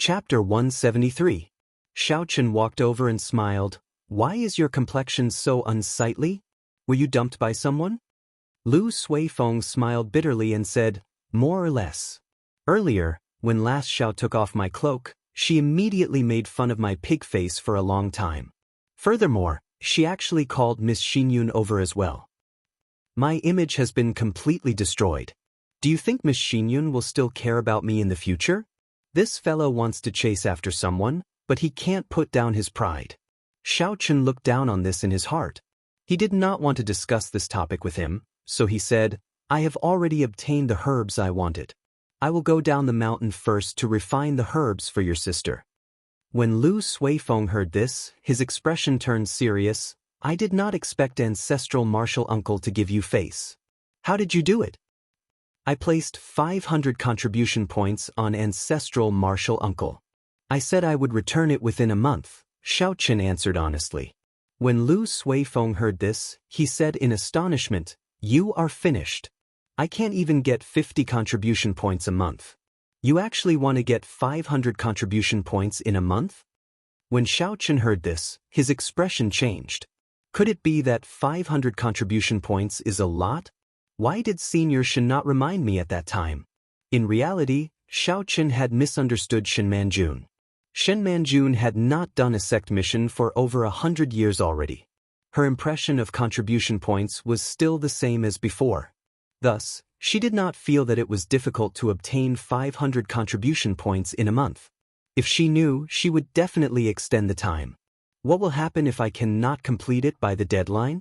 Chapter 173. Xiaochen walked over and smiled. Why is your complexion so unsightly? Were you dumped by someone? Lu Suifeng smiled bitterly and said, more or less. Earlier, when last Xiao took off my cloak, she immediately made fun of my pig face for a long time. Furthermore, she actually called Miss Xinyun over as well. My image has been completely destroyed. Do you think Miss Xinyun will still care about me in the future? This fellow wants to chase after someone, but he can't put down his pride. Xiaochen looked down on this in his heart. He did not want to discuss this topic with him, so he said, I have already obtained the herbs I wanted. I will go down the mountain first to refine the herbs for your sister. When Lu Suifeng heard this, his expression turned serious. I did not expect ancestral martial uncle to give you face. How did you do it? I placed 500 contribution points on ancestral martial uncle. I said I would return it within a month, Xiaochen answered honestly. When Lu Suifeng heard this, he said in astonishment, you are finished. I can't even get 50 contribution points a month. You actually want to get 500 contribution points in a month? When Xiaochen heard this, his expression changed. Could it be that 500 contribution points is a lot? Why did Senior Shen not remind me at that time? In reality, Xiaochen had misunderstood Shen Manjun. Shen Manjun had not done a sect mission for over 100 years already. Her impression of contribution points was still the same as before. Thus, she did not feel that it was difficult to obtain 500 contribution points in a month. If she knew, she would definitely extend the time. What will happen if I cannot complete it by the deadline?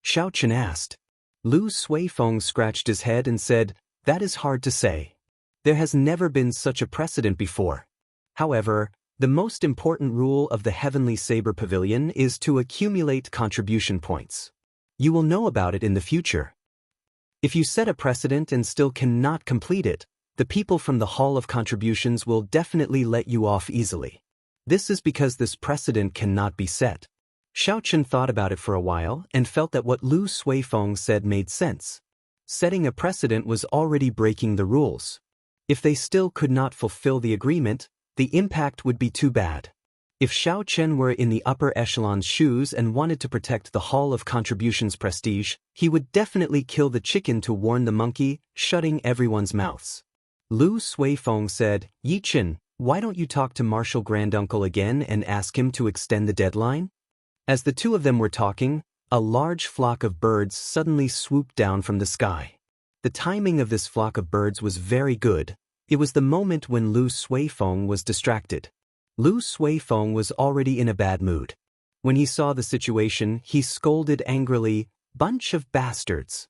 Xiaochen asked. Lu Suifeng scratched his head and said, that is hard to say. There has never been such a precedent before. However, the most important rule of the Heavenly Saber Pavilion is to accumulate contribution points. You will know about it in the future. If you set a precedent and still cannot complete it, the people from the Hall of Contributions will definitely let you off easily. This is because this precedent cannot be set. Xiaochen thought about it for a while and felt that what Lu Suifeng said made sense. Setting a precedent was already breaking the rules. If they still could not fulfill the agreement, the impact would be too bad. If Xiaochen were in the upper echelon's shoes and wanted to protect the Hall of Contributions' prestige, he would definitely kill the chicken to warn the monkey, shutting everyone's mouths. Lu Suifeng said, Yichen, why don't you talk to Martial Granduncle again and ask him to extend the deadline? As the two of them were talking, a large flock of birds suddenly swooped down from the sky. The timing of this flock of birds was very good. It was the moment when Lu Suifeng was distracted. Lu Suifeng was already in a bad mood. When he saw the situation, he scolded angrily, bunch of bastards.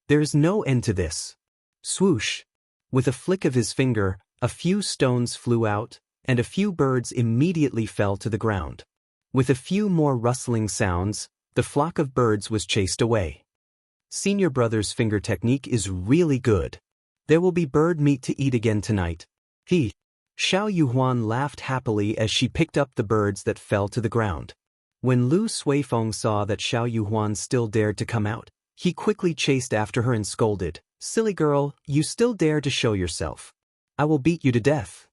There's no end to this. Swoosh. With a flick of his finger, a few stones flew out, and a few birds immediately fell to the ground. With a few more rustling sounds, the flock of birds was chased away. Senior brother's finger technique is really good. There will be bird meat to eat again tonight. Xiao Yuhuan laughed happily as she picked up the birds that fell to the ground. When Lu Suifeng saw that Xiao Yuhuan still dared to come out, he quickly chased after her and scolded, silly girl, you still dare to show yourself. I will beat you to death.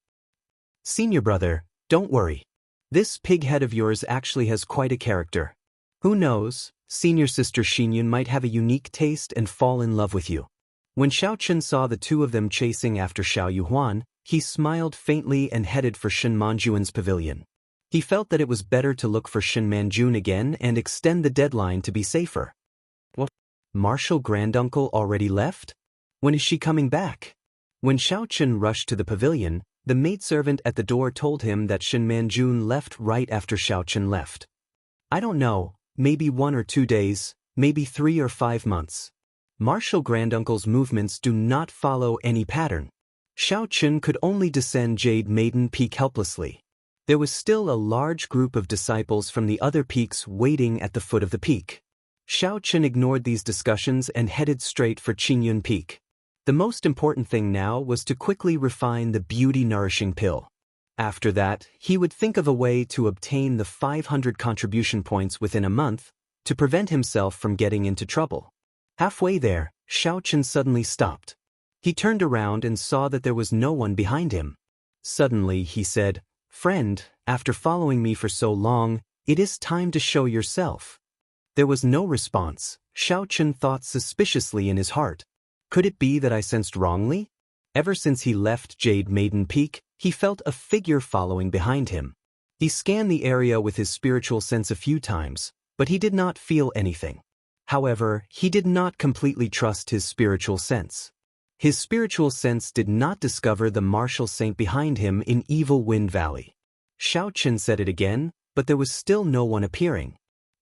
Senior brother, don't worry. This pig head of yours actually has quite a character. Who knows, senior sister Xinyun might have a unique taste and fall in love with you. When Xiaochen saw the two of them chasing after Xiao Yuhuan, he smiled faintly and headed for Shen Manjun's pavilion. He felt that it was better to look for Shen Manjun again and extend the deadline to be safer. What? Martial Granduncle already left? When is she coming back? When Xiaochen rushed to the pavilion, the maidservant at the door told him that Shen Manjun left right after Xiaochen left. I don't know, maybe 1 or 2 days, maybe 3 or 5 months. Martial Granduncle's movements do not follow any pattern. Xiaochen could only descend Jade Maiden Peak helplessly. There was still a large group of disciples from the other peaks waiting at the foot of the peak. Xiaochen ignored these discussions and headed straight for Qingyun Peak. The most important thing now was to quickly refine the beauty-nourishing pill. After that, he would think of a way to obtain the 500 contribution points within a month to prevent himself from getting into trouble. Halfway there, Xiaochen suddenly stopped. He turned around and saw that there was no one behind him. Suddenly, he said, Friend, after following me for so long, it is time to show yourself. There was no response. Xiaochen thought suspiciously in his heart. Could it be that I sensed wrongly? Ever since he left Jade Maiden Peak, he felt a figure following behind him. He scanned the area with his spiritual sense a few times, but he did not feel anything. However, he did not completely trust his spiritual sense. His spiritual sense did not discover the martial saint behind him in Evil Wind Valley. Xiaochen said it again, but there was still no one appearing.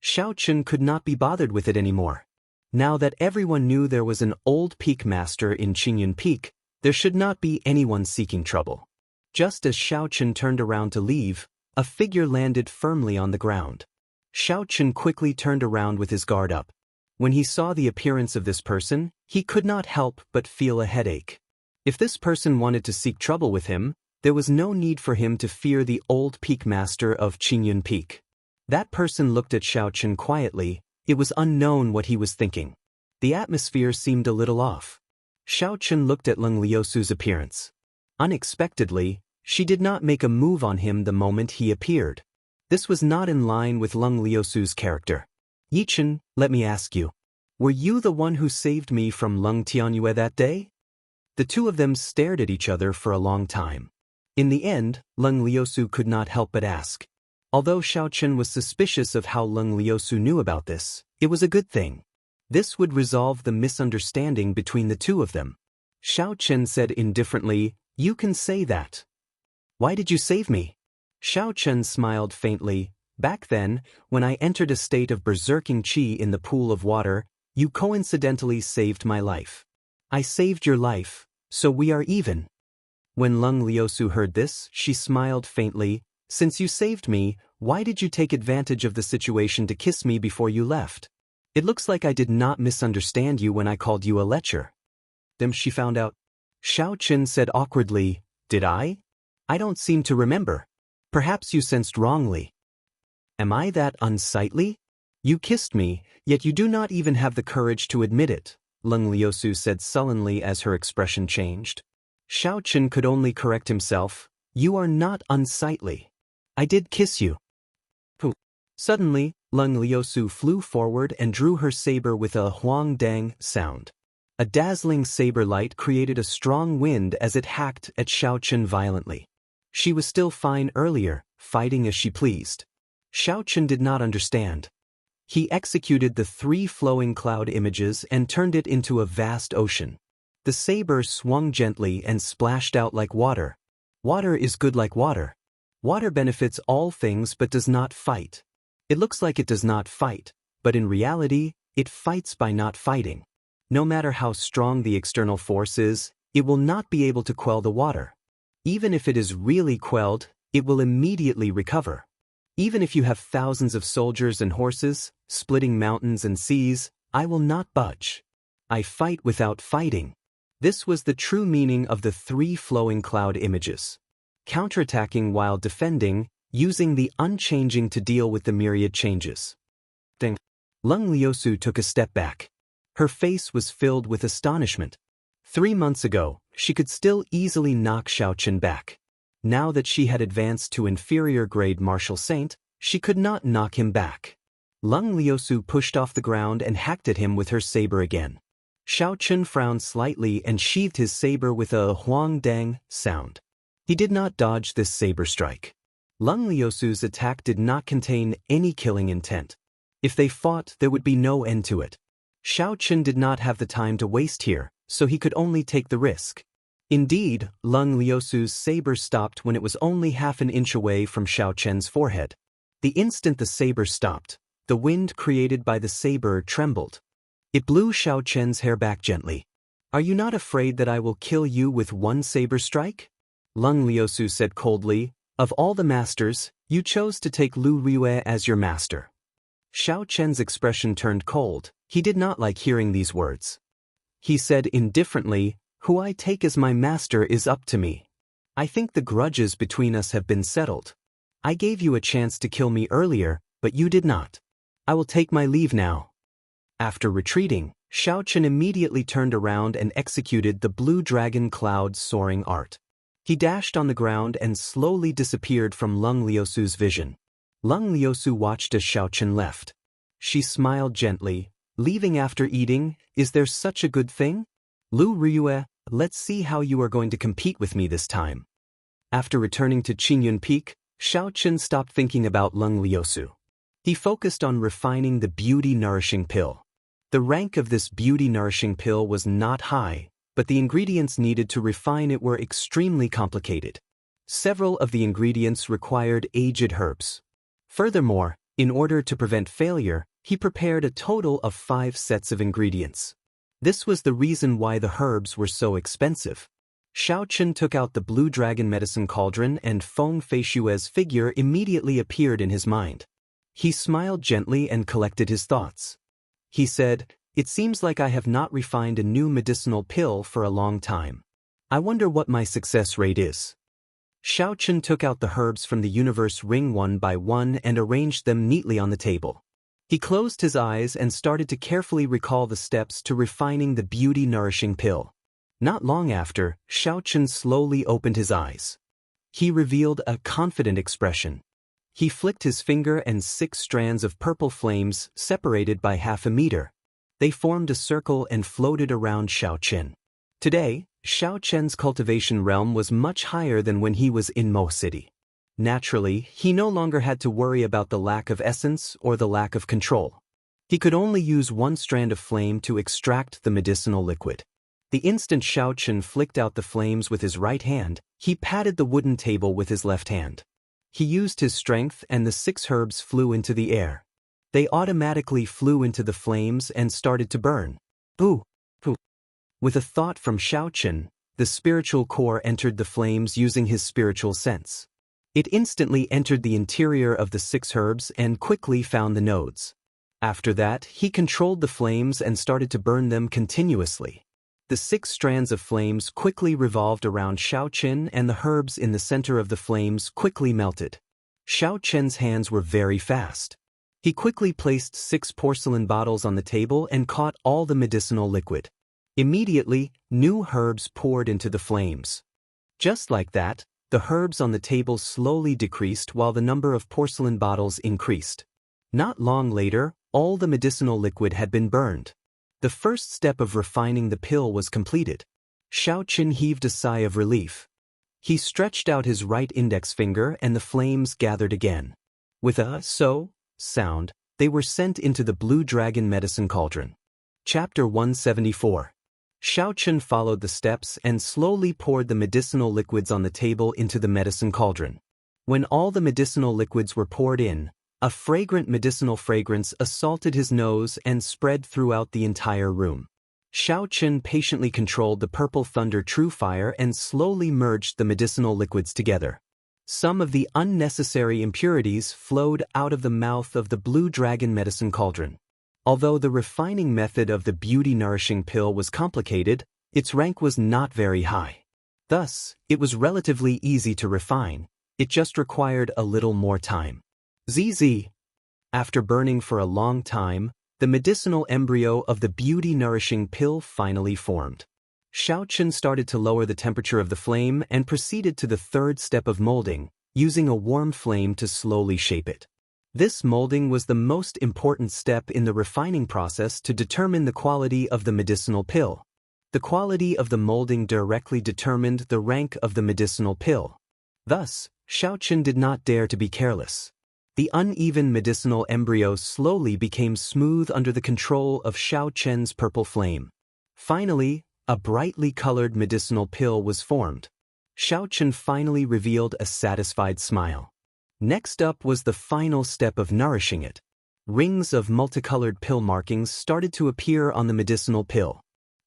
Xiaochen could not be bothered with it anymore. Now that everyone knew there was an old peak master in Qingyun Peak, there should not be anyone seeking trouble. Just as Xiaochen turned around to leave, a figure landed firmly on the ground. Xiaochen quickly turned around with his guard up. When he saw the appearance of this person, he could not help but feel a headache. If this person wanted to seek trouble with him, there was no need for him to fear the old peak master of Qingyun Peak. That person looked at Xiaochen quietly. It was unknown what he was thinking. The atmosphere seemed a little off. Xiaochen looked at Leng Liusu's appearance. Unexpectedly, she did not make a move on him the moment he appeared. This was not in line with Leng Liusu's character. Yichen, let me ask you. Were you the one who saved me from Leng Tianyue that day? The two of them stared at each other for a long time. In the end, Leng Liusu could not help but ask. Although Xiaochen was suspicious of how Leng Liusu knew about this, it was a good thing. This would resolve the misunderstanding between the two of them. Xiaochen said indifferently, "You can say that. Why did you save me?" Xiaochen smiled faintly. "Back then, when I entered a state of berserking qi in the pool of water, you coincidentally saved my life. I saved your life, so we are even." When Leng Liusu heard this, she smiled faintly. "Since you saved me, why did you take advantage of the situation to kiss me before you left? It looks like I did not misunderstand you when I called you a lecher." Then she found out. Xiaochen said awkwardly, "Did I? I don't seem to remember. Perhaps you sensed wrongly. Am I that unsightly? You kissed me, yet you do not even have the courage to admit it," Leng Liusu said sullenly as her expression changed. Xiaochen could only correct himself. "You are not unsightly. I did kiss you." Pooh. Suddenly, Leng Liusu flew forward and drew her saber with a huang dang sound. A dazzling saber light created a strong wind as it hacked at Xiaochen violently. She was still fine earlier, fighting as she pleased. Xiaochen did not understand. He executed the 3 flowing cloud images and turned it into a vast ocean. The saber swung gently and splashed out like water. Water is good like water. Water benefits all things but does not fight. It looks like it does not fight, but in reality, it fights by not fighting. No matter how strong the external force is, it will not be able to quell the water. Even if it is really quelled, it will immediately recover. Even if you have thousands of soldiers and horses, splitting mountains and seas, I will not budge. I fight without fighting. This was the true meaning of the 3 flowing cloud images. Counterattacking while defending, using the unchanging to deal with the myriad changes. Ding. Leng Liusu took a step back. Her face was filled with astonishment. 3 months ago, she could still easily knock Xiaochen back. Now that she had advanced to inferior grade martial saint, she could not knock him back. Leng Liusu pushed off the ground and hacked at him with her saber again. Xiaochen frowned slightly and sheathed his saber with a huang dang sound. He did not dodge this saber strike. Leng Liusu's attack did not contain any killing intent. If they fought, there would be no end to it. Xiaochen did not have the time to waste here, so he could only take the risk. Indeed, Leng Liusu's saber stopped when it was only half an inch away from Xiaochen's forehead. The instant the saber stopped, the wind created by the saber trembled. It blew Xiaochen's hair back gently. "Are you not afraid that I will kill you with one saber strike?" Leng Liusu said coldly. "Of all the masters, you chose to take Lu Riyue as your master." Xiaochen's expression turned cold. He did not like hearing these words. He said indifferently, "Who I take as my master is up to me. I think the grudges between us have been settled. I gave you a chance to kill me earlier, but you did not. I will take my leave now." After retreating, Xiaochen immediately turned around and executed the blue dragon cloud soaring art. He dashed on the ground and slowly disappeared from Lung Liusu's vision. Lung Liusu watched as Xiaochen left. She smiled gently. Leaving after eating, is there such a good thing? Lu Ryue, let's see how you are going to compete with me this time. After returning to Qingyun Peak, Xiaochen stopped thinking about Lung Liusu. He focused on refining the beauty-nourishing pill. The rank of this beauty-nourishing pill was not high, but the ingredients needed to refine it were extremely complicated. Several of the ingredients required aged herbs. Furthermore, in order to prevent failure, he prepared a total of 5 sets of ingredients. This was the reason why the herbs were so expensive. Xiaochen took out the blue dragon medicine cauldron and Feng Feishue's figure immediately appeared in his mind. He smiled gently and collected his thoughts. He said, "It seems like I have not refined a new medicinal pill for a long time. I wonder what my success rate is." Xiaochen took out the herbs from the universe ring one by one and arranged them neatly on the table. He closed his eyes and started to carefully recall the steps to refining the beauty-nourishing pill. Not long after, Xiaochen slowly opened his eyes. He revealed a confident expression. He flicked his finger and 6 strands of purple flames, separated by half a meter. They formed a circle and floated around Xiaochen. Today, Xiaochen's cultivation realm was much higher than when he was in Mo City. Naturally, he no longer had to worry about the lack of essence or the lack of control. He could only use 1 strand of flame to extract the medicinal liquid. The instant Xiaochen flicked out the flames with his right hand, he patted the wooden table with his left hand. He used his strength and the 6 herbs flew into the air. They automatically flew into the flames and started to burn. Boo! Boo! With a thought from Xiaochen, the spiritual core entered the flames using his spiritual sense. It instantly entered the interior of the 6 herbs and quickly found the nodes. After that, he controlled the flames and started to burn them continuously. The 6 strands of flames quickly revolved around Xiaochen and the herbs in the center of the flames quickly melted. Xiaochen's hands were very fast. He quickly placed 6 porcelain bottles on the table and caught all the medicinal liquid. Immediately, new herbs poured into the flames. Just like that, the herbs on the table slowly decreased while the number of porcelain bottles increased. Not long later, all the medicinal liquid had been burned. The first step of refining the pill was completed. Xiaochen heaved a sigh of relief. He stretched out his right index finger and the flames gathered again. With a "so" sound, they were sent into the blue dragon medicine cauldron. Chapter 174. Xiaochen followed the steps and slowly poured the medicinal liquids on the table into the medicine cauldron. When all the medicinal liquids were poured in, a fragrant medicinal fragrance assaulted his nose and spread throughout the entire room. Xiaochen patiently controlled the purple thunder true fire and slowly merged the medicinal liquids together. Some of the unnecessary impurities flowed out of the mouth of the blue dragon medicine cauldron. Although the refining method of the beauty-nourishing pill was complicated, its rank was not very high. Thus, it was relatively easy to refine. It just required a little more time. ZZ. After burning for a long time, the medicinal embryo of the beauty-nourishing pill finally formed. Xiaochen started to lower the temperature of the flame and proceeded to the 3rd step of molding, using a warm flame to slowly shape it. This molding was the most important step in the refining process to determine the quality of the medicinal pill. The quality of the molding directly determined the rank of the medicinal pill. Thus, Xiaochen did not dare to be careless. The uneven medicinal embryo slowly became smooth under the control of Xiaochen's purple flame. Finally, a brightly colored medicinal pill was formed. Xiaochen finally revealed a satisfied smile. Next up was the final step of nourishing it. Rings of multicolored pill markings started to appear on the medicinal pill.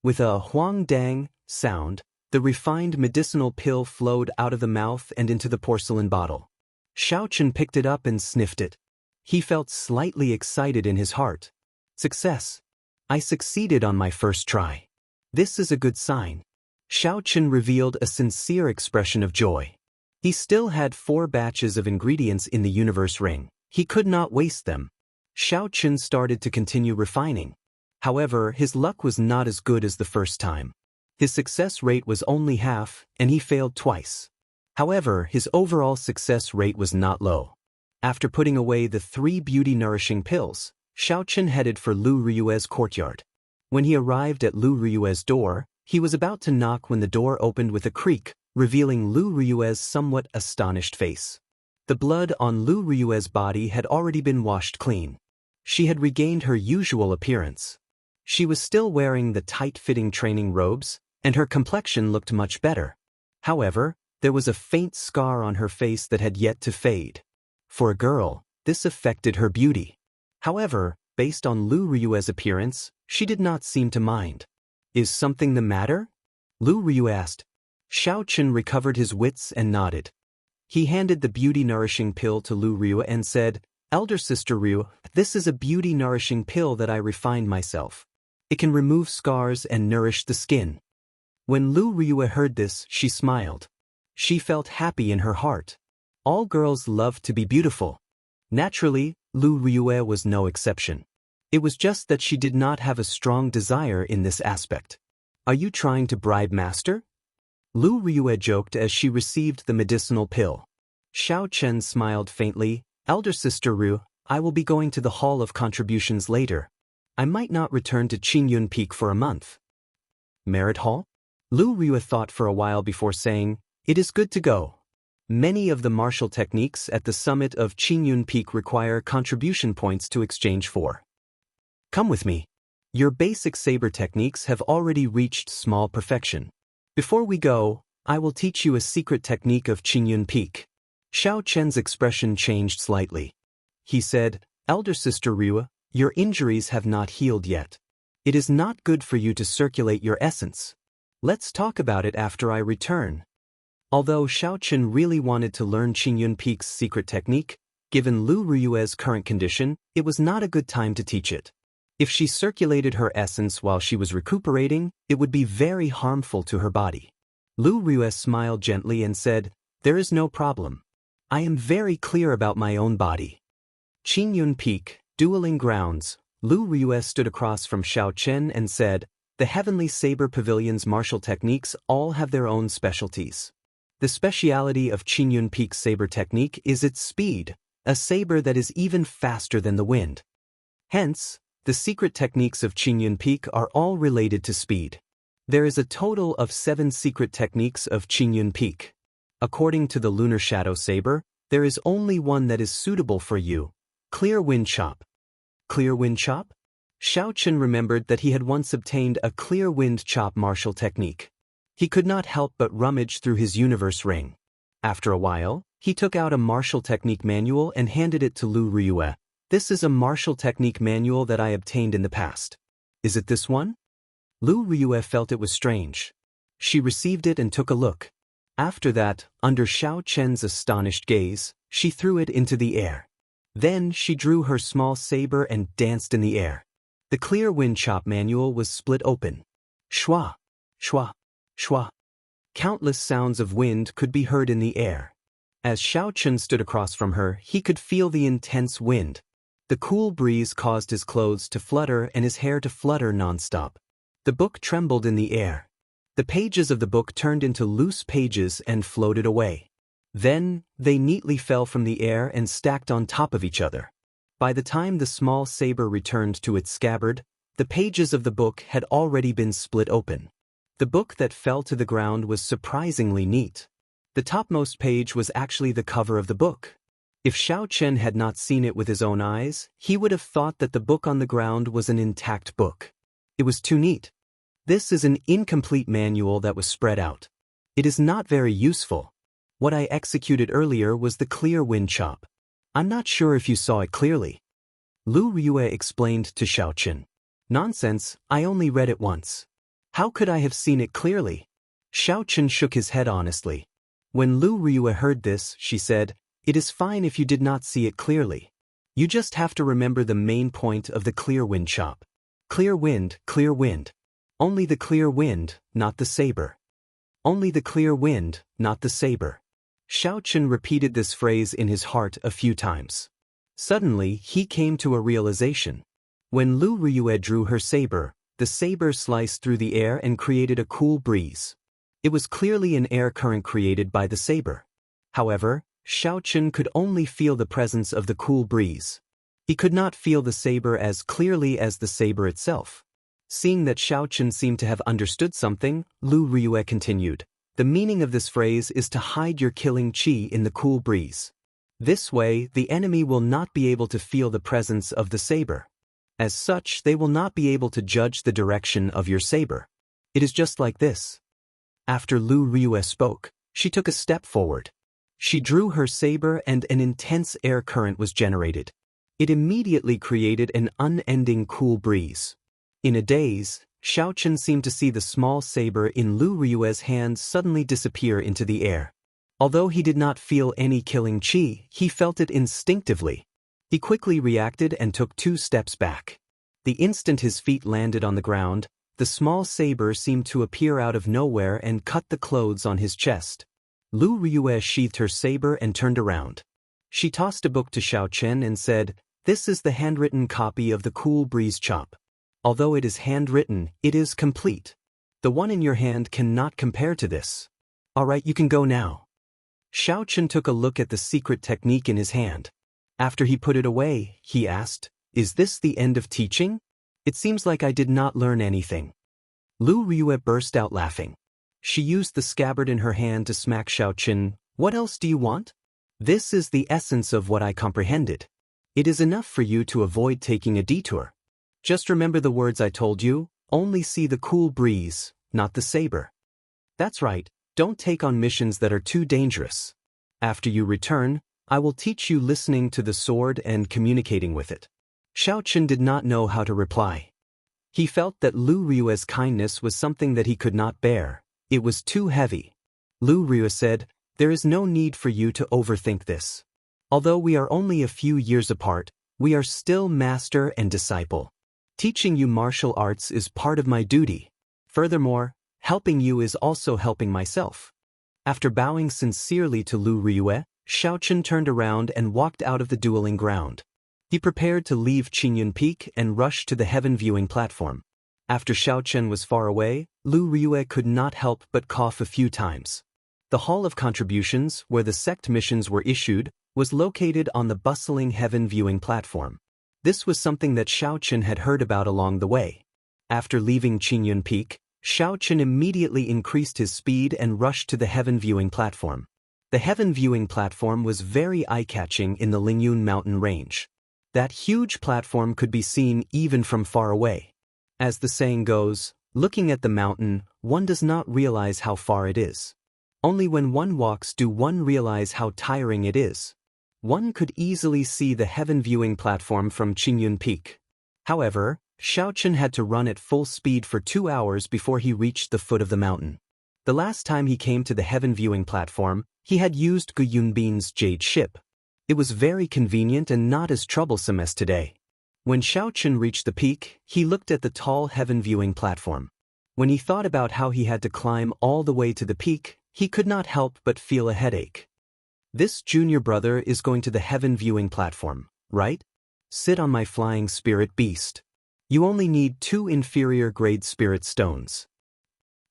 With a huang dang sound, the refined medicinal pill flowed out of the mouth and into the porcelain bottle. Xiaochen picked it up and sniffed it. He felt slightly excited in his heart. Success! I succeeded on my first try. This is a good sign. Xiaochen revealed a sincere expression of joy. He still had 4 batches of ingredients in the universe ring. He could not waste them. Xiaochen started to continue refining. However, his luck was not as good as the first time. His success rate was only half, and he failed twice. However, his overall success rate was not low. After putting away the 3 beauty-nourishing pills, Xiaochen headed for Lu Riyue's courtyard. When he arrived at Lu Riyue's door, he was about to knock when the door opened with a creak, revealing Lu Riyue's somewhat astonished face. The blood on Lu Riyue's body had already been washed clean. She had regained her usual appearance. She was still wearing the tight-fitting training robes, and her complexion looked much better. However, there was a faint scar on her face that had yet to fade. For a girl, this affected her beauty. However, based on Lu Riyue's appearance, she did not seem to mind. "Is something the matter?" Lu Riyue asked. Xiaochen recovered his wits and nodded. He handed the beauty-nourishing pill to Lu Riyue and said, "Elder Sister Ryu, this is a beauty-nourishing pill that I refined myself. It can remove scars and nourish the skin." When Lu Riyue heard this, she smiled. She felt happy in her heart. All girls love to be beautiful. Naturally, Lu Riyue was no exception. It was just that she did not have a strong desire in this aspect. "Are you trying to bribe Master?" Lu Riyue joked as she received the medicinal pill. Xiaochen smiled faintly. "Elder Sister Ryu, I will be going to the Hall of Contributions later. I might not return to Qingyun Peak for a month." "Merit Hall?" Lu Riyue thought for a while before saying, "It is good to go. Many of the martial techniques at the summit of Qingyun Peak require contribution points to exchange for. Come with me. Your basic saber techniques have already reached small perfection. Before we go, I will teach you a secret technique of Qingyun Peak." Xiaochen's expression changed slightly. He said, "Elder Sister Ryu, your injuries have not healed yet. It is not good for you to circulate your essence. Let's talk about it after I return." Although Xiaochen really wanted to learn Qingyun Peak's secret technique, given Lu Riyue's current condition, it was not a good time to teach it. If she circulated her essence while she was recuperating, it would be very harmful to her body. Lu Riyue smiled gently and said, "There is no problem. I am very clear about my own body." Qingyun Peak, Dueling Grounds. Lu Riyue stood across from Xiaochen and said, "The Heavenly Saber Pavilion's martial techniques all have their own specialties. The speciality of Qingyun Peak's saber technique is its speed, a saber that is even faster than the wind. Hence, the secret techniques of Qingyun Peak are all related to speed. There is a total of 7 secret techniques of Qingyun Peak. According to the Lunar Shadow Saber, there is only one that is suitable for you: Clear Wind Chop." Clear Wind Chop? Xiaochen remembered that he had once obtained a Clear Wind Chop martial technique. He could not help but rummage through his universe ring. After a while, he took out a martial technique manual and handed it to Lu Riyue. "This is a martial technique manual that I obtained in the past. Is it this one?" Lu Riyue felt it was strange. She received it and took a look. After that, under Xiaochen's astonished gaze, she threw it into the air. Then she drew her small saber and danced in the air. The Clear Wind Chop manual was split open. Shwa, shwa, shwa. Countless sounds of wind could be heard in the air. As Xiaochen stood across from her, he could feel the intense wind. The cool breeze caused his clothes to flutter and his hair to flutter nonstop. The book trembled in the air. The pages of the book turned into loose pages and floated away. Then, they neatly fell from the air and stacked on top of each other. By the time the small saber returned to its scabbard, the pages of the book had already been split open. The book that fell to the ground was surprisingly neat. The topmost page was actually the cover of the book. If Xiaochen had not seen it with his own eyes, he would have thought that the book on the ground was an intact book. It was too neat. This is an incomplete manual that was spread out. It is not very useful. What I executed earlier was the Clear Wind Chop. I'm not sure if you saw it clearly. Lu Riyue explained to Xiaochen. Nonsense, I only read it once. How could I have seen it clearly? Xiaochen shook his head honestly. When Lu Riyue heard this, she said, "It is fine if you did not see it clearly. You just have to remember the main point of the Clear Wind Chop. Clear wind, clear wind. Only the clear wind, not the saber. Only the clear wind, not the saber." Xiaochen repeated this phrase in his heart a few times. Suddenly, he came to a realization. When Lu Riyue drew her saber, the saber sliced through the air and created a cool breeze. It was clearly an air current created by the saber. However, Xiaochen could only feel the presence of the cool breeze. He could not feel the saber as clearly as the saber itself. Seeing that Xiaochen seemed to have understood something, Lu Riyue continued. The meaning of this phrase is to hide your killing qi in the cool breeze. This way, the enemy will not be able to feel the presence of the saber. As such, they will not be able to judge the direction of your saber. It is just like this. After Lu Riyue spoke, she took a step forward. She drew her saber and an intense air current was generated. It immediately created an unending cool breeze. In a daze, Xiaochen seemed to see the small saber in Lu Riyue's hand suddenly disappear into the air. Although he did not feel any killing qi, he felt it instinctively. He quickly reacted and took 2 steps back. The instant his feet landed on the ground, the small saber seemed to appear out of nowhere and cut the clothes on his chest. Lu Riyue sheathed her saber and turned around. She tossed a book to Xiaochen and said, "This is the handwritten copy of the cool breeze chop. Although it is handwritten, it is complete. The one in your hand cannot compare to this. Alright, you can go now." Xiaochen took a look at the secret technique in his hand. After he put it away, he asked, "Is this the end of teaching? It seems like I did not learn anything." Lu Riyue burst out laughing. She used the scabbard in her hand to smack Xiaochen. "What else do you want? This is the essence of what I comprehended. It is enough for you to avoid taking a detour. Just remember the words I told you, only see the cool breeze, not the saber. That's right, don't take on missions that are too dangerous. After you return, I will teach you listening to the sword and communicating with it." Xiaochen did not know how to reply. He felt that Lu Riyue's kindness was something that he could not bear. It was too heavy. Lu Riyue said, "There is no need for you to overthink this. Although we are only a few years apart, we are still master and disciple. Teaching you martial arts is part of my duty. Furthermore, helping you is also helping myself." After bowing sincerely to Lu Riyue, Xiaochen turned around and walked out of the dueling ground. He prepared to leave Qingyun Peak and rush to the heaven viewing platform. After Xiaochen was far away, Lu Riyue could not help but cough a few times. The Hall of Contributions, where the sect missions were issued, was located on the bustling heaven viewing platform. This was something that Xiaochen had heard about along the way. After leaving Qingyun Peak, Xiaochen immediately increased his speed and rushed to the heaven viewing platform. The heaven viewing platform was very eye-catching in the Lingyun mountain range. That huge platform could be seen even from far away. As the saying goes, looking at the mountain, one does not realize how far it is. Only when one walks do one realize how tiring it is. One could easily see the heaven viewing platform from Qingyun Peak. However, Xiaochen had to run at full speed for 2 hours before he reached the foot of the mountain. The last time he came to the heaven viewing platform, he had used Gu Yunbin's jade ship. It was very convenient and not as troublesome as today. When Xiaochen reached the peak, he looked at the tall heaven viewing platform. When he thought about how he had to climb all the way to the peak, he could not help but feel a headache. This junior brother is going to the heaven viewing platform, right? Sit on my flying spirit beast. You only need 2 inferior grade spirit stones.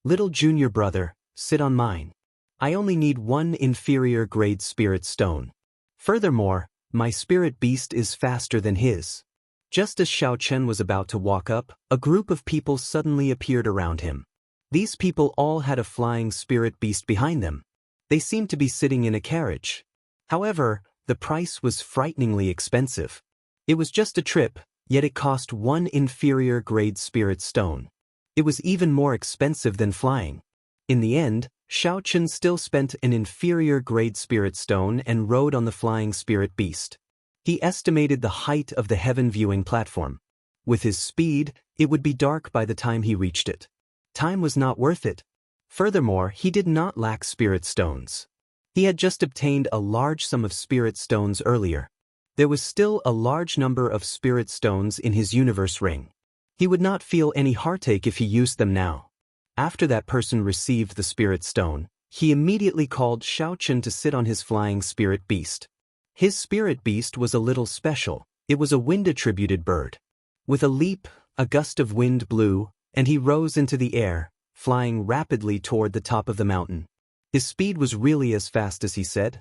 Little junior brother, sit on mine. I only need 1 inferior grade spirit stone. Furthermore, my spirit beast is faster than his. Just as Xiaochen was about to walk up, a group of people suddenly appeared around him. These people all had a flying spirit beast behind them. They seemed to be sitting in a carriage. However, the price was frighteningly expensive. It was just a trip, yet it cost 1 inferior grade spirit stone. It was even more expensive than flying. In the end, Xiaochen still spent an inferior grade spirit stone and rode on the flying spirit beast. He estimated the height of the heaven viewing platform. With his speed, it would be dark by the time he reached it. Time was not worth it. Furthermore, he did not lack spirit stones. He had just obtained a large sum of spirit stones earlier. There was still a large number of spirit stones in his universe ring. He would not feel any heartache if he used them now. After that person received the spirit stone, he immediately called Xiaochen to sit on his flying spirit beast. His spirit beast was a little special. It was a wind-attributed bird. With a leap, a gust of wind blew, and he rose into the air, flying rapidly toward the top of the mountain. His speed was really as fast as he said.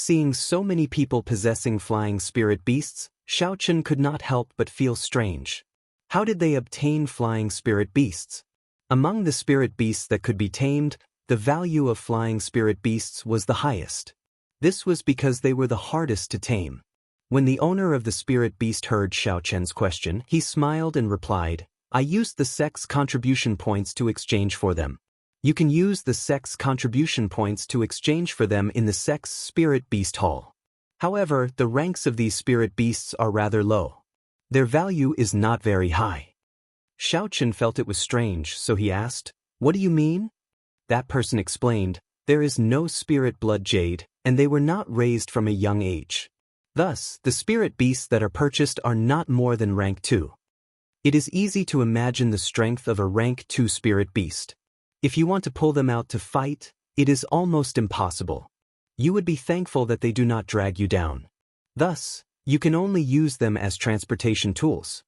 Seeing so many people possessing flying spirit beasts, Xiaochen could not help but feel strange. How did they obtain flying spirit beasts? Among the spirit beasts that could be tamed, the value of flying spirit beasts was the highest. This was because they were the hardest to tame. When the owner of the spirit beast heard Xiaochen's question, he smiled and replied, "I used the sex contribution points to exchange for them." You can use the sex contribution points to exchange for them in the sex spirit beast hall. However, the ranks of these spirit beasts are rather low. Their value is not very high. Xiaochen felt it was strange, so he asked, "What do you mean?" That person explained, "There is no spirit blood jade, and they were not raised from a young age. Thus, the spirit beasts that are purchased are not more than rank 2. It is easy to imagine the strength of a rank 2 spirit beast. If you want to pull them out to fight, it is almost impossible. You would be thankful that they do not drag you down. Thus, you can only use them as transportation tools."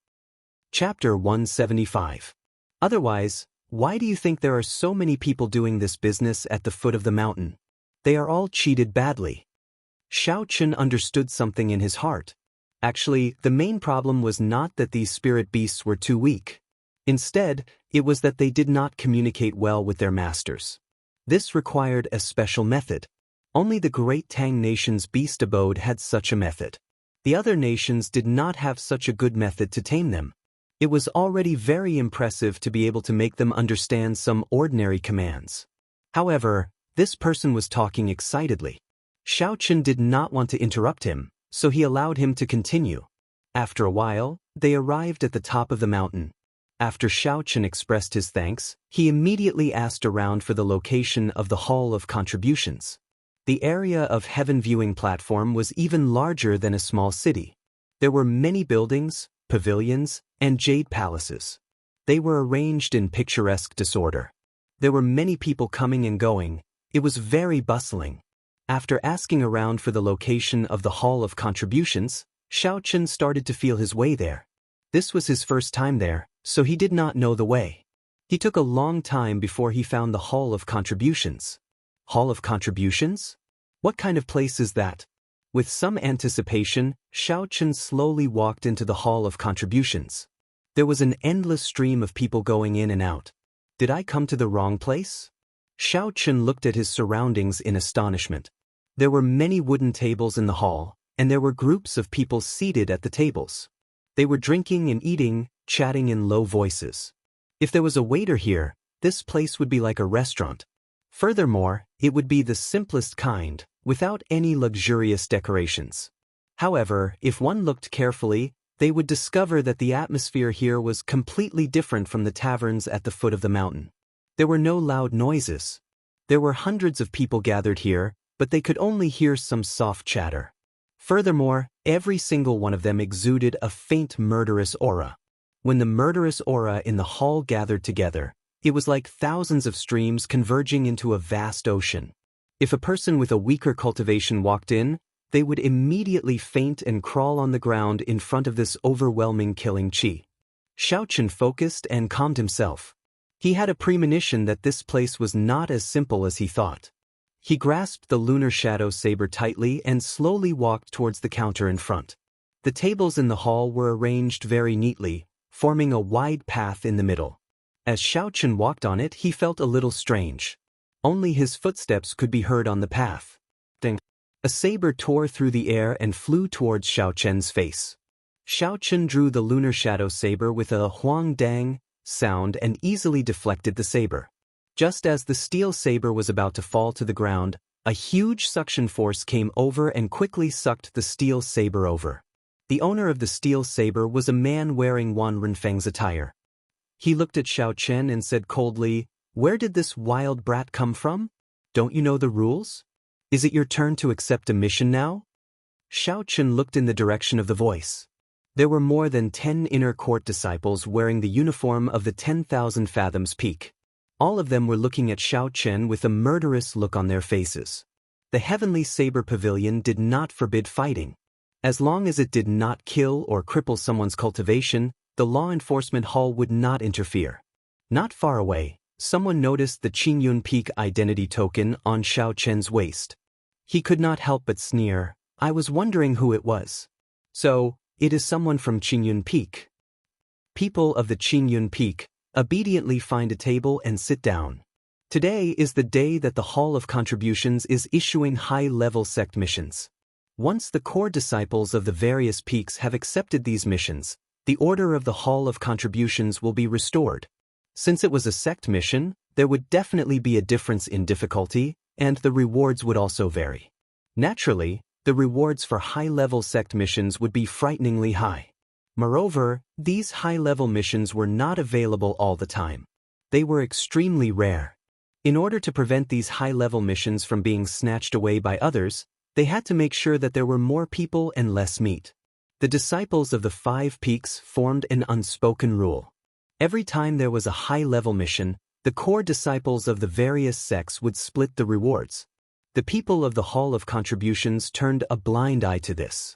Chapter 175. Otherwise, why do you think there are so many people doing this business at the foot of the mountain? They are all cheated badly. Xiaochen understood something in his heart. Actually, the main problem was not that these spirit beasts were too weak. Instead, it was that they did not communicate well with their masters. This required a special method. Only the great Tang nation's beast abode had such a method. The other nations did not have such a good method to tame them. It was already very impressive to be able to make them understand some ordinary commands. However, this person was talking excitedly. Xiaochen did not want to interrupt him, so he allowed him to continue. After a while, they arrived at the top of the mountain. After Xiaochen expressed his thanks, he immediately asked around for the location of the Hall of Contributions. The area of Heaven Viewing Platform was even larger than a small city. There were many buildings, pavilions, and jade palaces. They were arranged in picturesque disorder. There were many people coming and going. It was very bustling. After asking around for the location of the Hall of Contributions, Xiaochen started to feel his way there. This was his first time there, so he did not know the way. He took a long time before he found the Hall of Contributions. Hall of Contributions? What kind of place is that? With some anticipation, Xiaochen slowly walked into the Hall of Contributions. There was an endless stream of people going in and out. Did I come to the wrong place? Xiaochen looked at his surroundings in astonishment. There were many wooden tables in the hall, and there were groups of people seated at the tables. They were drinking and eating, chatting in low voices. If there was a waiter here, this place would be like a restaurant. Furthermore, it would be the simplest kind, without any luxurious decorations. However, if one looked carefully, they would discover that the atmosphere here was completely different from the taverns at the foot of the mountain. There were no loud noises. There were hundreds of people gathered here, but they could only hear some soft chatter. Furthermore, every single one of them exuded a faint murderous aura. When the murderous aura in the hall gathered together, it was like thousands of streams converging into a vast ocean. If a person with a weaker cultivation walked in, they would immediately faint and crawl on the ground in front of this overwhelming killing qi. Xiaochen focused and calmed himself. He had a premonition that this place was not as simple as he thought. He grasped the lunar shadow saber tightly and slowly walked towards the counter in front. The tables in the hall were arranged very neatly, forming a wide path in the middle. As Xiaochen walked on it, he felt a little strange. Only his footsteps could be heard on the path. Ding! A saber tore through the air and flew towards Xiaochen's face. Xiaochen drew the lunar shadow saber with a huang dang sound and easily deflected the saber. Just as the steel saber was about to fall to the ground, a huge suction force came over and quickly sucked the steel saber over. The owner of the steel saber was a man wearing Wan Renfeng's attire. He looked at Xiaochen and said coldly, "Where did this wild brat come from? Don't you know the rules? Is it your turn to accept a mission now?" Xiaochen looked in the direction of the voice. There were more than 10 inner court disciples wearing the uniform of the 10,000 Fathoms Peak. All of them were looking at Xiaochen with a murderous look on their faces. The Heavenly Saber Pavilion did not forbid fighting. As long as it did not kill or cripple someone's cultivation, the law enforcement hall would not interfere. Not far away, someone noticed the Qingyun Peak identity token on Xiaochen's waist. He could not help but sneer. I was wondering who it was. So, it is someone from Qingyun Peak. People of the Qingyun Peak, obediently find a table and sit down. Today is the day that the Hall of Contributions is issuing high-level sect missions. Once the core disciples of the various peaks have accepted these missions, the order of the Hall of Contributions will be restored. Since it was a sect mission, there would definitely be a difference in difficulty, and the rewards would also vary. Naturally, the rewards for high-level sect missions would be frighteningly high. Moreover, these high-level missions were not available all the time. They were extremely rare. In order to prevent these high-level missions from being snatched away by others, they had to make sure that there were more people and less meat. The disciples of the 5 peaks formed an unspoken rule. Every time there was a high-level mission, the core disciples of the various sects would split the rewards. The people of the Hall of Contributions turned a blind eye to this.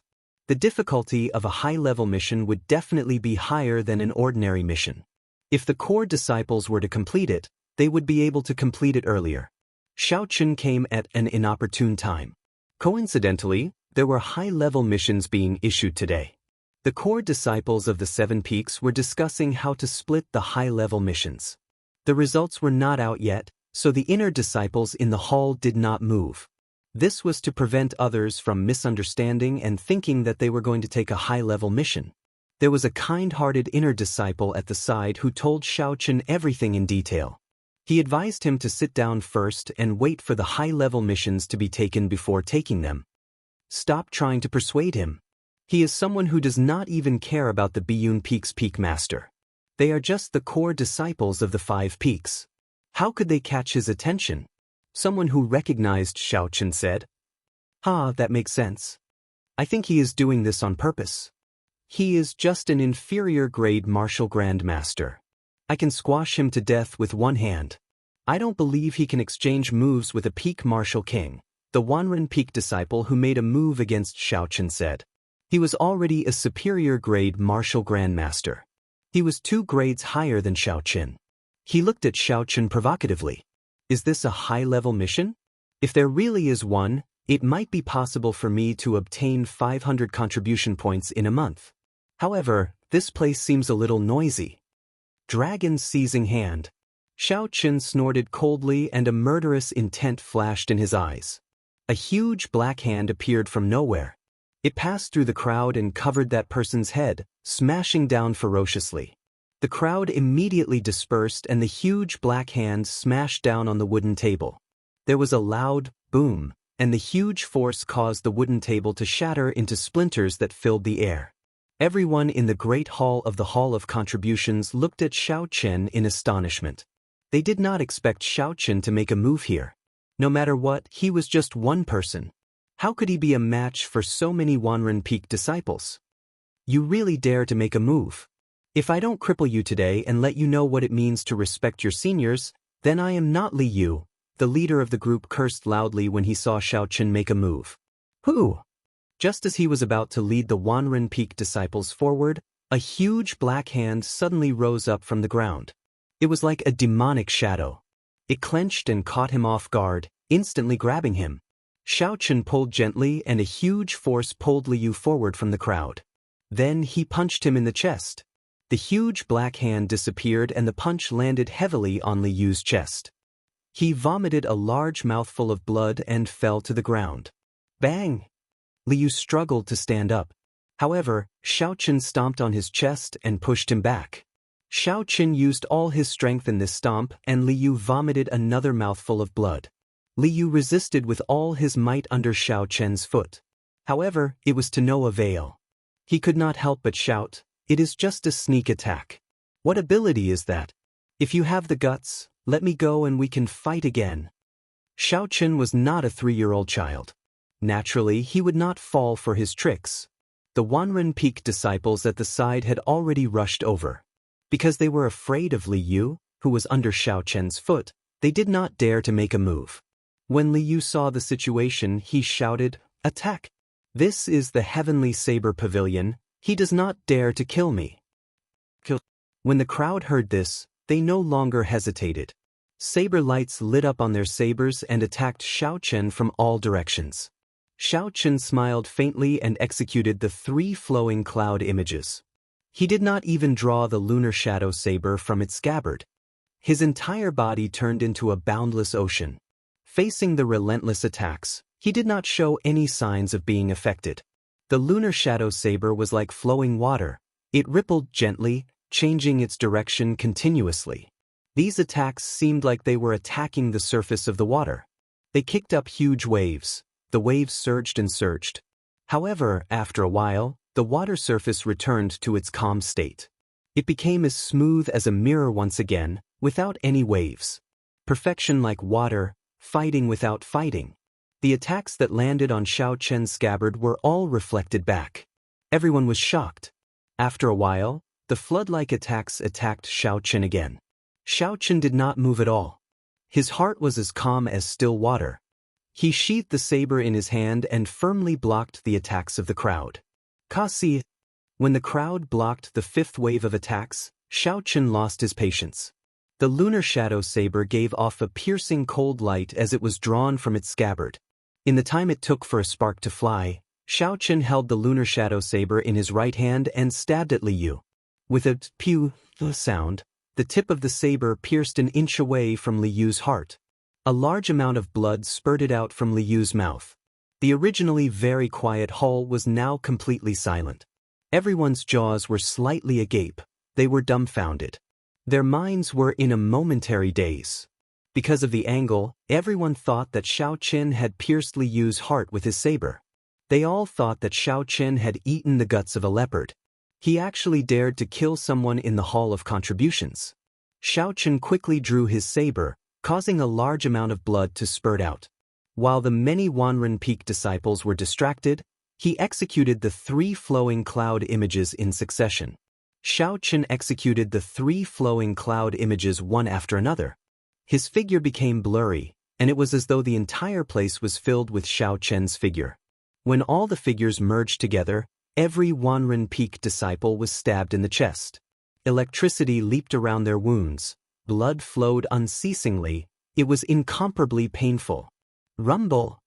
The difficulty of a high-level mission would definitely be higher than an ordinary mission. If the core disciples were to complete it, they would be able to complete it earlier. Xiaoqun came at an inopportune time. Coincidentally, there were high-level missions being issued today. The core disciples of the 7 peaks were discussing how to split the high-level missions. The results were not out yet, so the inner disciples in the hall did not move. This was to prevent others from misunderstanding and thinking that they were going to take a high-level mission. There was a kind-hearted inner disciple at the side who told Xiaoqun everything in detail. He advised him to sit down first and wait for the high-level missions to be taken before taking them. Stop trying to persuade him. He is someone who does not even care about the Biyun Peak's peak master. They are just the core disciples of the 5 peaks. How could they catch his attention? Someone who recognized Xiaoqun said, that makes sense. I think he is doing this on purpose. He is just an inferior grade martial grandmaster. I can squash him to death with one hand. I don't believe he can exchange moves with a peak martial king, the Wanren peak disciple who made a move against Xiaoqun said. He was already a superior grade martial grandmaster. He was 2 grades higher than Xiaoqun. He looked at Xiaoqun provocatively. Is this a high-level mission? If there really is one, it might be possible for me to obtain 500 contribution points in a month. However, this place seems a little noisy. Dragon's seizing hand. Xiaoqun snorted coldly and a murderous intent flashed in his eyes. A huge black hand appeared from nowhere. It passed through the crowd and covered that person's head, smashing down ferociously. The crowd immediately dispersed and the huge black hand smashed down on the wooden table. There was a loud boom, and the huge force caused the wooden table to shatter into splinters that filled the air. Everyone in the Great Hall of the Hall of Contributions looked at Xiaoqun in astonishment. They did not expect Xiaoqun to make a move here. No matter what, he was just one person. How could he be a match for so many Wanren Peak disciples? You really dare to make a move? If I don't cripple you today and let you know what it means to respect your seniors, then I am not Li Yu. The leader of the group cursed loudly when he saw Xiaoqun make a move. Who? Just as he was about to lead the Wanren Peak disciples forward, a huge black hand suddenly rose up from the ground. It was like a demonic shadow. It clenched and caught him off guard, instantly grabbing him. Xiaoqun pulled gently and a huge force pulled Li Yu forward from the crowd. Then he punched him in the chest. The huge black hand disappeared and the punch landed heavily on Li Yu's chest. He vomited a large mouthful of blood and fell to the ground. Bang! Li Yu struggled to stand up. However, Xiaoqun stomped on his chest and pushed him back. Xiaoqun used all his strength in this stomp and Li Yu vomited another mouthful of blood. Li Yu resisted with all his might under Xiaoqun's foot. However, it was to no avail. He could not help but shout, "It is just a sneak attack. What ability is that? If you have the guts, let me go and we can fight again." Xiaoqun was not a 3-year-old child. Naturally, he would not fall for his tricks. The Wanren Peak disciples at the side had already rushed over. Because they were afraid of Li Yu, who was under Xiaoqun's foot, they did not dare to make a move. When Li Yu saw the situation, he shouted, "Attack! This is the Heavenly Saber Pavilion. He does not dare to kill me." When the crowd heard this, they no longer hesitated. Saber lights lit up on their sabers and attacked Xiaochen from all directions. Xiaochen smiled faintly and executed the 3 flowing cloud images. He did not even draw the lunar shadow saber from its scabbard. His entire body turned into a boundless ocean. Facing the relentless attacks, he did not show any signs of being affected. The lunar shadow saber was like flowing water. It rippled gently, changing its direction continuously. These attacks seemed like they were attacking the surface of the water. They kicked up huge waves. The waves surged and surged. However, after a while, the water surface returned to its calm state. It became as smooth as a mirror once again, without any waves. Perfection like water, fighting without fighting. The attacks that landed on Xiaochen's scabbard were all reflected back. Everyone was shocked. After a while, the flood-like attacks attacked Xiaochen again. Xiaochen did not move at all. His heart was as calm as still water. He sheathed the saber in his hand and firmly blocked the attacks of the crowd. Kasi. When the crowd blocked the 5th wave of attacks, Xiaochen lost his patience. The lunar shadow saber gave off a piercing cold light as it was drawn from its scabbard. In the time it took for a spark to fly, Xiaochen held the lunar shadow saber in his right hand and stabbed at Liu. With a pew sound, the tip of the saber pierced an inch away from Liu's heart. A large amount of blood spurted out from Liu's mouth. The originally very quiet hall was now completely silent. Everyone's jaws were slightly agape. They were dumbfounded. Their minds were in a momentary daze. Because of the angle, everyone thought that Xiaochen had pierced Liu's heart with his saber. They all thought that Xiaochen had eaten the guts of a leopard. He actually dared to kill someone in the Hall of Contributions. Xiaochen quickly drew his saber, causing a large amount of blood to spurt out. While the many Wanren Peak disciples were distracted, he executed the 3 flowing cloud images in succession. Xiaochen executed the 3 flowing cloud images one after another. His figure became blurry, and it was as though the entire place was filled with Xiaochen's figure. When all the figures merged together, every Wanren Peak disciple was stabbed in the chest. Electricity leaped around their wounds. Blood flowed unceasingly. It was incomparably painful. Rumble!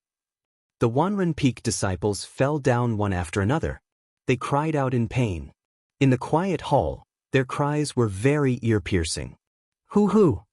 The Wanren Peak disciples fell down one after another. They cried out in pain. In the quiet hall, their cries were very ear-piercing. Hoo-hoo!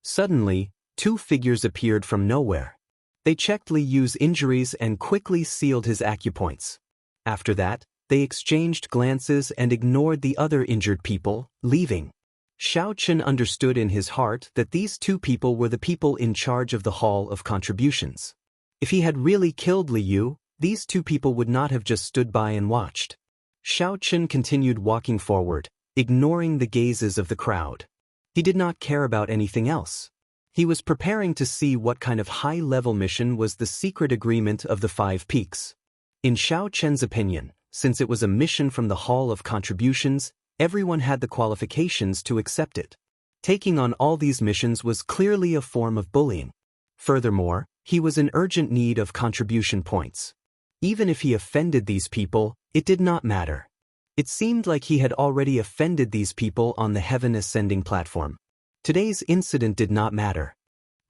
Suddenly, 2 figures appeared from nowhere. They checked Liu's injuries and quickly sealed his acupoints. After that, they exchanged glances and ignored the other injured people, leaving. Xiaochen understood in his heart that these 2 people were the people in charge of the Hall of Contributions. If he had really killed Liu, these 2 people would not have just stood by and watched. Xiaochen continued walking forward, ignoring the gazes of the crowd. He did not care about anything else. He was preparing to see what kind of high-level mission was the secret agreement of the 5 peaks. In Xiaochen's opinion, since it was a mission from the Hall of Contributions, everyone had the qualifications to accept it. Taking on all these missions was clearly a form of bullying. Furthermore, he was in urgent need of contribution points. Even if he offended these people, it did not matter. It seemed like he had already offended these people on the Heaven Ascending platform. Today's incident did not matter.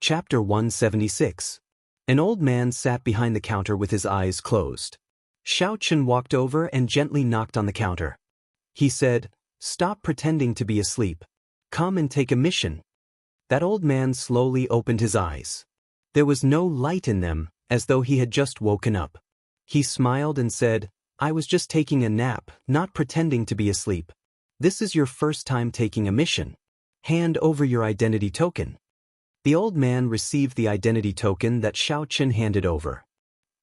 Chapter 176. An old man sat behind the counter with his eyes closed. Xiaochen walked over and gently knocked on the counter. He said, "Stop pretending to be asleep. Come and take a mission." That old man slowly opened his eyes. There was no light in them, as though he had just woken up. He smiled and said, "I was just taking a nap, not pretending to be asleep. This is your first time taking a mission. Hand over your identity token." The old man received the identity token that Xiaochen handed over.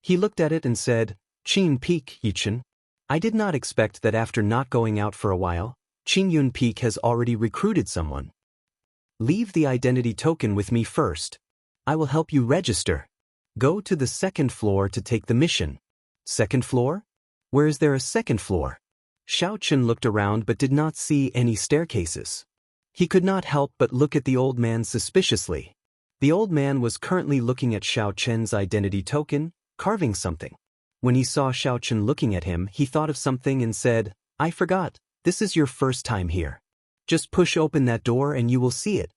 He looked at it and said, "Qin Peak, Yichen. I did not expect that after not going out for a while, Qingyun Peak has already recruited someone. Leave the identity token with me first. I will help you register. Go to the 2nd floor to take the mission." "2nd floor? Where is there a 2nd floor?" Xiaochen looked around but did not see any staircases. He could not help but look at the old man suspiciously. The old man was currently looking at Xiaochen's identity token, carving something. When he saw Xiaochen looking at him, he thought of something and said, "I forgot, this is your first time here. Just push open that door and you will see it."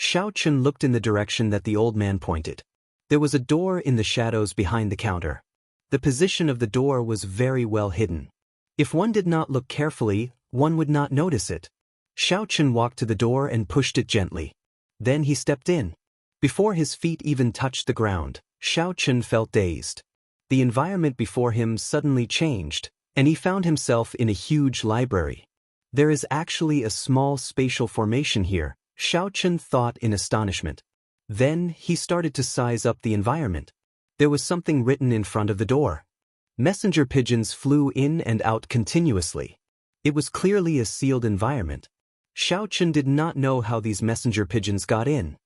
Xiaochen looked in the direction that the old man pointed. There was a door in the shadows behind the counter. The position of the door was very well hidden. If one did not look carefully, one would not notice it. Xiaochen walked to the door and pushed it gently. Then he stepped in. Before his feet even touched the ground, Xiaochen felt dazed. The environment before him suddenly changed, and he found himself in a huge library. There is actually a small spatial formation here, Xiaochen thought in astonishment. Then he started to size up the environment. There was something written in front of the door. Messenger pigeons flew in and out continuously. It was clearly a sealed environment. Xiaochen did not know how these messenger pigeons got in.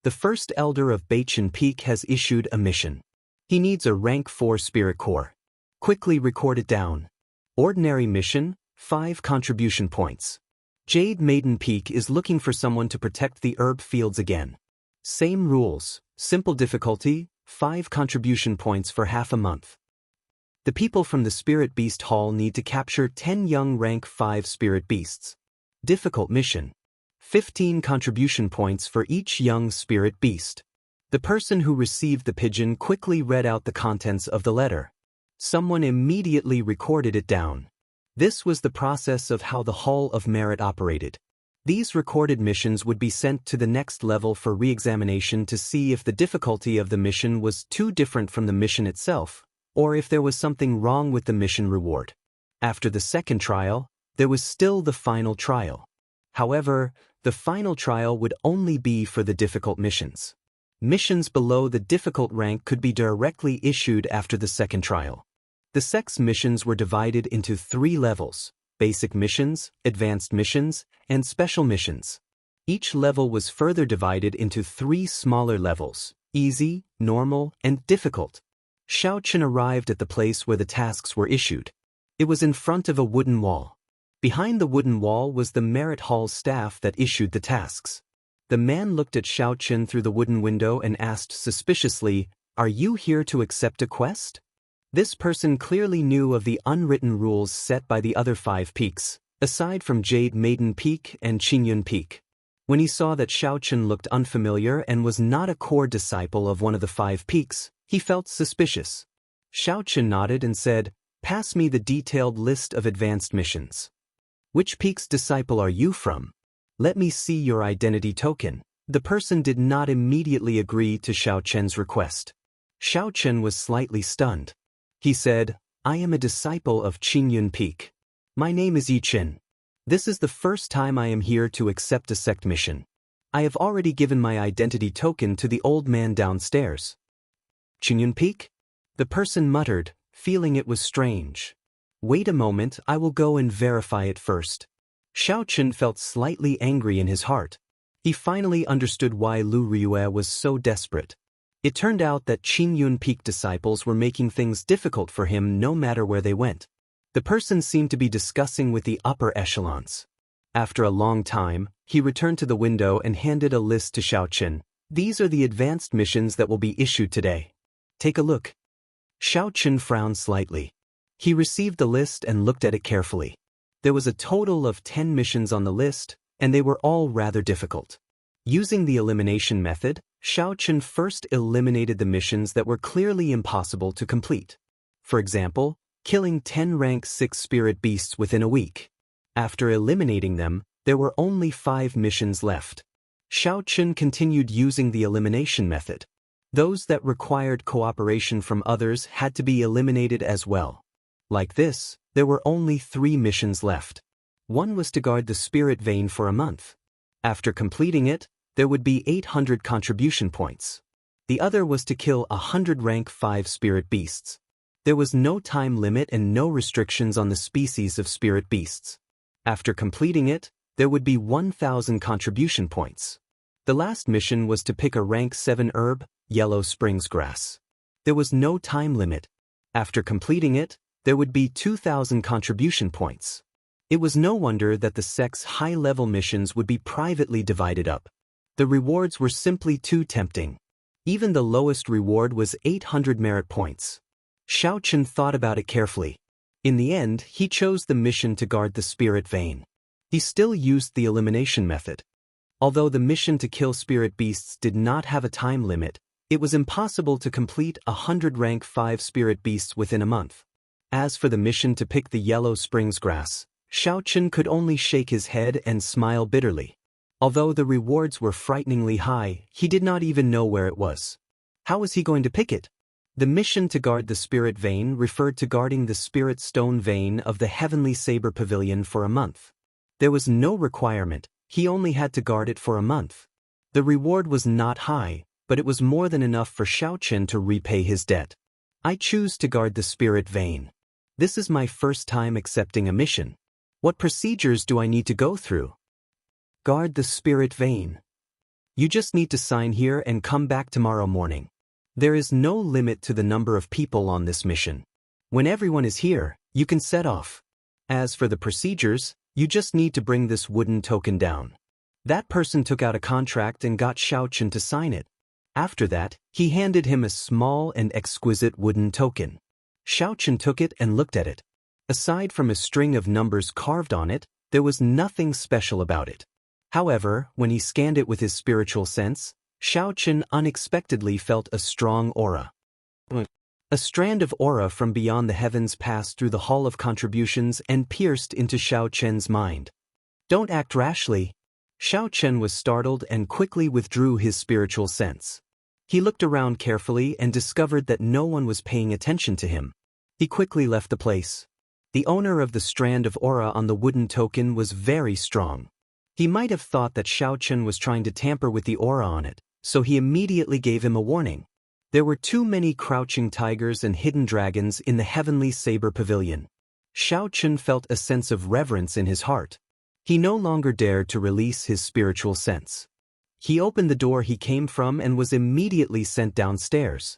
The first elder of Beichen Peak has issued a mission. He needs a rank 4 spirit core. Quickly record it down. Ordinary mission, 5 contribution points. Jade Maiden Peak is looking for someone to protect the herb fields again. Same rules, simple difficulty, 5 contribution points for half a month. The people from the Spirit Beast Hall need to capture 10 young rank 5 spirit beasts. Difficult mission. 15 contribution points for each young spirit beast. The person who received the pigeon quickly read out the contents of the letter. Someone immediately recorded it down. This was the process of how the Hall of Merit operated. These recorded missions would be sent to the next level for re-examination to see if the difficulty of the mission was too different from the mission itself, or if there was something wrong with the mission reward. After the second trial, there was still the final trial. However, the final trial would only be for the difficult missions. Missions below the difficult rank could be directly issued after the second trial. The sex missions were divided into 3 levels: basic missions, advanced missions, and special missions. Each level was further divided into 3 smaller levels: easy, normal, and difficult. Xiaochen arrived at the place where the tasks were issued. It was in front of a wooden wall. Behind the wooden wall was the Merit Hall staff that issued the tasks. The man looked at Xiaochen through the wooden window and asked suspiciously, "Are you here to accept a quest?" This person clearly knew of the unwritten rules set by the other 5 peaks, aside from Jade Maiden Peak and Qingyun Peak. When he saw that Xiaochen looked unfamiliar and was not a core disciple of one of the 5 peaks, he felt suspicious. Xiaochen nodded and said, "Pass me the detailed list of advanced missions." "Which peak's disciple are you from? Let me see your identity token." The person did not immediately agree to Xiaochen's request. Xiaochen was slightly stunned. He said, "I am a disciple of Qingyun Peak. My name is Yichen. This is the first time I am here to accept a sect mission. I have already given my identity token to the old man downstairs." "Qingyun Peak?" The person muttered, feeling it was strange. "Wait a moment, I will go and verify it first." Xiaochen felt slightly angry in his heart. He finally understood why Lu Ryue was so desperate. It turned out that Qingyun Peak disciples were making things difficult for him no matter where they went. The person seemed to be discussing with the upper echelons. After a long time, he returned to the window and handed a list to Xiaochen. "These are the advanced missions that will be issued today. Take a look." Xiaochen frowned slightly. He received the list and looked at it carefully. There was a total of 10 missions on the list, and they were all rather difficult. Using the elimination method, Xiaochen first eliminated the missions that were clearly impossible to complete. For example, killing 10 rank 6 spirit beasts within a week. After eliminating them, there were only 5 missions left. Xiaochen continued using the elimination method. Those that required cooperation from others had to be eliminated as well. Like this, there were only 3 missions left. One was to guard the spirit vein for a month. After completing it, there would be 800 contribution points. The other was to kill 100 rank 5 spirit beasts. There was no time limit and no restrictions on the species of spirit beasts. After completing it, there would be 1,000 contribution points. The last mission was to pick a rank 7 herb, yellow springs grass. There was no time limit. After completing it, there would be 2,000 contribution points. It was no wonder that the sect's high-level missions would be privately divided up. The rewards were simply too tempting. Even the lowest reward was 800 merit points. Xiaochen thought about it carefully. In the end, he chose the mission to guard the spirit vein. He still used the elimination method. Although the mission to kill spirit beasts did not have a time limit, it was impossible to complete 100 rank 5 spirit beasts within a month. As for the mission to pick the yellow springs grass, Xiaochen could only shake his head and smile bitterly. Although the rewards were frighteningly high, he did not even know where it was. How was he going to pick it? The mission to guard the spirit vein referred to guarding the spirit stone vein of the Heavenly Saber Pavilion for a month. There was no requirement, he only had to guard it for a month. The reward was not high, but it was more than enough for Xiaochen to repay his debt. I choose to guard the spirit vein. This is my first time accepting a mission. What procedures do I need to go through? Guard the spirit vein. You just need to sign here and come back tomorrow morning. There is no limit to the number of people on this mission. When everyone is here, you can set off. As for the procedures, you just need to bring this wooden token down. That person took out a contract and got Xiaochen to sign it. After that, he handed him a small and exquisite wooden token. Xiaochen took it and looked at it. Aside from a string of numbers carved on it, there was nothing special about it. However, when he scanned it with his spiritual sense, Xiaochen unexpectedly felt a strong aura. A strand of aura from beyond the heavens passed through the Hall of Contributions and pierced into Xiaochen's mind. Don't act rashly. Xiaochen was startled and quickly withdrew his spiritual sense. He looked around carefully and discovered that no one was paying attention to him. He quickly left the place. The owner of the strand of aura on the wooden token was very strong. He might have thought that Xiaochen was trying to tamper with the aura on it, so he immediately gave him a warning. There were too many crouching tigers and hidden dragons in the Heavenly Saber Pavilion. Xiaochen felt a sense of reverence in his heart. He no longer dared to release his spiritual sense. He opened the door he came from and was immediately sent downstairs.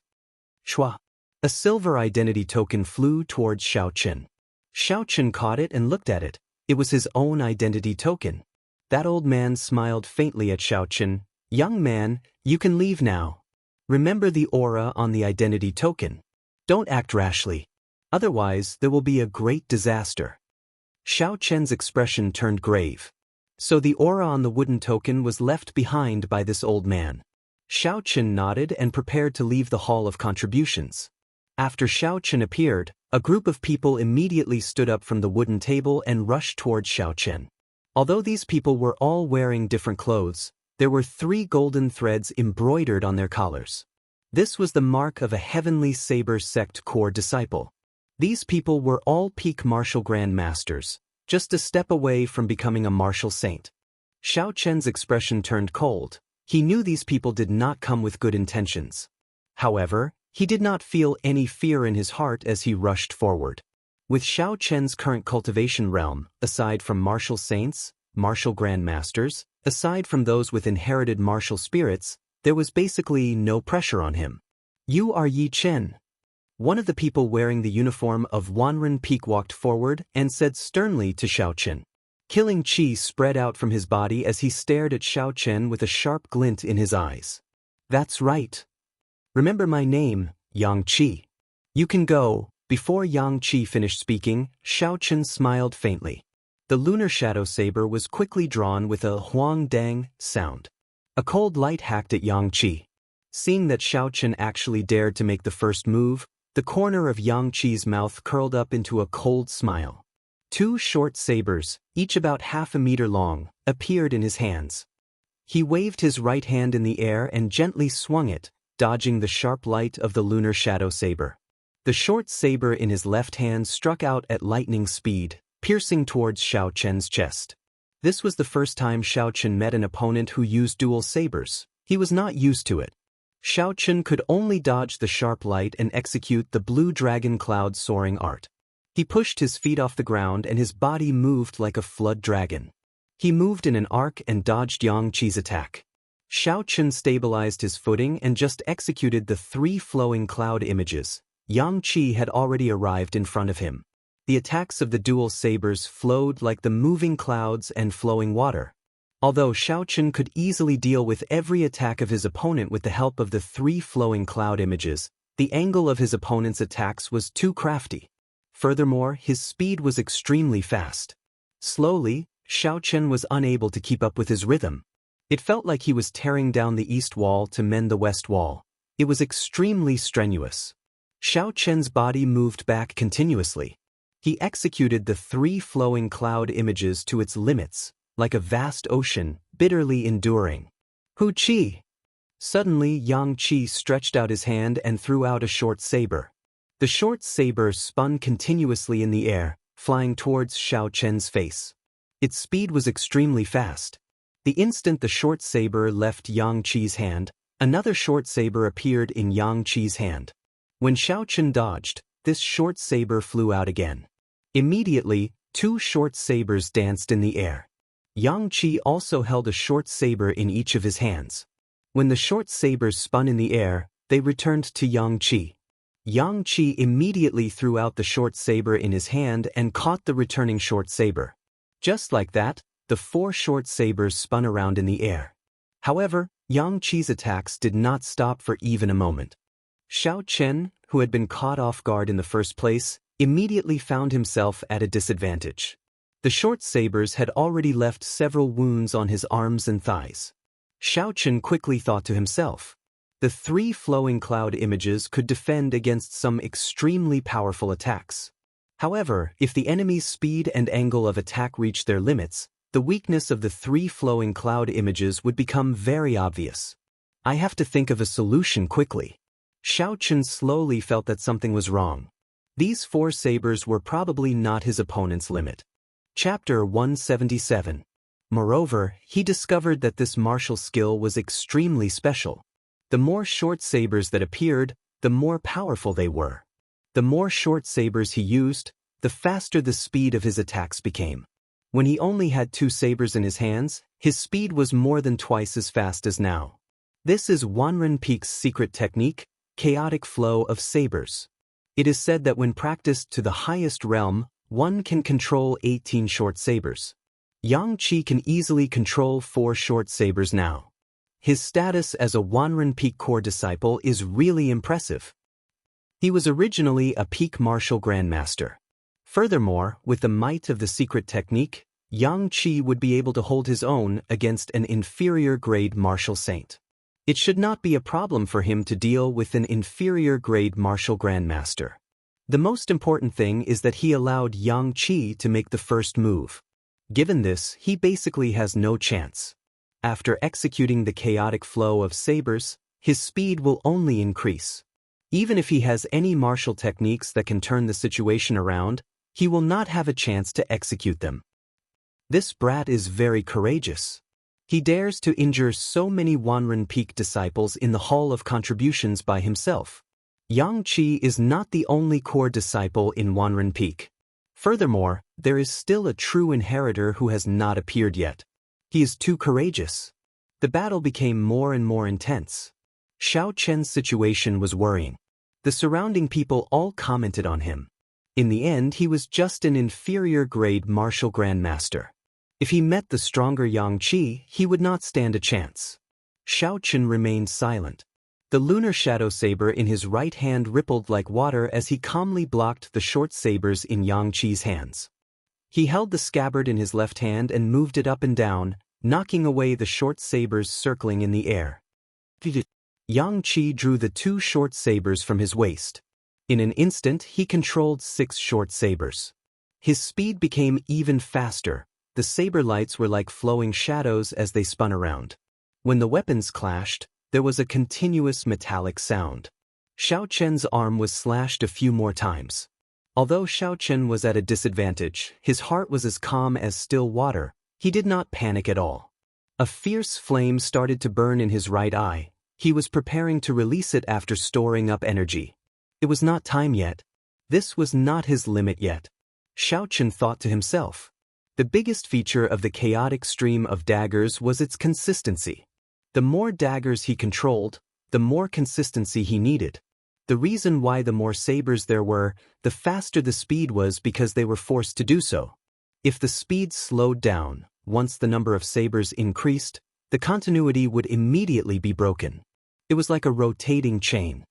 Shua! A silver identity token flew towards Xiaochen. Xiaochen caught it and looked at it. It was his own identity token. That old man smiled faintly at Xiaochen. Young man, you can leave now. Remember the aura on the identity token. Don't act rashly. Otherwise, there will be a great disaster. Xiaochen's expression turned grave. So the aura on the wooden token was left behind by this old man. Xiaochen nodded and prepared to leave the Hall of Contributions. After Xiaochen appeared, a group of people immediately stood up from the wooden table and rushed towards Xiaochen. Although these people were all wearing different clothes, there were 3 golden threads embroidered on their collars. This was the mark of a Heavenly Saber sect core disciple. These people were all peak martial grand masters, just a step away from becoming a martial saint. Xiaochen's expression turned cold. He knew these people did not come with good intentions. However, he did not feel any fear in his heart as he rushed forward. With Xiaochen's current cultivation realm, aside from martial saints, martial grand masters, aside from those with inherited martial spirits, there was basically no pressure on him. You are Yi Chen. One of the people wearing the uniform of Wanren Peak walked forward and said sternly to Xiaochen. Killing chi spread out from his body as he stared at Xiaochen with a sharp glint in his eyes. That's right. Remember my name, Yang Qi. You can go. Before Yang Qi finished speaking, Xiaochen smiled faintly. The lunar shadow saber was quickly drawn with a huang dang sound. A cold light hacked at Yang Qi. Seeing that Xiaochen actually dared to make the first move, the corner of Yang Qi's mouth curled up into a cold smile. 2 short sabers, each about half a meter long, appeared in his hands. He waved his right hand in the air and gently swung it, dodging the sharp light of the lunar shadow saber. The short saber in his left hand struck out at lightning speed, piercing towards Xiaochen's chest. This was the first time Xiaochen met an opponent who used dual sabers. He was not used to it. Xiaochen could only dodge the sharp light and execute the blue dragon cloud soaring art. He pushed his feet off the ground and his body moved like a flood dragon. He moved in an arc and dodged Yang Qi's attack. Xiaochen stabilized his footing and just executed the 3 flowing cloud images. Yang Qi had already arrived in front of him. The attacks of the dual sabers flowed like the moving clouds and flowing water. Although Xiaochen could easily deal with every attack of his opponent with the help of the 3 flowing cloud images, the angle of his opponent's attacks was too crafty. Furthermore, his speed was extremely fast. Slowly, Xiaochen was unable to keep up with his rhythm. It felt like he was tearing down the east wall to mend the west wall. It was extremely strenuous. Xiao Chen's body moved back continuously. He executed the 3 flowing cloud images to its limits, like a vast ocean, bitterly enduring. Hu Qi! Suddenly Yang Qi stretched out his hand and threw out a short saber. The short saber spun continuously in the air, flying towards Xiao Chen's face. Its speed was extremely fast. The instant the short saber left Yang Qi's hand, another short saber appeared in Yang Qi's hand. When Xiao Chen dodged, this short saber flew out again. Immediately, 2 short sabers danced in the air. Yang Qi also held a short saber in each of his hands. When the short sabers spun in the air, they returned to Yang Qi. Yang Qi immediately threw out the short saber in his hand and caught the returning short saber. Just like that, the 4 short sabers spun around in the air. However, Yang Qi's attacks did not stop for even a moment. Xiao Chen, who had been caught off guard in the first place, immediately found himself at a disadvantage. The short sabers had already left several wounds on his arms and thighs. Xiao Chen quickly thought to himself, the 3 flowing cloud images could defend against some extremely powerful attacks. However, if the enemy's speed and angle of attack reached their limits, the weakness of the 3 flowing cloud images would become very obvious. I have to think of a solution quickly. Xiao Chen slowly felt that something was wrong. These 4 sabers were probably not his opponent's limit. Chapter 177. Moreover, he discovered that this martial skill was extremely special. The more short sabers that appeared, the more powerful they were. The more short sabers he used, the faster the speed of his attacks became. When he only had 2 sabers in his hands, his speed was more than twice as fast as now. This is Wanren Peak's secret technique, chaotic flow of sabers. It is said that when practiced to the highest realm, one can control 18 short sabers. Yang Qi can easily control 4 short sabers now. His status as a Wanren Peak core disciple is really impressive. He was originally a peak martial grandmaster. Furthermore, with the might of the secret technique, Yang Qi would be able to hold his own against an inferior grade martial saint. It should not be a problem for him to deal with an inferior grade martial grandmaster. The most important thing is that he allowed Yang Qi to make the first move. Given this, he basically has no chance. After executing the chaotic flow of sabers, his speed will only increase. Even if he has any martial techniques that can turn the situation around, he will not have a chance to execute them. This brat is very courageous. He dares to injure so many Wanren Peak disciples in the Hall of Contributions by himself. Yang Qi is not the only core disciple in Wanren Peak. Furthermore, there is still a true inheritor who has not appeared yet. He is too courageous. The battle became more and more intense. Xiao Chen's situation was worrying. The surrounding people all commented on him. In the end, he was just an inferior grade martial grandmaster. If he met the stronger Yang Qi, he would not stand a chance. Xiao Chen remained silent. The lunar shadow saber in his right hand rippled like water as he calmly blocked the short sabers in Yang Qi's hands. He held the scabbard in his left hand and moved it up and down, knocking away the short sabers circling in the air. Yang Qi drew the 2 short sabers from his waist. In an instant, he controlled 6 short sabers. His speed became even faster. The saber lights were like flowing shadows as they spun around. When the weapons clashed, there was a continuous metallic sound. Xiao Chen's arm was slashed a few more times. Although Xiao Chen was at a disadvantage, his heart was as calm as still water. He did not panic at all. A fierce flame started to burn in his right eye. He was preparing to release it after storing up energy. It was not time yet. This was not his limit yet. Xiao Chen thought to himself. The biggest feature of the chaotic stream of daggers was its consistency. The more daggers he controlled, the more consistency he needed. The reason why the more sabers there were, the faster the speed was because they were forced to do so. If the speed slowed down, once the number of sabers increased, the continuity would immediately be broken. It was like a rotating chain.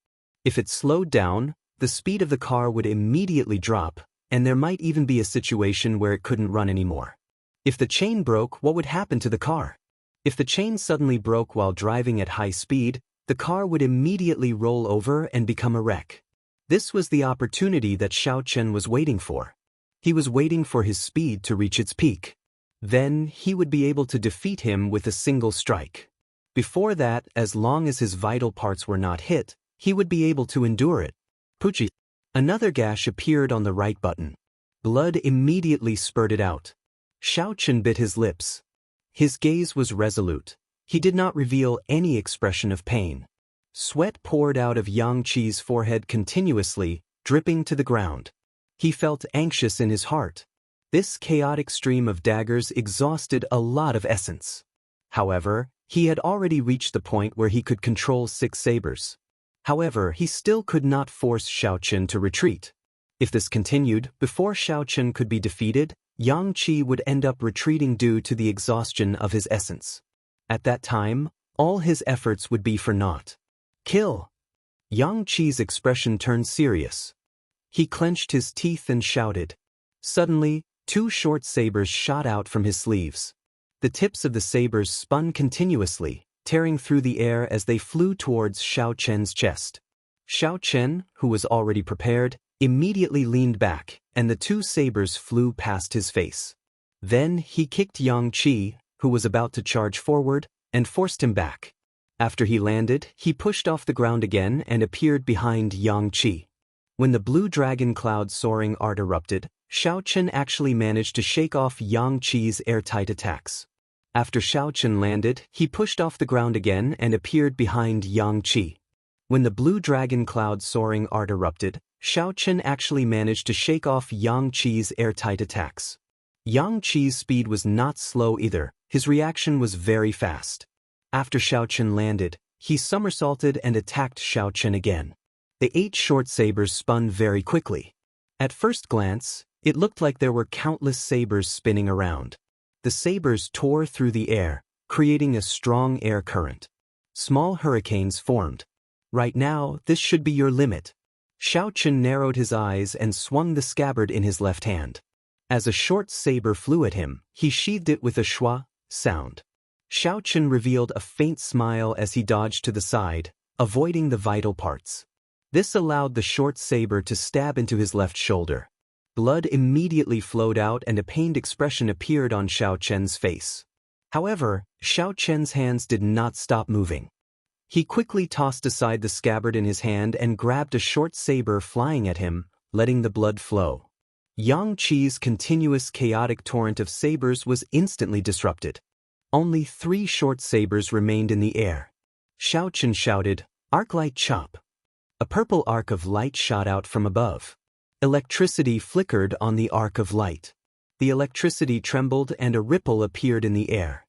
If it slowed down, the speed of the car would immediately drop, and there might even be a situation where it couldn't run anymore. If the chain broke, what would happen to the car? If the chain suddenly broke while driving at high speed, the car would immediately roll over and become a wreck. This was the opportunity that Xiaochen was waiting for. He was waiting for his speed to reach its peak. Then he would be able to defeat him with a single strike. Before that, as long as his vital parts were not hit, he would be able to endure it. Pucci. Another gash appeared on the right button. Blood immediately spurted out. Xiaochen bit his lips. His gaze was resolute. He did not reveal any expression of pain. Sweat poured out of Xianxi's forehead continuously, dripping to the ground. He felt anxious in his heart. This chaotic stream of daggers exhausted a lot of essence. However, he had already reached the point where he could control 6 sabers. However, he still could not force Xiaochen to retreat. If this continued, before Xiaochen could be defeated, Xianxi would end up retreating due to the exhaustion of his essence. At that time, all his efforts would be for naught. Kill! Xianxi's expression turned serious. He clenched his teeth and shouted. Suddenly, 2 short sabers shot out from his sleeves. The tips of the sabers spun continuously, tearing through the air as they flew towards Xiaochen's chest. Xiaochen, who was already prepared, immediately leaned back, and the 2 sabers flew past his face. Then he kicked Xianxi, who was about to charge forward, and forced him back. After he landed, he pushed off the ground again and appeared behind Xianxi. When the blue dragon cloud soaring art erupted, Xiaochen actually managed to shake off Xianxi's airtight attacks. After Xiaochen landed, he pushed off the ground again and appeared behind Xianxi. When the blue dragon cloud soaring art erupted, Xiaochen actually managed to shake off Xianxi's airtight attacks. Xianxi's speed was not slow either, his reaction was very fast. After Xiaochen landed, he somersaulted and attacked Xiaochen again. The 8 short sabers spun very quickly. At first glance, it looked like there were countless sabers spinning around. The sabers tore through the air, creating a strong air current. Small hurricanes formed. Right now, this should be your limit. Xiaochen narrowed his eyes and swung the scabbard in his left hand. As a short saber flew at him, he sheathed it with a schwa sound. Xiaochen revealed a faint smile as he dodged to the side, avoiding the vital parts. This allowed the short saber to stab into his left shoulder. Blood immediately flowed out and a pained expression appeared on Xiaochen's face. However, Xiaochen's hands did not stop moving. He quickly tossed aside the scabbard in his hand and grabbed a short saber flying at him, letting the blood flow. Xianxi's continuous chaotic torrent of sabers was instantly disrupted. Only 3 short sabers remained in the air. Xiaochen shouted, "Arc light chop." A purple arc of light shot out from above. Electricity flickered on the arc of light. The electricity trembled and a ripple appeared in the air.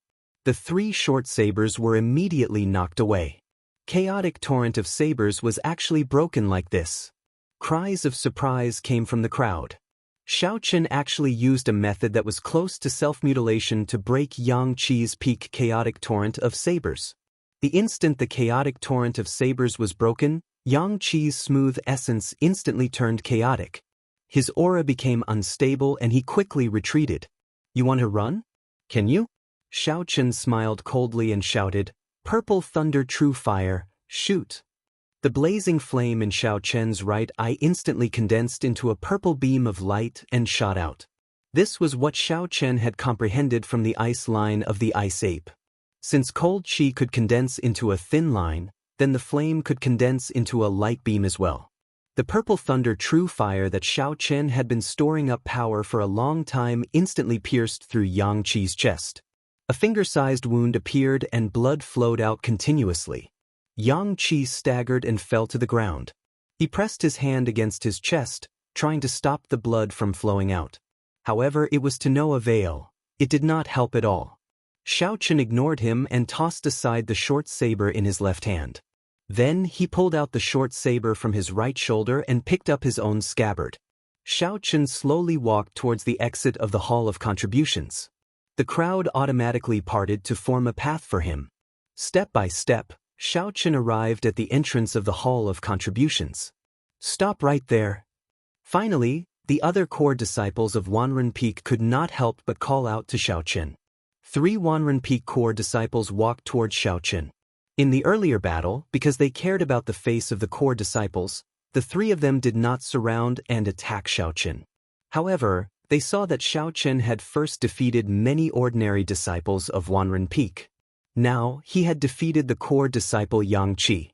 The 3 short sabers were immediately knocked away. Chaotic torrent of sabers was actually broken like this. Cries of surprise came from the crowd. Xiaochen actually used a method that was close to self-mutilation to break Xianxi's peak chaotic torrent of sabers. The instant the chaotic torrent of sabers was broken, Xianxi's smooth essence instantly turned chaotic. His aura became unstable and he quickly retreated. "You want to run? Can you?" Xiaochen smiled coldly and shouted, "Purple thunder true fire, shoot." The blazing flame in Xiaochen's right eye instantly condensed into a purple beam of light and shot out. This was what Xiaochen had comprehended from the ice line of the ice ape. Since cold qi could condense into a thin line, then the flame could condense into a light beam as well. The purple thunder true fire that Xiaochen had been storing up power for a long time instantly pierced through Xianxi's chest. A finger-sized wound appeared and blood flowed out continuously. Xianxi staggered and fell to the ground. He pressed his hand against his chest, trying to stop the blood from flowing out. However, it was to no avail. It did not help at all. Xiaochen ignored him and tossed aside the short saber in his left hand. Then he pulled out the short saber from his right shoulder and picked up his own scabbard. Xiaochen slowly walked towards the exit of the Hall of Contributions. The crowd automatically parted to form a path for him. Step by step, Xiaochen arrived at the entrance of the Hall of Contributions. "Stop right there." Finally, the other core disciples of Wanren Peak could not help but call out to Xiaochen. Three Wanren Peak core disciples walked toward Xiaochen. In the earlier battle, because they cared about the face of the core disciples, the three of them did not surround and attack Xiaochen. However, they saw that Xiaochen had first defeated many ordinary disciples of Wanren Peak. Now, he had defeated the core disciple Yang Qi.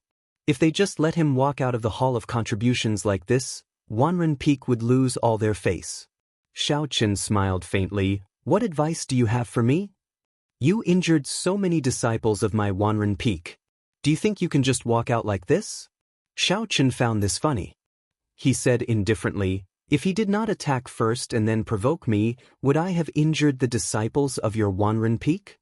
If they just let him walk out of the Hall of Contributions like this, Wanren Peak would lose all their face. Xiaochen smiled faintly. What advice do you have for me? You injured so many disciples of my Wanren Peak. Do you think you can just walk out like this? Xiaochen found this funny. He said indifferently, if he did not attack first and then provoke me, would I have injured the disciples of your Wanren Peak?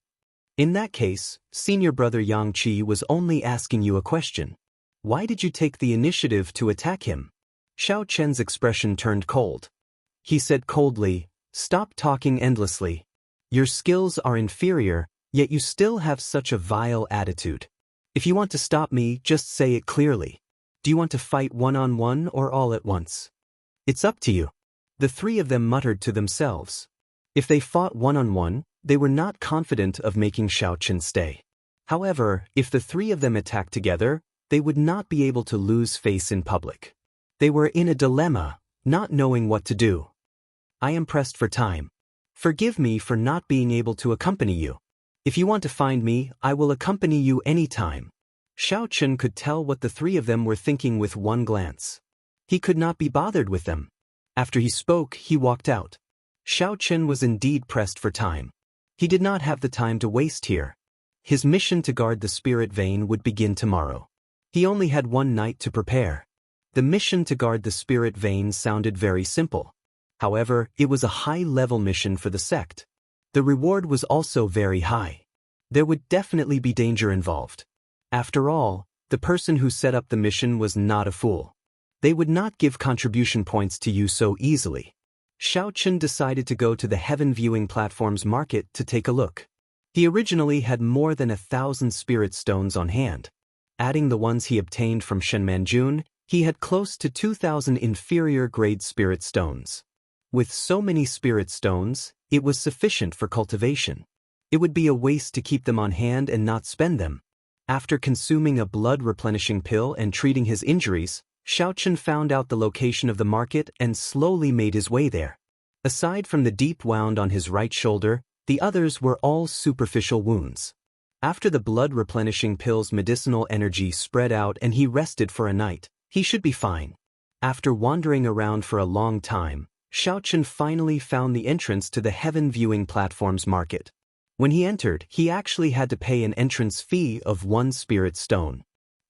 In that case, senior brother Yang Qi was only asking you a question. Why did you take the initiative to attack him? Xiaochen's expression turned cold. He said coldly, stop talking endlessly. Your skills are inferior, yet you still have such a vile attitude. If you want to stop me, just say it clearly. Do you want to fight one-on-one or all at once? It's up to you. The three of them muttered to themselves. If they fought one-on-one, they were not confident of making Xiaochen stay. However, if the three of them attacked together, they would not be able to lose face in public. They were in a dilemma, not knowing what to do. I am pressed for time. Forgive me for not being able to accompany you. If you want to find me, I will accompany you anytime. Xiaochen could tell what the three of them were thinking with one glance. He could not be bothered with them. After he spoke, he walked out. Xiaochen was indeed pressed for time. He did not have the time to waste here. His mission to guard the spirit vein would begin tomorrow. He only had one night to prepare. The mission to guard the spirit vein sounded very simple. However, it was a high-level mission for the sect. The reward was also very high. There would definitely be danger involved. After all, the person who set up the mission was not a fool. They would not give contribution points to you so easily. Xiaochen decided to go to the Heaven Viewing Platform's market to take a look. He originally had more than 1,000 spirit stones on hand. Adding the ones he obtained from Shenmanjun, he had close to 2,000 inferior-grade spirit stones. With so many spirit stones, it was sufficient for cultivation. It would be a waste to keep them on hand and not spend them. After consuming a blood-replenishing pill and treating his injuries, Xiaochen found out the location of the market and slowly made his way there. Aside from the deep wound on his right shoulder, the others were all superficial wounds. After the blood-replenishing pill's medicinal energy spread out and he rested for a night, he should be fine. After wandering around for a long time, Xiaochen finally found the entrance to the Heaven Viewing Platform's market. When he entered, he actually had to pay an entrance fee of 1 spirit stone.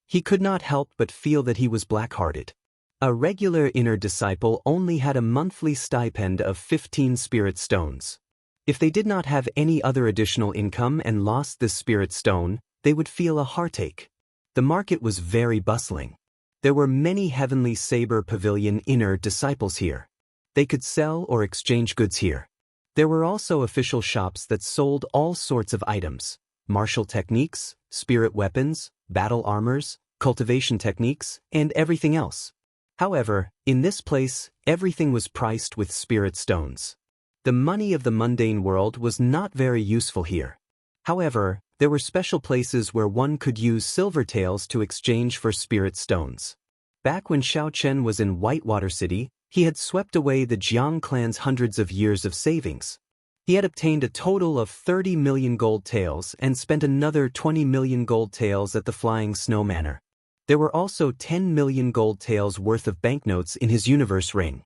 He could not help but feel that he was black-hearted. A regular inner disciple only had a monthly stipend of 15 spirit stones. If they did not have any other additional income and lost this spirit stone, they would feel a heartache. The market was very bustling. There were many Heavenly Saber Pavilion inner disciples here. They could sell or exchange goods here. There were also official shops that sold all sorts of items: martial techniques, spirit weapons, battle armors, cultivation techniques, and everything else. However, in this place, everything was priced with spirit stones. The money of the mundane world was not very useful here. However, there were special places where one could use silver taels to exchange for spirit stones. Back when Xiaochen was in Whitewater City, he had swept away the Jiang clan's hundreds of years of savings. He had obtained a total of 30 million gold taels and spent another 20 million gold taels at the Flying Snow Manor. There were also 10 million gold taels worth of banknotes in his universe ring.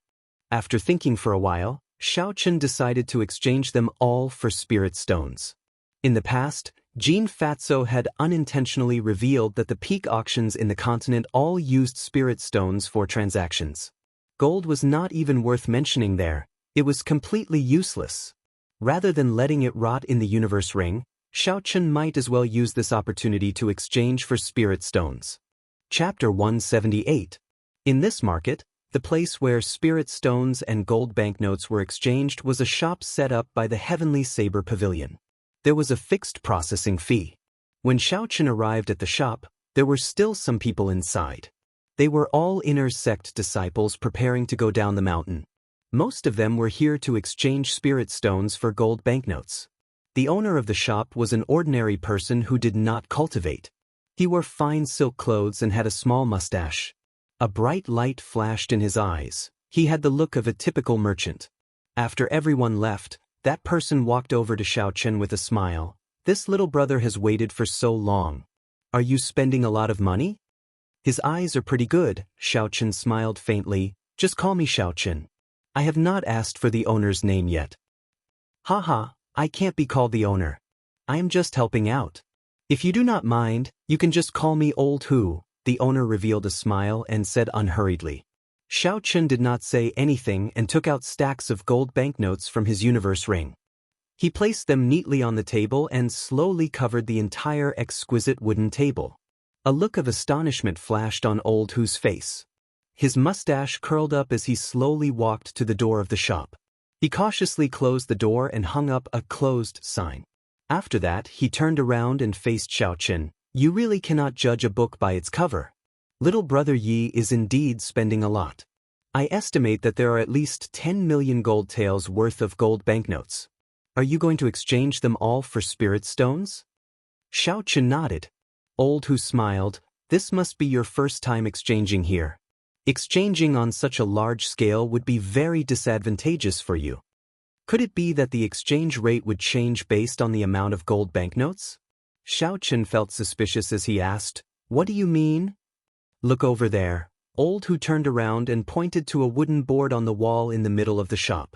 After thinking for a while, Xiaochen decided to exchange them all for spirit stones. In the past, Jean Fatso had unintentionally revealed that the peak auctions in the continent all used spirit stones for transactions. Gold was not even worth mentioning there. It was completely useless. Rather than letting it rot in the universe ring, Xiaochen might as well use this opportunity to exchange for spirit stones. Chapter 178. In this market, the place where spirit stones and gold banknotes were exchanged was a shop set up by the Heavenly Saber Pavilion. There was a fixed processing fee. When Xiaochen arrived at the shop, there were still some people inside. They were all inner sect disciples preparing to go down the mountain. Most of them were here to exchange spirit stones for gold banknotes. The owner of the shop was an ordinary person who did not cultivate. He wore fine silk clothes and had a small mustache. A bright light flashed in his eyes. He had the look of a typical merchant. After everyone left, that person walked over to Xiaochen with a smile. This little brother has waited for so long. Are you spending a lot of money? His eyes are pretty good, Xiaochen smiled faintly. Just call me Xiaochen. I have not asked for the owner's name yet. Haha, I can't be called the owner. I am just helping out. If you do not mind, you can just call me Old Hu, the owner revealed a smile and said unhurriedly. Xiaochen did not say anything and took out stacks of gold banknotes from his universe ring. He placed them neatly on the table and slowly covered the entire exquisite wooden table. A look of astonishment flashed on Old Hu's face. His mustache curled up as he slowly walked to the door of the shop. He cautiously closed the door and hung up a closed sign. After that, he turned around and faced Xiaochen. You really cannot judge a book by its cover. Little brother Yi is indeed spending a lot. I estimate that there are at least 10 million gold taels worth of gold banknotes. Are you going to exchange them all for spirit stones? Xiaochen nodded. Old Hu smiled. This must be your first time exchanging here. Exchanging on such a large scale would be very disadvantageous for you. Could it be that the exchange rate would change based on the amount of gold banknotes? Xiaochen felt suspicious as he asked, What do you mean? Look over there. Old Hu turned around and pointed to a wooden board on the wall in the middle of the shop.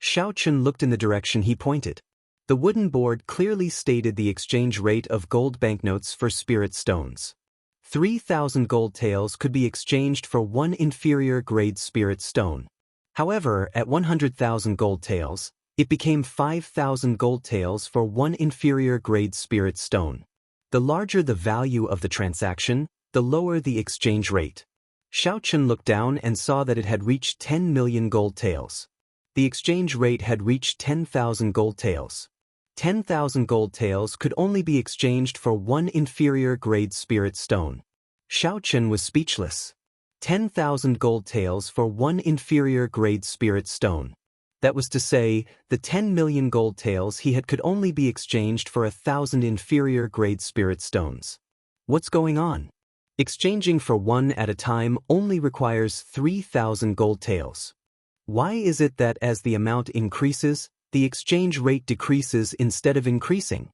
Xiaochen looked in the direction he pointed. The wooden board clearly stated the exchange rate of gold banknotes for spirit stones. 3,000 gold taels could be exchanged for one inferior grade spirit stone. However, at 100,000 gold taels, it became 5,000 gold taels for one inferior grade spirit stone. The larger the value of the transaction, the lower the exchange rate. Xiaochen looked down and saw that it had reached 10 million gold taels. The exchange rate had reached 10,000 gold taels. 10,000 gold taels could only be exchanged for one inferior grade spirit stone. Xiaochen was speechless. 10,000 gold taels for one inferior grade spirit stone. That was to say, the 10 million gold taels he had could only be exchanged for 1,000 inferior grade spirit stones. What's going on? Exchanging for one at a time only requires 3,000 gold taels. Why is it that as the amount increases, the exchange rate decreases instead of increasing?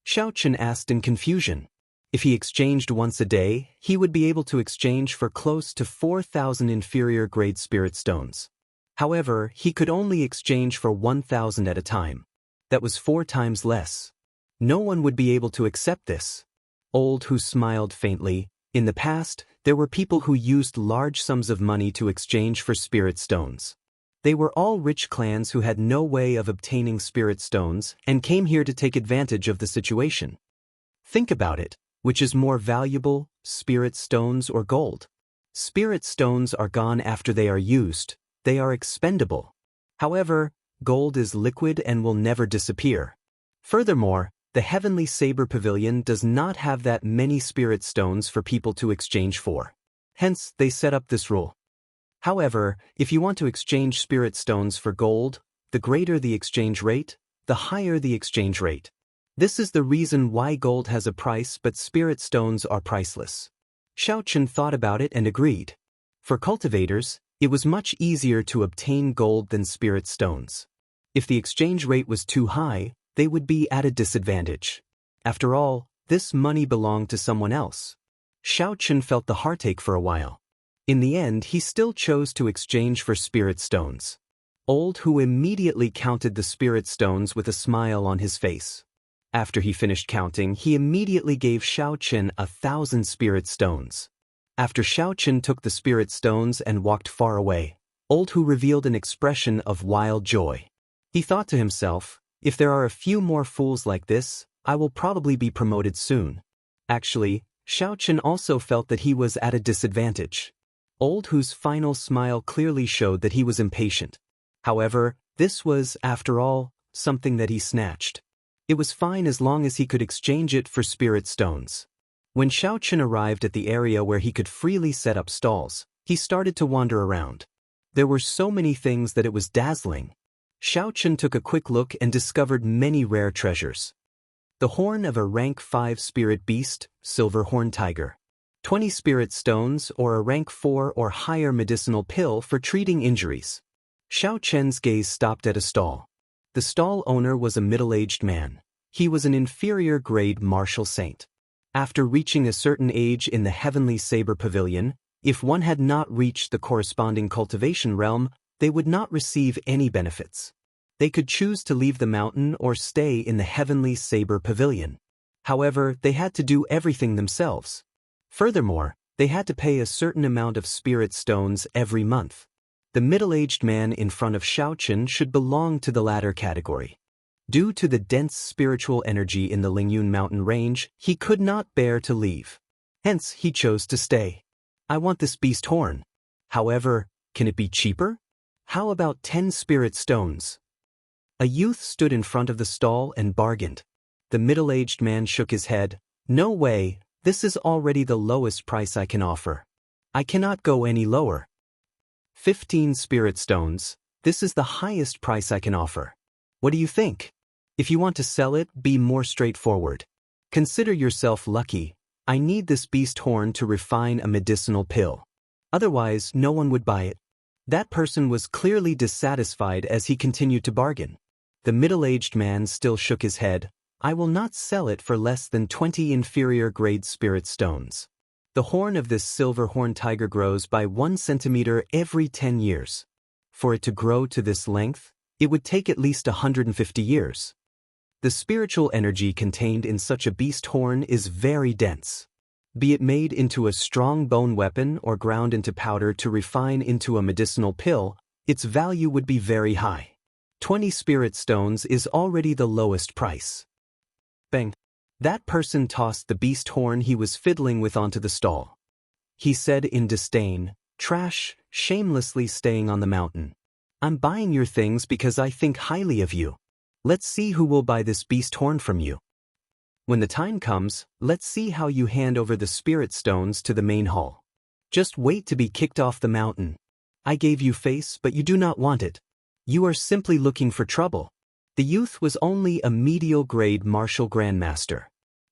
Xiaochen asked in confusion. If he exchanged once a day, he would be able to exchange for close to 4,000 inferior grade spirit stones. However, he could only exchange for 1,000 at a time. That was 4 times less. No one would be able to accept this. Old Hu smiled faintly. In the past, there were people who used large sums of money to exchange for spirit stones. They were all rich clans who had no way of obtaining spirit stones and came here to take advantage of the situation. Think about it. Which is more valuable, spirit stones or gold? Spirit stones are gone after they are used. They are expendable. However, gold is liquid and will never disappear. Furthermore, the Heavenly Saber Pavilion does not have that many spirit stones for people to exchange for. Hence, they set up this rule. However, if you want to exchange spirit stones for gold, the greater the exchange rate, the higher the exchange rate. This is the reason why gold has a price but spirit stones are priceless. Xiaochen thought about it and agreed. For cultivators, it was much easier to obtain gold than spirit stones. If the exchange rate was too high, they would be at a disadvantage. After all, this money belonged to someone else. Xiaochen felt the heartache for a while. In the end, he still chose to exchange for spirit stones. Old Hu immediately counted the spirit stones with a smile on his face. After he finished counting, he immediately gave Xiaochen 1,000 spirit stones. After Xiaochen took the spirit stones and walked far away, Old Hu revealed an expression of wild joy. He thought to himself, if there are a few more fools like this, I will probably be promoted soon. Actually, Xiaochen also felt that he was at a disadvantage. Old Hu's final smile clearly showed that he was impatient. However, this was, after all, something that he snatched. It was fine as long as he could exchange it for spirit stones. When Xiaochen arrived at the area where he could freely set up stalls, he started to wander around. There were so many things that it was dazzling. Xiaochen took a quick look and discovered many rare treasures. The horn of a rank 5 spirit beast, silver horn tiger. 20 spirit stones or a rank 4 or higher medicinal pill for treating injuries. Xiaochen's gaze stopped at a stall. The stall owner was a middle-aged man. He was an inferior grade martial saint. After reaching a certain age in the heavenly saber pavilion, if one had not reached the corresponding cultivation realm, they would not receive any benefits. They could choose to leave the mountain or stay in the heavenly saber pavilion. However, they had to do everything themselves. Furthermore, they had to pay a certain amount of spirit stones every month. The middle-aged man in front of Xiaochen should belong to the latter category. Due to the dense spiritual energy in the Lingyun mountain range, he could not bear to leave. Hence, he chose to stay. I want this beast horn. However, can it be cheaper? How about 10 spirit stones? A youth stood in front of the stall and bargained. The middle-aged man shook his head. No way, this is already the lowest price I can offer. I cannot go any lower. 15 spirit stones, this is the highest price I can offer. What do you think? If you want to sell it, be more straightforward. Consider yourself lucky. I need this beast horn to refine a medicinal pill. Otherwise, no one would buy it. That person was clearly dissatisfied as he continued to bargain. The middle-aged man still shook his head. I will not sell it for less than 20 inferior grade spirit stones. The horn of this silver horn tiger grows by 1 centimeter every 10 years. For it to grow to this length, it would take at least 150 years. The spiritual energy contained in such a beast horn is very dense. Be it made into a strong bone weapon or ground into powder to refine into a medicinal pill, its value would be very high. 20 spirit stones is already the lowest price. Bang! That person tossed the beast horn he was fiddling with onto the stall. He said in disdain, "Trash, shamelessly staying on the mountain. I'm buying your things because I think highly of you. Let's see who will buy this beast horn from you. When the time comes, let's see how you hand over the spirit stones to the main hall. Just wait to be kicked off the mountain. I gave you face, but you do not want it. You are simply looking for trouble." The youth was only a medial grade martial grandmaster.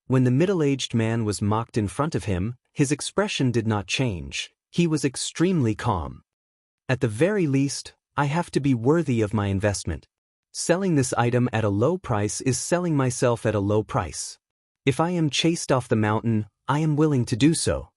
When the middle-aged man was mocked in front of him, his expression did not change. He was extremely calm. At the very least, I have to be worthy of my investment. Selling this item at a low price is selling myself at a low price. If I am chased off the mountain, I am willing to do so.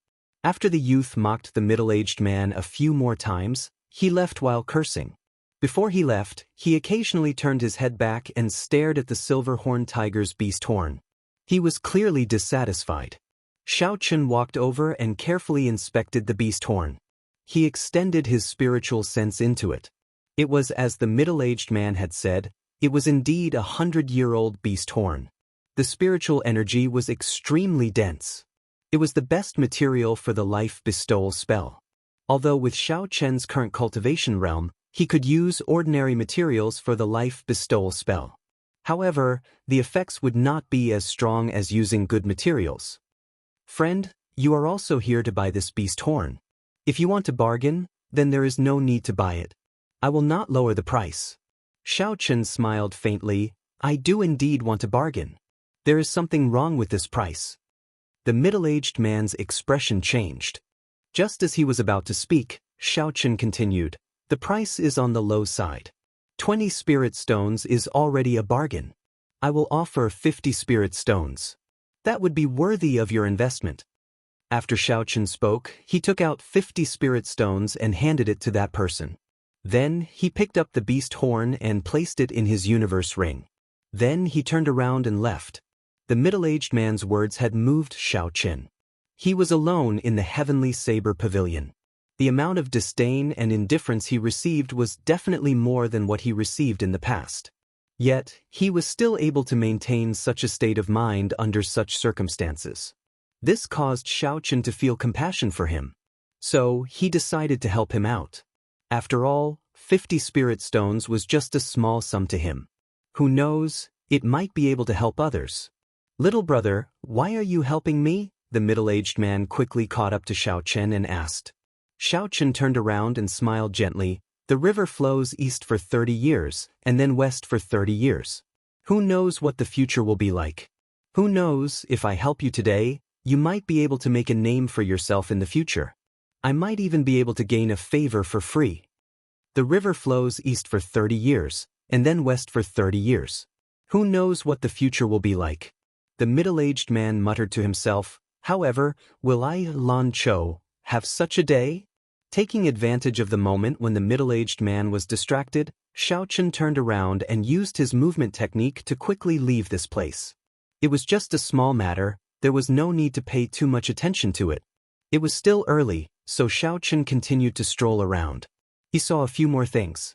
After the youth mocked the middle-aged man a few more times, he left while cursing. Before he left, he occasionally turned his head back and stared at the silver horn tiger's beast horn. He was clearly dissatisfied. Xiaochen walked over and carefully inspected the beast horn. He extended his spiritual sense into it. It was as the middle-aged man had said, it was indeed a 100-year-old beast horn. The spiritual energy was extremely dense. It was the best material for the life bestowal spell. Although with Xiaochen's current cultivation realm, he could use ordinary materials for the life bestowal spell. However, the effects would not be as strong as using good materials. Friend, you are also here to buy this beast horn. If you want to bargain, then there is no need to buy it. I will not lower the price. Xiaochen smiled faintly. I do indeed want to bargain. There is something wrong with this price. The middle-aged man's expression changed. Just as he was about to speak, Xiaochen continued. The price is on the low side. 20 spirit stones is already a bargain. I will offer 50 spirit stones. That would be worthy of your investment. After Xiaochen spoke, he took out 50 spirit stones and handed it to that person. Then, he picked up the beast horn and placed it in his universe ring. Then he turned around and left. The middle-aged man's words had moved Xiaochen. He was alone in the heavenly saber pavilion. The amount of disdain and indifference he received was definitely more than what he received in the past. Yet, he was still able to maintain such a state of mind under such circumstances. This caused Xiaochen to feel compassion for him. So, he decided to help him out. After all, 50 spirit stones was just a small sum to him. Who knows, it might be able to help others. Little brother, why are you helping me? The middle-aged man quickly caught up to Xiaochen and asked. Xiaochen turned around and smiled gently. The river flows east for 30 years, and then west for 30 years. Who knows what the future will be like? Who knows, if I help you today, you might be able to make a name for yourself in the future. I might even be able to gain a favor for free. The river flows east for 30 years, and then west for 30 years. Who knows what the future will be like? The middle-aged man muttered to himself, however, will I, Lan Cho, have such a day? Taking advantage of the moment when the middle-aged man was distracted, Xiaochen turned around and used his movement technique to quickly leave this place. It was just a small matter, there was no need to pay too much attention to it. It was still early, so Xiaochen continued to stroll around. He saw a few more things.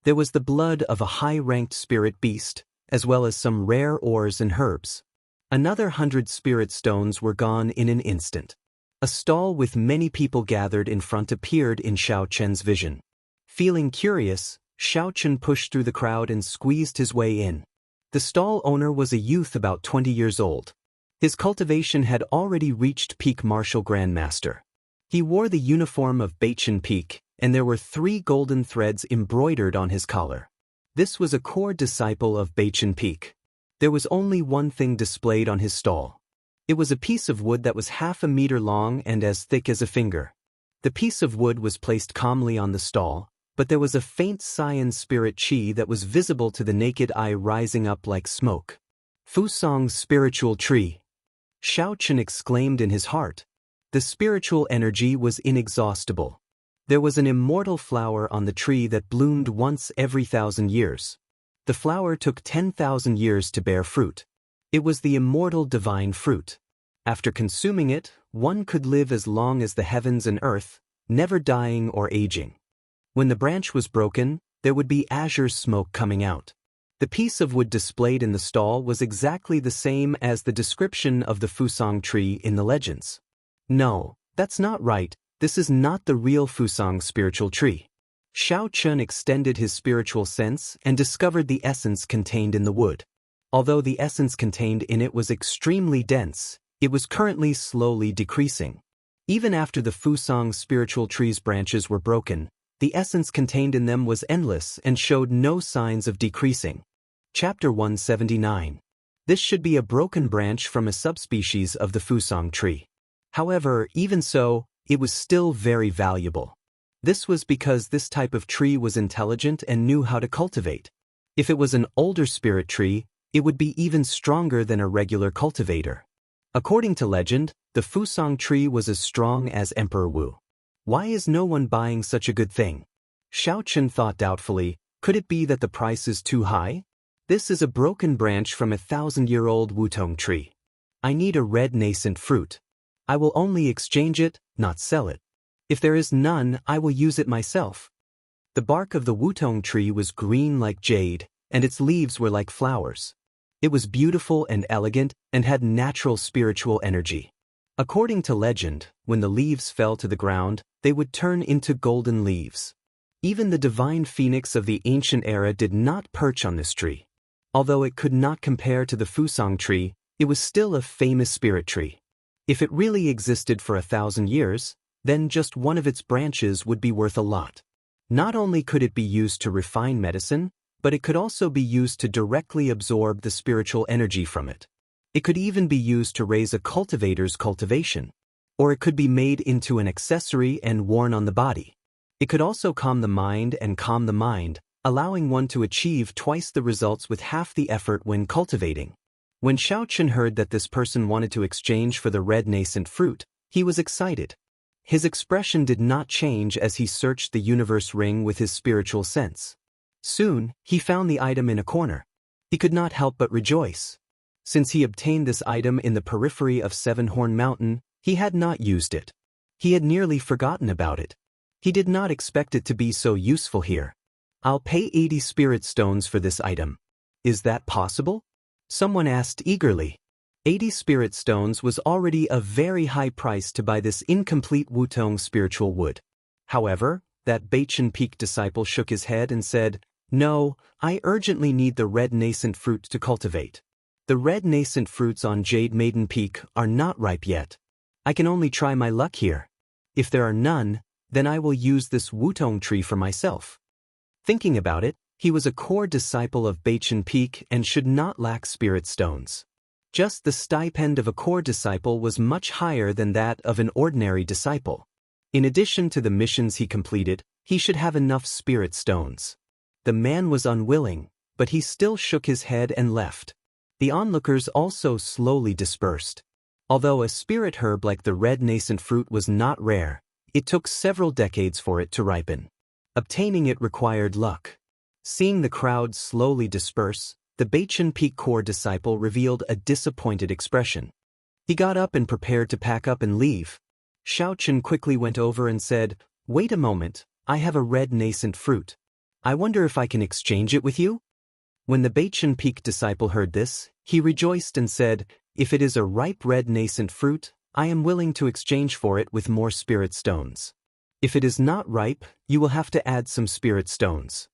There was the blood of a high-ranked spirit beast, as well as some rare ores and herbs. Another 100 spirit stones were gone in an instant. A stall with many people gathered in front appeared in Xiaochen's vision. Feeling curious, Xiaochen pushed through the crowd and squeezed his way in. The stall owner was a youth about 20 years old. His cultivation had already reached peak martial grandmaster. He wore the uniform of Baichen Peak, and there were 3 golden threads embroidered on his collar. This was a core disciple of Baichen Peak. There was only one thing displayed on his stall. It was a piece of wood that was half a meter long and as thick as a finger. The piece of wood was placed calmly on the stall, but there was a faint cyan spirit qi that was visible to the naked eye rising up like smoke. Fusong's spiritual tree. Xiaochen exclaimed in his heart. The spiritual energy was inexhaustible. There was an immortal flower on the tree that bloomed once every 1,000 years. The flower took 10,000 years to bear fruit. It was the immortal divine fruit. After consuming it, one could live as long as the heavens and earth, never dying or aging. When the branch was broken, there would be azure smoke coming out. The piece of wood displayed in the stall was exactly the same as the description of the Fusong tree in the legends. No, that's not right, this is not the real Fusong spiritual tree. Xiaochen extended his spiritual sense and discovered the essence contained in the wood. Although the essence contained in it was extremely dense, it was currently slowly decreasing. Even after the Fusong spiritual tree's branches were broken, the essence contained in them was endless and showed no signs of decreasing. Chapter 179. This should be a broken branch from a subspecies of the Fusong tree. However, even so, it was still very valuable. This was because this type of tree was intelligent and knew how to cultivate. If it was an older spirit tree, it would be even stronger than a regular cultivator. According to legend, the Fusong tree was as strong as Emperor Wu. Why is no one buying such a good thing? Xiaochen thought doubtfully, could it be that the price is too high? This is a broken branch from a 1,000-year-old Wutong tree. I need a red nascent fruit. I will only exchange it, not sell it. If there is none, I will use it myself. The bark of the Wutong tree was green like jade, and its leaves were like flowers. It was beautiful and elegant and had natural spiritual energy. According to legend, when the leaves fell to the ground, they would turn into golden leaves. Even the divine phoenix of the ancient era did not perch on this tree. Although it could not compare to the Fusong tree, it was still a famous spirit tree. If it really existed for 1,000 years, then just one of its branches would be worth a lot. Not only could it be used to refine medicine, but it could also be used to directly absorb the spiritual energy from it. It could even be used to raise a cultivator's cultivation. Or it could be made into an accessory and worn on the body. It could also calm the mind and calm the mind, allowing one to achieve twice the results with half the effort when cultivating. When Xiaochen heard that this person wanted to exchange for the red nascent fruit, he was excited. His expression did not change as he searched the universe ring with his spiritual sense. Soon, he found the item in a corner. He could not help but rejoice. Since he obtained this item in the periphery of Seven Horn Mountain, he had not used it. He had nearly forgotten about it. He did not expect it to be so useful here. I'll pay 80 spirit stones for this item. Is that possible? Someone asked eagerly. 80 spirit stones was already a very high price to buy this incomplete Wutong spiritual wood. However, that Baichen Peak disciple shook his head and said, "No, I urgently need the red nascent fruit to cultivate. The red nascent fruits on Jade Maiden Peak are not ripe yet. I can only try my luck here. If there are none, then I will use this Wutong tree for myself." Thinking about it, he was a core disciple of Baichen Peak and should not lack spirit stones. Just the stipend of a core disciple was much higher than that of an ordinary disciple. In addition to the missions he completed, he should have enough spirit stones. The man was unwilling, but he still shook his head and left. The onlookers also slowly dispersed. Although a spirit herb like the red nascent fruit was not rare, it took several decades for it to ripen. Obtaining it required luck. Seeing the crowd slowly disperse, the Baichen Peak core disciple revealed a disappointed expression. He got up and prepared to pack up and leave. Xiaochen quickly went over and said, "Wait a moment, I have a red nascent fruit. I wonder if I can exchange it with you?" When the Baichen Peak disciple heard this, he rejoiced and said, "If it is a ripe red nascent fruit, I am willing to exchange for it with more spirit stones. If it is not ripe, you will have to add some spirit stones."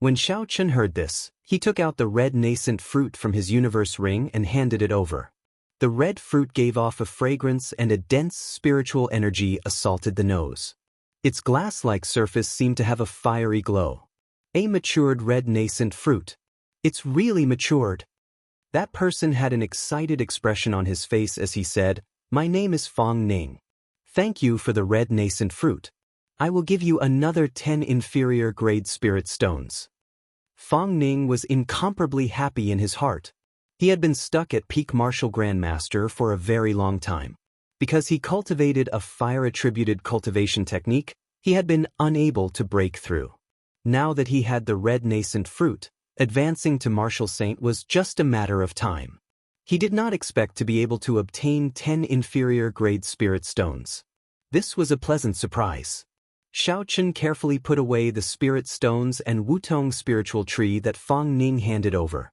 When Xiaochen heard this, he took out the red nascent fruit from his universe ring and handed it over. The red fruit gave off a fragrance and a dense spiritual energy assaulted the nose. Its glass-like surface seemed to have a fiery glow. A matured red nascent fruit. It's really matured. That person had an excited expression on his face as he said, "My name is Fang Ning. Thank you for the red nascent fruit. I will give you another 10 inferior grade spirit stones." Fang Ning was incomparably happy in his heart. He had been stuck at peak martial grandmaster for a very long time. Because he cultivated a fire-attributed cultivation technique, he had been unable to break through. Now that he had the red nascent fruit, advancing to martial saint was just a matter of time. He did not expect to be able to obtain 10 inferior grade spirit stones. This was a pleasant surprise. Xiaochen carefully put away the spirit stones and Wutong spiritual tree that Fang Ning handed over.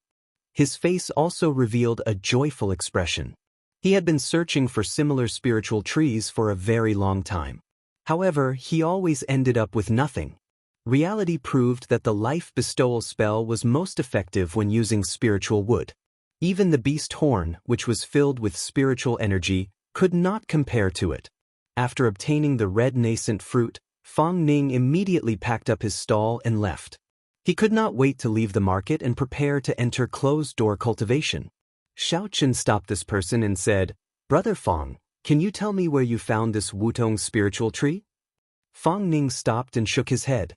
His face also revealed a joyful expression. He had been searching for similar spiritual trees for a very long time. However, he always ended up with nothing. Reality proved that the life bestowal spell was most effective when using spiritual wood. Even the beast horn, which was filled with spiritual energy, could not compare to it. After obtaining the red nascent fruit, Fang Ning immediately packed up his stall and left. He could not wait to leave the market and prepare to enter closed-door cultivation. Xiaochen stopped this person and said, "Brother Fang, can you tell me where you found this Wutong spiritual tree?" Fang Ning stopped and shook his head.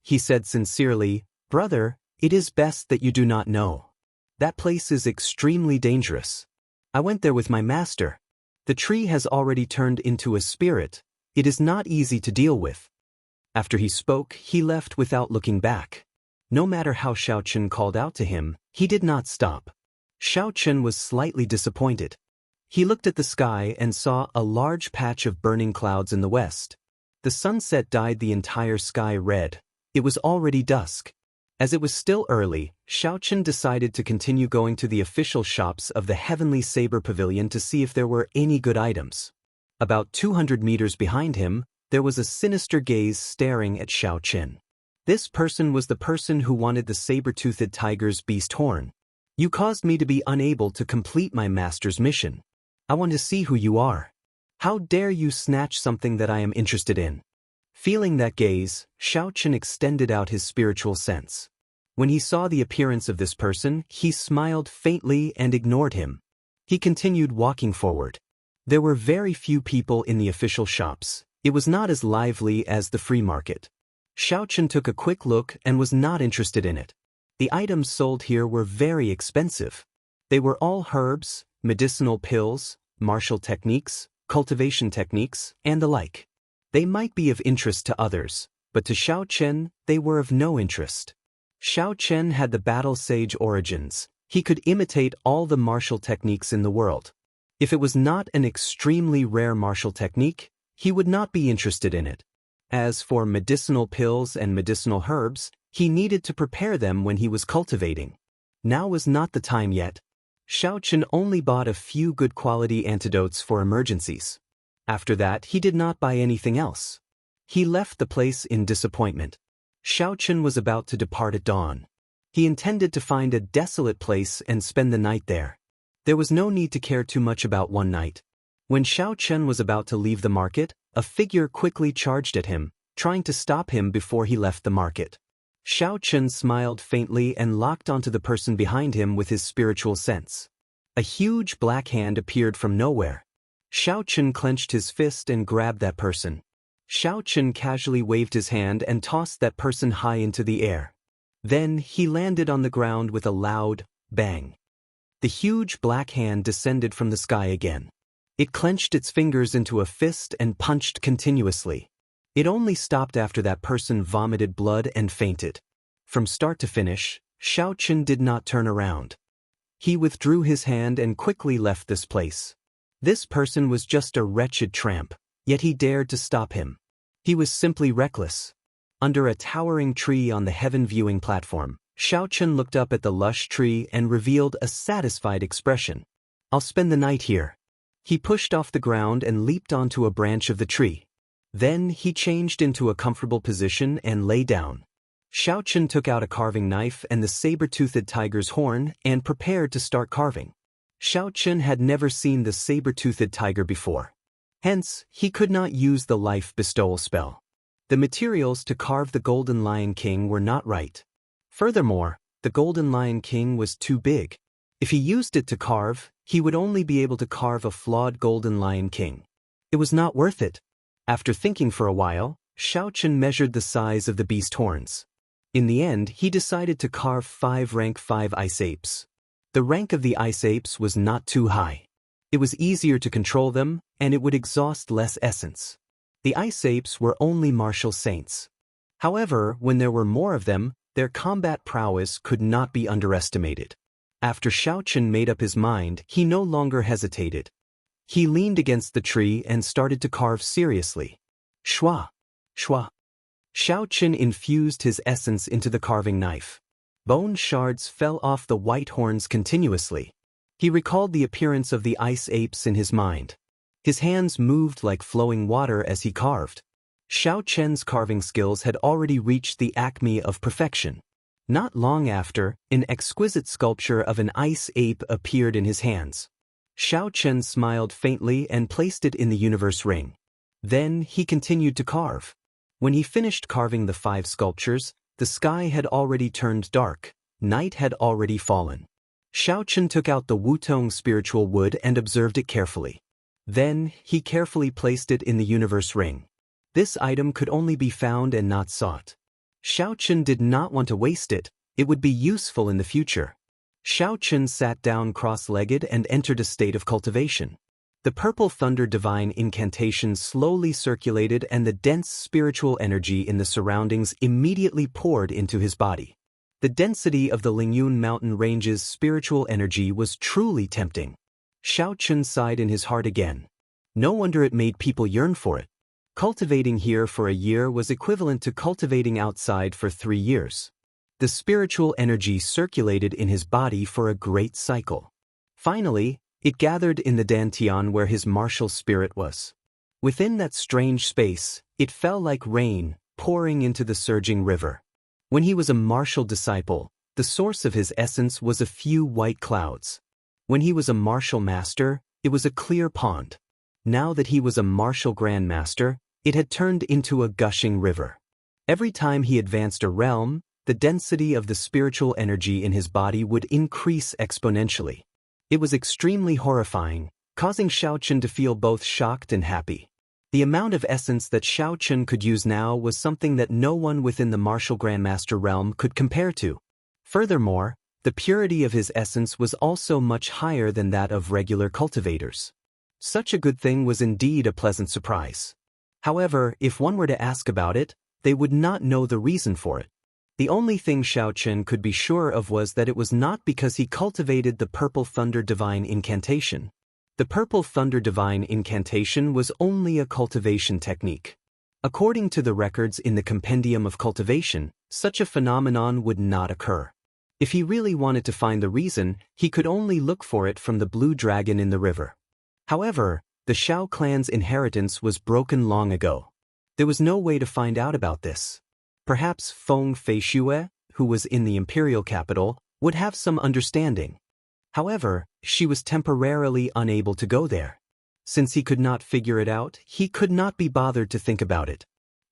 He said sincerely, "Brother, it is best that you do not know. That place is extremely dangerous. I went there with my master. The tree has already turned into a spirit. It is not easy to deal with." After he spoke, he left without looking back. No matter how Xiaochen called out to him, he did not stop. Xiaochen was slightly disappointed. He looked at the sky and saw a large patch of burning clouds in the west. The sunset dyed the entire sky red. It was already dusk. As it was still early, Xiaochen decided to continue going to the official shops of the Heavenly Saber Pavilion to see if there were any good items. About 200 meters behind him, there was a sinister gaze staring at Xiaochen. This person was the person who wanted the saber-toothed tiger's beast horn. "You caused me to be unable to complete my master's mission. I want to see who you are. How dare you snatch something that I am interested in?" Feeling that gaze, Xiaochen extended out his spiritual sense. When he saw the appearance of this person, he smiled faintly and ignored him. He continued walking forward. There were very few people in the official shops. It was not as lively as the free market. Xiaochen took a quick look and was not interested in it. The items sold here were very expensive. They were all herbs, medicinal pills, martial techniques, cultivation techniques, and the like. They might be of interest to others, but to Xiaochen, they were of no interest. Xiaochen had the battle sage origins. He could imitate all the martial techniques in the world. If it was not an extremely rare martial technique, he would not be interested in it. As for medicinal pills and medicinal herbs, he needed to prepare them when he was cultivating. Now was not the time yet. Xiaochen only bought a few good quality antidotes for emergencies. After that, he did not buy anything else. He left the place in disappointment. Xiaochen was about to depart at dawn. He intended to find a desolate place and spend the night there. There was no need to care too much about one night. When Xiaochen was about to leave the market, a figure quickly charged at him, trying to stop him before he left the market. Xiao Chen smiled faintly and locked onto the person behind him with his spiritual sense. A huge black hand appeared from nowhere. Xiao Chen clenched his fist and grabbed that person. Xiao Chen casually waved his hand and tossed that person high into the air. Then he landed on the ground with a loud bang. The huge black hand descended from the sky again. It clenched its fingers into a fist and punched continuously. It only stopped after that person vomited blood and fainted. From start to finish, Xiao Chen did not turn around. He withdrew his hand and quickly left this place. This person was just a wretched tramp, yet he dared to stop him. He was simply reckless. Under a towering tree on the heaven viewing platform, Xiao Chen looked up at the lush tree and revealed a satisfied expression. "I'll spend the night here." He pushed off the ground and leaped onto a branch of the tree. Then he changed into a comfortable position and lay down. Xiao Chen took out a carving knife and the saber-toothed tiger's horn and prepared to start carving. Xiao Chen had never seen the saber-toothed tiger before. Hence, he could not use the life bestowal spell. The materials to carve the Golden Lion King were not right. Furthermore, the Golden Lion King was too big. If he used it to carve, he would only be able to carve a flawed Golden Lion King. It was not worth it. After thinking for a while, Xiao Chen measured the size of the beast horns. In the end, he decided to carve 5 rank 5 ice apes. The rank of the ice apes was not too high. It was easier to control them, and it would exhaust less essence. The ice apes were only martial saints. However, when there were more of them, their combat prowess could not be underestimated. After Xiao Chen made up his mind, he no longer hesitated. He leaned against the tree and started to carve seriously. Shua! Shua! Xiao Chen infused his essence into the carving knife. Bone shards fell off the white horns continuously. He recalled the appearance of the ice apes in his mind. His hands moved like flowing water as he carved. Xiao Chen's carving skills had already reached the acme of perfection. Not long after, an exquisite sculpture of an ice ape appeared in his hands. Xiao Chen smiled faintly and placed it in the universe ring. Then he continued to carve. When he finished carving the 5 sculptures, the sky had already turned dark. Night had already fallen. Xiao Chen took out the Wutong spiritual wood and observed it carefully. Then, he carefully placed it in the universe ring. This item could only be found and not sought. Xiao Chen did not want to waste it. It would be useful in the future. Xiao Chen sat down cross-legged and entered a state of cultivation. The purple thunder divine incantation slowly circulated and the dense spiritual energy in the surroundings immediately poured into his body. The density of the Lingyun mountain range's spiritual energy was truly tempting. Xiao Chen sighed in his heart again. No wonder it made people yearn for it. Cultivating here for a year was equivalent to cultivating outside for 3 years. The spiritual energy circulated in his body for a great cycle. Finally, it gathered in the dantian where his martial spirit was. Within that strange space, it fell like rain, pouring into the surging river. When he was a martial disciple, the source of his essence was a few white clouds. When he was a martial master, it was a clear pond. Now that he was a martial grandmaster, it had turned into a gushing river. Every time he advanced a realm, the density of the spiritual energy in his body would increase exponentially. It was extremely horrifying, causing Xiao Chen to feel both shocked and happy. The amount of essence that Xiao Chen could use now was something that no one within the martial grandmaster realm could compare to. Furthermore, the purity of his essence was also much higher than that of regular cultivators. Such a good thing was indeed a pleasant surprise. However, if one were to ask about it, they would not know the reason for it. The only thing Xiao Chen could be sure of was that it was not because he cultivated the Purple Thunder Divine Incantation. The Purple Thunder Divine Incantation was only a cultivation technique. According to the records in the Compendium of Cultivation, such a phenomenon would not occur. If he really wanted to find the reason, he could only look for it from the blue dragon in the river. However, the Shao clan's inheritance was broken long ago. There was no way to find out about this. Perhaps Feng Feishue, who was in the imperial capital, would have some understanding. However, she was temporarily unable to go there. Since he could not figure it out, he could not be bothered to think about it.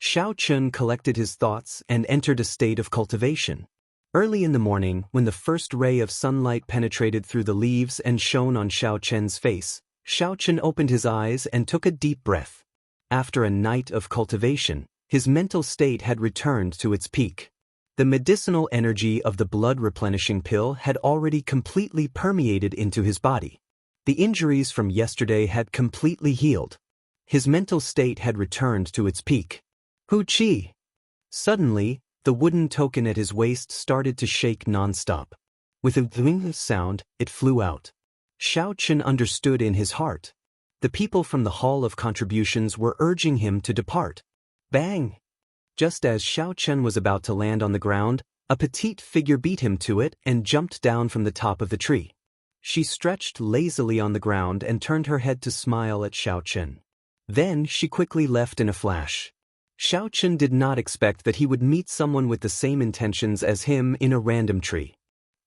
Xiao Chun collected his thoughts and entered a state of cultivation. Early in the morning, when the first ray of sunlight penetrated through the leaves and shone on Xiao Chen's face, Xiao Chun opened his eyes and took a deep breath. After a night of cultivation, his mental state had returned to its peak. The medicinal energy of the blood-replenishing pill had already completely permeated into his body. The injuries from yesterday had completely healed. His mental state had returned to its peak. Hu Qi! Suddenly, the wooden token at his waist started to shake non-stop. With a dwing sound, it flew out. Xiao Chun understood in his heart. The people from the Hall of Contributions were urging him to depart. Bang! Just as Xiao Chun was about to land on the ground, a petite figure beat him to it and jumped down from the top of the tree. She stretched lazily on the ground and turned her head to smile at Xiao Chun. Then she quickly left in a flash. Xiao Chun did not expect that he would meet someone with the same intentions as him in a random tree.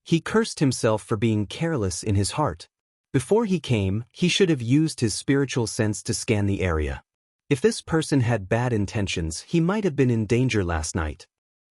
He cursed himself for being careless in his heart. Before he came, he should have used his spiritual sense to scan the area. If this person had bad intentions, he might have been in danger last night.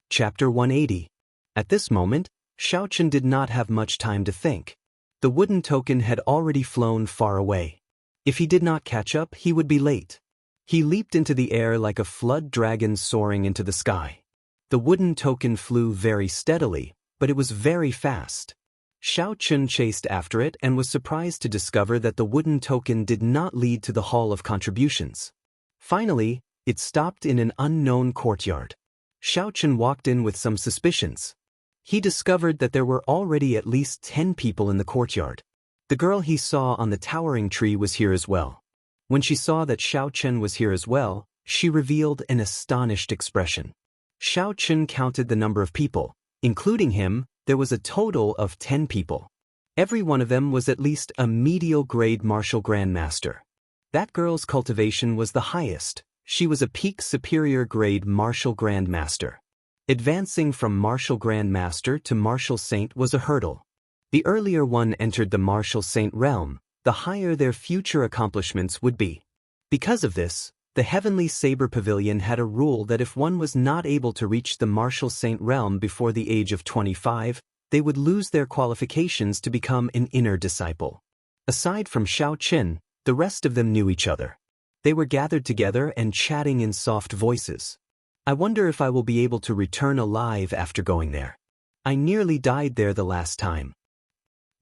Chapter 180. At this moment, Xiao Chun did not have much time to think. The wooden token had already flown far away. If he did not catch up, he would be late. He leaped into the air like a flood dragon soaring into the sky. The wooden token flew very steadily, but it was very fast. Xiao Chun chased after it and was surprised to discover that the wooden token did not lead to the Hall of Contributions. Finally, it stopped in an unknown courtyard. Xiao Chun walked in with some suspicions. He discovered that there were already at least 10 people in the courtyard. The girl he saw on the towering tree was here as well. When she saw that Xiao Chun was here as well, she revealed an astonished expression. Xiao Chun counted the number of people. Including him, there was a total of 10 people. Every one of them was at least a medial grade martial grandmaster. That girl's cultivation was the highest. She was a peak superior grade martial grandmaster. Advancing from martial grandmaster to martial saint was a hurdle. The earlier one entered the martial saint realm, the higher their future accomplishments would be. Because of this, the Heavenly Saber Pavilion had a rule that if one was not able to reach the martial saint realm before the age of 25, they would lose their qualifications to become an inner disciple. Aside from Xiao Chun, the rest of them knew each other. They were gathered together and chatting in soft voices. I wonder if I will be able to return alive after going there. I nearly died there the last time.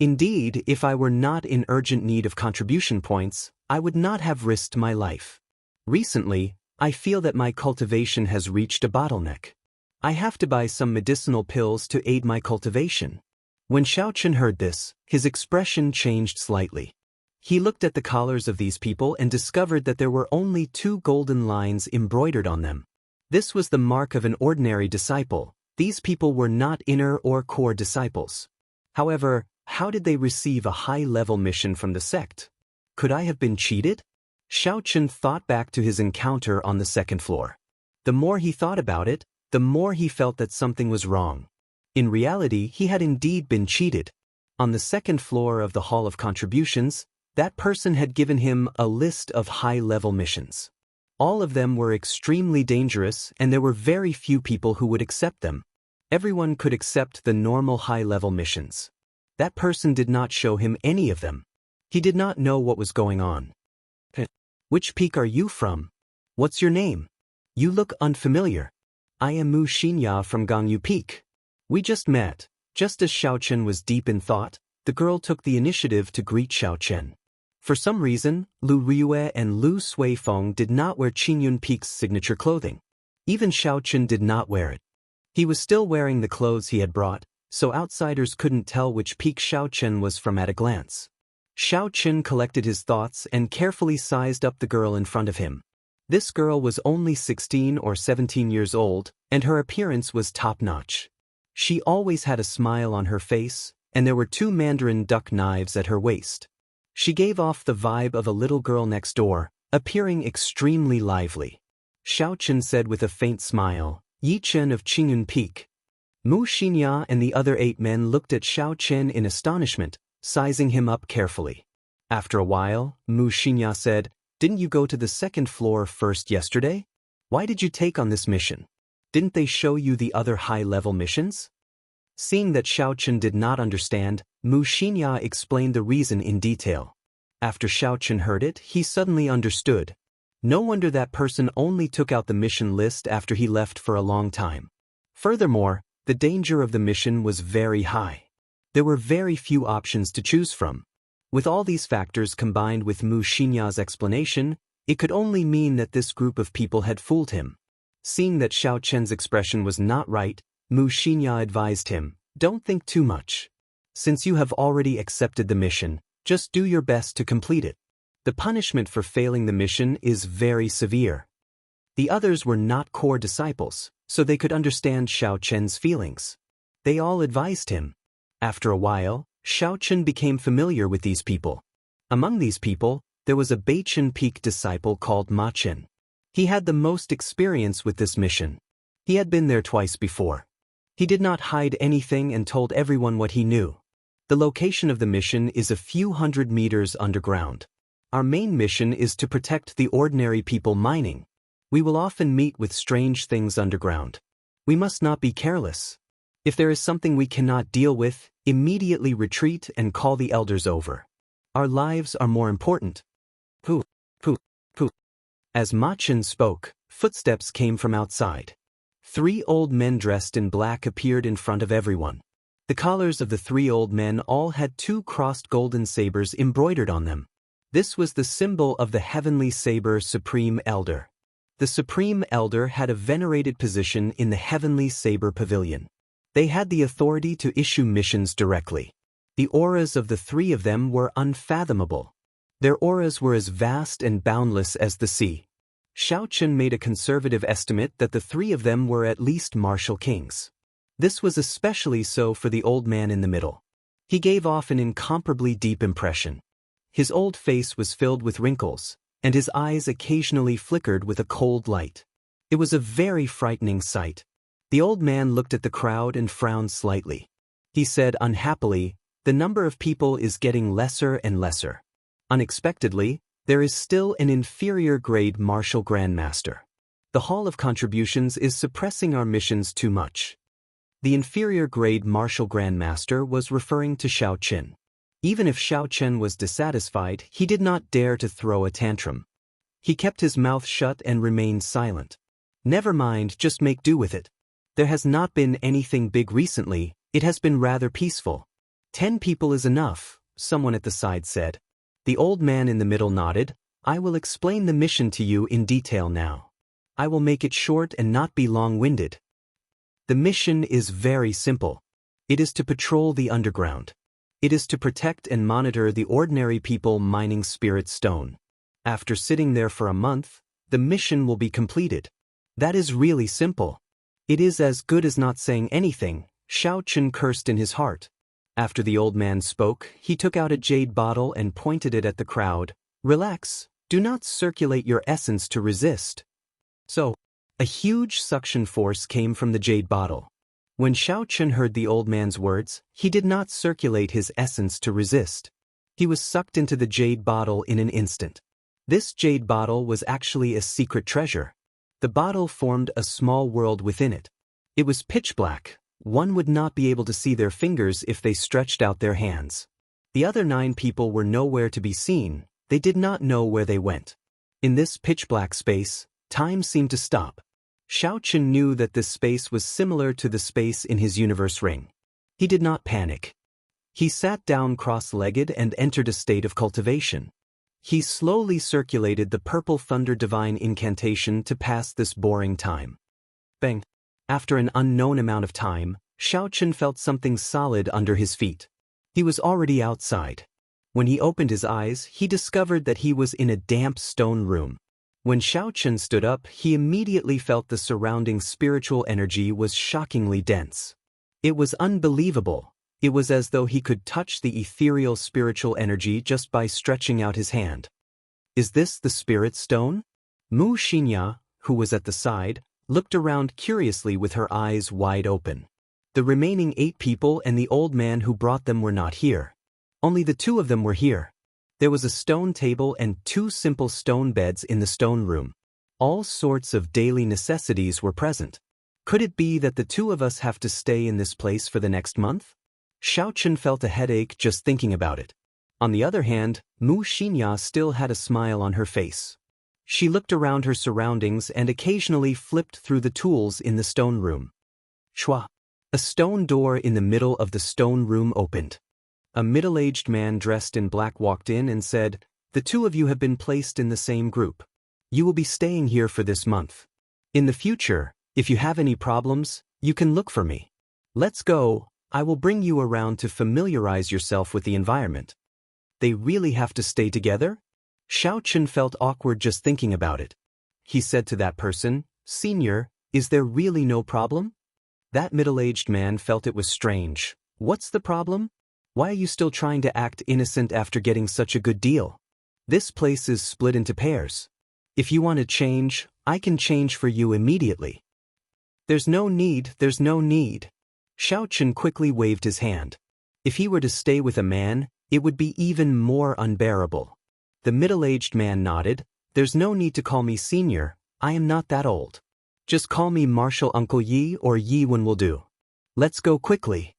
Indeed, if I were not in urgent need of contribution points, I would not have risked my life. Recently, I feel that my cultivation has reached a bottleneck. I have to buy some medicinal pills to aid my cultivation. When Xiao Chun heard this, his expression changed slightly. He looked at the collars of these people and discovered that there were only 2 golden lines embroidered on them. This was the mark of an ordinary disciple. These people were not inner or core disciples. However, how did they receive a high-level mission from the sect? Could I have been cheated? Xiao Chun thought back to his encounter on the 2nd floor. The more he thought about it, the more he felt that something was wrong. In reality, he had indeed been cheated. On the 2nd floor of the Hall of Contributions, that person had given him a list of high-level missions. All of them were extremely dangerous, and there were very few people who would accept them. Everyone could accept the normal high-level missions. That person did not show him any of them. He did not know what was going on. Which peak are you from? What's your name? You look unfamiliar. I am Mu Xinya from Gangyu Peak. We just met. Just as Xiao Chun was deep in thought, the girl took the initiative to greet Xiao Chun. For some reason, Lu Riyue and Lu Suifeng did not wear Qingyun Peak's signature clothing. Even Xiao Chun did not wear it. He was still wearing the clothes he had brought, so outsiders couldn't tell which peak Xiao Chun was from at a glance. Xiao Chun collected his thoughts and carefully sized up the girl in front of him. This girl was only 16 or 17 years old, and her appearance was top-notch. She always had a smile on her face, and there were 2 mandarin duck knives at her waist. She gave off the vibe of a little girl next door, appearing extremely lively. Xiao Chun said with a faint smile, "Yi Chen of Qingyun Peak." Mu Xinya and the other 8 men looked at Xiao Chun in astonishment, sizing him up carefully. After a while, Mu Xinya said, "Didn't you go to the 2nd floor first yesterday? Why did you take on this mission? Didn't they show you the other high-level missions? Seeing that Xiaochen did not understand, Xianxia explained the reason in detail. After Xiaochen heard it, he suddenly understood. No wonder that person only took out the mission list after he left for a long time. Furthermore, the danger of the mission was very high. There were very few options to choose from. With all these factors combined with Xianxia's explanation, it could only mean that this group of people had fooled him. Seeing that Xiaochen's expression was not right, Xianxia advised him, "Don't think too much. Since you have already accepted the mission, just do your best to complete it. The punishment for failing the mission is very severe." The others were not core disciples, so they could understand Xiaochen's feelings. They all advised him. After a while, Xiaochen became familiar with these people. Among these people, there was a Beichen Peak disciple called Ma Chen. He had the most experience with this mission. He had been there twice before. He did not hide anything and told everyone what he knew. The location of the mission is a few hundred meters underground. Our main mission is to protect the ordinary people mining. We will often meet with strange things underground. We must not be careless. If there is something we cannot deal with, immediately retreat and call the elders over. Our lives are more important. Pooh, pooh, pooh. As Ma Chen spoke, footsteps came from outside. 3 old men dressed in black appeared in front of everyone. The collars of the 3 old men all had 2 crossed golden sabers embroidered on them. This was the symbol of the heavenly saber Supreme Elder. The Supreme Elder had a venerated position in the heavenly saber pavilion. They had the authority to issue missions directly. The auras of the 3 of them were unfathomable. Their auras were as vast and boundless as the sea. Xiaochen made a conservative estimate that the 3 of them were at least martial kings. This was especially so for the old man in the middle. He gave off an incomparably deep impression. His old face was filled with wrinkles, and his eyes occasionally flickered with a cold light. It was a very frightening sight. The old man looked at the crowd and frowned slightly. He said unhappily, "The number of people is getting lesser and lesser. Unexpectedly, there is still an inferior grade martial grandmaster. The Hall of Contributions is suppressing our missions too much." The inferior grade martial grandmaster was referring to Xiaochen. Even if Xiaochen was dissatisfied, he did not dare to throw a tantrum. He kept his mouth shut and remained silent. "Never mind, just make do with it. There has not been anything big recently, it has been rather peaceful." 10 people is enough, someone at the side said. The old man in the middle nodded. "I will explain the mission to you in detail now. I will make it short and not be long-winded. The mission is very simple. It is to patrol the underground. It is to protect and monitor the ordinary people mining spirit stone. After sitting there for a month, the mission will be completed. That is really simple." "It is as good as not saying anything," Xiaochen cursed in his heart. After the old man spoke, he took out a jade bottle and pointed it at the crowd. "Relax, do not circulate your essence to resist." So, a huge suction force came from the jade bottle. When Xiaochen heard the old man's words, he did not circulate his essence to resist. He was sucked into the jade bottle in an instant. This jade bottle was actually a secret treasure. The bottle formed a small world within it. It was pitch black. One would not be able to see their fingers if they stretched out their hands. The other 9 people were nowhere to be seen. They did not know where they went. In this pitch black space, time seemed to stop. Xiaochen knew that this space was similar to the space in his universe ring. He did not panic. He sat down cross-legged and entered a state of cultivation. He slowly circulated the purple thunder divine incantation to pass this boring time. Bang! After an unknown amount of time, Xiaochen felt something solid under his feet. He was already outside. When he opened his eyes, he discovered that he was in a damp stone room. When Xiaochen stood up, he immediately felt the surrounding spiritual energy was shockingly dense. It was unbelievable. It was as though he could touch the ethereal spiritual energy just by stretching out his hand. "Is this the spirit stone?" Xianxia, who was at the side, looked around curiously with her eyes wide open. The remaining 8 people and the old man who brought them were not here. Only the 2 of them were here. There was a stone table and 2 simple stone beds in the stone room. All sorts of daily necessities were present. Could it be that the two of us have to stay in this place for the next month? Xiaochen felt a headache just thinking about it. On the other hand, Mu Xinxia still had a smile on her face. She looked around her surroundings and occasionally flipped through the tools in the stone room. Shua! A stone door in the middle of the stone room opened. A middle-aged man dressed in black walked in and said, "The two of you have been placed in the same group. You will be staying here for this month. In the future, if you have any problems, you can look for me. Let's go, I will bring you around to familiarize yourself with the environment." They really have to stay together? Xiaochen felt awkward just thinking about it. He said to that person, "Senior, is there really no problem?" That middle-aged man felt it was strange. "What's the problem? Why are you still trying to act innocent after getting such a good deal? This place is split into pairs. If you want to change, I can change for you immediately." There's no need. Xiaochen quickly waved his hand. If he were to stay with a man, it would be even more unbearable. The middle-aged man nodded. "There's no need to call me senior, I am not that old. Just call me Marshal Uncle Yi or Yi Wen will do. Let's go quickly."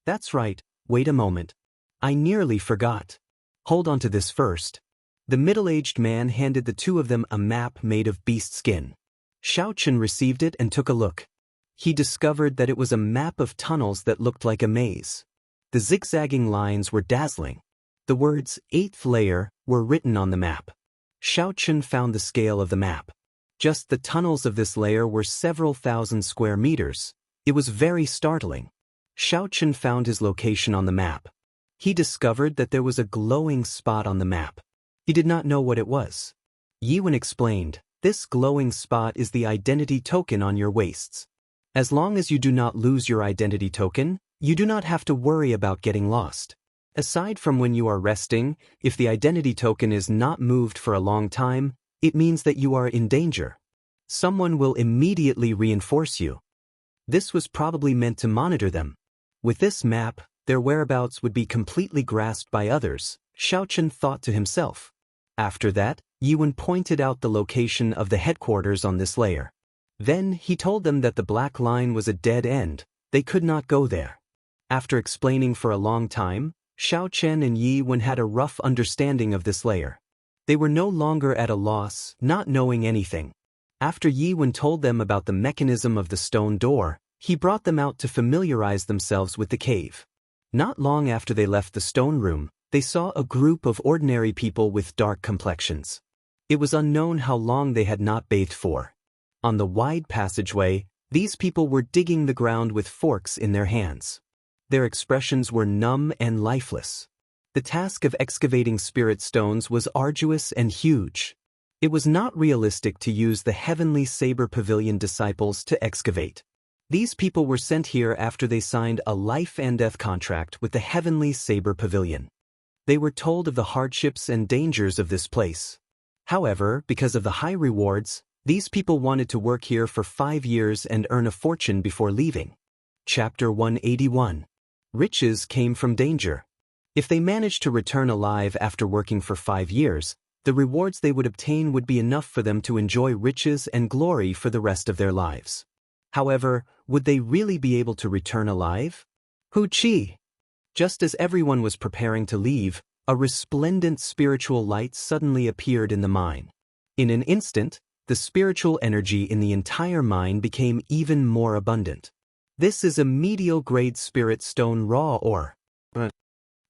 "That's right, wait a moment. I nearly forgot. Hold on to this first." The middle-aged man handed the two of them a map made of beast skin. Xiaochen received it and took a look. He discovered that it was a map of tunnels that looked like a maze. The zigzagging lines were dazzling. The words 8th layer were written on the map. Xiaochen found the scale of the map. Just the tunnels of this layer were several thousand square meters. It was very startling. Xiaochen found his location on the map. He discovered that there was a glowing spot on the map. He did not know what it was. Yi Wen explained, "This glowing spot is the identity token on your waists. As long as you do not lose your identity token, you do not have to worry about getting lost. Aside from when you are resting, if the identity token is not moved for a long time, it means that you are in danger. Someone will immediately reinforce you." This was probably meant to monitor them. With this map, their whereabouts would be completely grasped by others, Xiaochen thought to himself. After that, Yi Wen pointed out the location of the headquarters on this layer. Then he told them that the black line was a dead end, they could not go there. After explaining for a long time, Xiaochen and Yi Wen had a rough understanding of this layer. They were no longer at a loss, not knowing anything. After Yi Wen told them about the mechanism of the stone door, he brought them out to familiarize themselves with the cave. Not long after they left the stone room, they saw a group of ordinary people with dark complexions. It was unknown how long they had not bathed for. On the wide passageway, these people were digging the ground with forks in their hands. Their expressions were numb and lifeless. The task of excavating spirit stones was arduous and huge. It was not realistic to use the Heavenly Saber Pavilion disciples to excavate. These people were sent here after they signed a life and death contract with the Heavenly Saber Pavilion. They were told of the hardships and dangers of this place. However, because of the high rewards, these people wanted to work here for 5 years and earn a fortune before leaving. Chapter 181. Riches came from danger. If they managed to return alive after working for 5 years, the rewards they would obtain would be enough for them to enjoy riches and glory for the rest of their lives. However, would they really be able to return alive? Hu Qi! Just as everyone was preparing to leave, a resplendent spiritual light suddenly appeared in the mine. In an instant, the spiritual energy in the entire mine became even more abundant. This is a medial-grade spirit stone raw ore.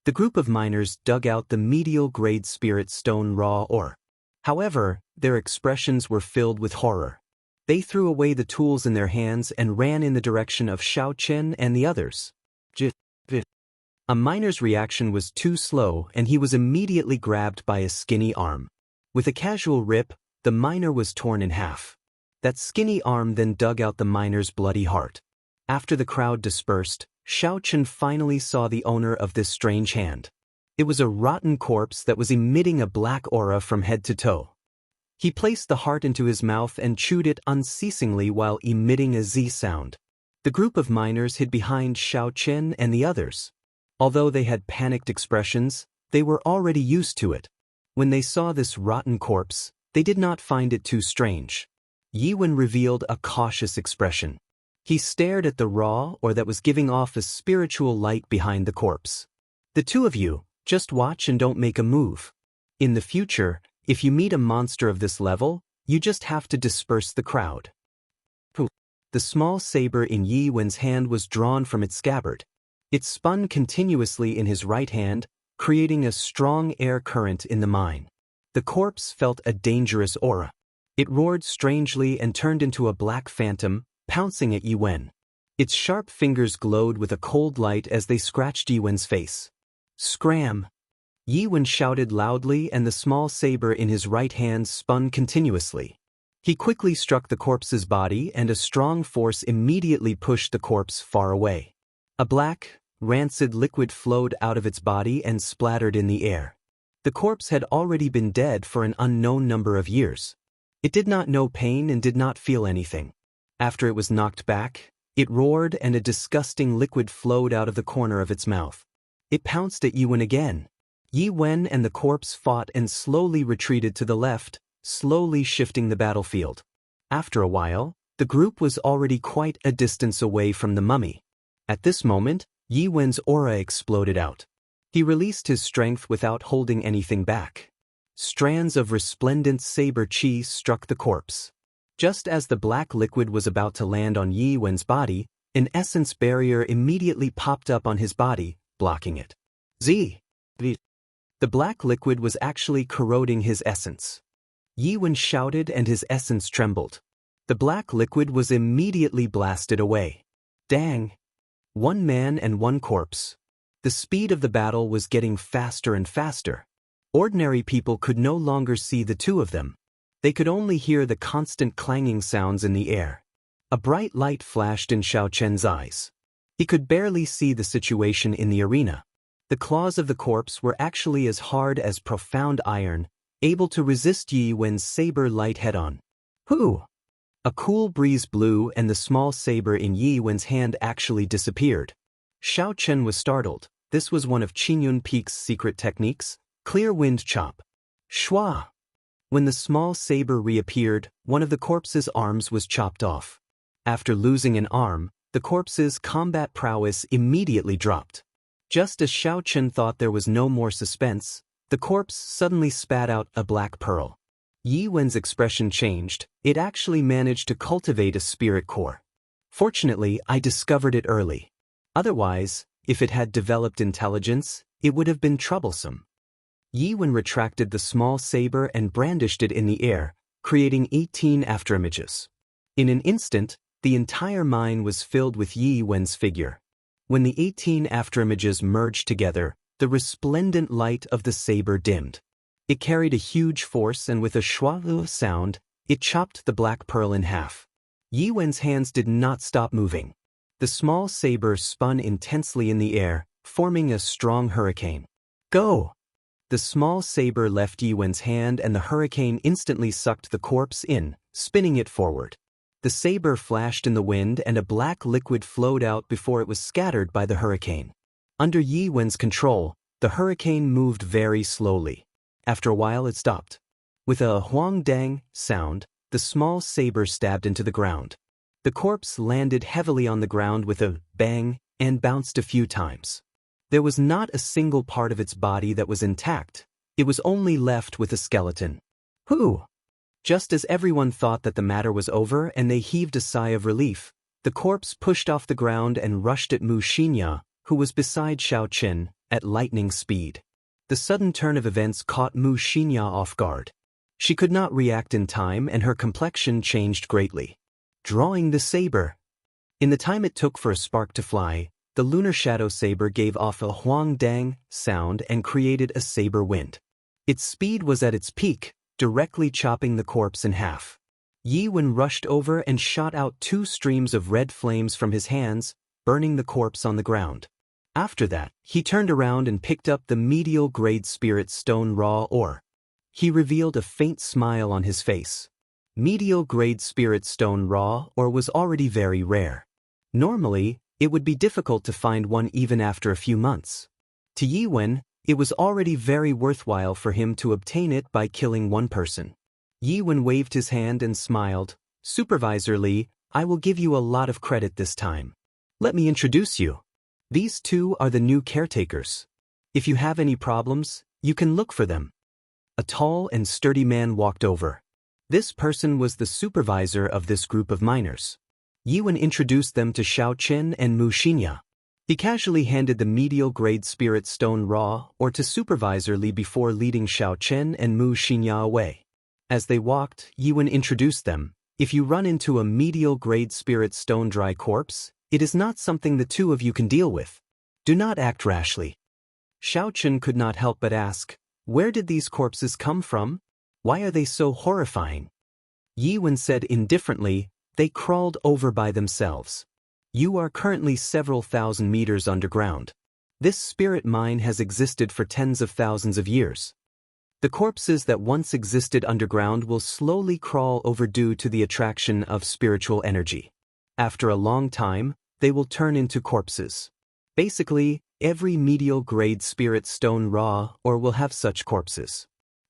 The group of miners dug out the medial-grade spirit stone raw ore. However, their expressions were filled with horror. They threw away the tools in their hands and ran in the direction of Xiaochen and the others. A miner's reaction was too slow and he was immediately grabbed by a skinny arm. With a casual rip, the miner was torn in half. That skinny arm then dug out the miner's bloody heart. After the crowd dispersed, Xiaochen finally saw the owner of this strange hand. It was a rotten corpse that was emitting a black aura from head to toe. He placed the heart into his mouth and chewed it unceasingly while emitting a Z sound. The group of miners hid behind Xiaochen and the others. Although they had panicked expressions, they were already used to it. When they saw this rotten corpse, They did not find it too strange. Yi Wen revealed a cautious expression. He stared at the raw ore that was giving off a spiritual light behind the corpse. The two of you, just watch and don't make a move. In the future, if you meet a monster of this level, you just have to disperse the crowd. The small saber in Yi Wen's hand was drawn from its scabbard. It spun continuously in his right hand, creating a strong air current in the mine. The corpse felt a dangerous aura. It roared strangely and turned into a black phantom, pouncing at Yi Wen. Its sharp fingers glowed with a cold light as they scratched Yi Wen's face. Scram! Yi Wen shouted loudly, and the small saber in his right hand spun continuously. He quickly struck the corpse's body, and a strong force immediately pushed the corpse far away. A black, rancid liquid flowed out of its body and splattered in the air. The corpse had already been dead for an unknown number of years. It did not know pain and did not feel anything. After it was knocked back, it roared and a disgusting liquid flowed out of the corner of its mouth. It pounced at Yi Wen again. Yi Wen and the corpse fought and slowly retreated to the left, slowly shifting the battlefield. After a while, the group was already quite a distance away from the mummy. At this moment, Yi Wen's aura exploded out. He released his strength without holding anything back. Strands of resplendent saber chi struck the corpse. Just as the black liquid was about to land on Yi Wen's body, an essence barrier immediately popped up on his body, blocking it. The black liquid was actually corroding his essence. Yi Wen shouted and his essence trembled. The black liquid was immediately blasted away. Dang! 1 man and 1 corpse. The speed of the battle was getting faster and faster. Ordinary people could no longer see the two of them. They could only hear the constant clanging sounds in the air. A bright light flashed in Xiao Chen's eyes. He could barely see the situation in the arena. The claws of the corpse were actually as hard as profound iron, able to resist Yi Wen's saber light head-on. Hoo! A cool breeze blew and the small saber in Yi Wen's hand actually disappeared. Xiao Chen was startled. This was one of Qingyun Peak's secret techniques, clear wind chop. Shwa! When the small saber reappeared, one of the corpse's arms was chopped off. After losing an arm, the corpse's combat prowess immediately dropped. Just as Xiao Chen thought there was no more suspense, the corpse suddenly spat out a black pearl. Yi Wen's expression changed. It actually managed to cultivate a spirit core. Fortunately, I discovered it early. Otherwise, if it had developed intelligence, it would have been troublesome. Yi Wen retracted the small saber and brandished it in the air, creating 18 afterimages. In an instant, the entire mine was filled with Yi Wen's figure. When the 18 afterimages merged together, the resplendent light of the saber dimmed. It carried a huge force and with a shwa sound, it chopped the black pearl in half. Yi Wen's hands did not stop moving. The small saber spun intensely in the air, forming a strong hurricane. Go! The small saber left Yi Wen's hand and the hurricane instantly sucked the corpse in, spinning it forward. The saber flashed in the wind and a black liquid flowed out before it was scattered by the hurricane. Under Yi Wen's control, the hurricane moved very slowly. After a while it stopped. With a huang dang sound, the small saber stabbed into the ground. The corpse landed heavily on the ground with a bang and bounced a few times. There was not a single part of its body that was intact. It was only left with a skeleton. Whew! Just as everyone thought that the matter was over and they heaved a sigh of relief, the corpse pushed off the ground and rushed at Mu Xinya, who was beside Xiao Chen, at lightning speed. The sudden turn of events caught Mu Xinya off guard. She could not react in time and her complexion changed greatly. Drawing the saber. In the time it took for a spark to fly, the lunar shadow saber gave off a huang dang sound and created a saber wind. Its speed was at its peak, directly chopping the corpse in half. Yi Wen rushed over and shot out 2 streams of red flames from his hands, burning the corpse on the ground. After that, he turned around and picked up the medial grade spirit stone raw ore. He revealed a faint smile on his face. Medial grade spirit stone raw ore was already very rare. Normally, it would be difficult to find one even after a few months. To Yi Wen, it was already very worthwhile for him to obtain it by killing one person. Yi Wen waved his hand and smiled. Supervisor Li, I will give you a lot of credit this time. Let me introduce you. These two are the new caretakers. If you have any problems, you can look for them. A tall and sturdy man walked over. This person was the supervisor of this group of miners. Yi Wen introduced them to Xiaochen and Mu Xinya. He casually handed the medial-grade spirit stone raw or to Supervisor Li before leading Xiaochen and Mu Xinya away. As they walked, Yi Wen introduced them. If you run into a medial-grade spirit stone dry corpse, it is not something the two of you can deal with. Do not act rashly. Xiaochen could not help but ask, where did these corpses come from? Why are they so horrifying? Yi Wen said indifferently, they crawled over by themselves. You are currently several thousand meters underground. This spirit mine has existed for tens of thousands of years. The corpses that once existed underground will slowly crawl over due to the attraction of spiritual energy. After a long time, they will turn into corpses. Basically, every medial-grade spirit stone raw or will have such corpses.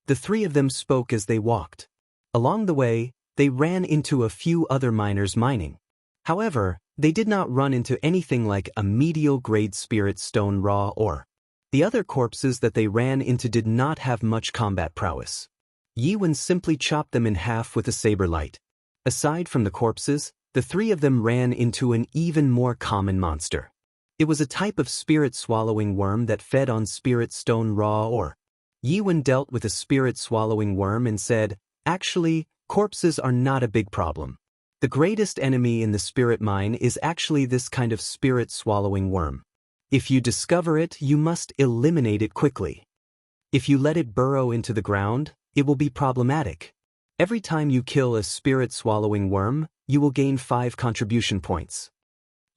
The three of them spoke as they walked. Along the way, they ran into a few other miners mining. However, they did not run into anything like a medial-grade spirit stone raw ore. The other corpses that they ran into did not have much combat prowess. Yi Wen simply chopped them in half with a saber light. Aside from the corpses, the three of them ran into an even more common monster. It was a type of spirit-swallowing worm that fed on spirit stone raw ore. Yi Wen dealt with a spirit-swallowing worm and said, actually, corpses are not a big problem. The greatest enemy in the spirit mine is actually this kind of spirit-swallowing worm. If you discover it, you must eliminate it quickly. If you let it burrow into the ground, it will be problematic. Every time you kill a spirit-swallowing worm, you will gain 5 contribution points.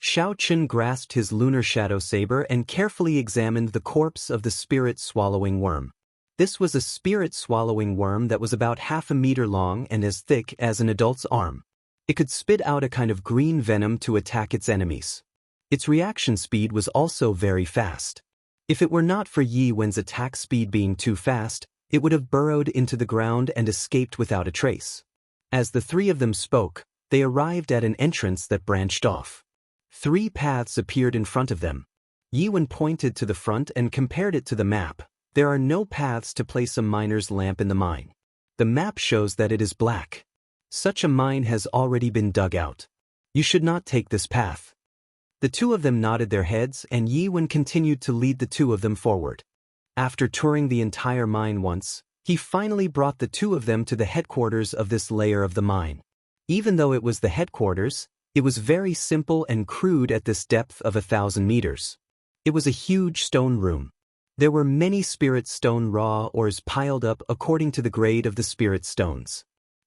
Xiaochen grasped his lunar shadow saber and carefully examined the corpse of the spirit-swallowing worm. This was a spirit-swallowing worm that was about half a meter long and as thick as an adult's arm. It could spit out a kind of green venom to attack its enemies. Its reaction speed was also very fast. If it were not for Yi Wen's attack speed being too fast, it would have burrowed into the ground and escaped without a trace. As the three of them spoke, they arrived at an entrance that branched off. 3 paths appeared in front of them. Yi Wen pointed to the front and compared it to the map. There are no paths to place a miner's lamp in the mine. The map shows that it is black. Such a mine has already been dug out. You should not take this path. The two of them nodded their heads and Yi Wen continued to lead the two of them forward. After touring the entire mine once, he finally brought the two of them to the headquarters of this layer of the mine. Even though it was the headquarters, it was very simple and crude at this depth of 1,000 meters. It was a huge stone room. There were many spirit stone raw ores piled up according to the grade of the spirit stones.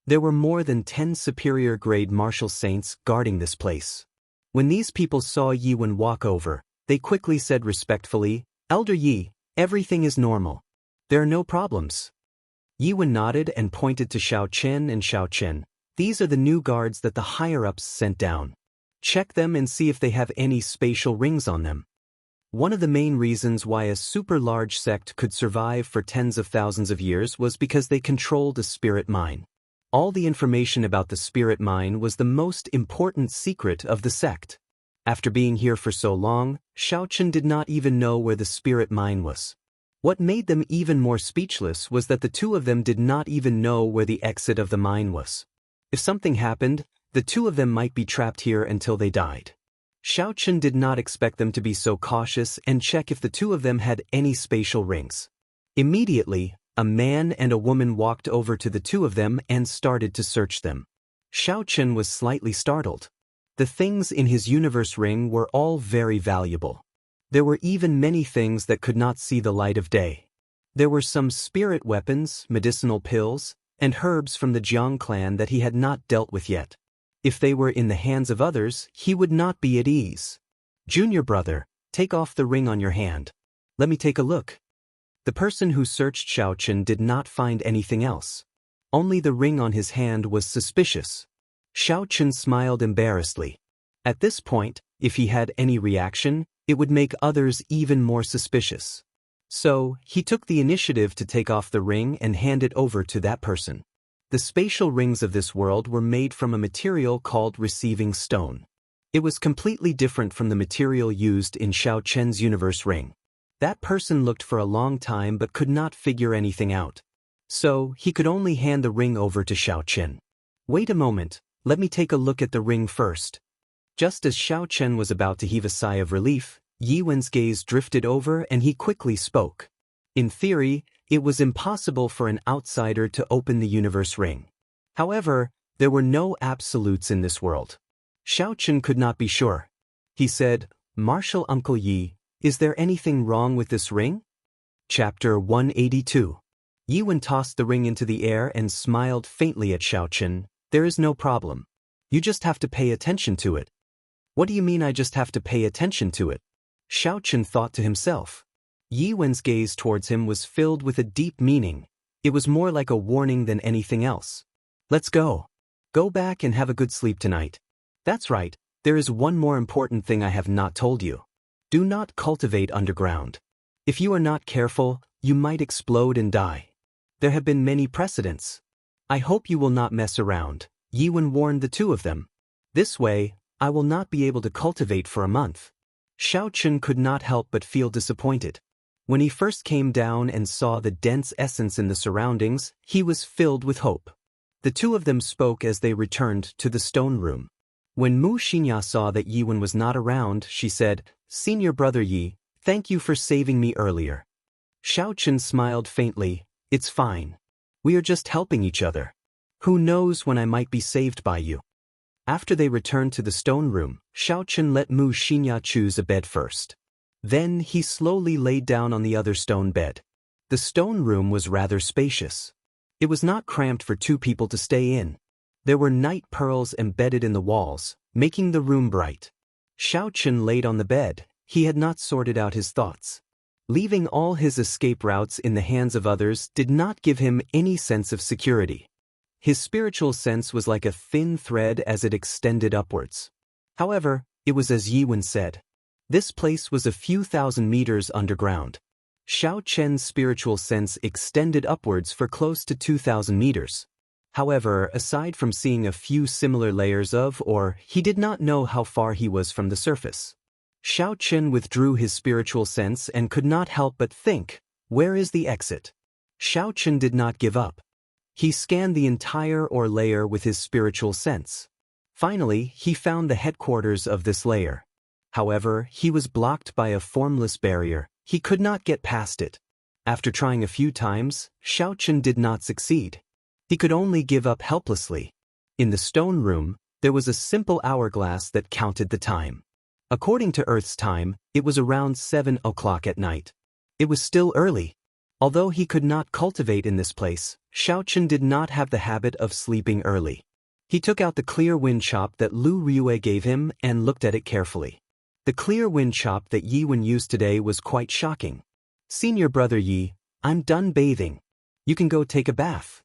There were more than 10 superior grade martial saints guarding this place. When these people saw Yi Wen walk over, they quickly said respectfully, Elder Yi, everything is normal. There are no problems. Yi Wen nodded and pointed to Xiaochen and Xiaochen. These are the new guards that the higher-ups sent down. Check them and see if they have any spatial rings on them. One of the main reasons why a super-large sect could survive for tens of thousands of years was because they controlled a spirit mine. All the information about the spirit mine was the most important secret of the sect. After being here for so long, Xiaochen did not even know where the spirit mine was. What made them even more speechless was that the two of them did not even know where the exit of the mine was. If something happened, the two of them might be trapped here until they died. Xiaochen did not expect them to be so cautious and check if the two of them had any spatial rings. Immediately, a man and a woman walked over to the two of them and started to search them. Xiaochen was slightly startled. The things in his universe ring were all very valuable. There were even many things that could not see the light of day. There were some spirit weapons, medicinal pills, and herbs from the Jiang clan that he had not dealt with yet. If they were in the hands of others, he would not be at ease. Junior brother, take off the ring on your hand. Let me take a look. The person who searched Xiaochen did not find anything else. Only the ring on his hand was suspicious. Xiaochen smiled embarrassedly. At this point, if he had any reaction, it would make others even more suspicious. So, he took the initiative to take off the ring and hand it over to that person. The spatial rings of this world were made from a material called receiving stone. It was completely different from the material used in Xiao Chen's universe ring. That person looked for a long time but could not figure anything out. So, he could only hand the ring over to Xiao Chen. Wait a moment, let me take a look at the ring first. Just as Xiao Chen was about to heave a sigh of relief, Yi Wen's gaze drifted over and he quickly spoke. In theory, it was impossible for an outsider to open the universe ring. However, there were no absolutes in this world. Xiao Chen could not be sure. He said, "Martial Uncle Yi, is there anything wrong with this ring?" Chapter 182. Yi Wen tossed the ring into the air and smiled faintly at Xiao Chen. "There is no problem. You just have to pay attention to it." "What do you mean I just have to pay attention to it?" Xiao Chen thought to himself. Yi Wen's gaze towards him was filled with a deep meaning. It was more like a warning than anything else. "Let's go. Go back and have a good sleep tonight. That's right, there is one more important thing I have not told you. Do not cultivate underground. If you are not careful, you might explode and die. There have been many precedents. I hope you will not mess around," Yi Wen warned the two of them. "This way, I will not be able to cultivate for a month." Xiao Chen could not help but feel disappointed. When he first came down and saw the dense essence in the surroundings, he was filled with hope. The two of them spoke as they returned to the stone room. When Mu Xinxia saw that Yi Wen was not around, she said, "Senior brother Yi, thank you for saving me earlier." Xiao Chen smiled faintly. "It's fine. We are just helping each other. Who knows when I might be saved by you." After they returned to the stone room, Xiao Chen let Mu Xinxia choose a bed first. Then he slowly laid down on the other stone bed. The stone room was rather spacious. It was not cramped for two people to stay in. There were night pearls embedded in the walls, making the room bright. Xiao Chen laid on the bed. He had not sorted out his thoughts. Leaving all his escape routes in the hands of others did not give him any sense of security. His spiritual sense was like a thin thread as it extended upwards. However, it was as Yi Wen said. This place was a few thousand meters underground. Xiao Chen's spiritual sense extended upwards for close to 2,000 meters. However, aside from seeing a few similar layers he did not know how far he was from the surface. Xiao Chen withdrew his spiritual sense and could not help but think, where is the exit? Xiao Chen did not give up. He scanned the entire layer with his spiritual sense. Finally, he found the headquarters of this layer. However, he was blocked by a formless barrier. He could not get past it. After trying a few times, Xiao Chen did not succeed. He could only give up helplessly. In the stone room, there was a simple hourglass that counted the time. According to Earth's time, it was around 7 o'clock at night. It was still early. Although he could not cultivate in this place, Xiao Chen did not have the habit of sleeping early. He took out the clear wind chop that Lu Ryue gave him and looked at it carefully. The clear wind chop that Yi Wen used today was quite shocking. "Senior brother Yi, I'm done bathing. You can go take a bath."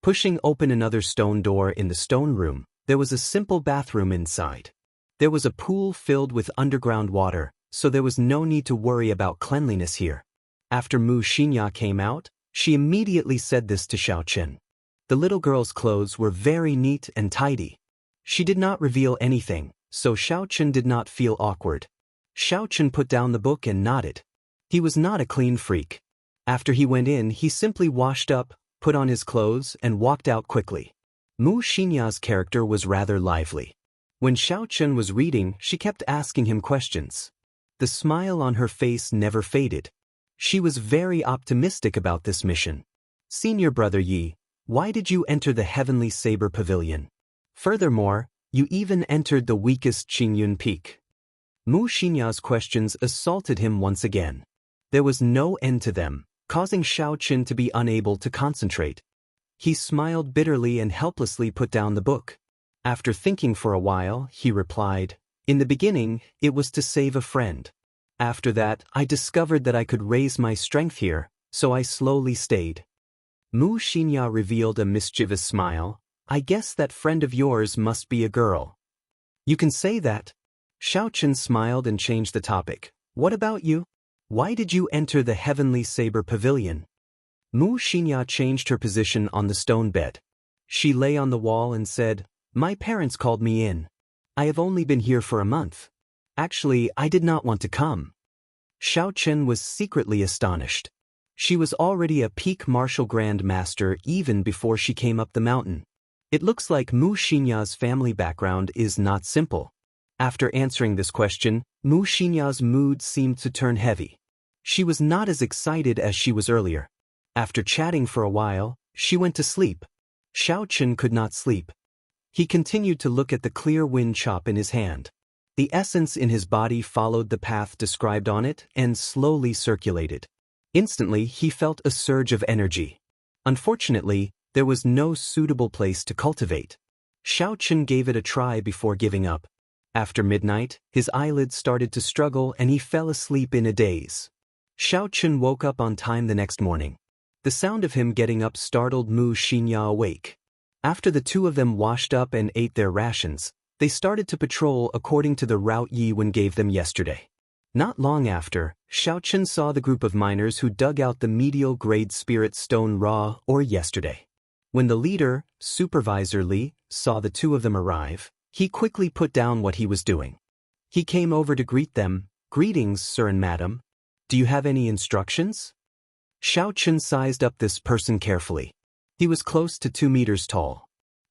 Pushing open another stone door in the stone room, there was a simple bathroom inside. There was a pool filled with underground water, so there was no need to worry about cleanliness here. After Mu Xinxia came out, she immediately said this to Xiao Chen. The little girl's clothes were very neat and tidy. She did not reveal anything, so Xiao Chen did not feel awkward. Xiao Chen put down the book and nodded. He was not a clean freak. After he went in, he simply washed up, put on his clothes, and walked out quickly. Mu Xinxia's character was rather lively. When Xiao Chen was reading, she kept asking him questions. The smile on her face never faded. She was very optimistic about this mission. "Senior brother Yi, why did you enter the Heavenly Saber Pavilion? Furthermore, you even entered the weakest Qingyun Peak." Mu Xinxia's questions assaulted him once again. There was no end to them, causing Xiao Chen to be unable to concentrate. He smiled bitterly and helplessly put down the book. After thinking for a while, he replied, "In the beginning, it was to save a friend. After that, I discovered that I could raise my strength here, so I slowly stayed." Mu Xinxia revealed a mischievous smile. "I guess that friend of yours must be a girl." "You can say that." Xiao Chen smiled and changed the topic. "What about you? Why did you enter the Heavenly Saber Pavilion?" Mu Xinxia changed her position on the stone bed. She lay on the wall and said, "My parents called me in. I have only been here for a month. Actually, I did not want to come." Xiao Chen was secretly astonished. She was already a peak martial grand master even before she came up the mountain. It looks like Mu Xinya's family background is not simple. After answering this question, Mu Xinya's mood seemed to turn heavy. She was not as excited as she was earlier. After chatting for a while, she went to sleep. Xiao Chen could not sleep. He continued to look at the clear wind chop in his hand. The essence in his body followed the path described on it and slowly circulated. Instantly, he felt a surge of energy. Unfortunately, there was no suitable place to cultivate. Xiao Chen gave it a try before giving up. After midnight, his eyelids started to struggle and he fell asleep in a daze. Xiao Chen woke up on time the next morning. The sound of him getting up startled Mu Xinya awake. After the two of them washed up and ate their rations, they started to patrol according to the route Yi Wen gave them yesterday. Not long after, Xiao Chen saw the group of miners who dug out the medial grade spirit stone raw ore yesterday. When the leader, Supervisor Li, saw the two of them arrive, he quickly put down what he was doing. He came over to greet them. "Greetings, sir and madam. Do you have any instructions?" Xiao Chen sized up this person carefully. He was close to 2 meters tall.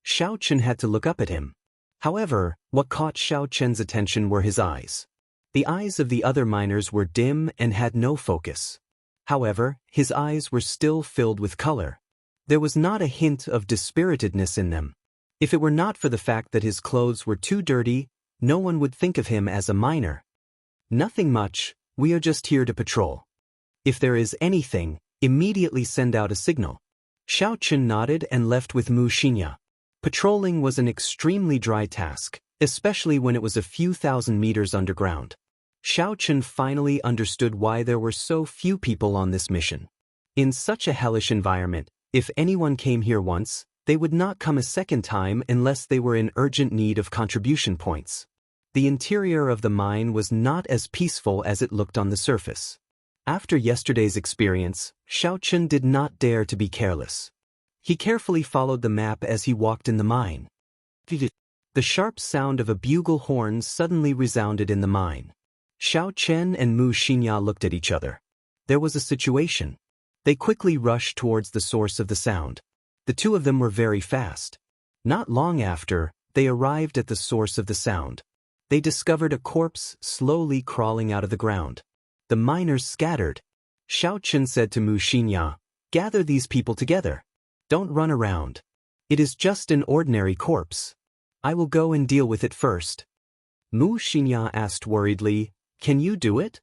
Xiao Chen had to look up at him. However, what caught Xiao Chen's attention were his eyes. The eyes of the other miners were dim and had no focus. However, his eyes were still filled with color. There was not a hint of dispiritedness in them. If it were not for the fact that his clothes were too dirty, no one would think of him as a miner. "Nothing much, we are just here to patrol. If there is anything, immediately send out a signal." Xiao Chen nodded and left with Mu Xinya. Patrolling was an extremely dry task, especially when it was a few thousand meters underground. Xiao Chen finally understood why there were so few people on this mission. In such a hellish environment, if anyone came here once, they would not come a second time unless they were in urgent need of contribution points. The interior of the mine was not as peaceful as it looked on the surface. After yesterday's experience, Xiao Chen did not dare to be careless. He carefully followed the map as he walked in the mine. The sharp sound of a bugle horn suddenly resounded in the mine. Xiao Chen and Mu Xinya looked at each other. There was a situation. They quickly rushed towards the source of the sound. The two of them were very fast. Not long after, they arrived at the source of the sound. They discovered a corpse slowly crawling out of the ground. The miners scattered. Xiao Chen said to Mu Xinya, "Gather these people together. Don't run around. It is just an ordinary corpse. I will go and deal with it first." Mu Xinya asked worriedly, "Can you do it?"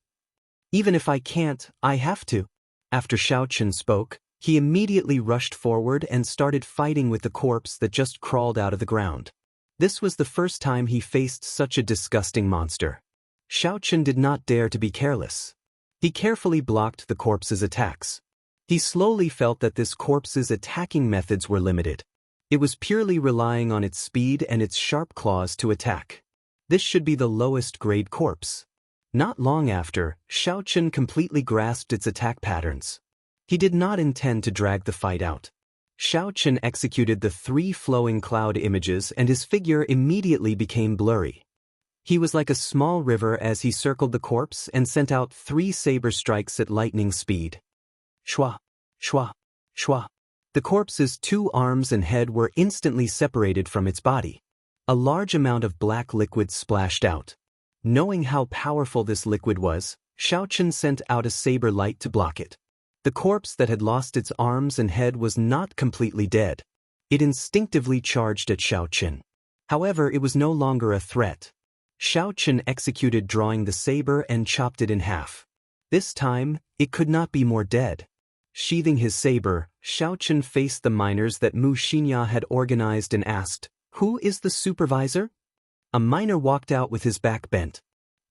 "Even if I can't, I have to." After Xiao Chen spoke, he immediately rushed forward and started fighting with the corpse that just crawled out of the ground. This was the first time he faced such a disgusting monster. Xiao Chen did not dare to be careless. He carefully blocked the corpse's attacks. He slowly felt that this corpse's attacking methods were limited. It was purely relying on its speed and its sharp claws to attack. This should be the lowest grade corpse. Not long after, Xiao Chen completely grasped its attack patterns. He did not intend to drag the fight out. Xiao Chen executed the 3 flowing cloud images and his figure immediately became blurry. He was like a small river as he circled the corpse and sent out 3 saber strikes at lightning speed. Shwa, shwa, shwa. The corpse's 2 arms and head were instantly separated from its body. A large amount of black liquid splashed out. Knowing how powerful this liquid was, Xiao Chen sent out a saber light to block it. The corpse that had lost its arms and head was not completely dead. It instinctively charged at Xiao Chen. However, it was no longer a threat. Xiao Chen executed drawing the saber and chopped it in half. This time, it could not be more dead. Sheathing his saber, Xiao Chen faced the miners that Mu Xinya had organized and asked, "Who is the supervisor?" A miner walked out with his back bent.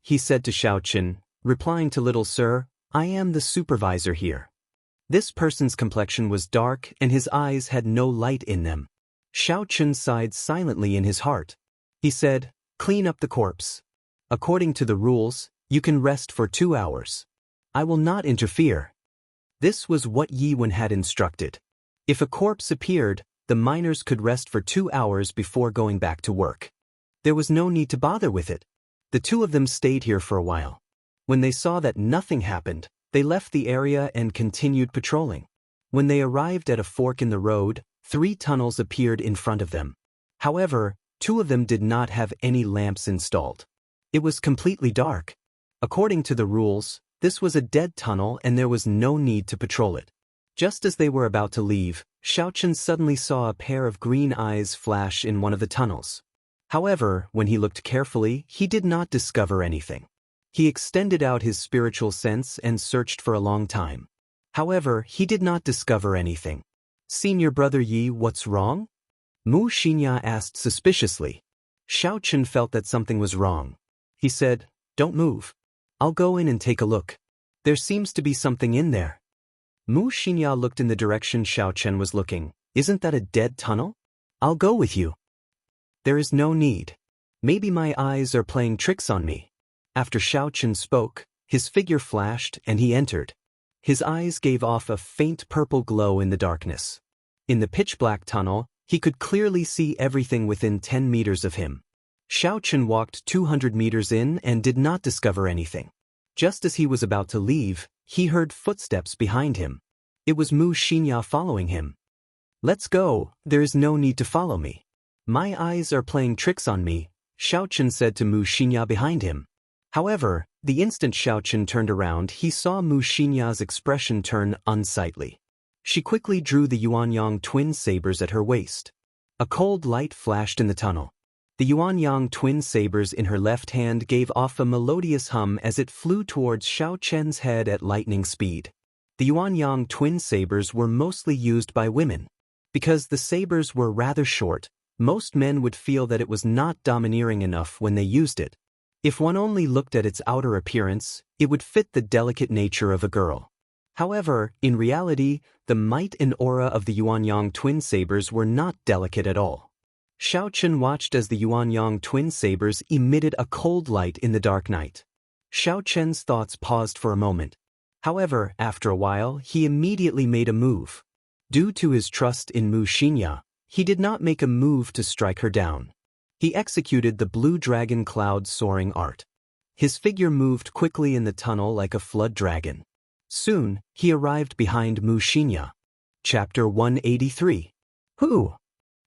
He said to Xiao Chen, replying to "Little sir, I am the supervisor here." This person's complexion was dark and his eyes had no light in them. Xiao Chen sighed silently in his heart. He said, "Clean up the corpse. According to the rules, you can rest for 2 hours. I will not interfere." This was what Yi Wen had instructed. If a corpse appeared, the miners could rest for 2 hours before going back to work. There was no need to bother with it. The two of them stayed here for a while. When they saw that nothing happened, they left the area and continued patrolling. When they arrived at a fork in the road, 3 tunnels appeared in front of them. However, 2 of them did not have any lamps installed. It was completely dark. According to the rules, this was a dead tunnel and there was no need to patrol it. Just as they were about to leave, Xiaochen suddenly saw a pair of green eyes flash in one of the tunnels. However, when he looked carefully, he did not discover anything. He extended out his spiritual sense and searched for a long time. However, he did not discover anything. "Senior brother Yi, what's wrong?" Mu Xianxia asked suspiciously. Xiaochen felt that something was wrong. He said, "Don't move. I'll go in and take a look. There seems to be something in there." Mu Xianxia looked in the direction Xiaochen was looking. "Isn't that a dead tunnel? I'll go with you." "There is no need. Maybe my eyes are playing tricks on me." After Xiaochen spoke, his figure flashed and he entered. His eyes gave off a faint purple glow in the darkness. In the pitch-black tunnel, he could clearly see everything within 10 meters of him. Xiaochen walked 200 meters in and did not discover anything. Just as he was about to leave, he heard footsteps behind him. It was Mu Xianxia following him. "Let's go, there is no need to follow me. My eyes are playing tricks on me," Xiaochen said to Mu Xianxia behind him. However, the instant Xiaochen turned around, he saw Mu Xianxia's expression turn unsightly. She quickly drew the Yuanyang twin sabers at her waist. A cold light flashed in the tunnel. The Yuanyang twin sabers in her left hand gave off a melodious hum as it flew towards Xiaochen's head at lightning speed. The Yuanyang twin sabers were mostly used by women. Because the sabers were rather short, most men would feel that it was not domineering enough when they used it. If one only looked at its outer appearance, it would fit the delicate nature of a girl. However, in reality, the might and aura of the Yuanyang twin sabers were not delicate at all. Xiaochen watched as the Yuanyang twin sabers emitted a cold light in the dark night. Xiaochen's thoughts paused for a moment. However, after a while, he immediately made a move. Due to his trust in Mu Xianxia, he did not make a move to strike her down. He executed the blue dragon cloud soaring art. His figure moved quickly in the tunnel like a flood dragon. Soon, he arrived behind Mu Xianxia. Chapter 183. Who?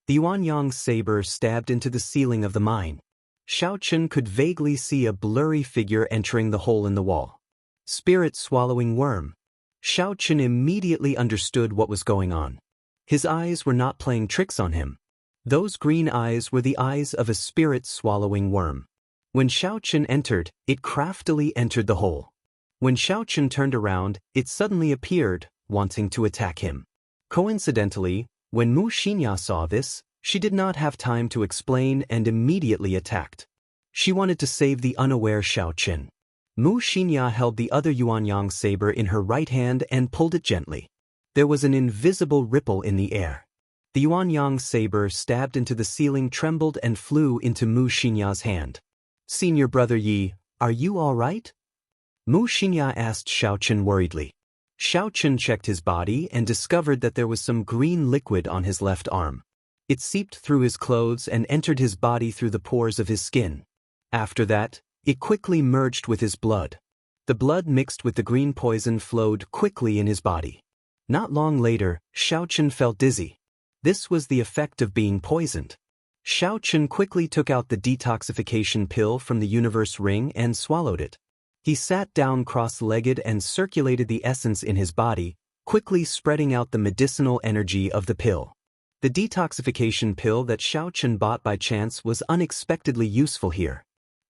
The Yuanyang saber stabbed into the ceiling of the mine. Xiaochen could vaguely see a blurry figure entering the hole in the wall. Spirit swallowing worm. Xiaochen immediately understood what was going on. His eyes were not playing tricks on him. Those green eyes were the eyes of a spirit-swallowing worm. When Xiaochen entered, it craftily entered the hole. When Xiaochen turned around, it suddenly appeared, wanting to attack him. Coincidentally, when Mu Xianxia saw this, she did not have time to explain and immediately attacked. She wanted to save the unaware Xiaochen. Mu Xianxia held the other Yuanyang saber in her right hand and pulled it gently. There was an invisible ripple in the air. The Yuanyang saber stabbed into the ceiling, trembled and flew into Mu Xianxia's hand. "Senior brother Yi, are you all right?" Mu Xianxia asked Xiaochen worriedly. Xiaochen checked his body and discovered that there was some green liquid on his left arm. It seeped through his clothes and entered his body through the pores of his skin. After that, it quickly merged with his blood. The blood mixed with the green poison flowed quickly in his body. Not long later, Xiaochen felt dizzy. This was the effect of being poisoned. Xiaochen quickly took out the detoxification pill from the universe ring and swallowed it. He sat down cross-legged and circulated the essence in his body, quickly spreading out the medicinal energy of the pill. The detoxification pill that Xiaochen bought by chance was unexpectedly useful here.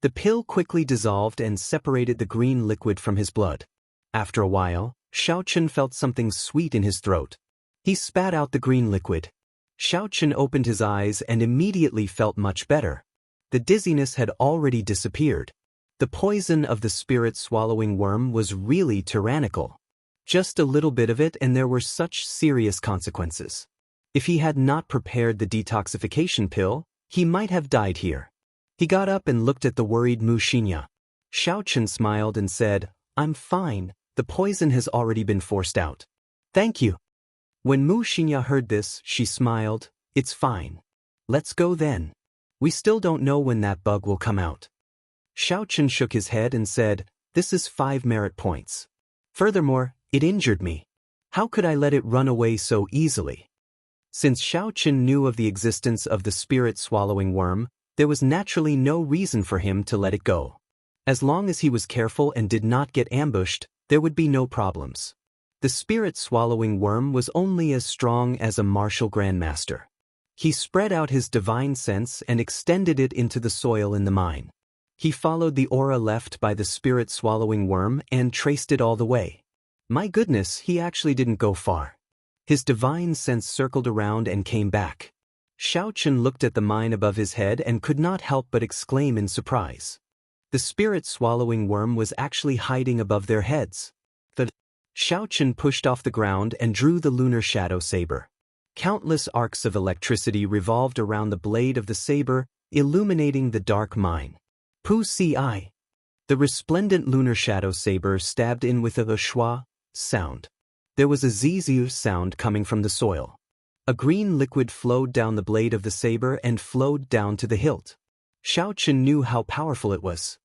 The pill quickly dissolved and separated the green liquid from his blood. After a while, Xiaochen felt something sweet in his throat. He spat out the green liquid. Xiaochen opened his eyes and immediately felt much better. The dizziness had already disappeared. The poison of the spirit-swallowing worm was really tyrannical. Just a little bit of it and there were such serious consequences. If he had not prepared the detoxification pill, he might have died here. He got up and looked at the worried Mu Xianxia. Xiaochen smiled and said, "I'm fine, the poison has already been forced out." "Thank you." When Mu Xianxia heard this, she smiled. It's fine. Let's go then. We still don't know when that bug will come out. Xiaochen shook his head and said, this is 5 merit points. Furthermore, it injured me. How could I let it run away so easily? Since Xiaochen knew of the existence of the spirit-swallowing worm, there was naturally no reason for him to let it go. As long as he was careful and did not get ambushed, there would be no problems. The spirit-swallowing worm was only as strong as a martial grandmaster. He spread out his divine sense and extended it into the soil in the mine. He followed the aura left by the spirit-swallowing worm and traced it all the way. My goodness, he actually didn't go far. His divine sense circled around and came back. Xiaochen looked at the mine above his head and could not help but exclaim in surprise. The spirit-swallowing worm was actually hiding above their heads. Xiaochen pushed off the ground and drew the lunar shadow saber. Countless arcs of electricity revolved around the blade of the saber, illuminating the dark mine. Pu-ci. The resplendent lunar shadow saber stabbed in with a schwa sound. There was a zzz sound coming from the soil. A green liquid flowed down the blade of the saber and flowed down to the hilt. Xiaochen knew how powerful it was.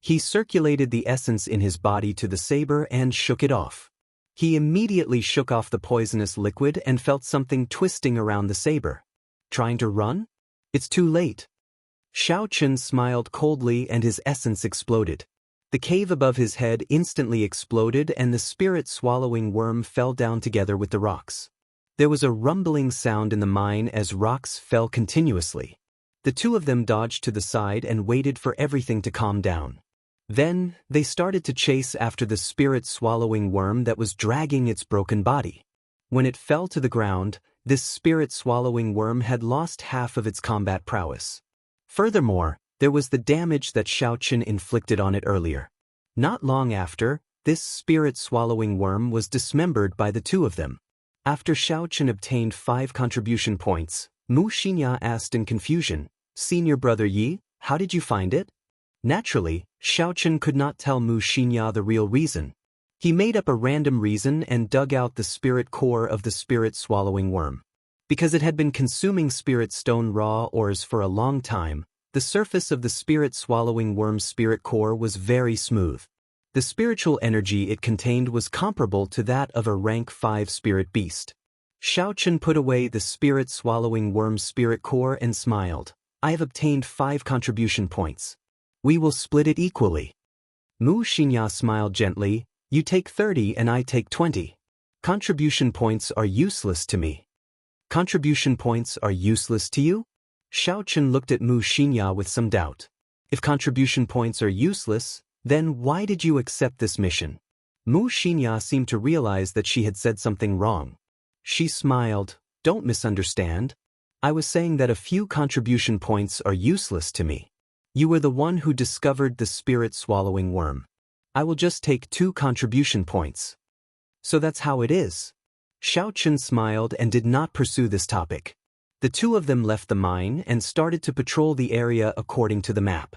He circulated the essence in his body to the saber and shook it off. He immediately shook off the poisonous liquid and felt something twisting around the saber. Trying to run? It's too late. Xiaochen smiled coldly and his essence exploded. The cave above his head instantly exploded and the spirit-swallowing worm fell down together with the rocks. There was a rumbling sound in the mine as rocks fell continuously. The two of them dodged to the side and waited for everything to calm down. Then, they started to chase after the spirit-swallowing worm that was dragging its broken body. When it fell to the ground, this spirit-swallowing worm had lost half of its combat prowess. Furthermore, there was the damage that Xiaochen inflicted on it earlier. Not long after, this spirit-swallowing worm was dismembered by the two of them. After Xiaochen obtained 5 contribution points, Mu Xinxia asked in confusion, Senior Brother Yi, how did you find it? Naturally, Xiaochen could not tell Mu Xinxia the real reason. He made up a random reason and dug out the spirit core of the spirit-swallowing worm. Because it had been consuming spirit stone raw ores for a long time, the surface of the spirit-swallowing worm's spirit core was very smooth. The spiritual energy it contained was comparable to that of a rank 5 spirit beast. Xiaochen put away the spirit-swallowing worm's spirit core and smiled. I have obtained 5 contribution points. We will split it equally. Mu Xinxia smiled gently. You take 30 and I take 20. Contribution points are useless to me. Contribution points are useless to you? Xiaochen looked at Mu Xinxia with some doubt. If contribution points are useless, then why did you accept this mission? Mu Xinxia seemed to realize that she had said something wrong. She smiled. Don't misunderstand. I was saying that a few contribution points are useless to me. You were the one who discovered the spirit-swallowing worm. I will just take 2 contribution points. So that's how it is. Xiaochen smiled and did not pursue this topic. The two of them left the mine and started to patrol the area according to the map.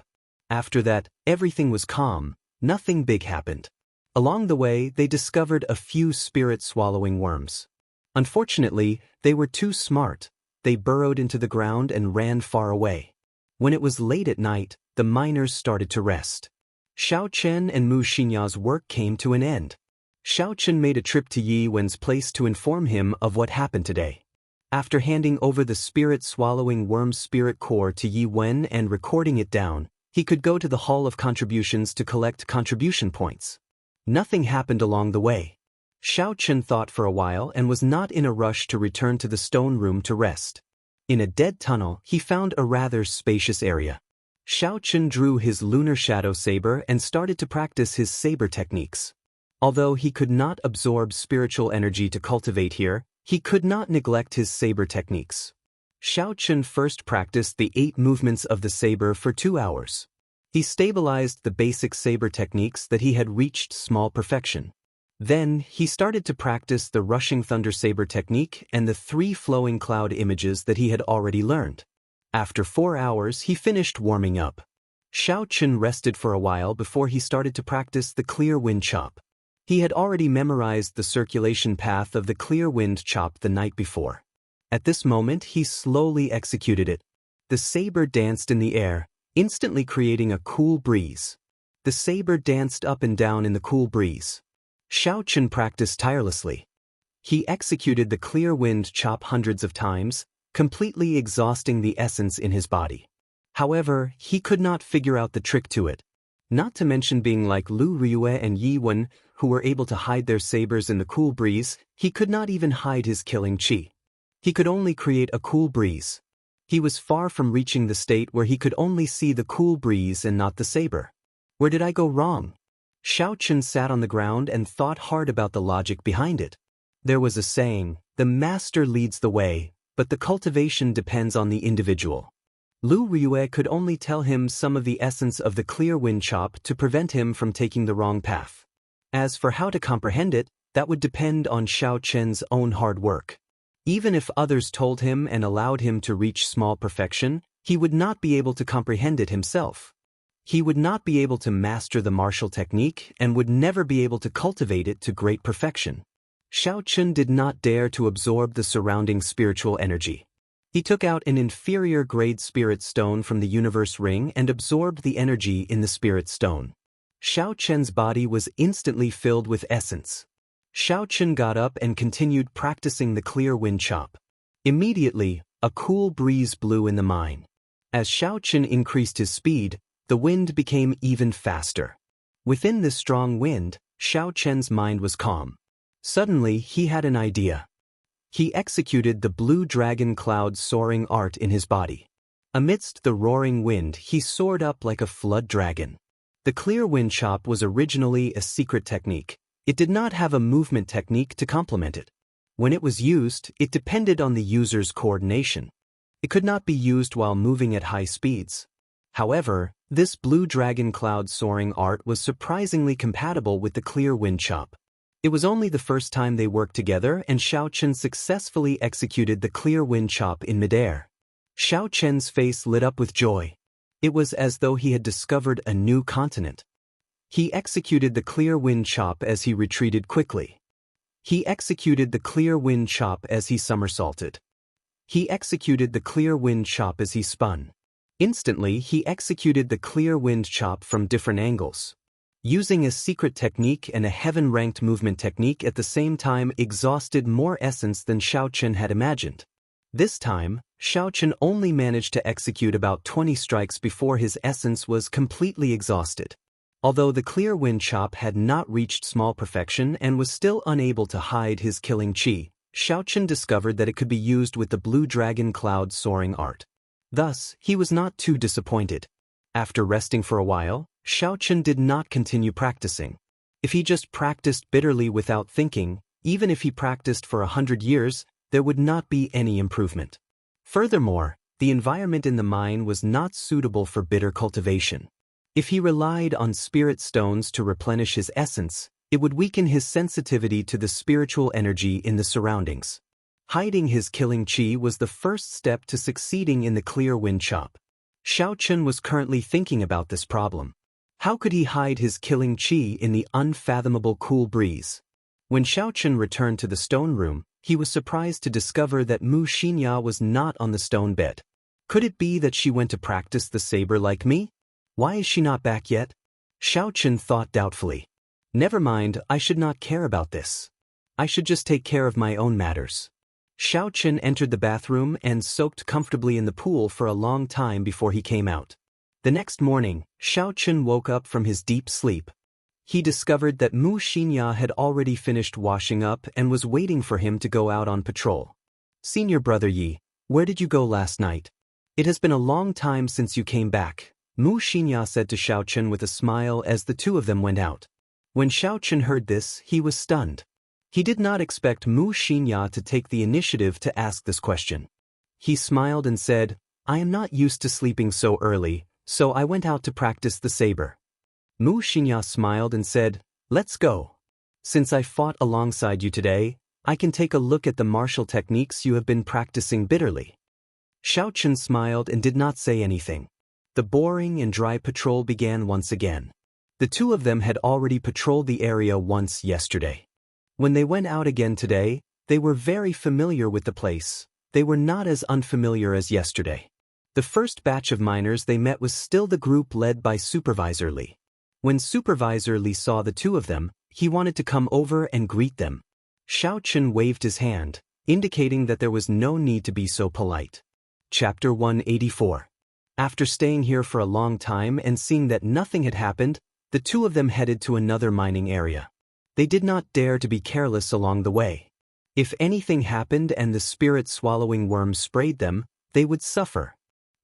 After that, everything was calm, nothing big happened. Along the way, they discovered a few spirit-swallowing worms. Unfortunately, they were too smart. They burrowed into the ground and ran far away. When it was late at night, the miners started to rest. Xiaochen and Mu Xinxia's work came to an end. Xiaochen made a trip to Yi Wen's place to inform him of what happened today. After handing over the spirit-swallowing worm's spirit core to Yi Wen and recording it down, he could go to the Hall of Contributions to collect contribution points. Nothing happened along the way. Xiaochen thought for a while and was not in a rush to return to the stone room to rest. In a dead tunnel, he found a rather spacious area. Xiaochen drew his lunar shadow saber and started to practice his saber techniques. Although he could not absorb spiritual energy to cultivate here, he could not neglect his saber techniques. Xiaochen first practiced the 8 movements of the saber for 2 hours. He stabilized the basic saber techniques that he had reached small perfection. Then, he started to practice the rushing thunder saber technique and the 3 flowing cloud images that he had already learned. After 4 hours, he finished warming up. Xiaochen rested for a while before he started to practice the clear wind chop. He had already memorized the circulation path of the clear wind chop the night before. At this moment he slowly executed it. The saber danced in the air, instantly creating a cool breeze. The saber danced up and down in the cool breeze. Xiaochen practiced tirelessly. He executed the clear wind chop hundreds of times, completely exhausting the essence in his body. However, he could not figure out the trick to it. Not to mention being like Lu Rue and Yi Wen, who were able to hide their sabers in the cool breeze, he could not even hide his killing qi. He could only create a cool breeze. He was far from reaching the state where he could only see the cool breeze and not the saber. Where did I go wrong? Xiaochen sat on the ground and thought hard about the logic behind it. There was a saying, the master leads the way, but the cultivation depends on the individual. Lu Rue could only tell him some of the essence of the clear wind chop to prevent him from taking the wrong path. As for how to comprehend it, that would depend on Xiaochen's own hard work. Even if others told him and allowed him to reach small perfection, he would not be able to comprehend it himself. He would not be able to master the martial technique and would never be able to cultivate it to great perfection. Xiaochen did not dare to absorb the surrounding spiritual energy. He took out an inferior grade spirit stone from the universe ring and absorbed the energy in the spirit stone. Xiaochen's body was instantly filled with essence. Xiaochen got up and continued practicing the clear wind chop. Immediately, a cool breeze blew in the mine. As Xiaochen increased his speed, the wind became even faster. Within this strong wind, Xiaochen's mind was calm. Suddenly, he had an idea. He executed the blue dragon cloud soaring art in his body. Amidst the roaring wind, he soared up like a flood dragon. The clear wind chop was originally a secret technique. It did not have a movement technique to complement it. When it was used, it depended on the user's coordination. It could not be used while moving at high speeds. However, this blue dragon cloud soaring art was surprisingly compatible with the clear wind chop. It was only the first time they worked together and Xiaochen successfully executed the clear wind chop in midair. Xiaochen's face lit up with joy. It was as though he had discovered a new continent. He executed the clear wind chop as he retreated quickly. He executed the clear wind chop as he somersaulted. He executed the clear wind chop as he spun. Instantly, he executed the clear wind chop from different angles. Using a secret technique and a heaven-ranked movement technique at the same time exhausted more essence than Xiaochen had imagined. This time, Xiaochen only managed to execute about 20 strikes before his essence was completely exhausted. Although the clear wind chop had not reached small perfection and was still unable to hide his killing qi, Xiaochen discovered that it could be used with the blue dragon cloud soaring art. Thus, he was not too disappointed. After resting for a while, Xiaochen did not continue practicing. If he just practiced bitterly without thinking, even if he practiced for 100 years, there would not be any improvement. Furthermore, the environment in the mine was not suitable for bitter cultivation. If he relied on spirit stones to replenish his essence, it would weaken his sensitivity to the spiritual energy in the surroundings. Hiding his killing qi was the first step to succeeding in the clear wind chop. Xiaochen was currently thinking about this problem. How could he hide his killing qi in the unfathomable cool breeze? When Xiaochen returned to the stone room, he was surprised to discover that Mu Xinya was not on the stone bed. Could it be that she went to practice the saber like me? Why is she not back yet? Xiaochen thought doubtfully. Never mind, I should not care about this. I should just take care of my own matters. Xiaochen entered the bathroom and soaked comfortably in the pool for a long time before he came out. The next morning, Xiaochen woke up from his deep sleep. He discovered that Mu Xinya had already finished washing up and was waiting for him to go out on patrol. Senior brother Yi, where did you go last night? It has been a long time since you came back, Mu Xinya said to Xiaochen with a smile as the two of them went out. When Xiaochen heard this, he was stunned. He did not expect Mu Xinya to take the initiative to ask this question. He smiled and said, I am not used to sleeping so early, so I went out to practice the saber. Mu Xinya smiled and said, let's go. Since I fought alongside you today, I can take a look at the martial techniques you have been practicing bitterly. Xiaochen smiled and did not say anything. The boring and dry patrol began once again. The two of them had already patrolled the area once yesterday. When they went out again today, they were very familiar with the place. They were not as unfamiliar as yesterday. The first batch of miners they met was still the group led by Supervisor Li. When Supervisor Li saw the two of them, he wanted to come over and greet them. Xiao Chen waved his hand, indicating that there was no need to be so polite. Chapter 184. After staying here for a long time and seeing that nothing had happened, the two of them headed to another mining area. They did not dare to be careless along the way. If anything happened and the spirit-swallowing worm sprayed them, they would suffer.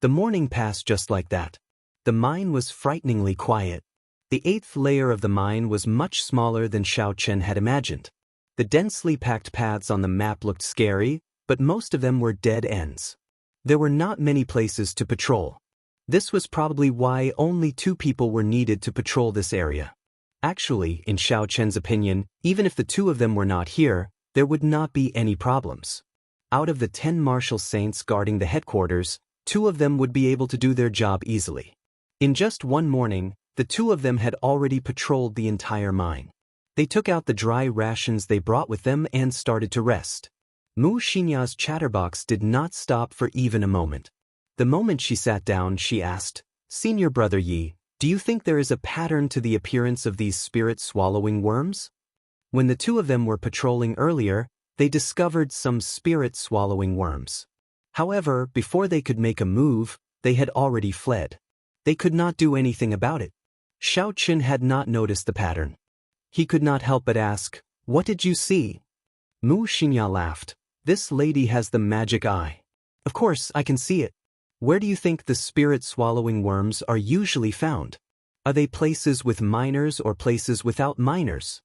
The morning passed just like that. The mine was frighteningly quiet. The 8th layer of the mine was much smaller than Xiao Chen had imagined. The densely packed paths on the map looked scary, but most of them were dead ends. There were not many places to patrol. This was probably why only 2 people were needed to patrol this area. Actually, in Xiao Chen's opinion, even if the 2 of them were not here, there would not be any problems. Out of the 10 martial saints guarding the headquarters, 2 of them would be able to do their job easily. In just one morning, the 2 of them had already patrolled the entire mine. They took out the dry rations they brought with them and started to rest. Mu Xinya's chatterbox did not stop for even a moment. The moment she sat down, she asked, "Senior Brother Yi, do you think there is a pattern to the appearance of these spirit-swallowing worms?" When the 2 of them were patrolling earlier, they discovered some spirit-swallowing worms. However, before they could make a move, they had already fled. They could not do anything about it. Xiao Chen had not noticed the pattern. He could not help but ask, "What did you see?" Mu Xinya laughed. "This lady has the magic eye. Of course, I can see it. Where do you think the spirit-swallowing worms are usually found? Are they places with miners or places without miners?"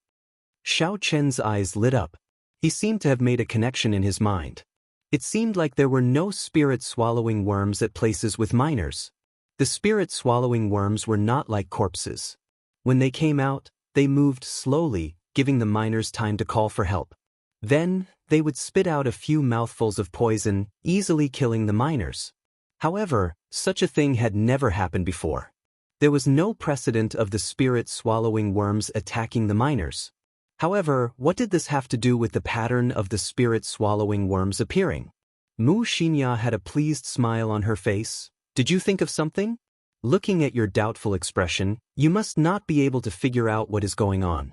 Xiao Chen's eyes lit up. He seemed to have made a connection in his mind. It seemed like there were no spirit-swallowing worms at places with miners. The spirit-swallowing worms were not like corpses. When they came out, they moved slowly, giving the miners time to call for help. Then, they would spit out a few mouthfuls of poison, easily killing the miners. However, such a thing had never happened before. There was no precedent of the spirit-swallowing worms attacking the miners. However, what did this have to do with the pattern of the spirit-swallowing worms appearing? Mu Xinya had a pleased smile on her face. "Did you think of something? Looking at your doubtful expression, you must not be able to figure out what is going on.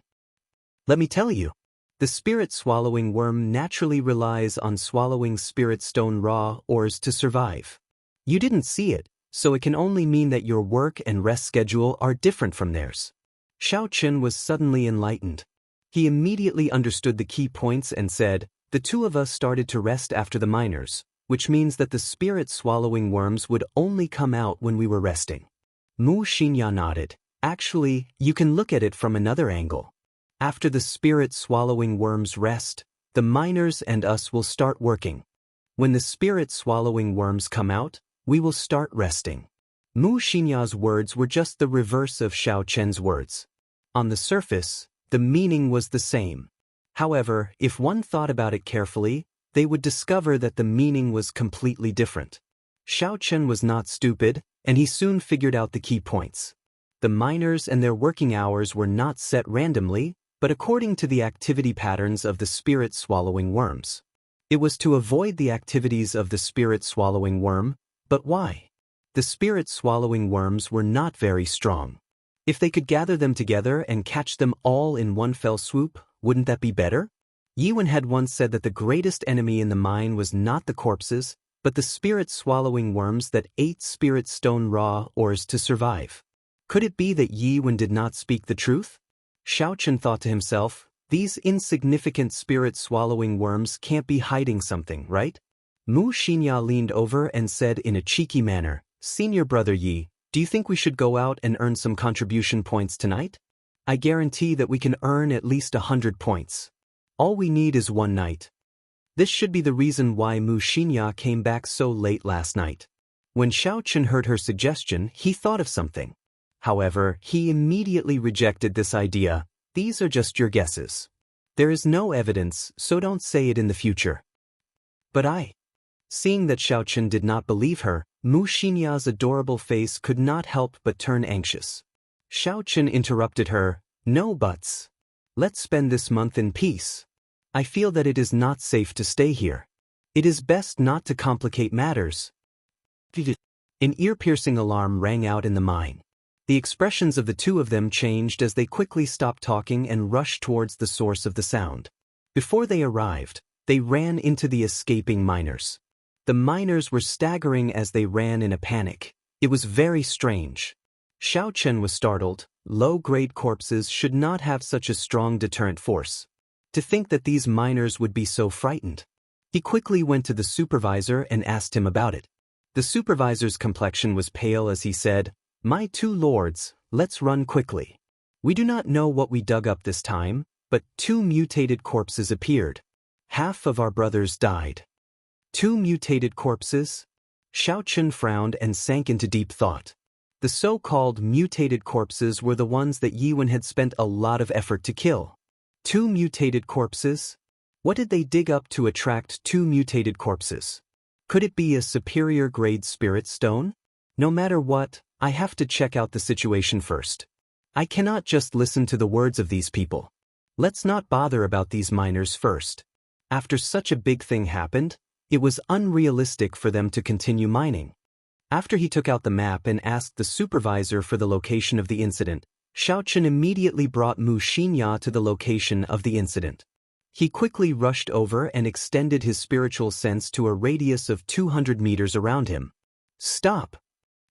Let me tell you. The spirit-swallowing worm naturally relies on swallowing spirit stone raw ores to survive. You didn't see it, so it can only mean that your work and rest schedule are different from theirs." Xiao Chen was suddenly enlightened. He immediately understood the key points and said, "The 2 of us started to rest after the miners, which means that the spirit-swallowing worms would only come out when we were resting." Mu Xinya nodded. "Actually, you can look at it from another angle. After the spirit-swallowing worms rest, the miners and us will start working. When the spirit-swallowing worms come out, we will start resting." Mu Xinya's words were just the reverse of Xiao Chen's words. On the surface, the meaning was the same. However, if one thought about it carefully, they would discover that the meaning was completely different. Xiao Chen was not stupid, and he soon figured out the key points. The miners and their working hours were not set randomly, but according to the activity patterns of the spirit-swallowing worms. It was to avoid the activities of the spirit-swallowing worm, but why? The spirit-swallowing worms were not very strong. If they could gather them together and catch them all in one fell swoop, wouldn't that be better? Yiwen had once said that the greatest enemy in the mine was not the corpses, but the spirit-swallowing worms that ate spirit stone raw ores to survive. Could it be that Yiwen did not speak the truth? Xiao Chen thought to himself, "These insignificant spirit-swallowing worms can't be hiding something, right?" Mu Xinya leaned over and said in a cheeky manner, "Senior Brother Yi, do you think we should go out and earn some contribution points tonight? I guarantee that we can earn at least 100 points. All we need is one night." This should be the reason why Mu Xinya came back so late last night. When Xiao Chen heard her suggestion, he thought of something. However, he immediately rejected this idea. "These are just your guesses. There is no evidence, so don't say it in the future." "But Seeing that Xiao Chen did not believe her, Mu Xinya's adorable face could not help but turn anxious. Xiao Chen interrupted her, "No buts. Let's spend this month in peace. I feel that it is not safe to stay here. It is best not to complicate matters. An ear-piercing alarm rang out in the mine. The expressions of the two of them changed as they quickly stopped talking and rushed towards the source of the sound. Before they arrived, they ran into the escaping miners. The miners were staggering as they ran in a panic. It was very strange. Xiao Chen was startled. Low-grade corpses should not have such a strong deterrent force. To think that these miners would be so frightened. He quickly went to the supervisor and asked him about it. The supervisor's complexion was pale as he said, "My two lords, let's run quickly. We do not know what we dug up this time, but 2 mutated corpses appeared. Half of our brothers died." 2 mutated corpses? Xiao Chen frowned and sank into deep thought. The so-called mutated corpses were the ones that Yiwen had spent a lot of effort to kill. 2 mutated corpses? What did they dig up to attract 2 mutated corpses? Could it be a superior grade spirit stone? No matter what, I have to check out the situation first. I cannot just listen to the words of these people. Let's not bother about these miners first. After such a big thing happened, it was unrealistic for them to continue mining. After he took out the map and asked the supervisor for the location of the incident, Xiao Chen immediately brought Mu Xinya to the location of the incident. He quickly rushed over and extended his spiritual sense to a radius of 200 meters around him. "Stop!"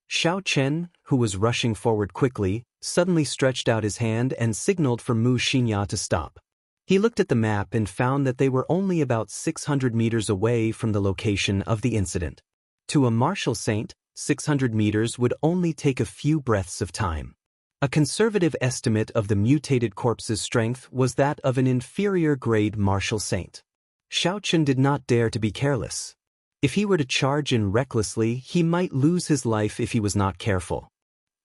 Xiao Chen, who was rushing forward quickly, suddenly stretched out his hand and signaled for Mu Xinya to stop. He looked at the map and found that they were only about 600 meters away from the location of the incident. To a martial saint, 600 meters would only take a few breaths of time. A conservative estimate of the mutated corpse's strength was that of an inferior-grade martial saint. Xiao Chen did not dare to be careless. If he were to charge in recklessly, he might lose his life if he was not careful.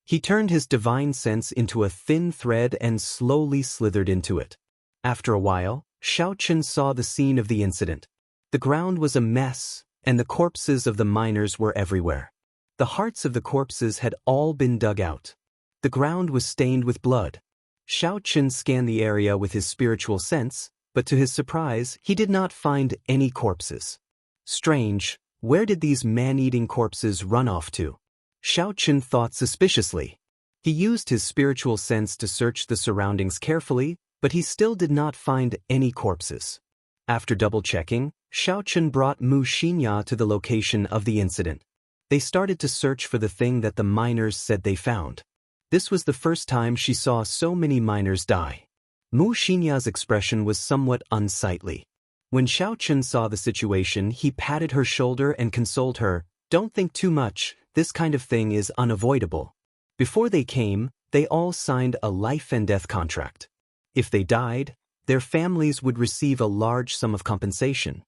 He turned his divine sense into a thin thread and slowly slithered into it. After a while, Xiao Chen saw the scene of the incident. The ground was a mess, and the corpses of the miners were everywhere. The hearts of the corpses had all been dug out. The ground was stained with blood. Xiao Chen scanned the area with his spiritual sense, but to his surprise, he did not find any corpses. Strange, where did these man-eating corpses run off to? Xiao Chen thought suspiciously. He used his spiritual sense to search the surroundings carefully, but he still did not find any corpses. After double-checking, Xiao Chen brought Mu Xinya to the location of the incident. They started to search for the thing that the miners said they found. This was the first time she saw so many miners die. Mu Xinya's expression was somewhat unsightly. When Xiao Chen saw the situation, he patted her shoulder and consoled her, "Don't think too much, this kind of thing is unavoidable." Before they came, they all signed a life and death contract. If they died, their families would receive a large sum of compensation.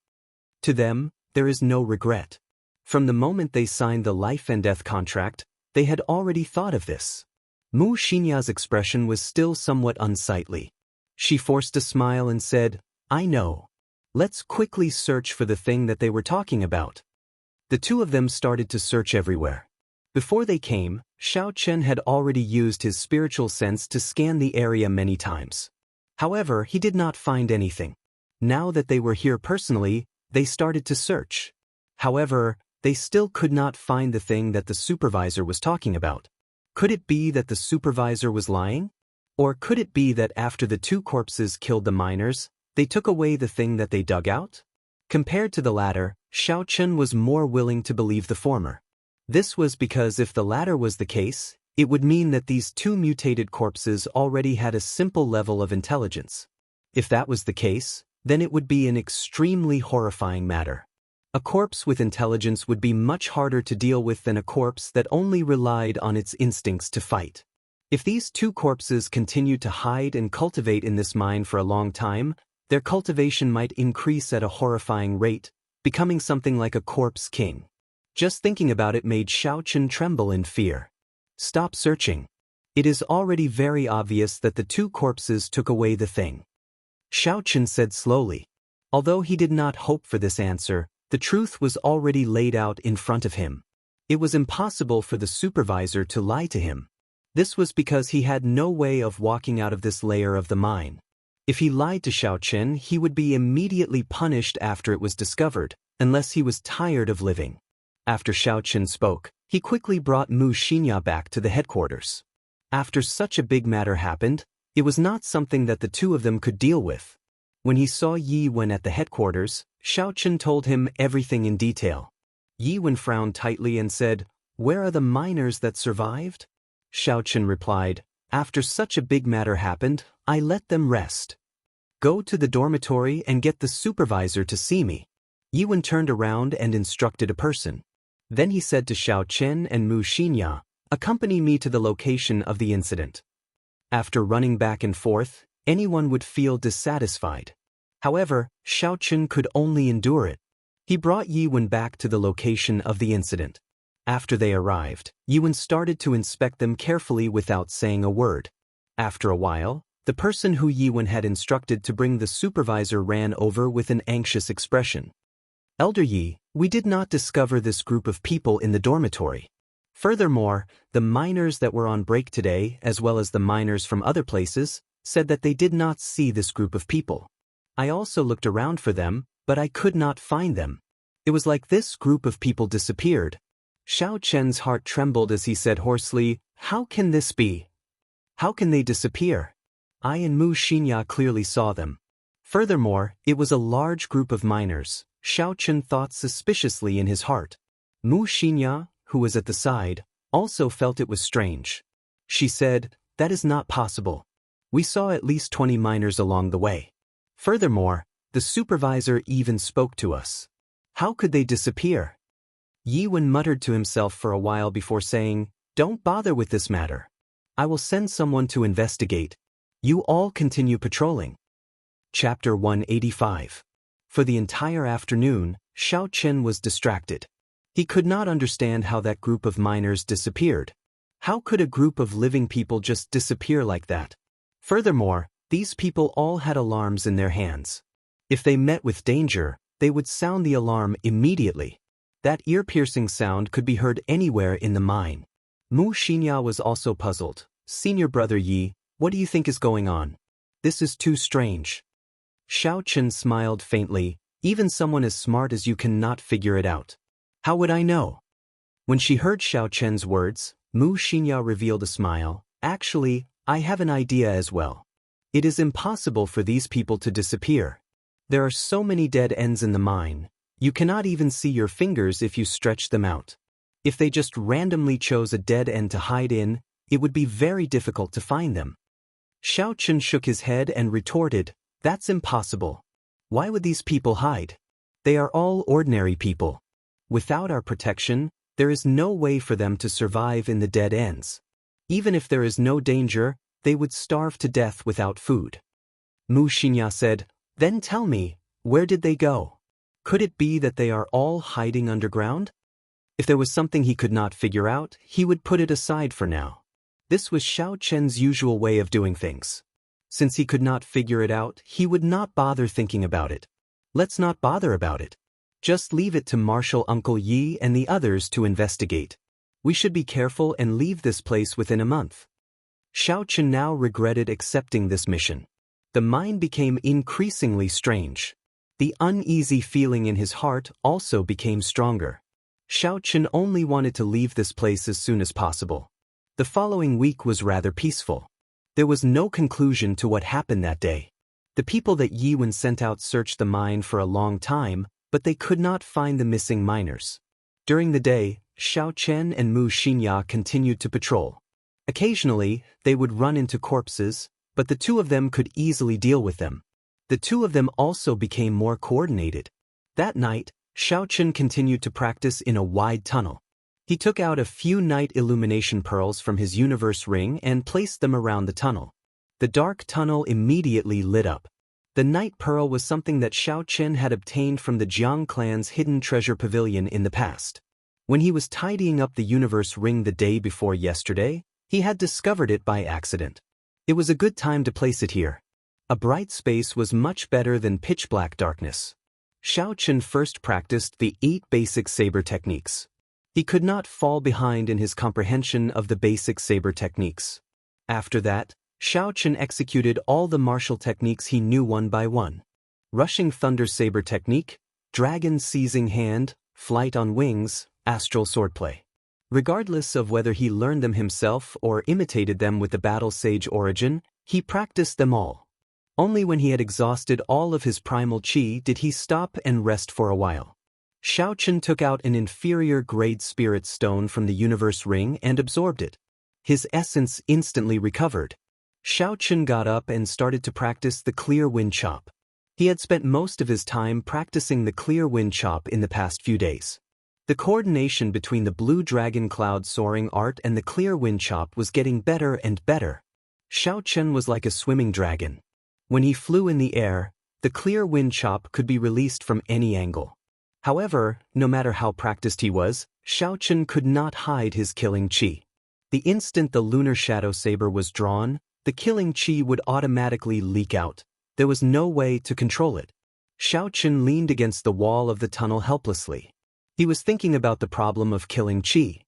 To them, there is no regret. From the moment they signed the life and death contract, they had already thought of this. Mu Xinya's expression was still somewhat unsightly. She forced a smile and said, "I know. Let's quickly search for the thing that they were talking about." The two of them started to search everywhere. Before they came, Xiao Chen had already used his spiritual sense to scan the area many times. However, he did not find anything. Now that they were here personally, they started to search. However, they still could not find the thing that the supervisor was talking about. Could it be that the supervisor was lying? Or could it be that after the 2 corpses killed the miners, they took away the thing that they dug out? Compared to the latter, Xiao Chen was more willing to believe the former. This was because if the latter was the case, it would mean that these 2 mutated corpses already had a simple level of intelligence. If that was the case, then it would be an extremely horrifying matter. A corpse with intelligence would be much harder to deal with than a corpse that only relied on its instincts to fight. If these 2 corpses continued to hide and cultivate in this mine for a long time, their cultivation might increase at a horrifying rate, becoming something like a corpse king. Just thinking about it made Xiao Chen tremble in fear. "Stop searching. It is already very obvious that the 2 corpses took away the thing," Xiao Chen said slowly. Although he did not hope for this answer, the truth was already laid out in front of him. It was impossible for the supervisor to lie to him. This was because he had no way of walking out of this layer of the mine. If he lied to Xiao Chen, he would be immediately punished after it was discovered, unless he was tired of living. After Xiao Chen spoke, he quickly brought Mu Xinya back to the headquarters. After such a big matter happened, it was not something that the two of them could deal with. When he saw Yi Wen at the headquarters, Xiao Chen told him everything in detail. Yi Wen frowned tightly and said, "Where are the miners that survived?" Xiao Chen replied, "After such a big matter happened, I let them rest. Go to the dormitory and get the supervisor to see me." Yi Wen turned around and instructed a person. Then he said to Xiao Chen and Mu Xinya, "Accompany me to the location of the incident." After running back and forth, anyone would feel dissatisfied. However, Xiao Chen could only endure it. He brought Yi Wen back to the location of the incident. After they arrived, Yi Wen started to inspect them carefully without saying a word. After a while, the person who Yi Wen had instructed to bring the supervisor ran over with an anxious expression. "Elder Yi, we did not discover this group of people in the dormitory. Furthermore, the miners that were on break today, as well as the miners from other places, said that they did not see this group of people. I also looked around for them, but I could not find them. It was like this group of people disappeared." Xiao Chen's heart trembled as he said hoarsely, "How can this be? How can they disappear? I and Mu Xinya clearly saw them." Furthermore, it was a large group of miners. Xiao Chen thought suspiciously in his heart. Mu Xinya, who was at the side, also felt it was strange. She said, "That is not possible. We saw at least 20 miners along the way. Furthermore, the supervisor even spoke to us. How could they disappear?" Yi Wen muttered to himself for a while before saying, "Don't bother with this matter. I will send someone to investigate. You all continue patrolling." Chapter 185. For the entire afternoon, Xiao Chen was distracted. He could not understand how that group of miners disappeared. How could a group of living people just disappear like that? Furthermore, these people all had alarms in their hands. If they met with danger, they would sound the alarm immediately. That ear-piercing sound could be heard anywhere in the mine. Mu Xinya was also puzzled. "Senior brother Yi, what do you think is going on? This is too strange." Xiao Chen smiled faintly. "Even someone as smart as you cannot figure it out. How would I know?" When she heard Xiao Chen's words, Mu Xinya revealed a smile. "Actually, I have an idea as well. It is impossible for these people to disappear. There are so many dead ends in the mine. You cannot even see your fingers if you stretch them out. If they just randomly chose a dead end to hide in, it would be very difficult to find them." Xiao Chen shook his head and retorted, "That's impossible. Why would these people hide? They are all ordinary people. Without our protection, there is no way for them to survive in the dead ends. Even if there is no danger, they would starve to death without food." Mu Xinya said, "Then tell me, where did they go? Could it be that they are all hiding underground?" If there was something he could not figure out, he would put it aside for now. This was Xiao Chen's usual way of doing things. Since he could not figure it out, he would not bother thinking about it. Let's not bother about it. Just leave it to Marshal Uncle Yi and the others to investigate. We should be careful and leave this place within a month. Xiao Chen now regretted accepting this mission. The mine became increasingly strange. The uneasy feeling in his heart also became stronger. Xiao Chen only wanted to leave this place as soon as possible. The following week was rather peaceful. There was no conclusion to what happened that day. The people that Yi Wen sent out searched the mine for a long time, but they could not find the missing miners. During the day, Xiao Chen and Mu Xinya continued to patrol. Occasionally, they would run into corpses, but the two of them could easily deal with them. The two of them also became more coordinated. That night, Xiao Chen continued to practice in a wide tunnel. He took out a few night illumination pearls from his universe ring and placed them around the tunnel. The dark tunnel immediately lit up. The night pearl was something that Xiao Chen had obtained from the Jiang clan's hidden treasure pavilion in the past. When he was tidying up the universe ring the day before yesterday, he had discovered it by accident. It was a good time to place it here. A bright space was much better than pitch-black darkness. Xiao Chen first practiced the 8 basic saber techniques. He could not fall behind in his comprehension of the basic saber techniques. After that, Xiaochen executed all the martial techniques he knew one by one. Rushing thunder saber technique, dragon seizing hand, flight on wings, astral swordplay. Regardless of whether he learned them himself or imitated them with the battle sage origin, he practiced them all. Only when he had exhausted all of his primal qi did he stop and rest for a while. Xiaochen took out an inferior grade spirit stone from the universe ring and absorbed it. His essence instantly recovered. Xiaochen got up and started to practice the clear wind chop. He had spent most of his time practicing the clear wind chop in the past few days. The coordination between the blue dragon cloud soaring art and the clear wind chop was getting better and better. Xiaochen was like a swimming dragon. When he flew in the air, the clear wind chop could be released from any angle. However, no matter how practiced he was, Xiaochen could not hide his killing qi. The instant the lunar shadow saber was drawn, the killing qi would automatically leak out. There was no way to control it. Xiaochen leaned against the wall of the tunnel helplessly. He was thinking about the problem of killing qi.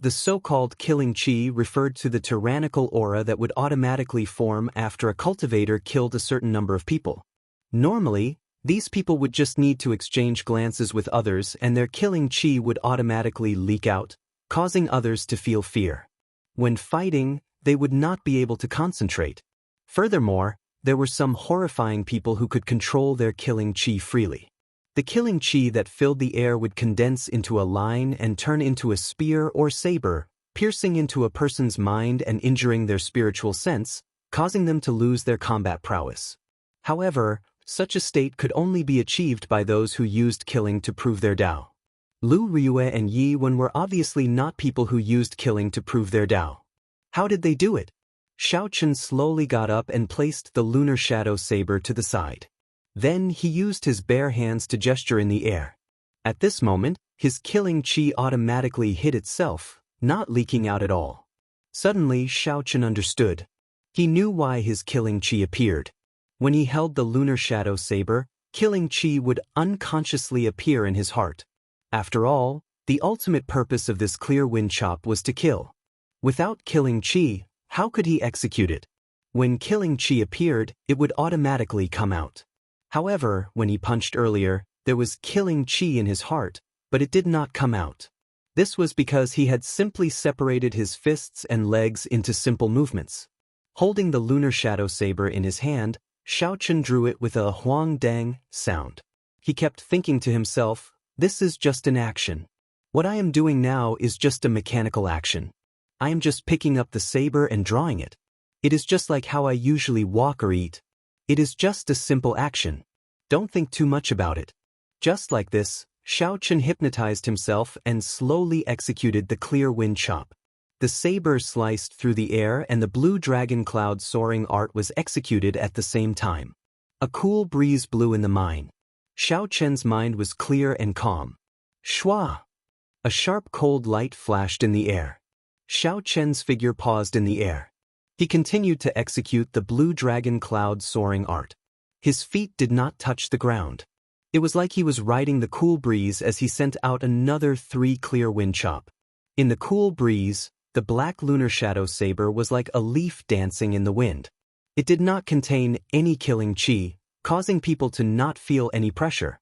The so-called killing qi referred to the tyrannical aura that would automatically form after a cultivator killed a certain number of people. Normally, these people would just need to exchange glances with others and their killing qi would automatically leak out, causing others to feel fear. When fighting, they would not be able to concentrate. Furthermore, there were some horrifying people who could control their killing qi freely. The killing qi that filled the air would condense into a line and turn into a spear or saber, piercing into a person's mind and injuring their spiritual sense, causing them to lose their combat prowess. However, such a state could only be achieved by those who used killing to prove their Dao. Lu Rue and Yi Wen were obviously not people who used killing to prove their Dao. How did they do it? Xiaochen slowly got up and placed the lunar shadow saber to the side. Then he used his bare hands to gesture in the air. At this moment, his killing qi automatically hid itself, not leaking out at all. Suddenly, Xiaochen understood. He knew why his killing qi appeared. When he held the lunar shadow saber, killing qi would unconsciously appear in his heart. After all, the ultimate purpose of this clear wind chop was to kill. Without killing qi, how could he execute it? When killing qi appeared, it would automatically come out. However, when he punched earlier, there was killing qi in his heart, but it did not come out. This was because he had simply separated his fists and legs into simple movements. Holding the lunar shadow saber in his hand, Xiaochen drew it with a huang dang sound. He kept thinking to himself, this is just an action. What I am doing now is just a mechanical action. I am just picking up the saber and drawing it. It is just like how I usually walk or eat. It is just a simple action. Don't think too much about it. Just like this, Xiaochen hypnotized himself and slowly executed the clear wind chop. The saber sliced through the air and the blue dragon cloud soaring art was executed at the same time. A cool breeze blew in the mine. Xiaochen's mind was clear and calm. Shua! A sharp cold light flashed in the air. Xiaochen's figure paused in the air. He continued to execute the blue dragon cloud soaring art. His feet did not touch the ground. It was like he was riding the cool breeze as he sent out another 3 clear wind chop. In the cool breeze, the black lunar shadow saber was like a leaf dancing in the wind. It did not contain any killing qi, causing people to not feel any pressure.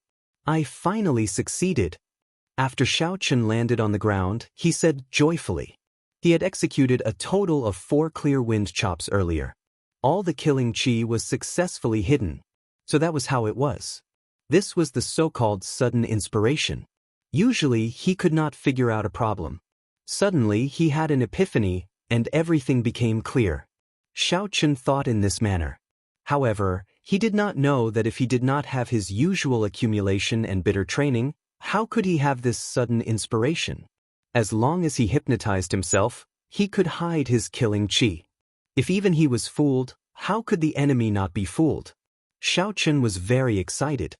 I finally succeeded. After Xiaochen landed on the ground, he said joyfully. He had executed a total of 4 clear wind chops earlier. All the killing qi was successfully hidden. So that was how it was. This was the so-called sudden inspiration. Usually, he could not figure out a problem. Suddenly, he had an epiphany, and everything became clear. Xiaochen thought in this manner. However, he did not know that if he did not have his usual accumulation and bitter training, how could he have this sudden inspiration? As long as he hypnotized himself, he could hide his killing qi. If even he was fooled, how could the enemy not be fooled? Xiaochen was very excited.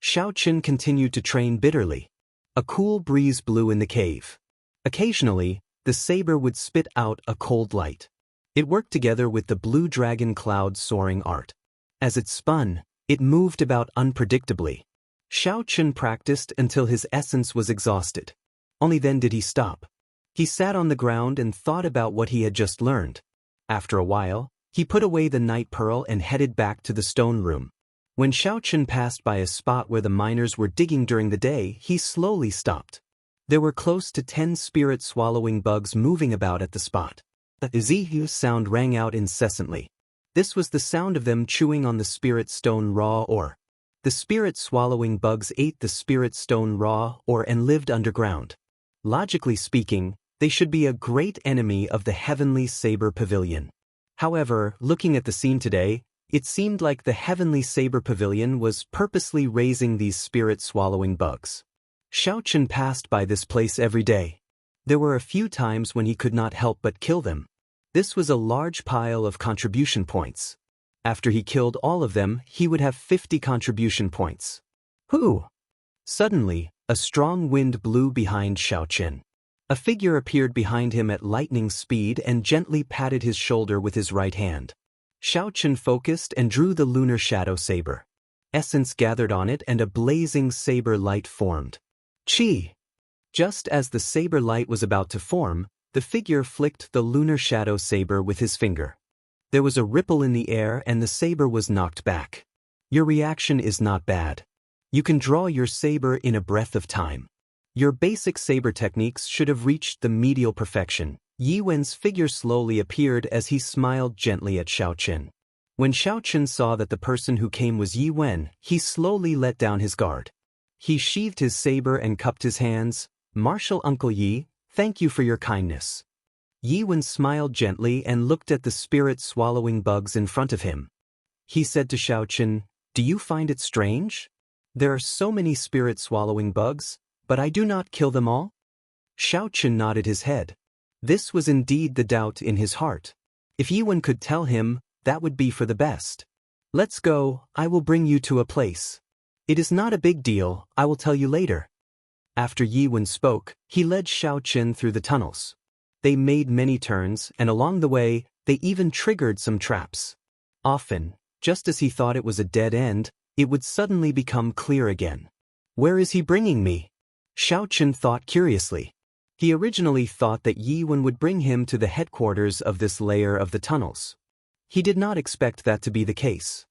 Xiaochen continued to train bitterly. A cool breeze blew in the cave. Occasionally, the saber would spit out a cold light. It worked together with the blue dragon cloud soaring art. As it spun, it moved about unpredictably. Xiaochen practiced until his essence was exhausted. Only then did he stop. He sat on the ground and thought about what he had just learned. After a while, He put away the night pearl and headed back to the stone room. When Xiaochen passed by a spot where the miners were digging during the day, he slowly stopped. There were close to 10 spirit-swallowing bugs moving about at the spot. A zzz sound rang out incessantly. This was the sound of them chewing on the spirit stone raw ore. The spirit-swallowing bugs ate the spirit stone raw ore and lived underground. Logically speaking, they should be a great enemy of the Heavenly Saber Pavilion. However, looking at the scene today, it seemed like the Heavenly Saber Pavilion was purposely raising these spirit-swallowing bugs. Xiaochen passed by this place every day. There were a few times when he could not help but kill them. This was a large pile of contribution points. After he killed all of them, he would have 50 contribution points. Whoo! Suddenly, a strong wind blew behind Xiaochen. A figure appeared behind him at lightning speed and gently patted his shoulder with his right hand. Xiaochen focused and drew the lunar shadow saber. Essence gathered on it and a blazing saber light formed. Chi! Just as the saber light was about to form, the figure flicked the lunar shadow saber with his finger. There was a ripple in the air and the saber was knocked back. Your reaction is not bad. You can draw your saber in a breath of time. Your basic saber techniques should have reached the medial perfection. Yi Wen's figure slowly appeared as he smiled gently at Xiaochen. When Xiaochen saw that the person who came was Yi Wen, he slowly let down his guard. He sheathed his saber and cupped his hands. Martial Uncle Yi, thank you for your kindness. Yi Wen smiled gently and looked at the spirit-swallowing bugs in front of him. He said to Xiaochen, do you find it strange? There are so many spirit-swallowing bugs, but I do not kill them all? Xiaochen nodded his head. This was indeed the doubt in his heart. If Yi Wen could tell him, that would be for the best. Let's go, I will bring you to a place. It is not a big deal, I will tell you later. After Yi Wen spoke, he led Xiaochen through the tunnels. They made many turns, and along the way, they even triggered some traps. Often, just as he thought it was a dead end, it would suddenly become clear again. Where is he bringing me? Xiaochen thought curiously. He originally thought that Yi Wen would bring him to the headquarters of this layer of the tunnels. He did not expect that to be the case.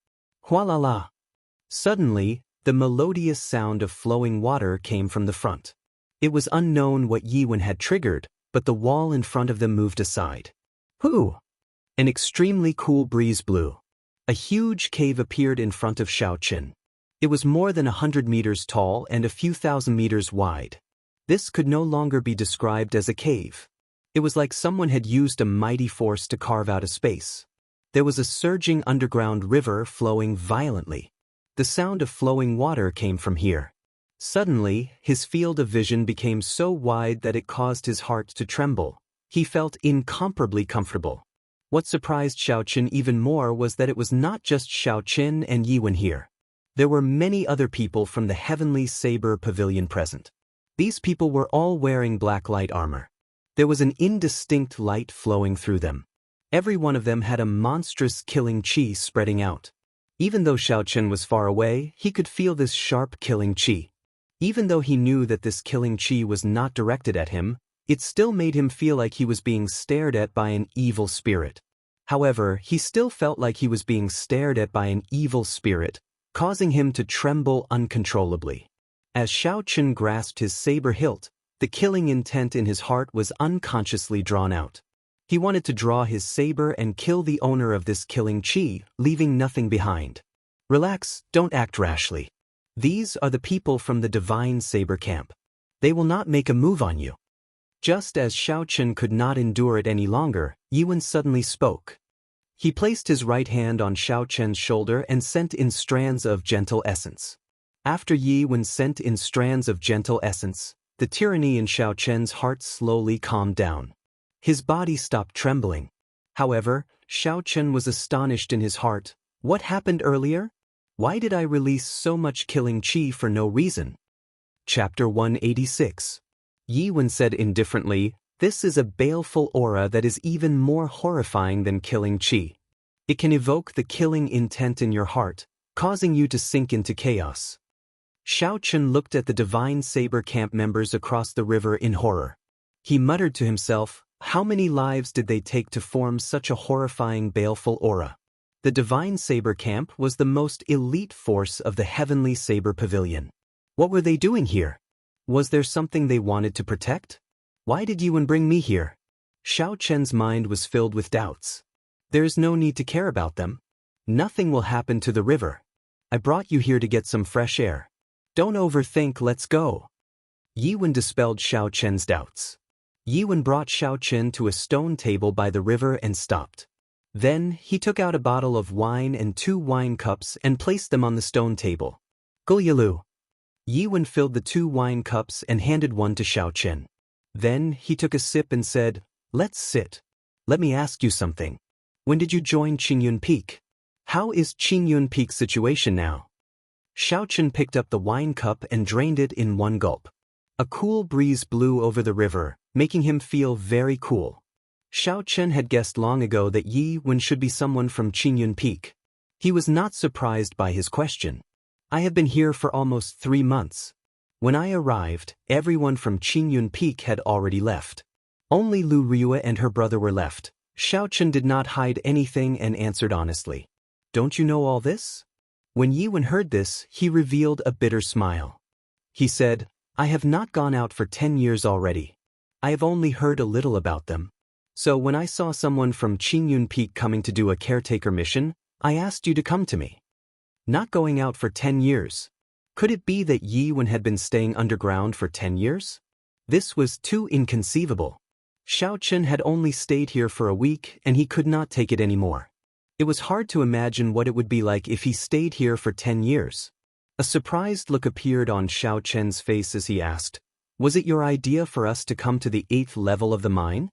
Hualala! Suddenly, the melodious sound of flowing water came from the front. It was unknown what Yi Wen had triggered, but the wall in front of them moved aside. Hoo! An extremely cool breeze blew. A huge cave appeared in front of Xiaochen. It was more than 100 meters tall and a few thousand meters wide. This could no longer be described as a cave. It was like someone had used a mighty force to carve out a space. There was a surging underground river flowing violently. The sound of flowing water came from here. Suddenly, his field of vision became so wide that it caused his heart to tremble. He felt incomparably comfortable. What surprised Xiaochen even more was that it was not just Xiaochen and Yi Wen here. There were many other people from the Heavenly Saber Pavilion present. These people were all wearing black light armor. There was an indistinct light flowing through them. Every one of them had a monstrous killing chi spreading out. Even though Xiaochen was far away, he could feel this sharp killing chi. Even though he knew that this killing chi was not directed at him, it still made him feel like he was being stared at by an evil spirit. However, he still felt like he was being stared at by an evil spirit, causing him to tremble uncontrollably. As Xiaochen grasped his saber hilt, the killing intent in his heart was unconsciously drawn out. He wanted to draw his saber and kill the owner of this killing chi, leaving nothing behind. Relax, don't act rashly. These are the people from the Divine Saber Camp. They will not make a move on you. Just as Xiaochen could not endure it any longer, Yi Wen suddenly spoke. He placed his right hand on Xiaochen's shoulder and sent in strands of gentle essence. After Yi Wen sent in strands of gentle essence, the tyranny in Xiaochen's heart slowly calmed down. His body stopped trembling. However, Xiaochen was astonished in his heart. What happened earlier? Why did I release so much killing chi for no reason? Chapter 186. Yi Wen said indifferently, this is a baleful aura that is even more horrifying than killing chi. It can evoke the killing intent in your heart, causing you to sink into chaos. Xiaochen looked at the Divine Saber Camp members across the river in horror. He muttered to himself, How many lives did they take to form such a horrifying, baleful aura? The Divine Saber Camp was the most elite force of the Heavenly Saber Pavilion. What were they doing here? Was there something they wanted to protect? Why did Yuan bring me here? Xiao Chen's mind was filled with doubts. There is no need to care about them. Nothing will happen to the river. I brought you here to get some fresh air. Don't overthink, let's go. Yuan dispelled Xiao Chen's doubts. Yuan brought Xiao Chen to a stone table by the river and stopped. Then, he took out a bottle of wine and 2 wine cups and placed them on the stone table. Gulyalu. Yuan filled the 2 wine cups and handed one to Xiao Chen. Then, he took a sip and said, "Let's sit. Let me ask you something. When did you join Qingyun Peak? How is Qingyun Peak's situation now?" Xiao Chen picked up the wine cup and drained it in one gulp. A cool breeze blew over the river, making him feel very cool. Xiao Chen had guessed long ago that Yuan should be someone from Qingyun Peak. He was not surprised by his question. I have been here for almost 3 months. When I arrived, everyone from Qingyun Peak had already left. Only Lu Riyue and her brother were left. Xiao Chen did not hide anything and answered honestly. Don't you know all this? When Yuan heard this, he revealed a bitter smile. He said, I have not gone out for 10 years already. I have only heard a little about them. So when I saw someone from Qingyun Peak coming to do a caretaker mission, I asked you to come to me. Not going out for 10 years. Could it be that Yuan had been staying underground for 10 years? This was too inconceivable. Xiao Chen had only stayed here for a week and he could not take it anymore. It was hard to imagine what it would be like if he stayed here for 10 years. A surprised look appeared on Xiao Chen's face as he asked, "Was it your idea for us to come to the 8th level of the mine?"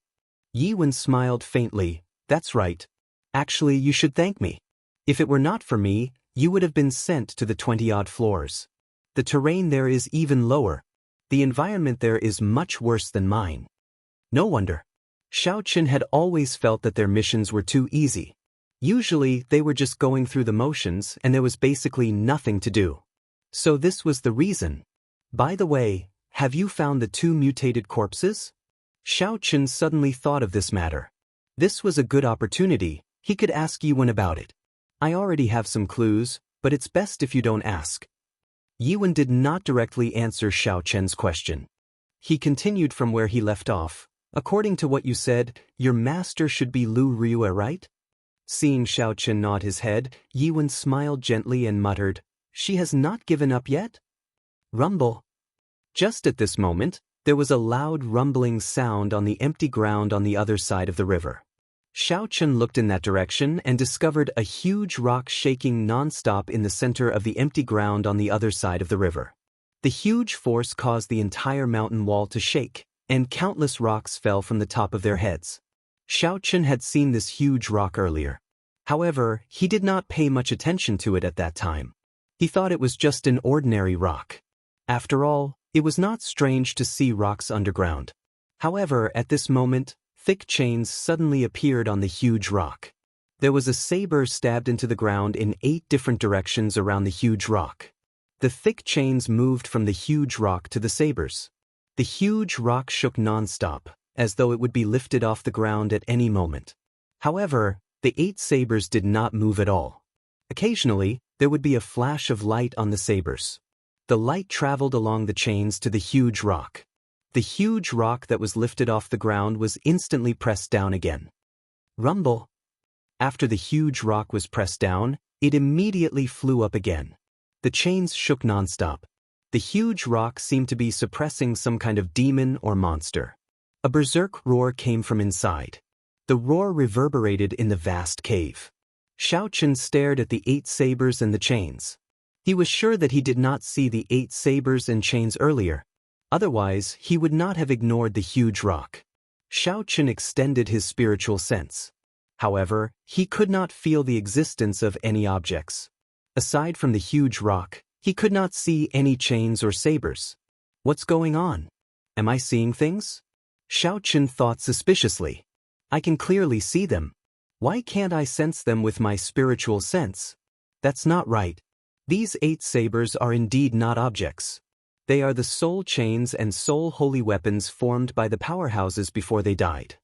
Yuan smiled faintly. That's right. Actually, you should thank me. If it were not for me, you would have been sent to the 20-odd floors. The terrain there is even lower. The environment there is much worse than mine. No wonder. Xiao Chen had always felt that their missions were too easy. Usually, they were just going through the motions and there was basically nothing to do. So this was the reason. By the way, have you found the 2 mutated corpses? Xiao Chen suddenly thought of this matter. This was a good opportunity. He could ask Yuan about it. I already have some clues, but it's best if you don't ask. Yuan did not directly answer Xiao Chen's question. He continued from where he left off. According to what you said, your master should be Lu Riyue, right? Seeing Xiao Chen nod his head, Yuan smiled gently and muttered, She has not given up yet? Rumble. Just at this moment, there was a loud rumbling sound on the empty ground on the other side of the river. Xiao Chen looked in that direction and discovered a huge rock shaking non-stop in the center of the empty ground on the other side of the river. The huge force caused the entire mountain wall to shake, and countless rocks fell from the top of their heads. Xiao Chen had seen this huge rock earlier. However, he did not pay much attention to it at that time. He thought it was just an ordinary rock. After all, it was not strange to see rocks underground. However, at this moment, thick chains suddenly appeared on the huge rock. There was a saber stabbed into the ground in 8 different directions around the huge rock. The thick chains moved from the huge rock to the sabers. The huge rock shook non-stop, as though it would be lifted off the ground at any moment. However, the 8 sabers did not move at all. Occasionally, there would be a flash of light on the sabers. The light traveled along the chains to the huge rock. The huge rock that was lifted off the ground was instantly pressed down again. Rumble. After the huge rock was pressed down, it immediately flew up again. The chains shook nonstop. The huge rock seemed to be suppressing some kind of demon or monster. A berserk roar came from inside. The roar reverberated in the vast cave. Xiao Chen stared at the 8 sabers and the chains. He was sure that he did not see the 8 sabers and chains earlier. Otherwise, he would not have ignored the huge rock. Xiao Chen extended his spiritual sense. However, he could not feel the existence of any objects. Aside from the huge rock, he could not see any chains or sabers. What's going on? Am I seeing things? Xiao Chen thought suspiciously. I can clearly see them. Why can't I sense them with my spiritual sense? That's not right. These 8 sabers are indeed not objects. They are the soul chains and soul holy weapons formed by the powerhouses before they died.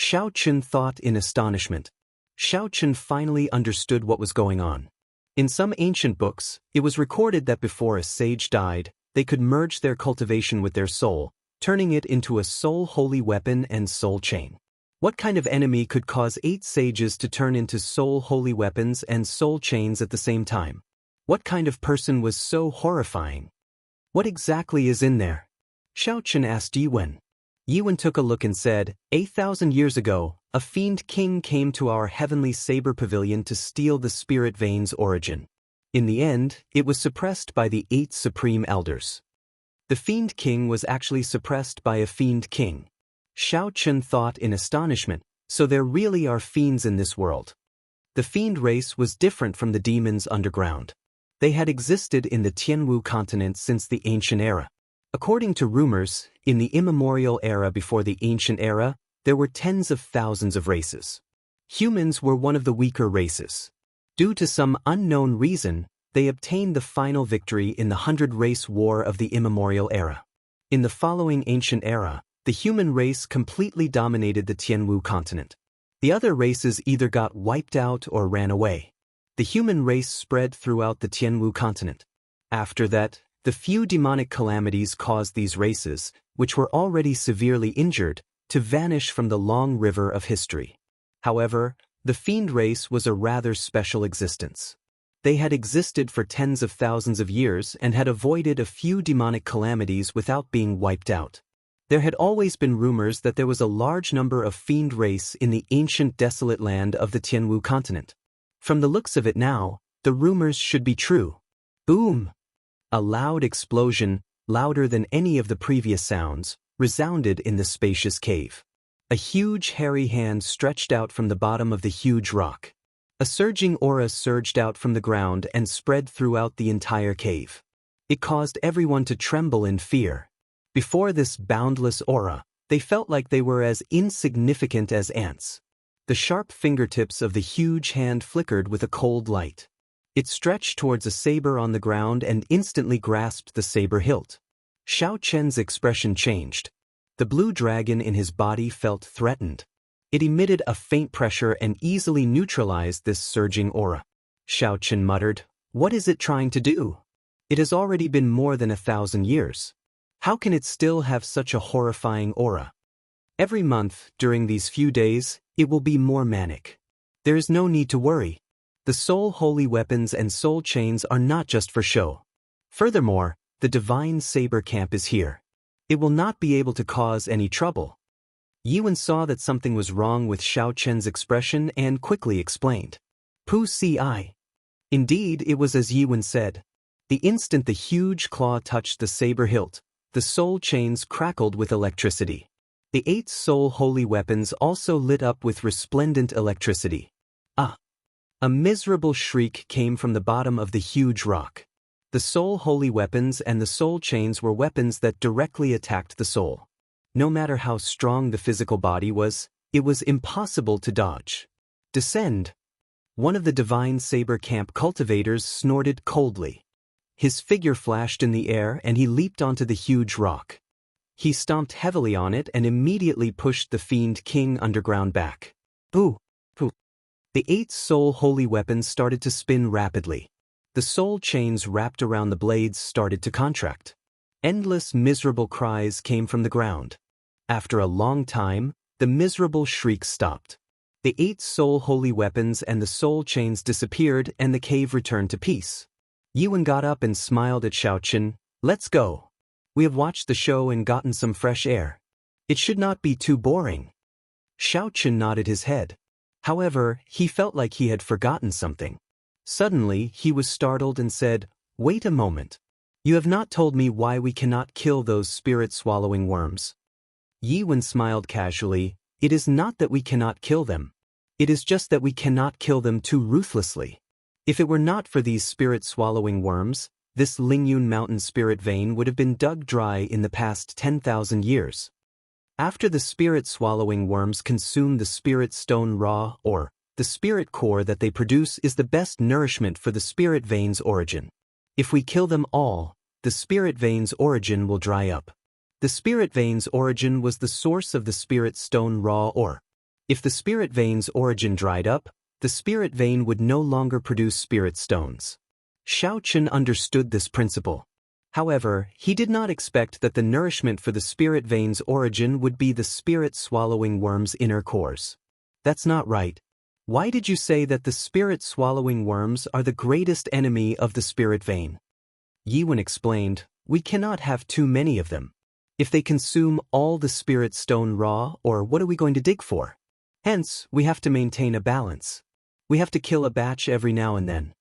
Xiaochen thought in astonishment. Xiaochen finally understood what was going on. In some ancient books, it was recorded that before a sage died, they could merge their cultivation with their soul, turning it into a soul-holy weapon and soul chain. What kind of enemy could cause 8 sages to turn into soul-holy weapons and soul chains at the same time? What kind of person was so horrifying? What exactly is in there? Xiaochen asked Yiwen. Yiwen took a look and said, 8,000 years ago, a fiend king came to our heavenly saber pavilion to steal the spirit vein's origin. In the end, it was suppressed by the 8 supreme elders. The fiend king was actually suppressed by a fiend king. Xiaochen thought in astonishment, so there really are fiends in this world. The fiend race was different from the demons underground. They had existed in the Tianwu continent since the ancient era. According to rumors, in the immemorial era before the ancient era, there were tens of thousands of races. Humans were one of the weaker races. Due to some unknown reason, they obtained the final victory in the 100-race war of the immemorial era. In the following ancient era, the human race completely dominated the Tianwu continent. The other races either got wiped out or ran away. The human race spread throughout the Tianwu continent. After that, the few demonic calamities caused these races, which were already severely injured, to vanish from the long river of history. However, the fiend race was a rather special existence. They had existed for tens of thousands of years and had avoided a few demonic calamities without being wiped out. There had always been rumors that there was a large number of fiend race in the ancient desolate land of the Tianwu continent. From the looks of it now, the rumors should be true. Boom! A loud explosion, louder than any of the previous sounds, resounded in the spacious cave. A huge hairy hand stretched out from the bottom of the huge rock. A surging aura surged out from the ground and spread throughout the entire cave. It caused everyone to tremble in fear. Before this boundless aura, they felt like they were as insignificant as ants. The sharp fingertips of the huge hand flickered with a cold light. It stretched towards a saber on the ground and instantly grasped the saber hilt. Xiaochen's expression changed. The blue dragon in his body felt threatened. It emitted a faint pressure and easily neutralized this surging aura. Xiaochen muttered, "What is it trying to do? It has already been more than 1,000 years. How can it still have such a horrifying aura? Every month, during these few days, it will be more manic. There is no need to worry. The soul-holy weapons and soul chains are not just for show. Furthermore, the divine saber camp is here. It will not be able to cause any trouble." Yiwen saw that something was wrong with Xiaochen's expression and quickly explained. Pu ci. Indeed, it was as Yiwen said. The instant the huge claw touched the saber hilt, the soul chains crackled with electricity. The 8 soul-holy weapons also lit up with resplendent electricity. A miserable shriek came from the bottom of the huge rock. The soul-holy weapons and the soul chains were weapons that directly attacked the soul. No matter how strong the physical body was, it was impossible to dodge. Descend! One of the divine saber camp cultivators snorted coldly. His figure flashed in the air and he leaped onto the huge rock. He stomped heavily on it and immediately pushed the fiend king underground back. Boo! The 8 soul-holy weapons started to spin rapidly. The soul chains wrapped around the blades started to contract. Endless miserable cries came from the ground. After a long time, the miserable shrieks stopped. The 8 soul-holy weapons and the soul chains disappeared and the cave returned to peace. Yiwen got up and smiled at Xiaochen. "Let's go. We have watched the show and gotten some fresh air. It should not be too boring." Xiaochen nodded his head. However, he felt like he had forgotten something. Suddenly, he was startled and said, "Wait a moment. You have not told me why we cannot kill those spirit-swallowing worms." Yiwen smiled casually. "It is not that we cannot kill them. It is just that we cannot kill them too ruthlessly. If it were not for these spirit-swallowing worms, this Lingyun mountain spirit vein would have been dug dry in the past 10,000 years. After the spirit-swallowing worms consume the spirit stone raw, or the spirit core that they produce is the best nourishment for the spirit vein's origin. If we kill them all, the spirit vein's origin will dry up. The spirit vein's origin was the source of the spirit stone raw ore. If the spirit vein's origin dried up, the spirit vein would no longer produce spirit stones. Xiaochen understood this principle. However, he did not expect that the nourishment for the spirit vein's origin would be the spirit-swallowing worm's inner cores. That's not right. Why did you say that the spirit-swallowing worms are the greatest enemy of the spirit vein? Yiwen explained, we cannot have too many of them. If they consume all the spirit stone raw, or what are we going to dig for? Hence, we have to maintain a balance. We have to kill a batch every now and then.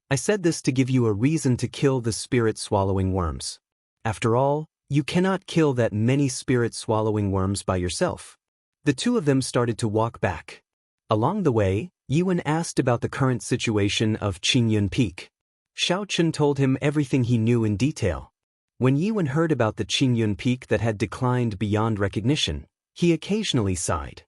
I said this to give you a reason to kill the spirit-swallowing worms. After all, you cannot kill that many spirit-swallowing worms by yourself. The two of them started to walk back. Along the way, Yiwen asked about the current situation of Qingyun Peak. Xiaochen told him everything he knew in detail. When Yiwen heard about the Qingyun Peak that had declined beyond recognition, he occasionally sighed.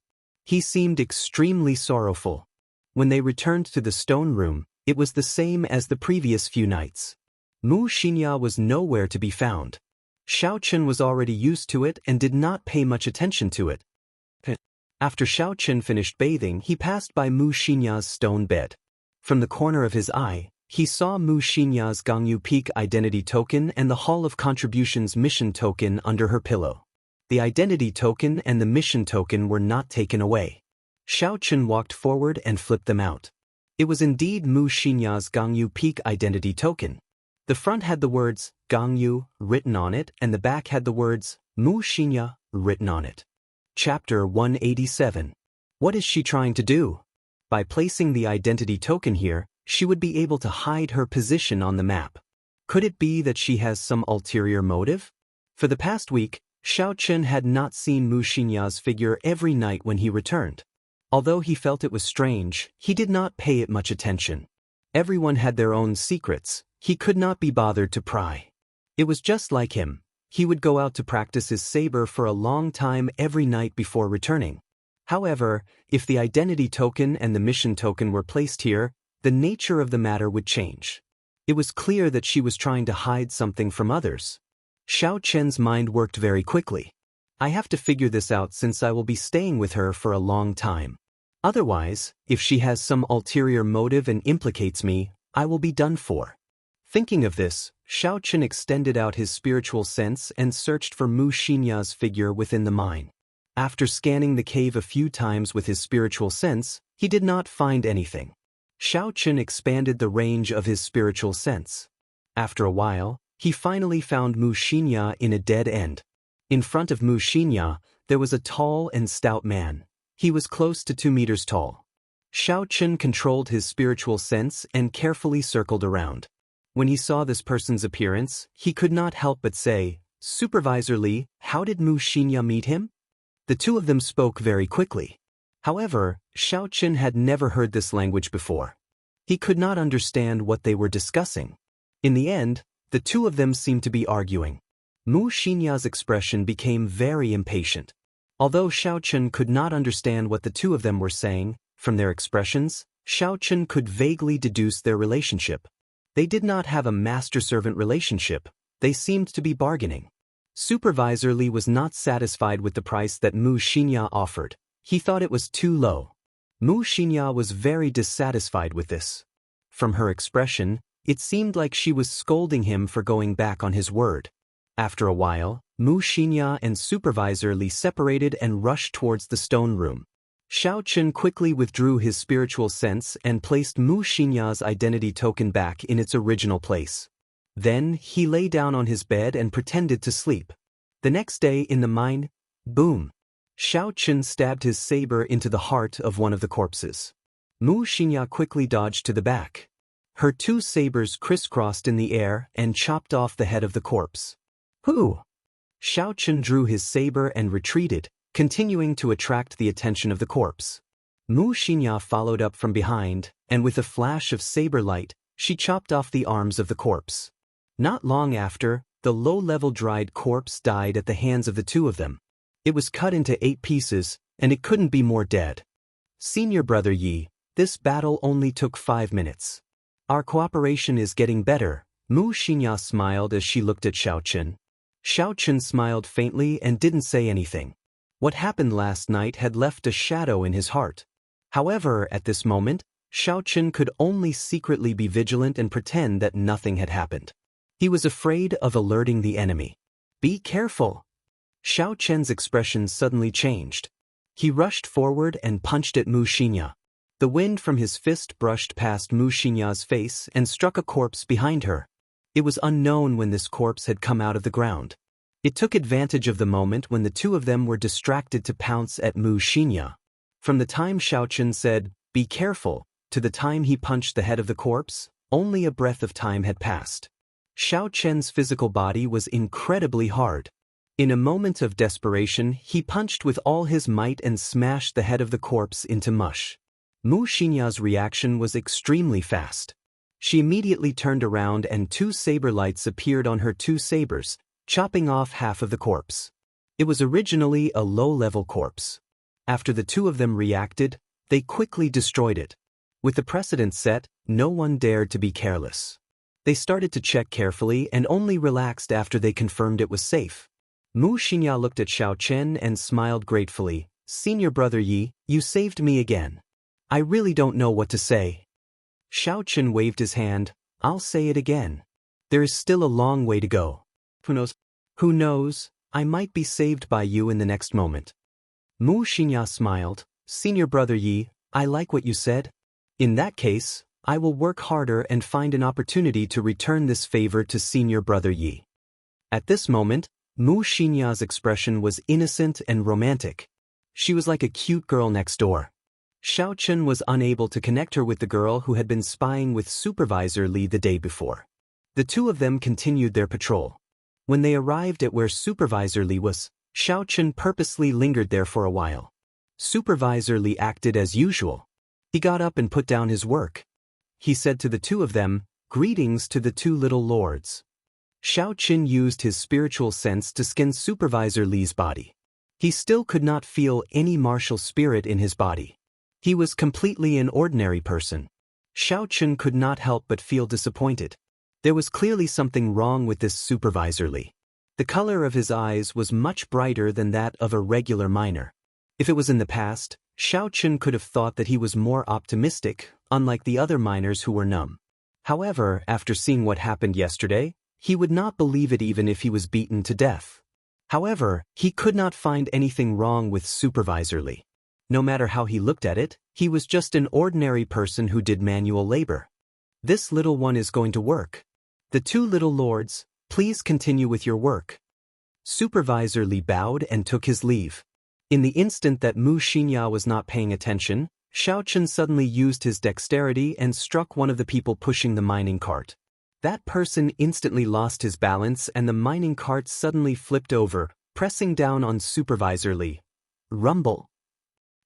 He seemed extremely sorrowful. When they returned to the stone room, it was the same as the previous few nights. Mu Xianxia was nowhere to be found. Xiaochen was already used to it and did not pay much attention to it. After Xiaochen finished bathing, he passed by Mu Xianxia's stone bed. From the corner of his eye, he saw Mu Xianxia's Gangyu Peak identity token and the Hall of Contributions mission token under her pillow. The identity token and the mission token were not taken away. Xiaochen walked forward and flipped them out. It was indeed Mu Xianxia's Gangyu Peak identity token. The front had the words Gangyu written on it and the back had the words Mu Xianxia written on it. Chapter 187. What is she trying to do? By placing the identity token here, she would be able to hide her position on the map. Could it be that she has some ulterior motive? For the past week, Xiaochen had not seen Mu Xianxia's figure every night when he returned. Although he felt it was strange, he did not pay it much attention. Everyone had their own secrets, he could not be bothered to pry. It was just like him. He would go out to practice his saber for a long time every night before returning. However, if the identity token and the mission token were placed here, the nature of the matter would change. It was clear that she was trying to hide something from others. Xiaochen's mind worked very quickly. I have to figure this out since I will be staying with her for a long time. Otherwise, if she has some ulterior motive and implicates me, I will be done for. Thinking of this, Xiaochen extended out his spiritual sense and searched for Mu Xianxia's figure within the mine. After scanning the cave a few times with his spiritual sense, he did not find anything. Xiaochen expanded the range of his spiritual sense. After a while, he finally found Mu Xianxia in a dead end. In front of Mu Xianxia, there was a tall and stout man. He was close to 2 meters tall. Xiaochen controlled his spiritual sense and carefully circled around. When he saw this person's appearance, he could not help but say, Supervisor Li, how did Mu Xianxia meet him? The two of them spoke very quickly. However, Xiaochen had never heard this language before. He could not understand what they were discussing. In the end, the two of them seemed to be arguing. Mu Xianxia's expression became very impatient. Although Xiaochen could not understand what the two of them were saying, from their expressions, Xiaochen could vaguely deduce their relationship. They did not have a master-servant relationship, they seemed to be bargaining. Supervisor Li was not satisfied with the price that Mu Xianxia offered. He thought it was too low. Mu Xianxia was very dissatisfied with this. From her expression, it seemed like she was scolding him for going back on his word. After a while, Mu Xianxia and Supervisor Li separated and rushed towards the stone room. Xiaochen quickly withdrew his spiritual sense and placed Mu Xianxia's identity token back in its original place. Then, he lay down on his bed and pretended to sleep. The next day in the mine, boom! Xiaochen stabbed his saber into the heart of one of the corpses. Mu Xianxia quickly dodged to the back. Her 2 sabers crisscrossed in the air and chopped off the head of the corpse. Who? Xiaochen drew his saber and retreated, continuing to attract the attention of the corpse. Mu Xianxia followed up from behind, and with a flash of saber light, she chopped off the arms of the corpse. Not long after, the low-level dried corpse died at the hands of the two of them. It was cut into 8 pieces, and it couldn't be more dead. Senior Brother Yi, this battle only took 5 minutes. Our cooperation is getting better. Mu Xianxia smiled as she looked at Xiaochen. Xiaochen smiled faintly and didn't say anything. What happened last night had left a shadow in his heart. However, at this moment, Xiaochen could only secretly be vigilant and pretend that nothing had happened. He was afraid of alerting the enemy. Be careful. Xiaochen's expression suddenly changed. He rushed forward and punched at Wuxia. The wind from his fist brushed past Wuxia's face and struck a corpse behind her. It was unknown when this corpse had come out of the ground. It took advantage of the moment when the two of them were distracted to pounce at Wuxia. From the time Xiaochen said, "Be careful," to the time he punched the head of the corpse, only a breath of time had passed. Xiaochen's physical body was incredibly hard. In a moment of desperation, he punched with all his might and smashed the head of the corpse into mush. Wuxia's reaction was extremely fast. She immediately turned around and two saber lights appeared on her two sabers, chopping off half of the corpse. It was originally a low-level corpse. After the two of them reacted, they quickly destroyed it. With the precedent set, no one dared to be careless. They started to check carefully and only relaxed after they confirmed it was safe. Wuxia looked at Xiaochen and smiled gratefully. "Senior brother Yi, you saved me again. I really don't know what to say." Xiaochen waved his hand. "I'll say it again. There is still a long way to go. Who knows? Who knows? I might be saved by you in the next moment." Wuxia smiled. "Senior brother Yi, I like what you said. In that case, I will work harder and find an opportunity to return this favor to senior brother Yi." At this moment, Wuxia's expression was innocent and romantic. She was like a cute girl next door. Xiaochen was unable to connect her with the girl who had been spying with Supervisor Li the day before. The two of them continued their patrol. When they arrived at where Supervisor Li was, Xiaochen purposely lingered there for a while. Supervisor Li acted as usual. He got up and put down his work. He said to the two of them, "Greetings to the two little lords." Xiaochen used his spiritual sense to scan Supervisor Li's body. He still could not feel any martial spirit in his body. He was completely an ordinary person. Xiaochen could not help but feel disappointed. There was clearly something wrong with this Supervisor Li. The color of his eyes was much brighter than that of a regular miner. If it was in the past, Xiaochen could have thought that he was more optimistic, unlike the other miners who were numb. However, after seeing what happened yesterday, he would not believe it even if he was beaten to death. However, he could not find anything wrong with Supervisor Li. No matter how he looked at it, he was just an ordinary person who did manual labor. This little one is going to work. The two little lords, please continue with your work. Supervisor Li bowed and took his leave. In the instant that Wuxia was not paying attention, Xiaochen suddenly used his dexterity and struck one of the people pushing the mining cart. That person instantly lost his balance and the mining cart suddenly flipped over, pressing down on Supervisor Li. Rumble.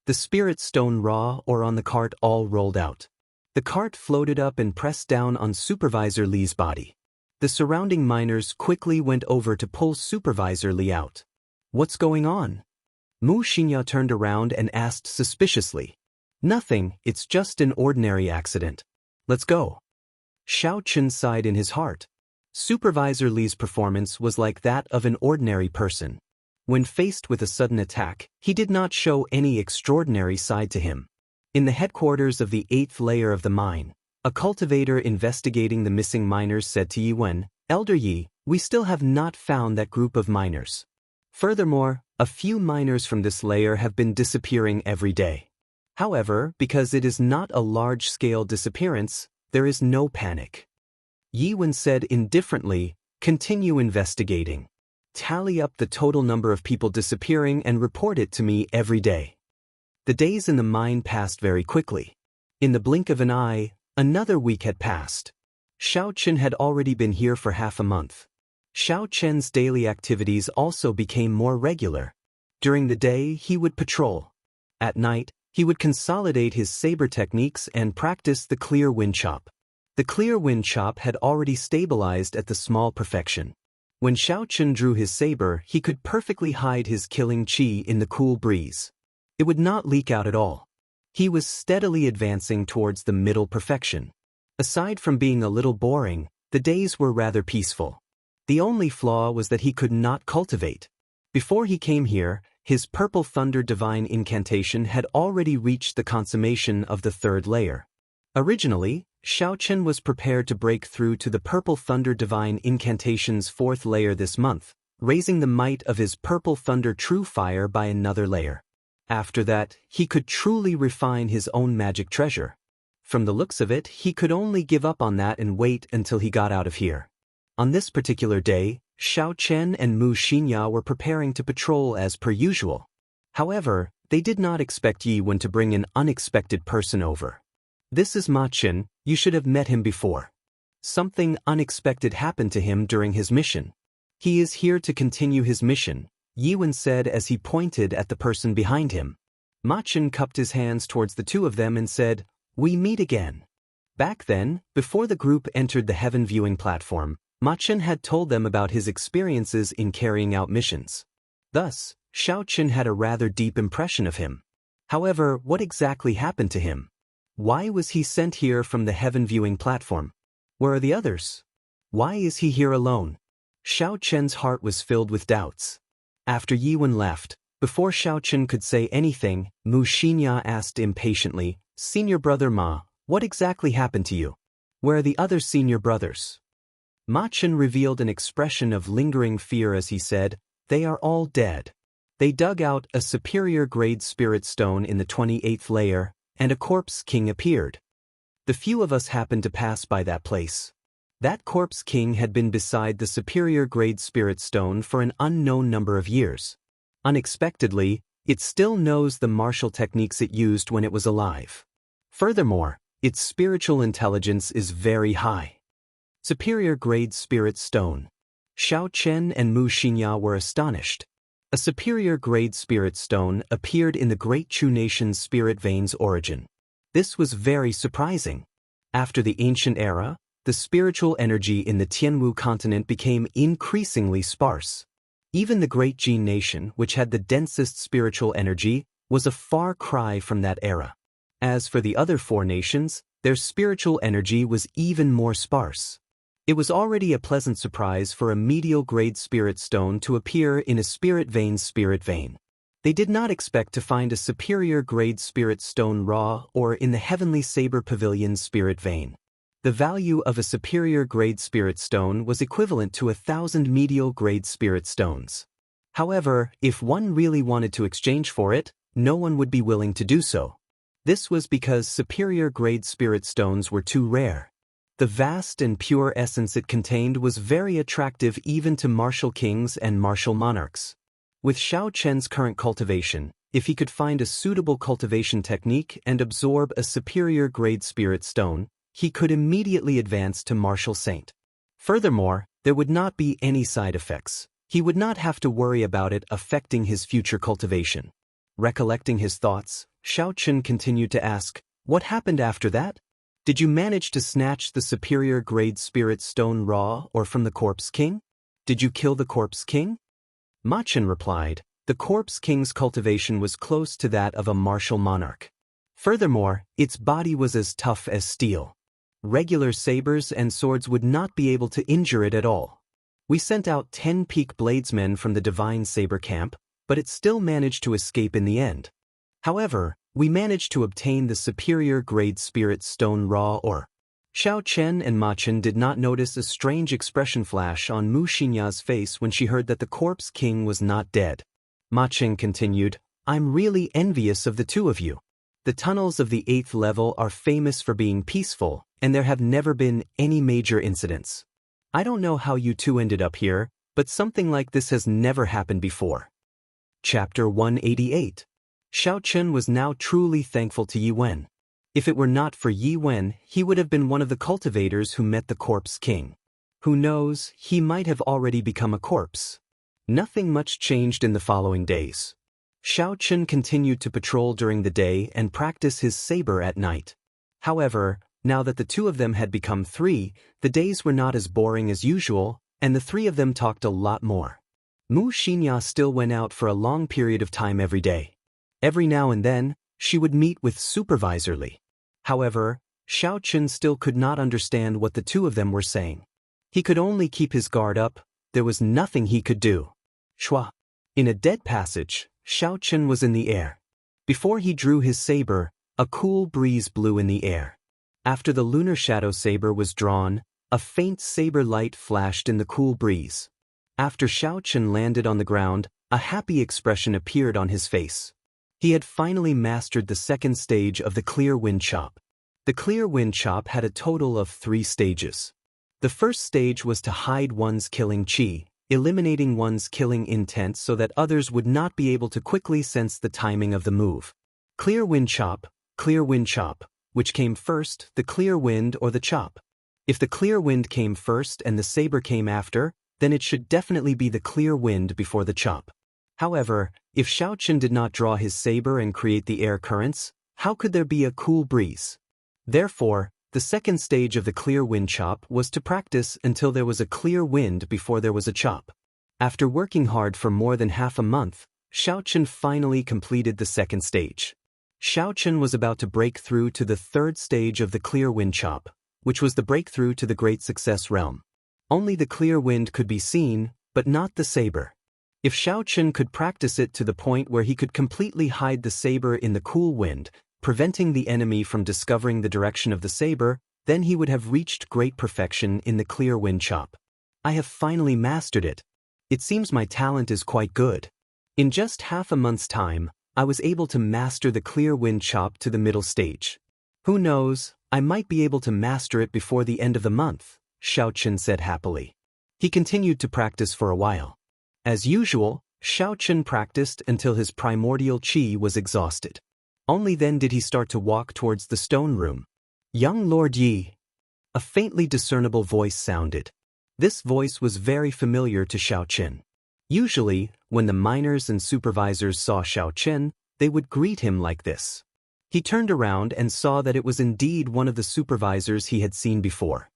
The spirit stone raw or on the cart all rolled out. The cart floated up and pressed down on Supervisor Li's body. The surrounding miners quickly went over to pull Supervisor Li out. "What's going on?" Wuxia turned around and asked suspiciously. "Nothing, it's just an ordinary accident. Let's go." Xiaochen sighed in his heart. Supervisor Li's performance was like that of an ordinary person. When faced with a sudden attack, he did not show any extraordinary side to him. In the headquarters of the 8th layer of the mine, a cultivator investigating the missing miners said to Yi Wen, "Elder Yi, we still have not found that group of miners. Furthermore, a few miners from this layer have been disappearing every day. However, because it is not a large-scale disappearance, there is no panic." Yi Wen said indifferently, "Continue investigating. Tally up the total number of people disappearing and report it to me every day." The days in the mine passed very quickly. In the blink of an eye, another week had passed. Xiaochen had already been here for half a month. Xiaochen's daily activities also became more regular. During the day, he would patrol. At night, he would consolidate his saber techniques and practice the clear wind chop. The clear wind chop had already stabilized at the small perfection. When Xiaochen drew his saber, he could perfectly hide his killing chi in the cool breeze. It would not leak out at all. He was steadily advancing towards the middle perfection. Aside from being a little boring, the days were rather peaceful. The only flaw was that he could not cultivate. Before he came here, His purple thunder divine incantation had already reached the consummation of the third layer. Originally, Xiaochen was prepared to break through to the purple thunder divine incantation's fourth layer this month, raising the might of his purple thunder true fire by another layer. After that, he could truly refine his own magic treasure. From the looks of it, he could only give up on that and wait until he got out of here. On this particular day, Xiaochen and Mu Xinya were preparing to patrol as per usual. However, they did not expect Yi Wen to bring an unexpected person over. "This is Ma Chen, you should have met him before. Something unexpected happened to him during his mission. He is here to continue his mission," Yi Wen said as he pointed at the person behind him. Ma Chen cupped his hands towards the two of them and said, "We meet again." Back then, before the group entered the heaven viewing platform, Ma Chen had told them about his experiences in carrying out missions. Thus, Xiaochen had a rather deep impression of him. However, what exactly happened to him? Why was he sent here from the heaven viewing platform? Where are the others? Why is he here alone? Xiaochen's heart was filled with doubts. After Yi Wen left, before Xiaochen could say anything, Mu Xinya asked impatiently, "Senior brother Ma, what exactly happened to you? Where are the other senior brothers?" Ma Chen revealed an expression of lingering fear as he said, "They are all dead. They dug out a superior grade spirit stone in the 28th layer, and a corpse king appeared. The few of us happened to pass by that place. That corpse king had been beside the superior grade spirit stone for an unknown number of years. Unexpectedly, it still knows the martial techniques it used when it was alive. Furthermore, its spiritual intelligence is very high. Superior grade spirit stone." Xiaochen and Mu Xinya were astonished. A superior grade spirit stone appeared in the Great Chu Nation's spirit vein's origin. This was very surprising. After the ancient era, the spiritual energy in the Tianwu continent became increasingly sparse. Even the Great Jin Nation, which had the densest spiritual energy, was a far cry from that era. As for the other four nations, their spiritual energy was even more sparse. It was already a pleasant surprise for a medial grade spirit stone to appear in a spirit vein's spirit vein. They did not expect to find a superior grade spirit stone raw or in the heavenly saber pavilion's spirit vein. The value of a superior grade spirit stone was equivalent to 1,000 medial grade spirit stones. However, if one really wanted to exchange for it, no one would be willing to do so. This was because superior grade spirit stones were too rare. The vast and pure essence it contained was very attractive even to martial kings and martial monarchs. With Xiaochen's current cultivation, if he could find a suitable cultivation technique and absorb a superior grade spirit stone, he could immediately advance to martial saint. Furthermore, there would not be any side effects. He would not have to worry about it affecting his future cultivation. Recollecting his thoughts, Xiaochen continued to ask, "What happened after that? Did you manage to snatch the superior grade spirit stone raw or from the corpse king? Did you kill the corpse king?" Ma Chen replied, "The corpse king's cultivation was close to that of a martial monarch. Furthermore, its body was as tough as steel. Regular sabers and swords would not be able to injure it at all. We sent out 10 peak bladesmen from the divine saber camp, but it still managed to escape in the end. However, we managed to obtain the superior grade spirit stone raw ore." Xiaochen and Ma Chen did not notice a strange expression flash on Mu Xinya's face when she heard that the corpse king was not dead. Ma Chen continued, "I'm really envious of the two of you. The tunnels of the 8th level are famous for being peaceful, and there have never been any major incidents. I don't know how you two ended up here, but something like this has never happened before." Chapter 188. Xiaochen was now truly thankful to Yi Wen. If it were not for Yi Wen, he would have been one of the cultivators who met the corpse king. Who knows, he might have already become a corpse. Nothing much changed in the following days. Xiaochen continued to patrol during the day and practice his saber at night. However, now that the two of them had become three, the days were not as boring as usual, and the three of them talked a lot more. Mu Xinya still went out for a long period of time every day. Every now and then, she would meet with Supervisor Li. However, Xiaochen still could not understand what the two of them were saying. He could only keep his guard up. There was nothing he could do. Shua. In a dead passage, Xiaochen was in the air. Before he drew his saber, a cool breeze blew in the air. After the lunar shadow saber was drawn, a faint saber light flashed in the cool breeze. After Xiaochen landed on the ground, a happy expression appeared on his face. He had finally mastered the second stage of the clear wind chop. The clear wind chop had a total of 3 stages. The first stage was to hide one's killing chi, eliminating one's killing intent so that others would not be able to quickly sense the timing of the move. Clear wind chop, which came first, the clear wind or the chop? If the clear wind came first and the saber came after, then it should definitely be the clear wind before the chop. However, if Xiaochen did not draw his saber and create the air currents, how could there be a cool breeze? Therefore, the second stage of the clear wind chop was to practice until there was a clear wind before there was a chop. After working hard for more than half a month, Xiaochen finally completed the second stage. Xiaochen was about to break through to the third stage of the clear wind chop, which was the breakthrough to the great success realm. Only the clear wind could be seen, but not the saber. If Xiaochen could practice it to the point where he could completely hide the saber in the cool wind, preventing the enemy from discovering the direction of the saber, then he would have reached great perfection in the clear wind chop. I have finally mastered it. It seems my talent is quite good. In just half a month's time, I was able to master the clear wind chop to the middle stage. Who knows, I might be able to master it before the end of the month, Xiaochen said happily. He continued to practice for a while. As usual, Xiaochen practiced until his primordial qi was exhausted. Only then did he start to walk towards the stone room. Young Lord Yi. A faintly discernible voice sounded. This voice was very familiar to Xiaochen. Usually, when the miners and supervisors saw Xiaochen, they would greet him like this. He turned around and saw that it was indeed one of the supervisors he had seen before.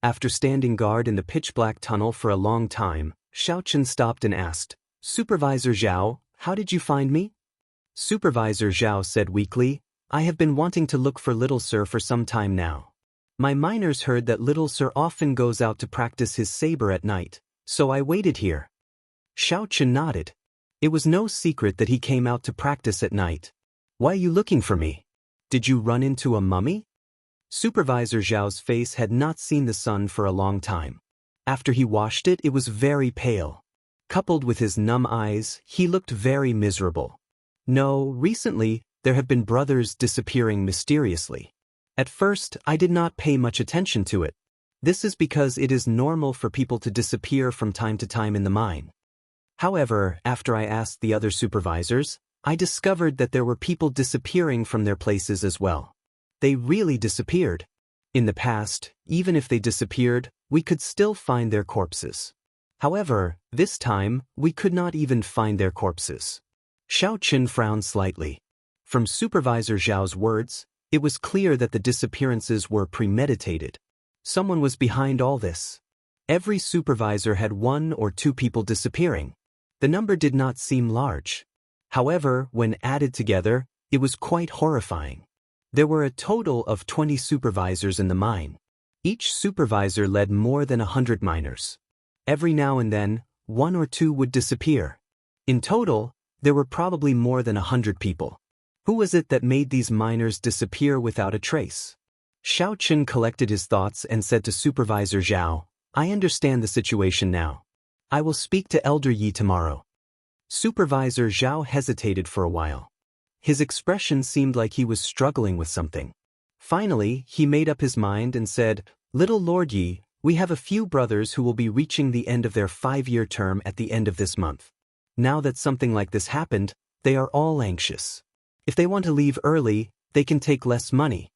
After standing guard in the pitch-black tunnel for a long time, Xiaochen stopped and asked, "Supervisor Zhao, how did you find me?" Supervisor Zhao said weakly, "I have been wanting to look for Little Sir for some time now. My miners heard that Little Sir often goes out to practice his saber at night, so I waited here." Xiaochen nodded. It was no secret that he came out to practice at night. "Why are you looking for me? Did you run into a mummy?" Supervisor Zhao's face had not seen the sun for a long time. After he washed it, it was very pale. Coupled with his numb eyes, he looked very miserable. "No, recently, there have been brothers disappearing mysteriously. At first, I did not pay much attention to it. This is because it is normal for people to disappear from time to time in the mine. However, after I asked the other supervisors, I discovered that there were people disappearing from their places as well. They really disappeared. In the past, even if they disappeared, we could still find their corpses. However, this time, we could not even find their corpses." Xiaochen frowned slightly. From Supervisor Zhao's words, it was clear that the disappearances were premeditated. Someone was behind all this. Every supervisor had 1 or 2 people disappearing. The number did not seem large. However, when added together, it was quite horrifying. There were a total of 20 supervisors in the mine. Each supervisor led more than 100 miners. Every now and then, 1 or 2 would disappear. In total, there were probably more than 100 people. Who was it that made these miners disappear without a trace? Xiaochen collected his thoughts and said to Supervisor Zhao, "I understand the situation now. I will speak to Elder Yi tomorrow." Supervisor Zhao hesitated for a while. His expression seemed like he was struggling with something. Finally, he made up his mind and said, "Little Lord Yi, we have a few brothers who will be reaching the end of their 5-year term at the end of this month. Now that something like this happened, they are all anxious. If they want to leave early, they can take less money."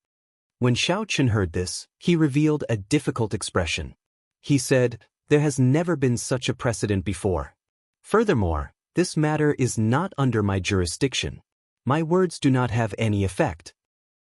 When Xiaochen heard this, he revealed a difficult expression. He said, "There has never been such a precedent before. Furthermore, this matter is not under my jurisdiction. My words do not have any effect."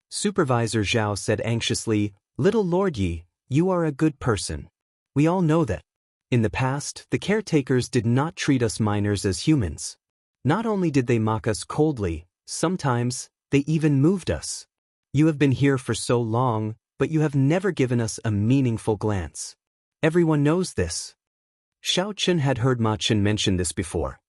Supervisor Zhao said anxiously, "Little Lord Yi, you are a good person. We all know that. In the past, the caretakers did not treat us miners as humans. Not only did they mock us coldly, sometimes, they even moved us. You have been here for so long, but you have never given us a meaningful glance. Everyone knows this." Xiaochen had heard Ma Chen mention this before.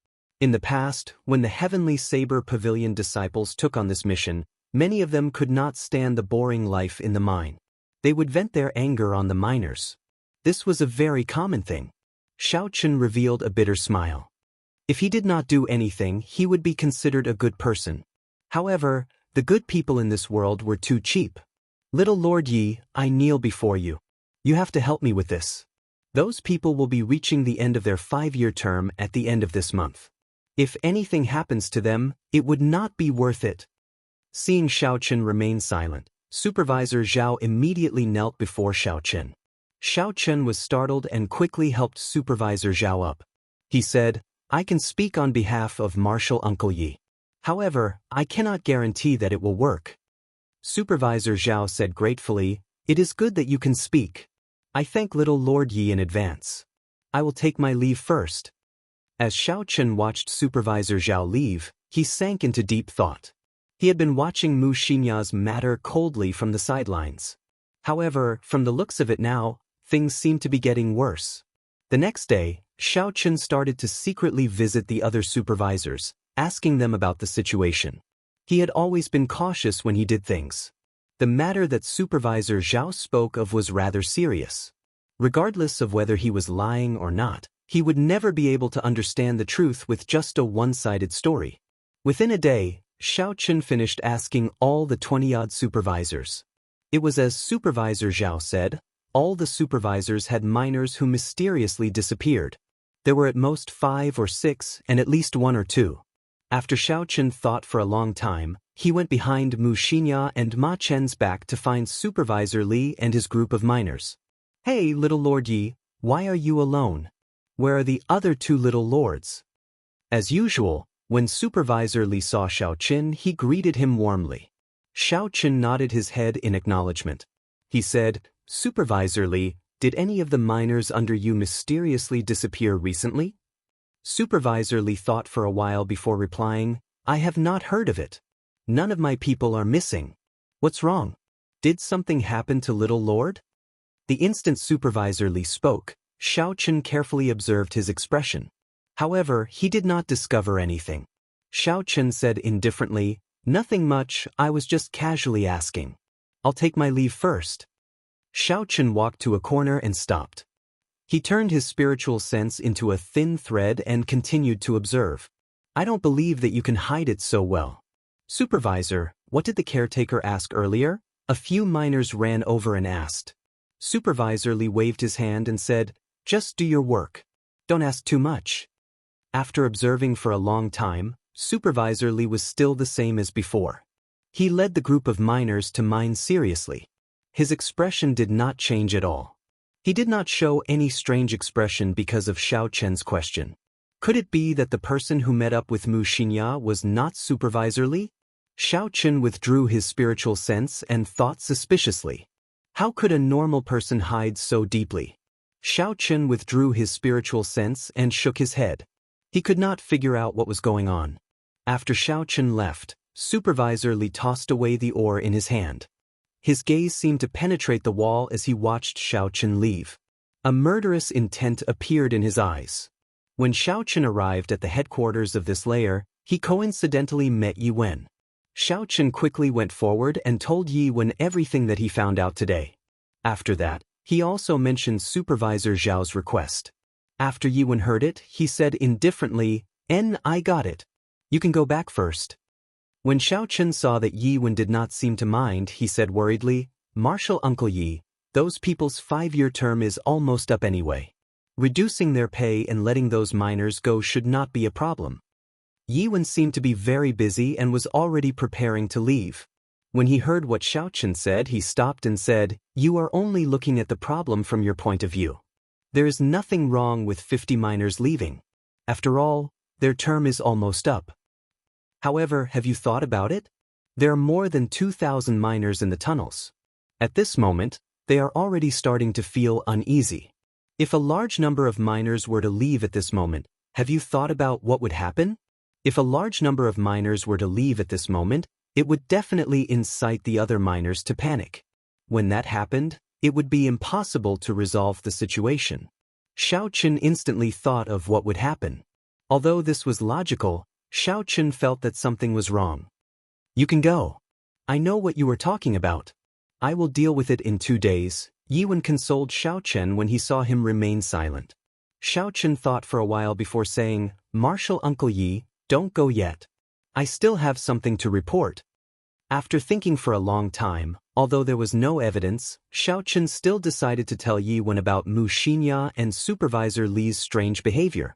In the past, when the Heavenly Saber Pavilion disciples took on this mission, many of them could not stand the boring life in the mine. They would vent their anger on the miners. This was a very common thing. Xiaochen revealed a bitter smile. If he did not do anything, he would be considered a good person. However, the good people in this world were too cheap. Little Lord Yi, I kneel before you. You have to help me with this. Those people will be reaching the end of their 5-year term at the end of this month. If anything happens to them, it would not be worth it. Seeing Xiaochen remain silent, Supervisor Zhao immediately knelt before Xiaochen. Xiaochen was startled and quickly helped Supervisor Zhao up. He said, I can speak on behalf of Marshal Uncle Yi. However, I cannot guarantee that it will work. Supervisor Zhao said gratefully, It is good that you can speak. I thank little Lord Yi in advance. I will take my leave first. As Xiaochen watched Supervisor Zhao leave, he sank into deep thought. He had been watching Mu Xinya's matter coldly from the sidelines. However, from the looks of it now, things seemed to be getting worse. The next day, Xiaochen started to secretly visit the other supervisors, asking them about the situation. He had always been cautious when he did things. The matter that Supervisor Zhao spoke of was rather serious. Regardless of whether he was lying or not, he would never be able to understand the truth with just a one-sided story. Within a day, Xiaochen finished asking all the 20-odd supervisors. It was as Supervisor Zhao said, all the supervisors had miners who mysteriously disappeared. There were at most 5 or 6 and at least 1 or 2. After Xiaochen thought for a long time, he went behind Mu Xinya and Ma Chen's back to find Supervisor Li and his group of miners. Hey, little Lord Yi, why are you alone? Where are the other 2 little lords? As usual, when Supervisor Li saw Xiaochen, he greeted him warmly. Xiaochen nodded his head in acknowledgement. He said, Supervisor Li, did any of the miners under you mysteriously disappear recently? Supervisor Li thought for a while before replying, I have not heard of it. None of my people are missing. What's wrong? Did something happen to little Lord? The instant Supervisor Li spoke, Xiaochen carefully observed his expression. However, he did not discover anything. Xiaochen said indifferently, Nothing much, I was just casually asking. I'll take my leave first. Xiaochen walked to a corner and stopped. He turned his spiritual sense into a thin thread and continued to observe. I don't believe that you can hide it so well. Supervisor, what did the caretaker ask earlier? A few miners ran over and asked. Supervisor Li waved his hand and said, Just do your work. Don't ask too much. After observing for a long time, Supervisor Li was still the same as before. He led the group of miners to mine seriously. His expression did not change at all. He did not show any strange expression because of Xiaochen's question. Could it be that the person who met up with Mu Xinya was not Supervisor Li? Xiaochen withdrew his spiritual sense and thought suspiciously. How could a normal person hide so deeply? Xiaochen withdrew his spiritual sense and shook his head. He could not figure out what was going on. After Xiaochen left, Supervisor Li tossed away the ore in his hand. His gaze seemed to penetrate the wall as he watched Xiaochen leave. A murderous intent appeared in his eyes. When Xiaochen arrived at the headquarters of this layer, he coincidentally met Yi Wen. Xiaochen quickly went forward and told Yi Wen everything that he found out today. After that, he also mentioned Supervisor Zhao's request. After Yi Wen heard it, he said indifferently, I got it. You can go back first. When Xiaochen saw that Yi Wen did not seem to mind, he said worriedly, Marshal Uncle Yi, those people's 5-year term is almost up anyway. Reducing their pay and letting those miners go should not be a problem. Yi Wen seemed to be very busy and was already preparing to leave. When he heard what Xiaochen said, he stopped and said, You are only looking at the problem from your point of view. There is nothing wrong with 50 miners leaving. After all, their term is almost up. However, have you thought about it? There are more than 2,000 miners in the tunnels. At this moment, they are already starting to feel uneasy. If a large number of miners were to leave at this moment, have you thought about what would happen? If a large number of miners were to leave at this moment, it would definitely incite the other miners to panic. When that happened, it would be impossible to resolve the situation. Xiaochen instantly thought of what would happen. Although this was logical, Xiaochen felt that something was wrong. You can go. I know what you were talking about. I will deal with it in 2 days, Yiwen consoled Xiaochen when he saw him remain silent. Xiaochen thought for a while before saying, Marshal Uncle Yi, don't go yet. I still have something to report. After thinking for a long time, although there was no evidence, Xiaochen still decided to tell Yiwen about Mu Xinxia and Supervisor Li's strange behavior.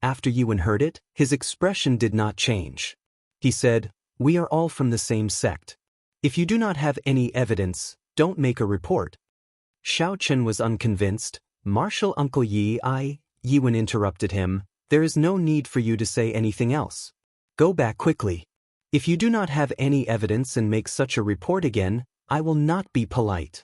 After Yiwen heard it, his expression did not change. He said, We are all from the same sect. If you do not have any evidence, don't make a report. Xiaochen was unconvinced. Marshal Uncle Yi, Yiwen interrupted him, there is no need for you to say anything else. Go back quickly. If you do not have any evidence and make such a report again, I will not be polite.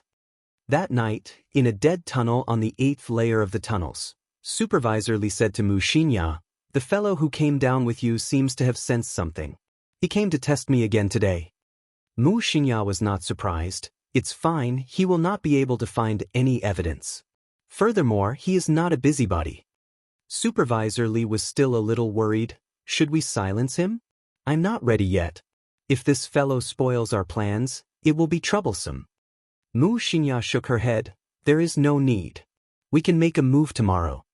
That night, in a dead tunnel on the 8th layer of the tunnels, Supervisor Li said to Mu Xinxia, the fellow who came down with you seems to have sensed something. He came to test me again today. Mu Xinxia was not surprised. It's fine, he will not be able to find any evidence. Furthermore, he is not a busybody. Supervisor Li was still a little worried. Should we silence him? I'm not ready yet. If this fellow spoils our plans, it will be troublesome. Mu Xinxia shook her head. There is no need. We can make a move tomorrow.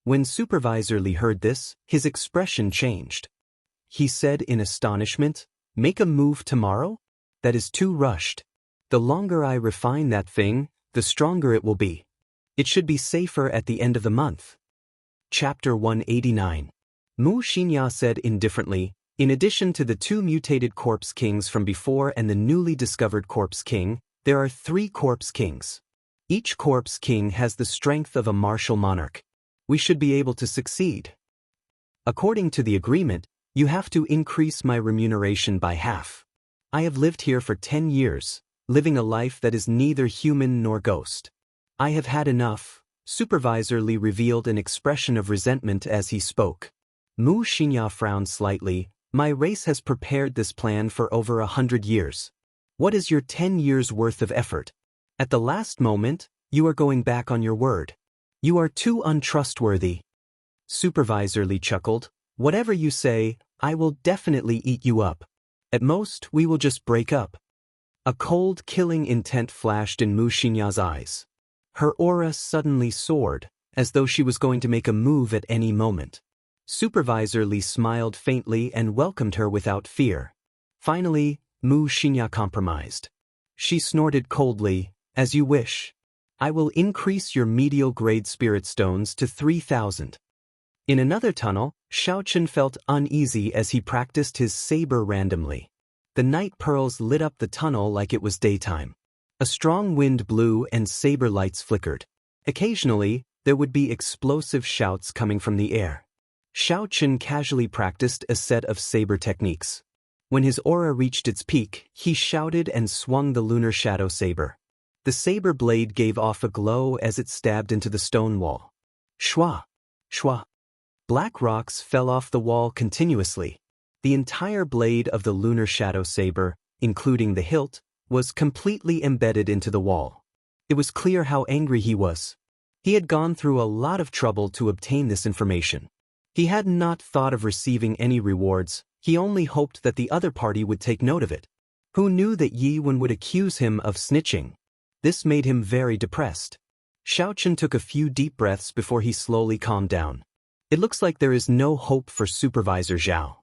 When Supervisor Li heard this, his expression changed. He said in astonishment, Make a move tomorrow? That is too rushed. The longer I refine that thing, the stronger it will be. It should be safer at the end of the month. Chapter 189. Mu Xinxia said indifferently, in addition to the 2 mutated corpse kings from before and the newly discovered corpse king, there are 3 corpse kings. Each corpse king has the strength of a martial monarch. We should be able to succeed. According to the agreement, you have to increase my remuneration by half. I have lived here for 10 years, living a life that is neither human nor ghost. I have had enough. Supervisor Li revealed an expression of resentment as he spoke. Mu Xinxia frowned slightly. My race has prepared this plan for over 100 years. What is your 10 years' worth of effort? At the last moment, you are going back on your word. You are too untrustworthy. Supervisor Li chuckled. Whatever you say, I will definitely eat you up. At most, we will just break up. A cold, killing intent flashed in Mu Xinxia's eyes. Her aura suddenly soared, as though she was going to make a move at any moment. Supervisor Li smiled faintly and welcomed her without fear. Finally, Mu Xinxia compromised. She snorted coldly, As you wish. I will increase your medial grade spirit stones to 3,000. In another tunnel, Xiaochen felt uneasy as he practiced his saber randomly. The night pearls lit up the tunnel like it was daytime. A strong wind blew and saber lights flickered. Occasionally, there would be explosive shouts coming from the air. Xiaochen casually practiced a set of saber techniques. When his aura reached its peak, he shouted and swung the lunar shadow saber. The saber blade gave off a glow as it stabbed into the stone wall. Shwa! Shwa! Black rocks fell off the wall continuously. The entire blade of the lunar shadow saber, including the hilt, was completely embedded into the wall. It was clear how angry he was. He had gone through a lot of trouble to obtain this information. He had not thought of receiving any rewards, he only hoped that the other party would take note of it. Who knew that Yiwen would accuse him of snitching? This made him very depressed. Xiaochen took a few deep breaths before he slowly calmed down. It looks like there is no hope for Supervisor Zhao.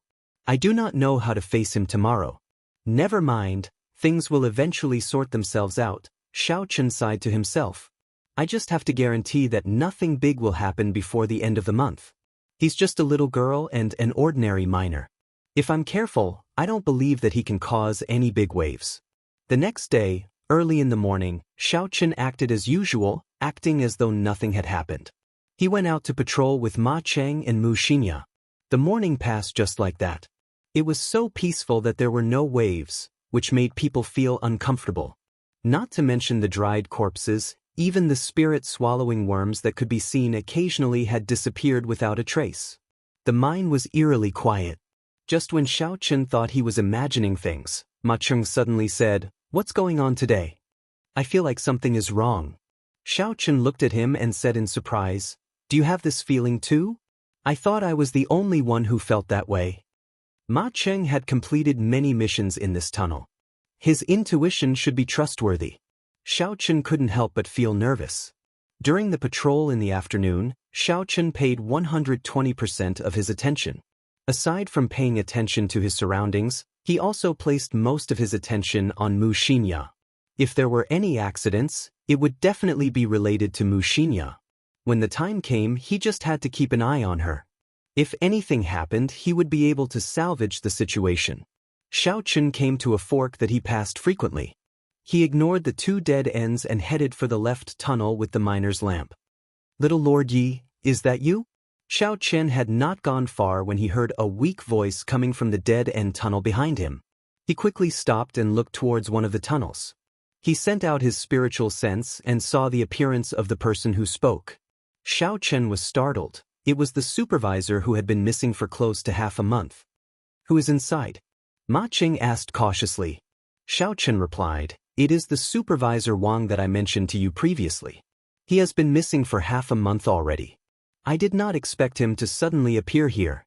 I do not know how to face him tomorrow. Never mind, things will eventually sort themselves out, Xiaochen sighed to himself. I just have to guarantee that nothing big will happen before the end of the month. He's just a little girl and an ordinary miner. If I'm careful, I don't believe that he can cause any big waves. The next day, early in the morning, Xiaochen acted as usual, acting as though nothing had happened. He went out to patrol with Ma Cheng and Mu Xinxia. The morning passed just like that. It was so peaceful that there were no waves, which made people feel uncomfortable. Not to mention the dried corpses, even the spirit-swallowing worms that could be seen occasionally had disappeared without a trace. The mine was eerily quiet. Just when Xiaochen thought he was imagining things, Ma Cheng suddenly said, What's going on today? I feel like something is wrong. Xiaochen looked at him and said in surprise, Do you have this feeling too? I thought I was the only one who felt that way. Ma Cheng had completed many missions in this tunnel. His intuition should be trustworthy. Xiaochen couldn't help but feel nervous. During the patrol in the afternoon, Xiaochen paid 120% of his attention. Aside from paying attention to his surroundings, he also placed most of his attention on Mu Xinya. If there were any accidents, it would definitely be related to Mu Xinya. When the time came, he just had to keep an eye on her. If anything happened, he would be able to salvage the situation. Xiaochen came to a fork that he passed frequently. He ignored the two dead ends and headed for the left tunnel with the miner's lamp. Little Lord Yi, is that you? Xiaochen had not gone far when he heard a weak voice coming from the dead-end tunnel behind him. He quickly stopped and looked towards one of the tunnels. He sent out his spiritual sense and saw the appearance of the person who spoke. Xiaochen was startled. It was the supervisor who had been missing for close to half a month. Who is inside? Ma Cheng asked cautiously. Xiaochen replied, it is the supervisor Wang that I mentioned to you previously. He has been missing for half a month already. I did not expect him to suddenly appear here.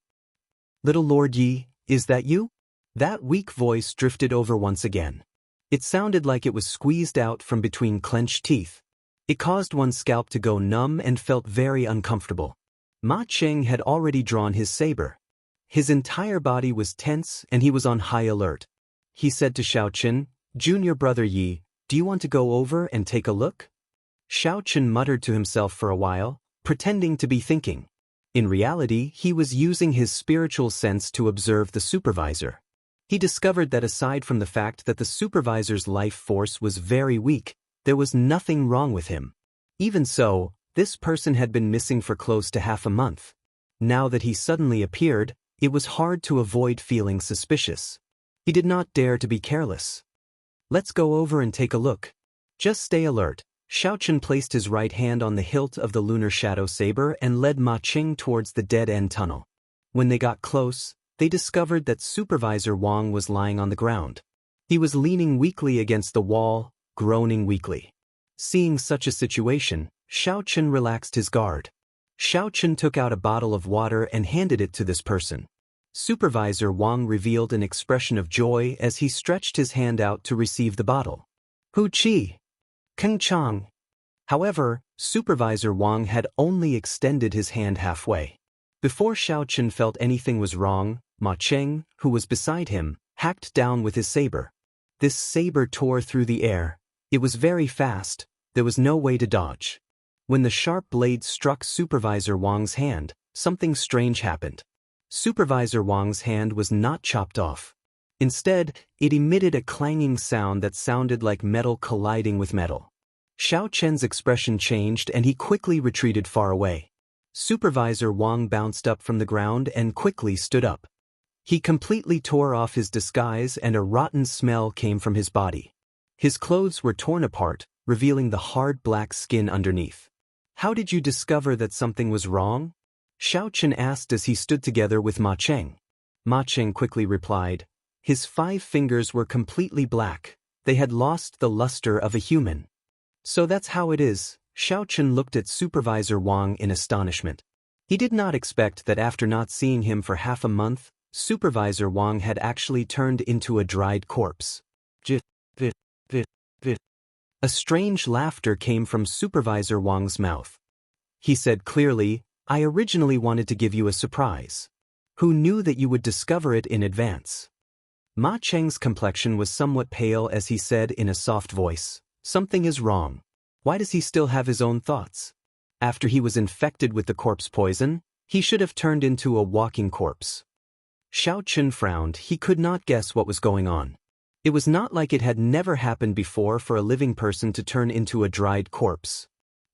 Little Lord Yi, is that you? That weak voice drifted over once again. It sounded like it was squeezed out from between clenched teeth. It caused one's scalp to go numb and felt very uncomfortable. Ma Cheng had already drawn his saber. His entire body was tense and he was on high alert. He said to Xiaochen, Junior brother Yi, do you want to go over and take a look? Xiaochen muttered to himself for a while, pretending to be thinking. In reality, he was using his spiritual sense to observe the supervisor. He discovered that aside from the fact that the supervisor's life force was very weak, there was nothing wrong with him. Even so, this person had been missing for close to half a month. Now that he suddenly appeared, it was hard to avoid feeling suspicious. He did not dare to be careless. Let's go over and take a look. Just stay alert. Xiaochen placed his right hand on the hilt of the lunar shadow saber and led Ma Cheng towards the dead-end tunnel. When they got close, they discovered that Supervisor Wang was lying on the ground. He was leaning weakly against the wall, groaning weakly. Seeing such a situation, Xiaochen relaxed his guard. Xiaochen took out a bottle of water and handed it to this person. Supervisor Wang revealed an expression of joy as he stretched his hand out to receive the bottle. Hu Qi. Keng Chang. However, Supervisor Wang had only extended his hand halfway. Before Xiaochen felt anything was wrong, Ma Cheng, who was beside him, hacked down with his saber. This saber tore through the air. It was very fast. There was no way to dodge. When the sharp blade struck Supervisor Wang's hand, something strange happened. Supervisor Wang's hand was not chopped off. Instead, it emitted a clanging sound that sounded like metal colliding with metal. Xiaochen's expression changed and he quickly retreated far away. Supervisor Wang bounced up from the ground and quickly stood up. He completely tore off his disguise and a rotten smell came from his body. His clothes were torn apart, revealing the hard black skin underneath. How did you discover that something was wrong? Xiaochen asked as he stood together with Ma Cheng. Ma Cheng quickly replied, his 5 fingers were completely black. They had lost the luster of a human. So that's how it is. Xiaochen looked at Supervisor Wang in astonishment. He did not expect that after not seeing him for half a month, Supervisor Wang had actually turned into a dried corpse. A strange laughter came from Supervisor Wang's mouth. He said clearly, I originally wanted to give you a surprise. Who knew that you would discover it in advance? Ma Cheng's complexion was somewhat pale as he said in a soft voice, something is wrong. Why does he still have his own thoughts? After he was infected with the corpse poison, he should have turned into a walking corpse. Xiaochen frowned. He could not guess what was going on. It was not like it had never happened before for a living person to turn into a dried corpse.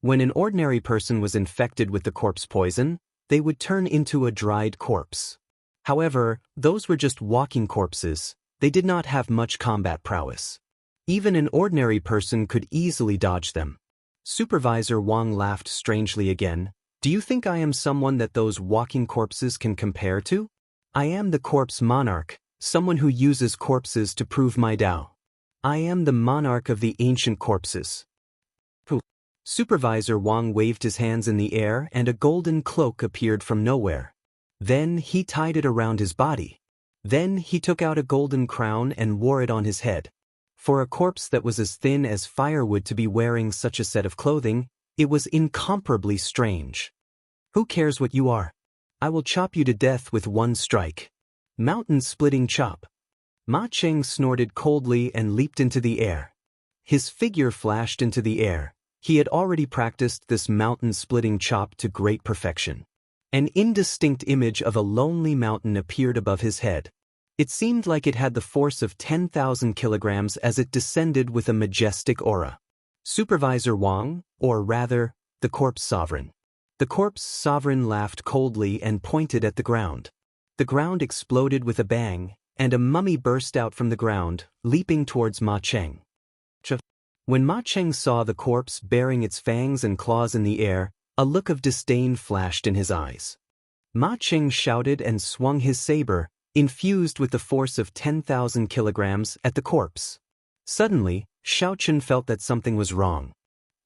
When an ordinary person was infected with the corpse poison, they would turn into a dried corpse. However, those were just walking corpses. They did not have much combat prowess. Even an ordinary person could easily dodge them. Supervisor Wang laughed strangely again. Do you think I am someone that those walking corpses can compare to? I am the corpse monarch, someone who uses corpses to prove my Tao. I am the monarch of the ancient corpses. Supervisor Wang waved his hands in the air and a golden cloak appeared from nowhere. Then he tied it around his body. Then he took out a golden crown and wore it on his head. For a corpse that was as thin as firewood to be wearing such a set of clothing, it was incomparably strange. Who cares what you are? I will chop you to death with one strike. Mountain-splitting chop. Ma Cheng snorted coldly and leaped into the air. His figure flashed into the air. He had already practiced this mountain-splitting chop to great perfection. An indistinct image of a lonely mountain appeared above his head. It seemed like it had the force of 10,000 kilograms as it descended with a majestic aura. Supervisor Wang, or rather, the corpse sovereign. The corpse sovereign laughed coldly and pointed at the ground. The ground exploded with a bang, and a mummy burst out from the ground, leaping towards Ma Cheng. When Ma Cheng saw the corpse bearing its fangs and claws in the air, a look of disdain flashed in his eyes. Ma Cheng shouted and swung his saber, infused with the force of 10,000 kilograms, at the corpse. Suddenly, Xiaochen felt that something was wrong.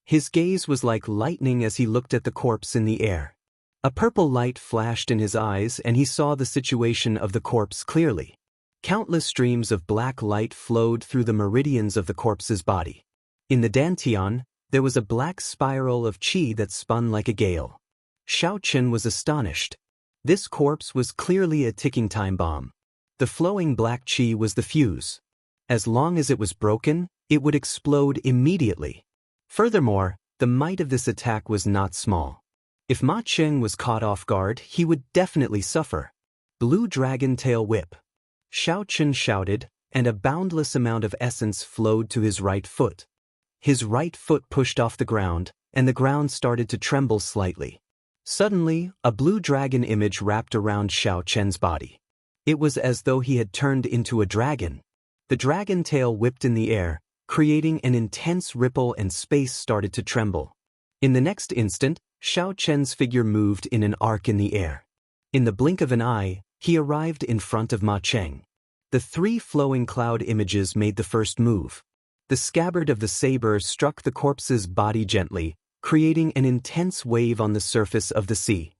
His gaze was like lightning as he looked at the corpse in the air. A purple light flashed in his eyes and he saw the situation of the corpse clearly. Countless streams of black light flowed through the meridians of the corpse's body. In the dantian, there was a black spiral of qi that spun like a gale. Xiaochen was astonished. This corpse was clearly a ticking time bomb. The flowing black qi was the fuse. As long as it was broken, it would explode immediately. Furthermore, the might of this attack was not small. If Ma Cheng was caught off guard, he would definitely suffer. Blue Dragon Tail Whip. Xiaochen shouted, and a boundless amount of essence flowed to his right foot. His right foot pushed off the ground, and the ground started to tremble slightly. Suddenly, a blue dragon image wrapped around Xiaochen's body. It was as though he had turned into a dragon. The dragon tail whipped in the air, creating an intense ripple and space started to tremble. In the next instant, Xiaochen's figure moved in an arc in the air. In the blink of an eye, he arrived in front of Ma Cheng. The three flowing cloud images made the first move. The scabbard of the saber struck the corpse's body gently, creating an intense wave on the surface of the sea.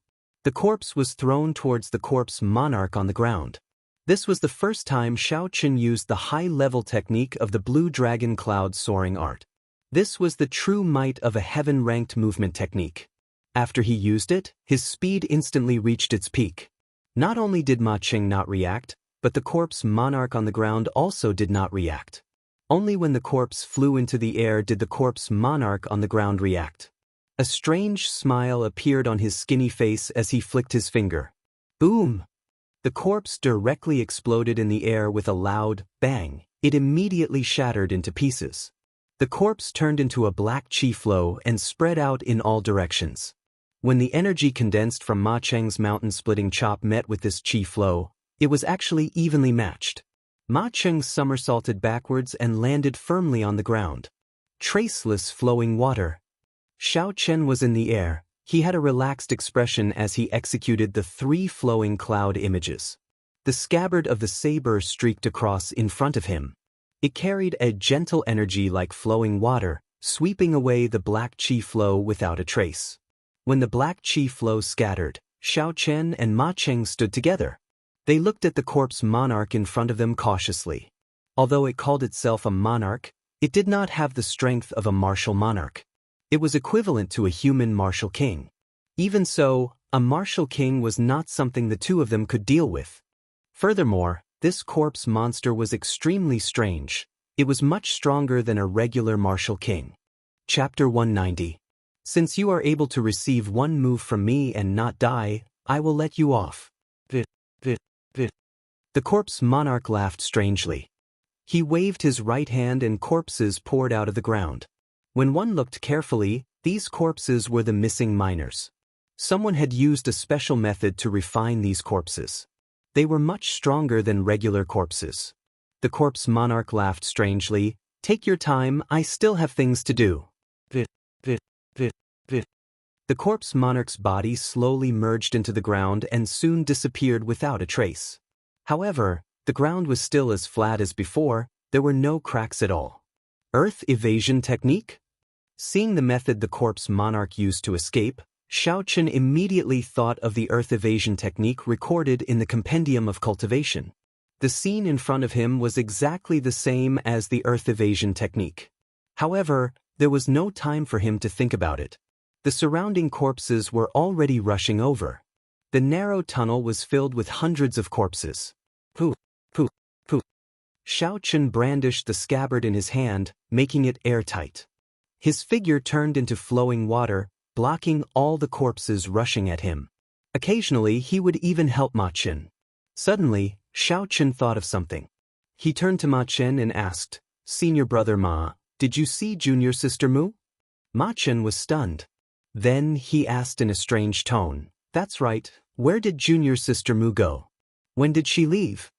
The corpse was thrown towards the corpse monarch on the ground. This was the first time Xiaochen used the high-level technique of the blue dragon cloud soaring art. This was the true might of a heaven-ranked movement technique. After he used it, his speed instantly reached its peak. Not only did Ma Cheng not react, but the corpse monarch on the ground also did not react. Only when the corpse flew into the air did the corpse monarch on the ground react. A strange smile appeared on his skinny face as he flicked his finger. Boom! The corpse directly exploded in the air with a loud bang. It immediately shattered into pieces. The corpse turned into a black qi flow and spread out in all directions. When the energy condensed from Ma Cheng's mountain-splitting chop met with this qi flow, it was actually evenly matched. Ma Cheng somersaulted backwards and landed firmly on the ground. Traceless flowing water. Xiaochen was in the air. He had a relaxed expression as he executed the three flowing cloud images. The scabbard of the saber streaked across in front of him. It carried a gentle energy like flowing water, sweeping away the black qi flow without a trace. When the black qi flow scattered, Xiaochen and Ma Cheng stood together. They looked at the corpse monarch in front of them cautiously. Although it called itself a monarch, it did not have the strength of a martial monarch. It was equivalent to a human martial king. Even so, a martial king was not something the two of them could deal with. Furthermore, this corpse monster was extremely strange. It was much stronger than a regular martial king. Chapter 190. Since you are able to receive one move from me and not die, I will let you off. The corpse monarch laughed strangely. He waved his right hand and corpses poured out of the ground. When one looked carefully, these corpses were the missing miners. Someone had used a special method to refine these corpses. They were much stronger than regular corpses. The corpse monarch laughed strangely. Take your time, I still have things to do. The corpse monarch's body slowly merged into the ground and soon disappeared without a trace. However, the ground was still as flat as before. There were no cracks at all. Earth evasion technique? Seeing the method the corpse monarch used to escape, Xiaochen immediately thought of the earth evasion technique recorded in the Compendium of Cultivation. The scene in front of him was exactly the same as the earth evasion technique. However, there was no time for him to think about it. The surrounding corpses were already rushing over. The narrow tunnel was filled with hundreds of corpses. Pooh, pooh, pooh. Xiaochen brandished the scabbard in his hand, making it airtight. His figure turned into flowing water, blocking all the corpses rushing at him. Occasionally he would even help Ma Chen. Suddenly, Xiaochen thought of something. He turned to Ma Chen and asked, "Senior brother Ma, did you see junior sister Mu?" Ma Chen was stunned. Then he asked in a strange tone, "That's right, where did junior sister Mu go? When did she leave?"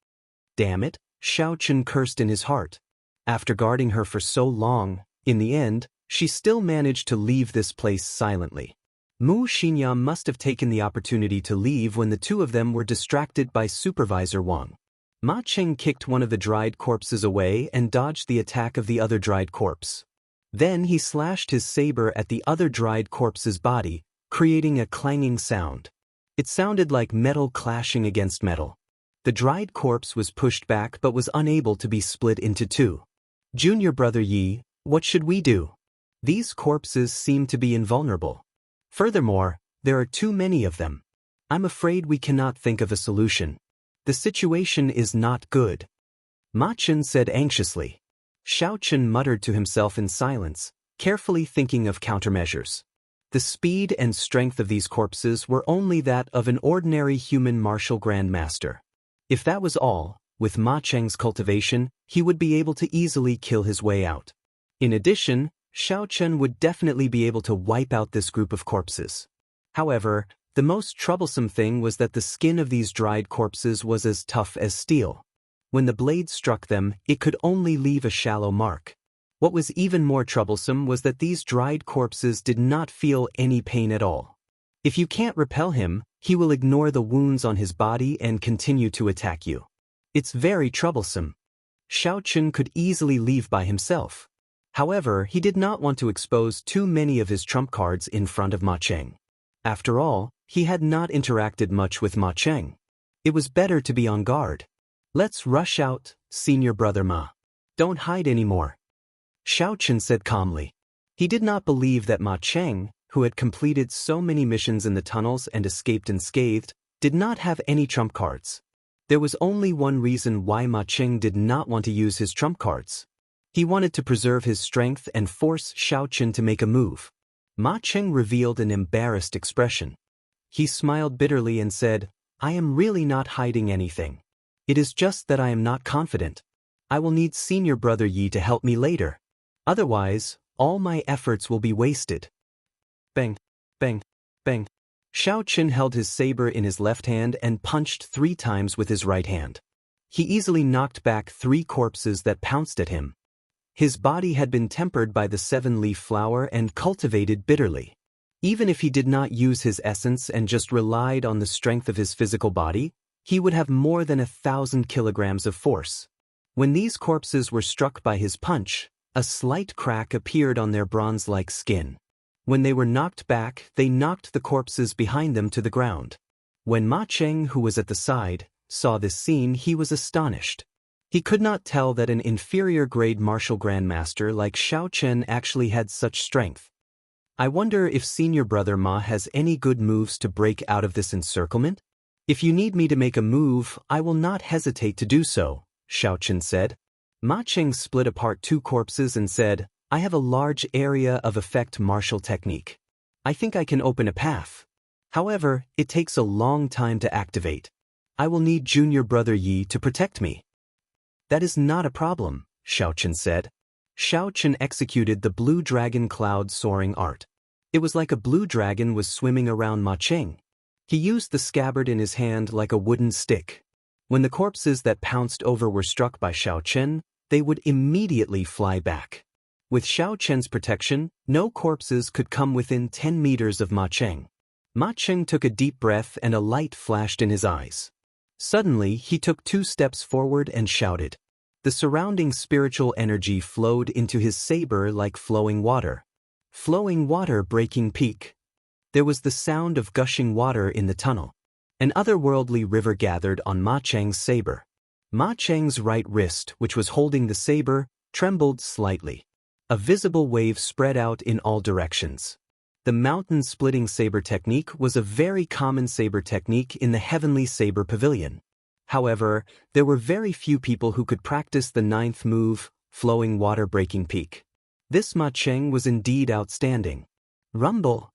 Damn it, Xiaochen cursed in his heart. After guarding her for so long, in the end, she still managed to leave this place silently. Mu Xinyan must have taken the opportunity to leave when the two of them were distracted by Supervisor Wang. Ma Cheng kicked one of the dried corpses away and dodged the attack of the other dried corpse. Then he slashed his saber at the other dried corpse's body, creating a clanging sound. It sounded like metal clashing against metal. The dried corpse was pushed back but was unable to be split into two. "Junior brother Yi, what should we do? These corpses seem to be invulnerable. Furthermore, there are too many of them. I'm afraid we cannot think of a solution. The situation is not good." Ma Chen said anxiously. Xiaochen muttered to himself in silence, carefully thinking of countermeasures. The speed and strength of these corpses were only that of an ordinary human martial grandmaster. If that was all, with Ma Cheng's cultivation, he would be able to easily kill his way out. In addition, Xiaochen would definitely be able to wipe out this group of corpses. However, the most troublesome thing was that the skin of these dried corpses was as tough as steel. When the blade struck them, it could only leave a shallow mark. What was even more troublesome was that these dried corpses did not feel any pain at all. If you can't repel him, he will ignore the wounds on his body and continue to attack you. It's very troublesome. Xiaochen could easily leave by himself. However, he did not want to expose too many of his trump cards in front of Ma Cheng. After all, he had not interacted much with Ma Cheng. It was better to be on guard. "Let's rush out, senior brother Ma. Don't hide anymore," Xiaochen said calmly. He did not believe that Ma Cheng, who had completed so many missions in the tunnels and escaped unscathed, did not have any trump cards. There was only one reason why Ma Cheng did not want to use his trump cards. He wanted to preserve his strength and force Xiaochen to make a move. Ma Cheng revealed an embarrassed expression. He smiled bitterly and said, "I am really not hiding anything. It is just that I am not confident. I will need senior brother Yi to help me later. Otherwise, all my efforts will be wasted." Bang, bang, bang. Xiaochen held his saber in his left hand and punched 3 times with his right hand. He easily knocked back 3 corpses that pounced at him. His body had been tempered by the 7-leaf flower and cultivated bitterly. Even if he did not use his essence and just relied on the strength of his physical body, he would have more than 1,000 kilograms of force. When these corpses were struck by his punch, a slight crack appeared on their bronze-like skin. When they were knocked back, they knocked the corpses behind them to the ground. When Ma Cheng, who was at the side, saw this scene, he was astonished. He could not tell that an inferior-grade martial grandmaster like Xiaochen actually had such strength. "I wonder if senior brother Ma has any good moves to break out of this encirclement? If you need me to make a move, I will not hesitate to do so," Xiaochen said. Ma Cheng split apart 2 corpses and said, "I have a large area of effect martial technique. I think I can open a path. However, it takes a long time to activate. I will need junior brother Yi to protect me." "That is not a problem," Xiaochen said. Xiaochen executed the blue dragon cloud soaring art. It was like a blue dragon was swimming around Ma Cheng. He used the scabbard in his hand like a wooden stick. When the corpses that pounced over were struck by Xiaochen, they would immediately fly back. With Xiaochen's protection, no corpses could come within 10 meters of Ma Cheng. Ma Cheng took a deep breath and a light flashed in his eyes. Suddenly, he took 2 steps forward and shouted. The surrounding spiritual energy flowed into his saber like flowing water. Flowing water breaking peak. There was the sound of gushing water in the tunnel. An otherworldly river gathered on Ma Cheng's saber. Ma Cheng's right wrist, which was holding the saber, trembled slightly. A visible wave spread out in all directions. The mountain-splitting saber technique was a very common saber technique in the Heavenly Saber Pavilion. However, there were very few people who could practice the 9th move, flowing water breaking peak. This Ma Cheng was indeed outstanding. Rumble.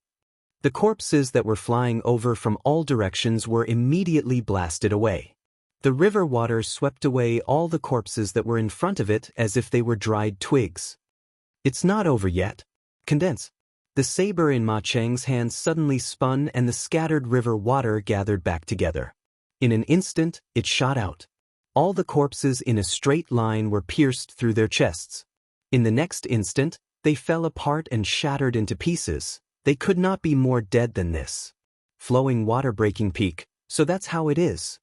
The corpses that were flying over from all directions were immediately blasted away. The river water swept away all the corpses that were in front of it as if they were dried twigs. It's not over yet. Condense. The saber in Ma Cheng's hand suddenly spun and the scattered river water gathered back together. In an instant, it shot out. All the corpses in a straight line were pierced through their chests. In the next instant, they fell apart and shattered into pieces. They could not be more dead than this. Flowing water breaking peak, so that's how it is.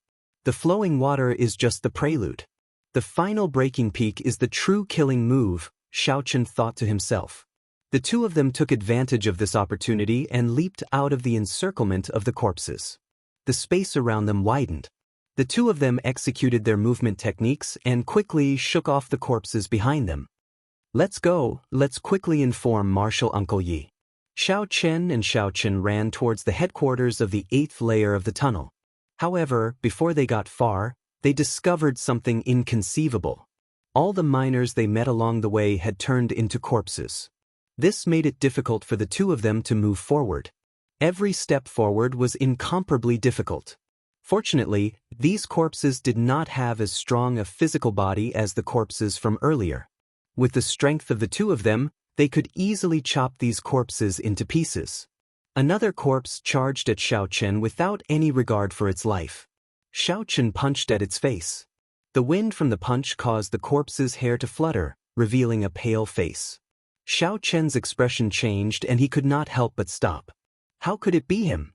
The flowing water is just the prelude. The final breaking peak is the true killing move, Xiaochen thought to himself. The two of them took advantage of this opportunity and leaped out of the encirclement of the corpses. The space around them widened. The two of them executed their movement techniques and quickly shook off the corpses behind them. Let's go, let's quickly inform Marshal Uncle Yi. Xiao Chen and Xiaochen ran towards the headquarters of the 8th layer of the tunnel. However, before they got far, they discovered something inconceivable. All the miners they met along the way had turned into corpses. This made it difficult for the two of them to move forward. Every step forward was incomparably difficult. Fortunately, these corpses did not have as strong a physical body as the corpses from earlier. With the strength of the two of them, they could easily chop these corpses into pieces. Another corpse charged at Xiaochen without any regard for its life. Xiaochen punched at its face. The wind from the punch caused the corpse's hair to flutter, revealing a pale face. Xiaochen's expression changed and he could not help but stop. How could it be him?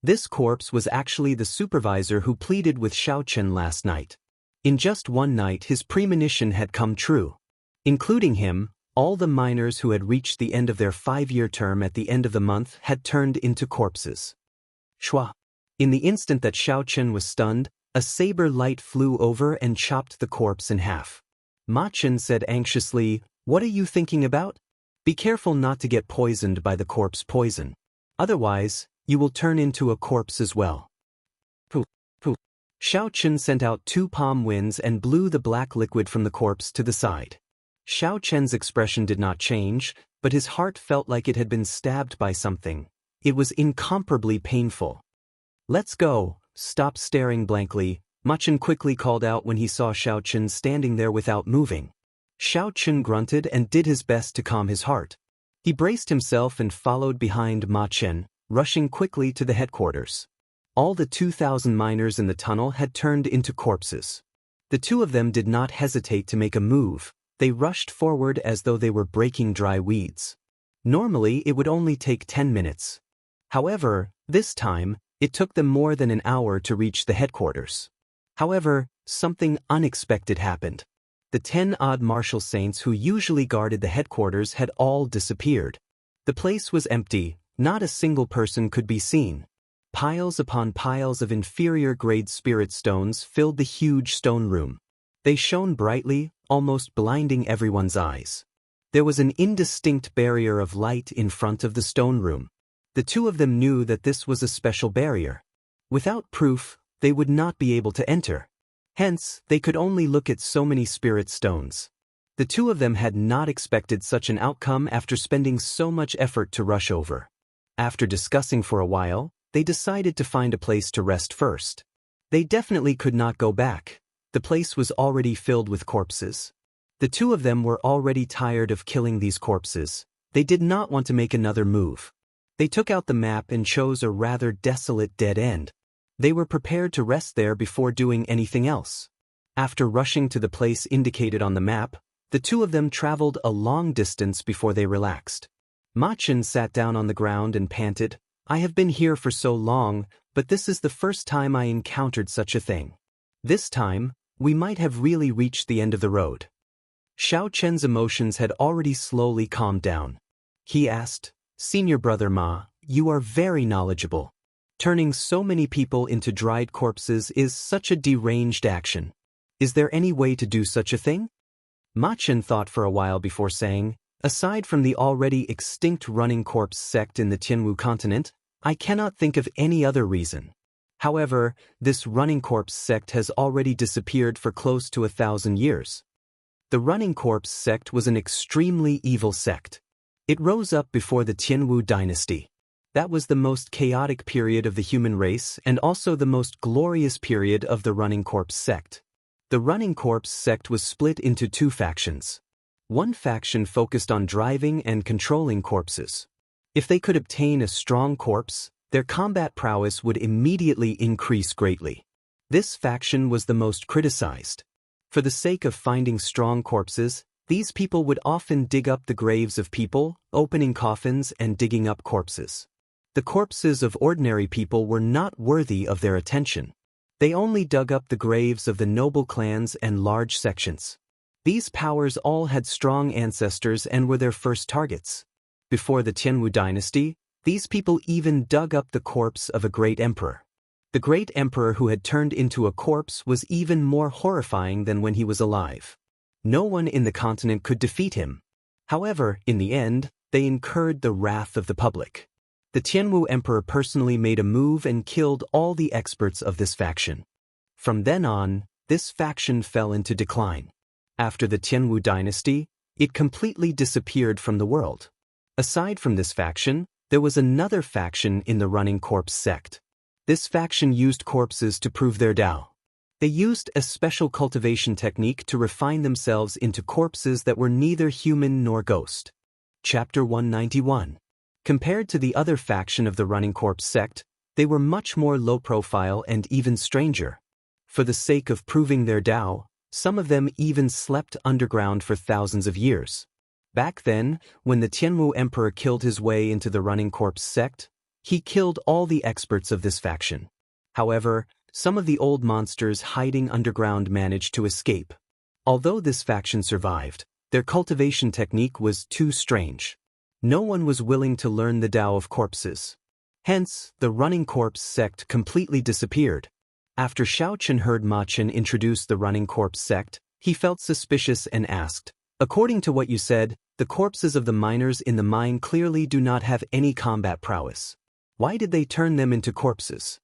This corpse was actually the supervisor who pleaded with Xiaochen last night. In just one night his premonition had come true. Including him, all the miners who had reached the end of their 5-year term at the end of the month had turned into corpses. Shua. In the instant that Xiaochen was stunned, a saber light flew over and chopped the corpse in half. Ma Chen said anxiously, "What are you thinking about? Be careful not to get poisoned by the corpse poison. Otherwise, you will turn into a corpse as well." Poof, poof. Xiaochen sent out 2 palm winds and blew the black liquid from the corpse to the side. Xiaochen's expression did not change, but his heart felt like it had been stabbed by something. It was incomparably painful. "Let's go, stop staring blankly," Ma Chen quickly called out when he saw Xiaochen standing there without moving. Xiaochen grunted and did his best to calm his heart. He braced himself and followed behind Ma Chen, rushing quickly to the headquarters. All the 2,000 miners in the tunnel had turned into corpses. The two of them did not hesitate to make a move. They rushed forward as though they were breaking dry weeds. Normally, it would only take 10 minutes. However, this time, it took them more than an hour to reach the headquarters. However, something unexpected happened. The 10-odd martial saints who usually guarded the headquarters had all disappeared. The place was empty, not a single person could be seen. Piles upon piles of inferior-grade spirit stones filled the huge stone room. They shone brightly, almost blinding everyone's eyes. There was an indistinct barrier of light in front of the stone room. The two of them knew that this was a special barrier. Without proof, they would not be able to enter. Hence, they could only look at so many spirit stones. The two of them had not expected such an outcome after spending so much effort to rush over. After discussing for a while, they decided to find a place to rest first. They definitely could not go back. The place was already filled with corpses. The two of them were already tired of killing these corpses. They did not want to make another move. They took out the map and chose a rather desolate dead end. They were prepared to rest there before doing anything else. After rushing to the place indicated on the map, the two of them traveled a long distance before they relaxed. Ma Chen sat down on the ground and panted, "I have been here for so long, but this is the first time I encountered such a thing. This time, we might have really reached the end of the road." Xiaochen's emotions had already slowly calmed down. He asked, "Senior brother Ma, you are very knowledgeable. Turning so many people into dried corpses is such a deranged action. Is there any way to do such a thing?" Ma Chen thought for a while before saying, "Aside from the already extinct running corpse sect in the Tianwu continent, I cannot think of any other reason. However, this running corpse sect has already disappeared for close to 1,000 years. The running corpse sect was an extremely evil sect. It rose up before the Tianwu dynasty. That was the most chaotic period of the human race and also the most glorious period of the running corpse sect. The running corpse sect was split into two factions. One faction focused on driving and controlling corpses. If they could obtain a strong corpse, their combat prowess would immediately increase greatly. This faction was the most criticized. For the sake of finding strong corpses, these people would often dig up the graves of people, opening coffins and digging up corpses. The corpses of ordinary people were not worthy of their attention. They only dug up the graves of the noble clans and large sections. These powers all had strong ancestors and were their first targets. Before the Tianwu dynasty, these people even dug up the corpse of a great emperor. The great emperor who had turned into a corpse was even more horrifying than when he was alive. No one in the continent could defeat him. However, in the end, they incurred the wrath of the public. The Tianwu emperor personally made a move and killed all the experts of this faction. From then on, this faction fell into decline. After the Tianwu dynasty, it completely disappeared from the world. Aside from this faction, there was another faction in the running corpse sect. This faction used corpses to prove their Dao. They used a special cultivation technique to refine themselves into corpses that were neither human nor ghost. Chapter 191. Compared to the other faction of the running corpse sect, they were much more low-profile and even stranger. For the sake of proving their Dao, some of them even slept underground for thousands of years. Back then, when the Tianwu emperor killed his way into the running corpse sect, he killed all the experts of this faction. However, some of the old monsters hiding underground managed to escape. Although this faction survived, their cultivation technique was too strange. No one was willing to learn the Dao of corpses. Hence, the running corpse sect completely disappeared. After Xiaochen heard Ma Chen introduce the running corpse sect, he felt suspicious and asked, "According to what you said, the corpses of the miners in the mine clearly do not have any combat prowess. Why did they turn them into corpses?"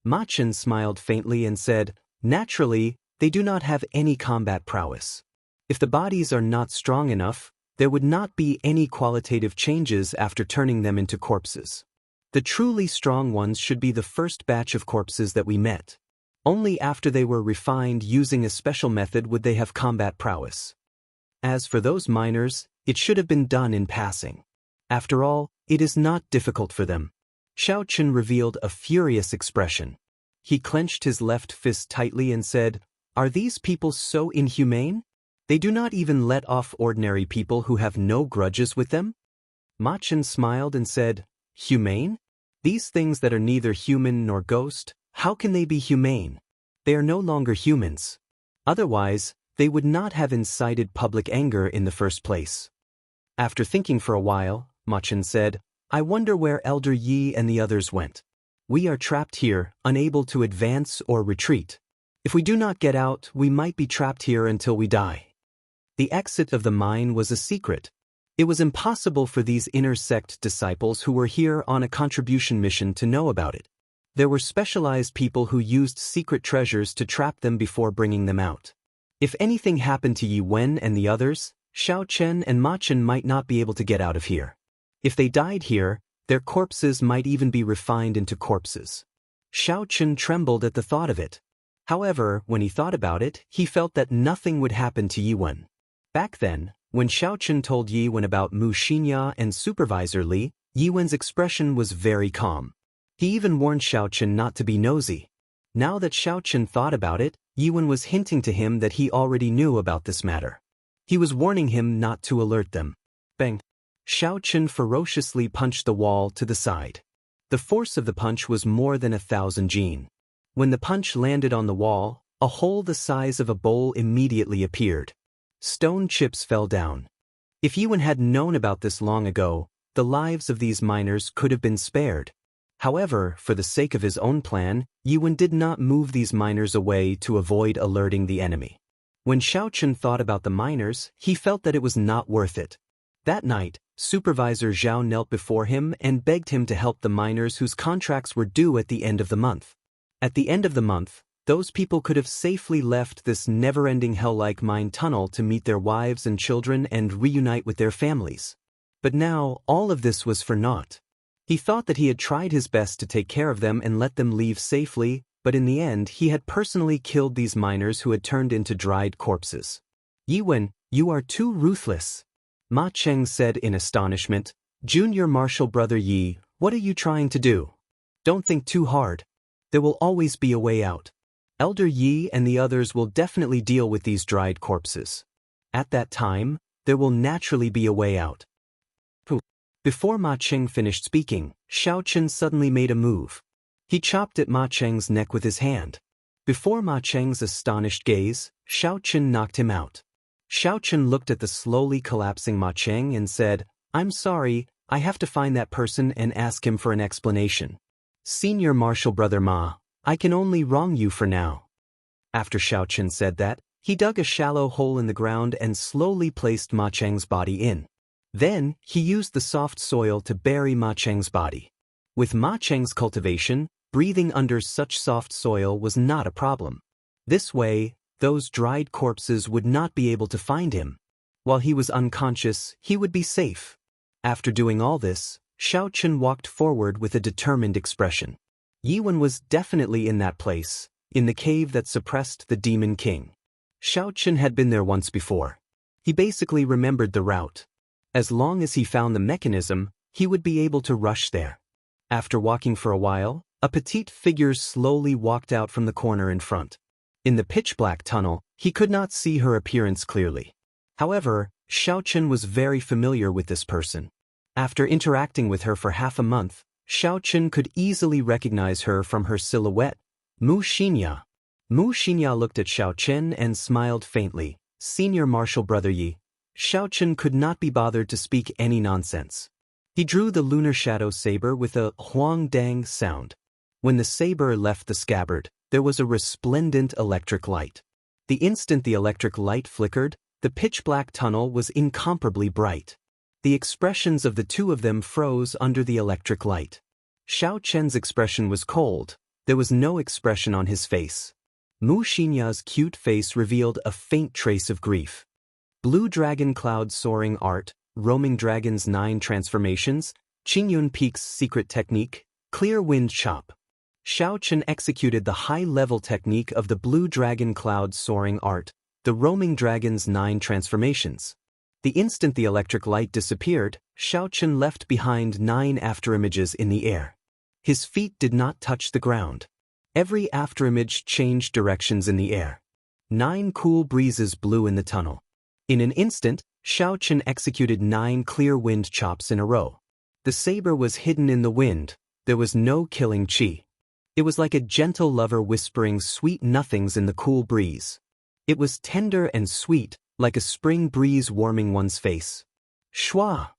Ma Chen smiled faintly and said, "Naturally, they do not have any combat prowess. If the bodies are not strong enough, there would not be any qualitative changes after turning them into corpses. The truly strong ones should be the first batch of corpses that we met. Only after they were refined using a special method would they have combat prowess. As for those miners, it should have been done in passing. After all, it is not difficult for them." Xiaochen revealed a furious expression. He clenched his left fist tightly and said, "Are these people so inhumane? They do not even let off ordinary people who have no grudges with them?" Ma Chen smiled and said, "Humane? These things that are neither human nor ghost, how can they be humane? They are no longer humans. Otherwise, they would not have incited public anger in the first place." After thinking for a while, Ma Chen said, "I wonder where Elder Yi and the others went. We are trapped here, unable to advance or retreat. If we do not get out, we might be trapped here until we die." The exit of the mine was a secret. It was impossible for these inner sect disciples who were here on a contribution mission to know about it. There were specialized people who used secret treasures to trap them before bringing them out. If anything happened to Yi Wen and the others, Xiao Chen and Ma Chen might not be able to get out of here. If they died here, their corpses might even be refined into corpses. Xiao Chen trembled at the thought of it. However, when he thought about it, he felt that nothing would happen to Yi Wen. Back then, when Xiao Chen told Yi Wen about Mu Xinxia and Supervisor Li, Yi Wen's expression was very calm. He even warned Xiao Chen not to be nosy. Now that Xiao Chen thought about it, Yi Wen was hinting to him that he already knew about this matter. He was warning him not to alert them. Bang! Xiao Chen ferociously punched the wall to the side. The force of the punch was more than 1,000 jin. When the punch landed on the wall, a hole the size of a bowl immediately appeared. Stone chips fell down. If Yi Wen had known about this long ago, the lives of these miners could have been spared. However, for the sake of his own plan, Yiwen did not move these miners away to avoid alerting the enemy. When Xiaochen thought about the miners, he felt that it was not worth it. That night, Supervisor Zhao knelt before him and begged him to help the miners whose contracts were due at the end of the month. At the end of the month, those people could have safely left this never-ending hell-like mine tunnel to meet their wives and children and reunite with their families. But now, all of this was for naught. He thought that he had tried his best to take care of them and let them leave safely, but in the end he had personally killed these miners who had turned into dried corpses. Yiwen, you are too ruthless. Ma Cheng said in astonishment. Junior Marshal Brother Yi, what are you trying to do? Don't think too hard. There will always be a way out. Elder Yi and the others will definitely deal with these dried corpses. At that time, there will naturally be a way out. Before Ma Cheng finished speaking, Xiaochen suddenly made a move. He chopped at Ma Cheng's neck with his hand. Before Ma Cheng's astonished gaze, Xiaochen knocked him out. Xiaochen looked at the slowly collapsing Ma Cheng and said, I'm sorry, I have to find that person and ask him for an explanation. Senior Marshal Brother Ma, I can only wrong you for now. After Xiaochen said that, he dug a shallow hole in the ground and slowly placed Ma Cheng's body in. Then, he used the soft soil to bury Ma Cheng's body. With Ma Cheng's cultivation, breathing under such soft soil was not a problem. This way, those dried corpses would not be able to find him. While he was unconscious, he would be safe. After doing all this, Xiaochen walked forward with a determined expression. Yiwen was definitely in that place, in the cave that suppressed the Demon King. Xiaochen had been there once before. He basically remembered the route. As long as he found the mechanism, he would be able to rush there. After walking for a while, a petite figure slowly walked out from the corner in front. In the pitch-black tunnel, he could not see her appearance clearly. However, Xiaochen was very familiar with this person. After interacting with her for half a month, Xiaochen could easily recognize her from her silhouette. Mu Xinxia. Mu Xinxia looked at Xiaochen and smiled faintly. Senior Marshal Brother Yi. Xiaochen could not be bothered to speak any nonsense. He drew the lunar shadow saber with a huang dang sound. When the saber left the scabbard, there was a resplendent electric light. The instant the electric light flickered, the pitch-black tunnel was incomparably bright. The expressions of the two of them froze under the electric light. Xiaochen's expression was cold. There was no expression on his face. Mu Xinya's cute face revealed a faint trace of grief. Blue Dragon Cloud Soaring Art, Roaming Dragon's 9 Transformations, Qingyun Peak's Secret Technique, Clear Wind Chop. Xiaochen executed the high-level technique of the Blue Dragon Cloud Soaring Art, the Roaming Dragon's 9 Transformations. The instant the electric light disappeared, Xiaochen left behind 9 afterimages in the air. His feet did not touch the ground. Every afterimage changed directions in the air. 9 cool breezes blew in the tunnel. In an instant, Xiaochen executed 9 clear wind chops in a row. The saber was hidden in the wind. There was no killing qi. It was like a gentle lover whispering sweet nothings in the cool breeze. It was tender and sweet, like a spring breeze warming one's face. Shua!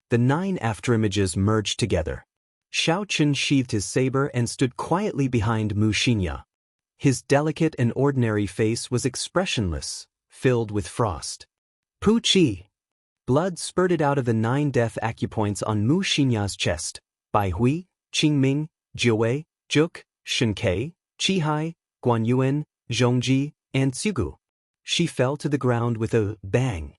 The 9 afterimages merged together. Xiaochen sheathed his saber and stood quietly behind Mu Xinxia. His delicate and ordinary face was expressionless, filled with frost. Pu Qi! Blood spurted out of the 9 death acupoints on Mu Xinya's chest. Bai Hui, Qingming, Jiawei, Juk, Shenkei, Qihai, Guanyuan, Zhongji, and Tsugu. She fell to the ground with a bang.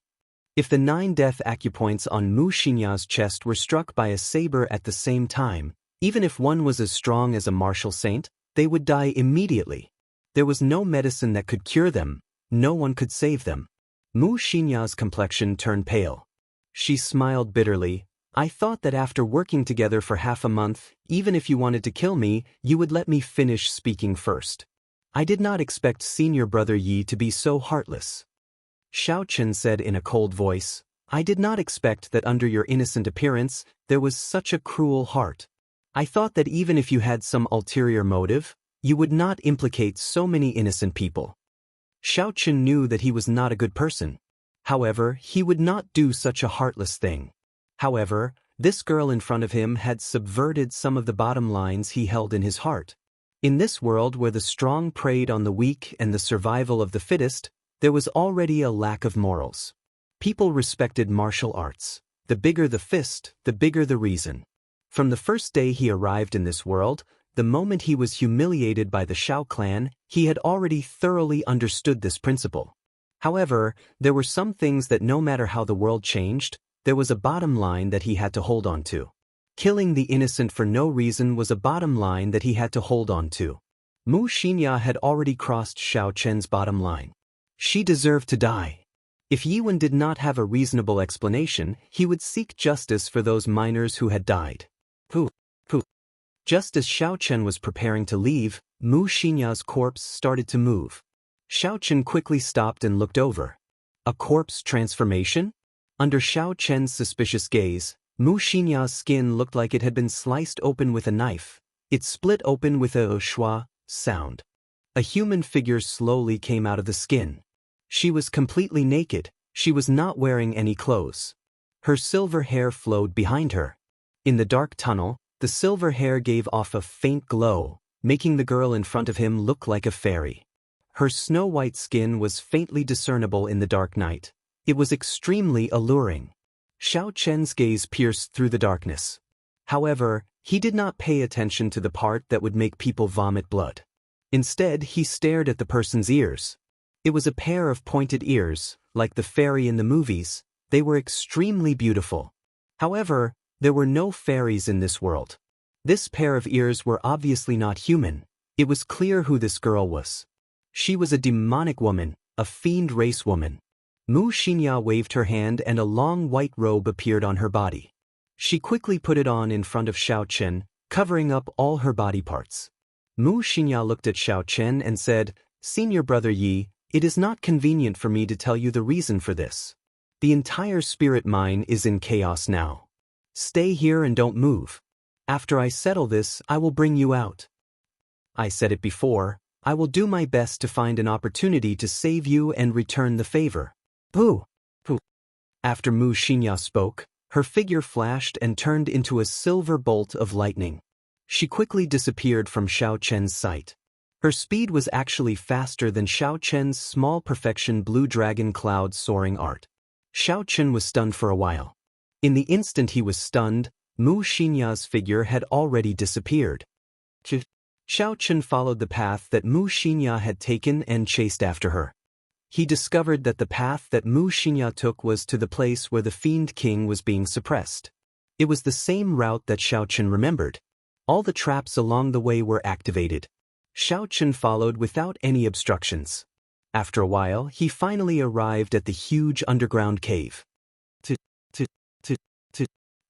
If the 9 death acupoints on Mu Xinya's chest were struck by a saber at the same time, even if one was as strong as a martial saint, they would die immediately. There was no medicine that could cure them, no one could save them. Mu Xinya's complexion turned pale. She smiled bitterly. I thought that after working together for half a month, even if you wanted to kill me, you would let me finish speaking first. I did not expect Senior Brother Yi to be so heartless. Xiaochen said in a cold voice, I did not expect that under your innocent appearance, there was such a cruel heart. I thought that even if you had some ulterior motive, you would not implicate so many innocent people. Xiaochen knew that he was not a good person. However, he would not do such a heartless thing. However, This girl in front of him had subverted some of the bottom lines he held in his heart. In this world where the strong preyed on the weak and the survival of the fittest, there was already a lack of morals. People respected martial arts. The bigger the fist, the bigger the reason. From the first day he arrived in this world, the moment he was humiliated by the Shao clan, he had already thoroughly understood this principle. However, there were some things that no matter how the world changed, there was a bottom line that he had to hold on to. Killing the innocent for no reason was a bottom line that he had to hold on to. Mu Xianxia had already crossed Xiao Chen's bottom line. She deserved to die. If Yiwen did not have a reasonable explanation, he would seek justice for those minors who had died. Pooh. Just as Xiao Chen was preparing to leave, Mu Xianxia's corpse started to move. Xiao Chen quickly stopped and looked over. A corpse transformation? Under Xiao Chen's suspicious gaze, Mu Xianxia's skin looked like it had been sliced open with a knife. It split open with a schwa sound. A human figure slowly came out of the skin. She was completely naked. She was not wearing any clothes. Her silver hair flowed behind her. In the dark tunnel, the silver hair gave off a faint glow, making the girl in front of him look like a fairy. Her snow-white skin was faintly discernible in the dark night. It was extremely alluring. Xiao Chen's gaze pierced through the darkness. However, he did not pay attention to the part that would make people vomit blood. Instead, he stared at the person's ears. It was a pair of pointed ears, like the fairy in the movies. They were extremely beautiful. However, there were no fairies in this world. This pair of ears were obviously not human. It was clear who this girl was. She was a demonic woman, a fiend race woman. Mu Xianxia waved her hand and a long white robe appeared on her body. She quickly put it on in front of Xiao Chen, covering up all her body parts. Mu Xianxia looked at Xiao Chen and said, "Senior brother Yi, it is not convenient for me to tell you the reason for this. The entire spirit mine is in chaos now. Stay here and don't move. After I settle this, I will bring you out. I said it before, I will do my best to find an opportunity to save you and return the favor." Pooh. After Mu Xianxia spoke, her figure flashed and turned into a silver bolt of lightning. She quickly disappeared from Xiao Chen's sight. Her speed was actually faster than Xiao Chen's small perfection blue dragon cloud soaring art. Xiao Chen was stunned for a while. In the instant he was stunned, Mu Xianxia's figure had already disappeared. Xiao Chen followed the path that Mu Xianxia had taken and chased after her. He discovered that the path that Mu Xianxia took was to the place where the Fiend King was being suppressed. It was the same route that Xiao Chen remembered. All the traps along the way were activated. Xiao Chen followed without any obstructions. After a while, he finally arrived at the huge underground cave.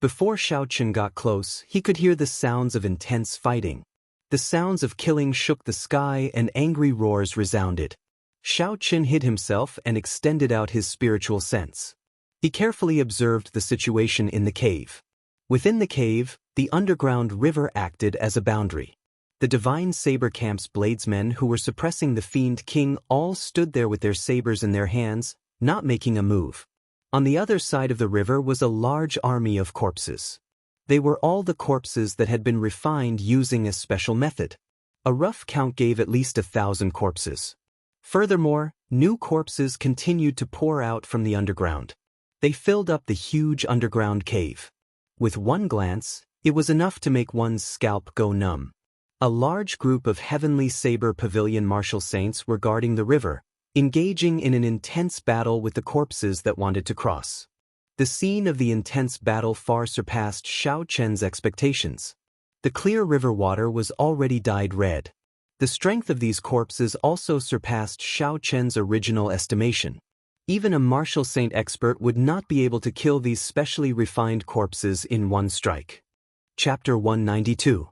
Before Xiao Chen got close, he could hear the sounds of intense fighting. The sounds of killing shook the sky and angry roars resounded. Xiao Chen hid himself and extended out his spiritual sense. He carefully observed the situation in the cave. Within the cave, the underground river acted as a boundary. The divine saber camp's bladesmen who were suppressing the Fiend King all stood there with their sabers in their hands, not making a move. On the other side of the river was a large army of corpses. They were all the corpses that had been refined using a special method. A rough count gave at least 1,000 corpses. Furthermore, new corpses continued to pour out from the underground. They filled up the huge underground cave. With one glance, it was enough to make one's scalp go numb. A large group of Heavenly Saber Pavilion martial saints were guarding the river, engaging in an intense battle with the corpses that wanted to cross. The scene of the intense battle far surpassed Xiao Chen's expectations. The clear river water was already dyed red. The strength of these corpses also surpassed Xiao Chen's original estimation. Even a martial saint expert would not be able to kill these specially refined corpses in one strike. Chapter 192.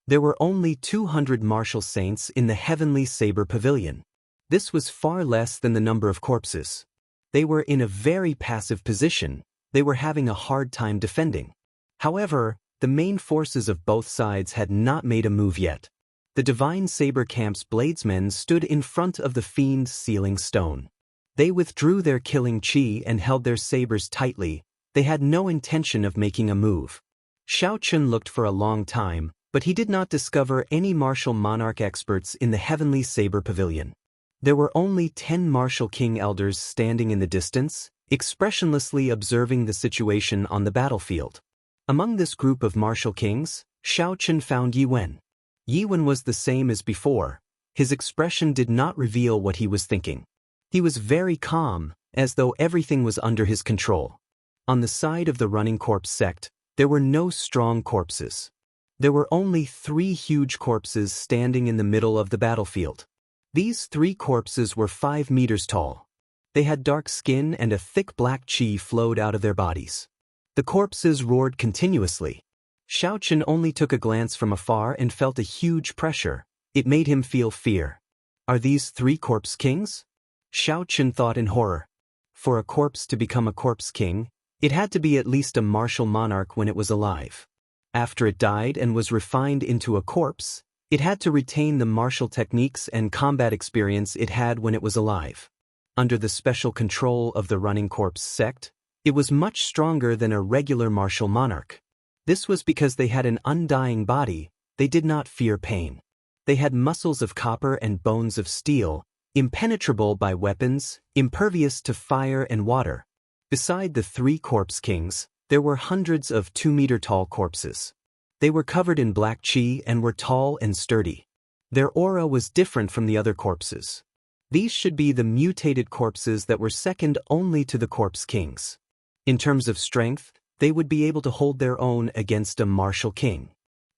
There were only 200 martial saints in the Heavenly Saber Pavilion. This was far less than the number of corpses. They were in a very passive position. They were having a hard time defending. However, the main forces of both sides had not made a move yet. The Divine Saber Camp's bladesmen stood in front of the Fiend's sealing stone. They withdrew their killing chi and held their sabers tightly, They had no intention of making a move. Xiaochun looked for a long time, but he did not discover any martial monarch experts in the Heavenly Saber Pavilion. There were only 10 martial king elders standing in the distance, expressionlessly observing the situation on the battlefield. Among this group of martial kings, Xiaochun found Yiwen. Yiwen was the same as before. His expression did not reveal what he was thinking. He was very calm, as though everything was under his control. On the side of the running corpse sect, there were no strong corpses. There were only 3 huge corpses standing in the middle of the battlefield. These 3 corpses were 5 meters tall. They had dark skin and a thick black qi flowed out of their bodies. The corpses roared continuously. Xiaochun only took a glance from afar and felt a huge pressure. It made him feel fear. Are these 3 corpse kings? Xiaochun thought in horror. For a corpse to become a corpse king, it had to be at least a martial monarch when it was alive. After it died and was refined into a corpse, it had to retain the martial techniques and combat experience it had when it was alive. Under the special control of the running corpse sect, it was much stronger than a regular martial monarch. This was because they had an undying body. They did not fear pain. They had muscles of copper and bones of steel, impenetrable by weapons, impervious to fire and water. Beside the 3 corpse kings, there were hundreds of 2-meter-tall corpses. They were covered in black qi and were tall and sturdy. Their aura was different from the other corpses. These should be the mutated corpses that were second only to the corpse kings. In terms of strength, they would be able to hold their own against a martial king.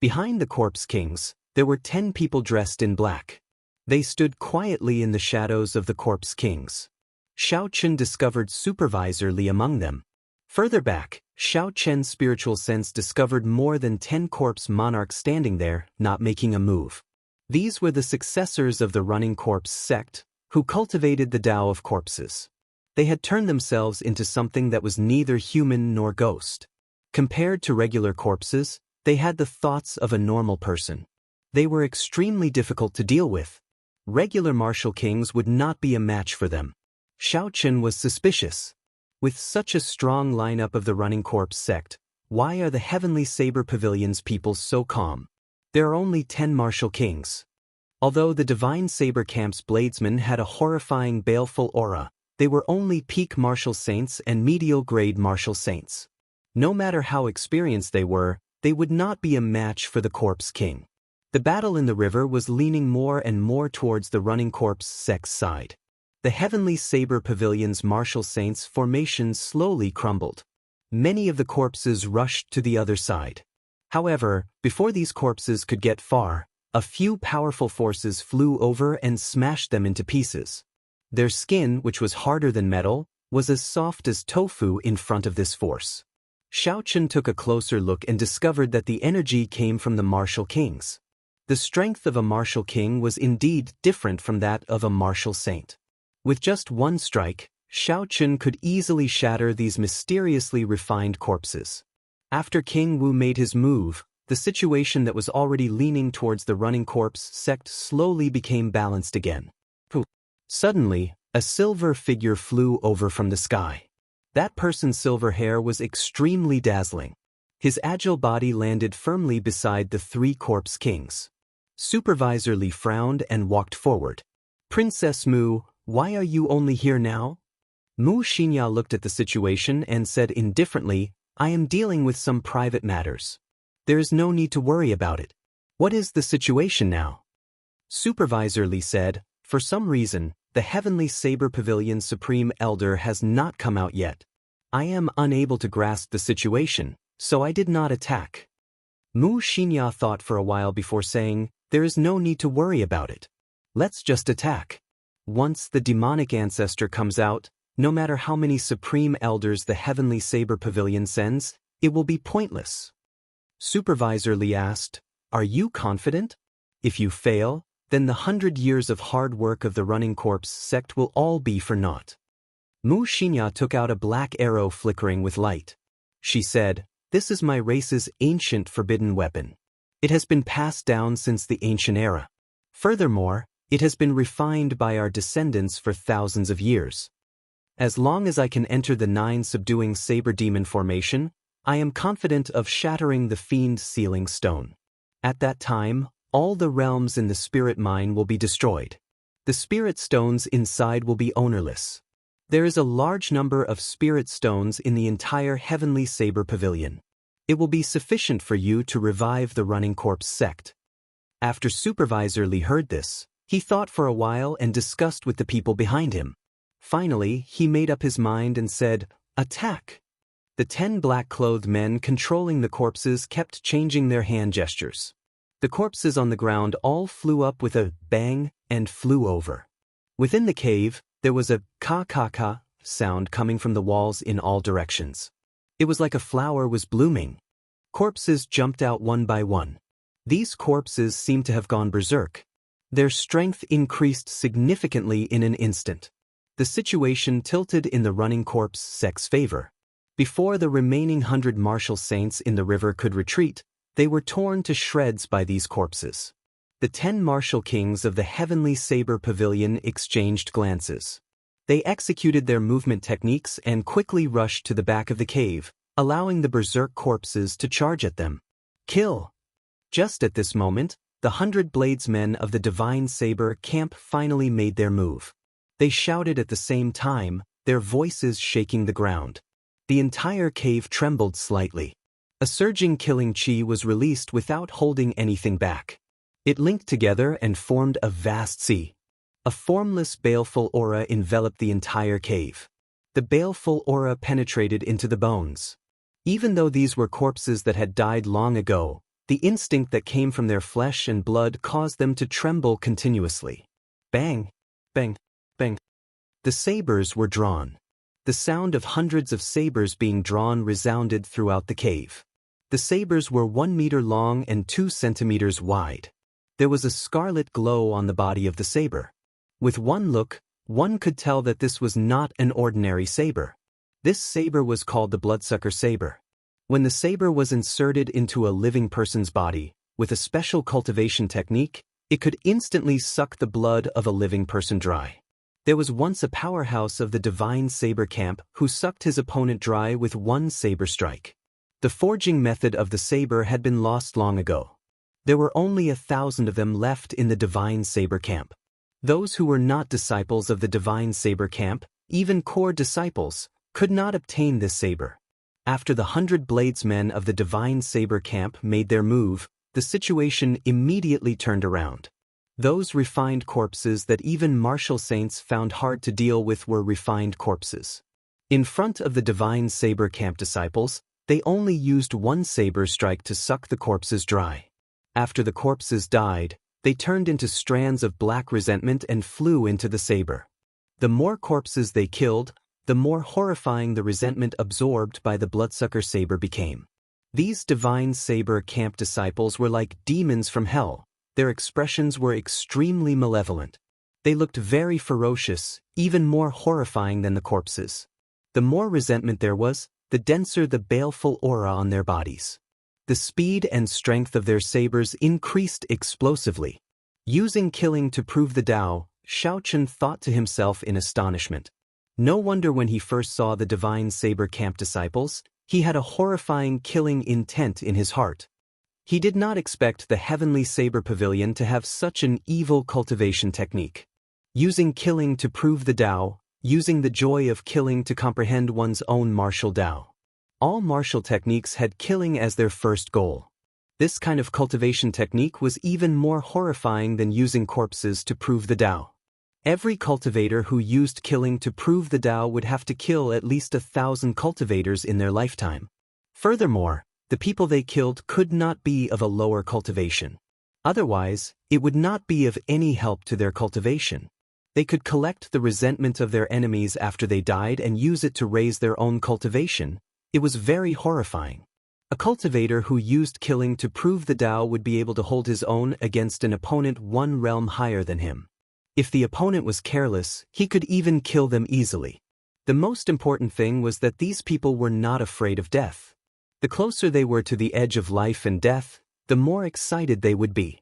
Behind the corpse kings, there were 10 people dressed in black. They stood quietly in the shadows of the corpse kings. Xiaochun discovered Supervisor Li among them. Further back, Xiaochun's spiritual sense discovered more than 10 corpse monarchs standing there, not making a move. These were the successors of the running corpse sect, who cultivated the Tao of corpses. They had turned themselves into something that was neither human nor ghost. Compared to regular corpses, they had the thoughts of a normal person. They were extremely difficult to deal with. Regular martial kings would not be a match for them. Xiaochun was suspicious. With such a strong lineup of the running corpse sect, why are the Heavenly Saber Pavilion's people so calm? There are only 10 martial kings. Although the Divine Saber Camp's bladesmen had a horrifying baleful aura, they were only peak martial saints and medial grade martial saints. No matter how experienced they would not be a match for the corpse king. The battle in the river was leaning more and more towards the running corpse sect's side. The Heavenly Saber Pavilion's martial saints' formations slowly crumbled. Many of the corpses rushed to the other side. However, before these corpses could get far, a few powerful forces flew over and smashed them into pieces. Their skin, which was harder than metal, was as soft as tofu in front of this force. Xiaochun took a closer look and discovered that the energy came from the martial kings. The strength of a martial king was indeed different from that of a martial saint. With just one strike, Xiaochun could easily shatter these mysteriously refined corpses. After King Wu made his move, the situation that was already leaning towards the running corpse sect slowly became balanced again. Suddenly, a silver figure flew over from the sky. That person's silver hair was extremely dazzling. His agile body landed firmly beside the 3 corpse kings. Supervisor Li frowned and walked forward. Princess Mu, why are you only here now? Mu Xinya looked at the situation and said indifferently, I am dealing with some private matters. There is no need to worry about it. What is the situation now? Supervisor Li said, for some reason, the Heavenly Saber Pavilion's Supreme Elder has not come out yet. I am unable to grasp the situation, so I did not attack. Mu Xinya thought for a while before saying, there is no need to worry about it. Let's just attack. Once the demonic ancestor comes out, no matter how many Supreme Elders the Heavenly Saber Pavilion sends, it will be pointless. Supervisor Li asked, are you confident? If you fail, then the 100 years of hard work of the running corpse sect will all be for naught. Mu Xinya took out a black arrow flickering with light. She said, this is my race's ancient forbidden weapon. It has been passed down since the ancient era. Furthermore, it has been refined by our descendants for thousands of years. As long as I can enter the 9 subduing saber demon formation, I am confident of shattering the fiend sealing stone. At that time, all the realms in the spirit mine will be destroyed. The spirit stones inside will be ownerless. There is a large number of spirit stones in the entire Heavenly Saber Pavilion. It will be sufficient for you to revive the running corpse sect. After Supervisor Li heard this, he thought for a while and discussed with the people behind him. Finally, he made up his mind and said, "Attack!" The 10 black-clothed men controlling the corpses kept changing their hand gestures. The corpses on the ground all flew up with a bang and flew over. Within the cave, there was a ka-ka-ka sound coming from the walls in all directions. It was like a flower was blooming. Corpses jumped out one by one. These corpses seemed to have gone berserk. Their strength increased significantly in an instant. The situation tilted in the running corpse sect's favor. Before the remaining 100 martial saints in the river could retreat, they were torn to shreds by these corpses. The 10 martial kings of the Heavenly Saber Pavilion exchanged glances. They executed their movement techniques and quickly rushed to the back of the cave, allowing the berserk corpses to charge at them. Kill! Just at this moment, the 100 bladesmen of the Divine Saber camp finally made their move. They shouted at the same time, their voices shaking the ground. The entire cave trembled slightly. A surging killing chi was released without holding anything back. It linked together and formed a vast sea. A formless baleful aura enveloped the entire cave. The baleful aura penetrated into the bones. Even though these were corpses that had died long ago, the instinct that came from their flesh and blood caused them to tremble continuously. Bang! Bang! Bang! The sabers were drawn. The sound of hundreds of sabers being drawn resounded throughout the cave. The sabers were 1 meter long and 2 centimeters wide. There was a scarlet glow on the body of the saber. With one look, one could tell that this was not an ordinary saber. This saber was called the bloodsucker saber. When the saber was inserted into a living person's body, with a special cultivation technique, it could instantly suck the blood of a living person dry. There was once a powerhouse of the Divine Saber camp who sucked his opponent dry with one saber strike. The forging method of the saber had been lost long ago. There were only 1,000 of them left in the Divine Saber camp. Those who were not disciples of the Divine Saber camp, even core disciples, could not obtain this saber. After the 100 bladesmen of the Divine Saber camp made their move, the situation immediately turned around. Those refined corpses that even martial saints found hard to deal with were refined corpses. In front of the Divine Saber camp disciples, they only used one saber strike to suck the corpses dry. After the corpses died, they turned into strands of black resentment and flew into the saber. The more corpses they killed, the more horrifying the resentment absorbed by the bloodsucker saber became. These Divine Saber camp disciples were like demons from hell. Their expressions were extremely malevolent. They looked very ferocious, even more horrifying than the corpses. The more resentment there was, the denser the baleful aura on their bodies. The speed and strength of their sabers increased explosively. Using killing to prove the Tao, Xiaochen thought to himself in astonishment. No wonder when he first saw the Divine Saber camp disciples, he had a horrifying killing intent in his heart. He did not expect the Heavenly Saber Pavilion to have such an evil cultivation technique. Using killing to prove the Tao, using the joy of killing to comprehend one's own martial Tao. All martial techniques had killing as their first goal. This kind of cultivation technique was even more horrifying than using corpses to prove the Tao. Every cultivator who used killing to prove the Tao would have to kill at least 1,000 cultivators in their lifetime. Furthermore, the people they killed could not be of a lower cultivation. Otherwise, it would not be of any help to their cultivation. They could collect the resentment of their enemies after they died and use it to raise their own cultivation. It was very horrifying. A cultivator who used killing to prove the Tao would be able to hold his own against an opponent one realm higher than him. If the opponent was careless, he could even kill them easily. The most important thing was that these people were not afraid of death. The closer they were to the edge of life and death, the more excited they would be.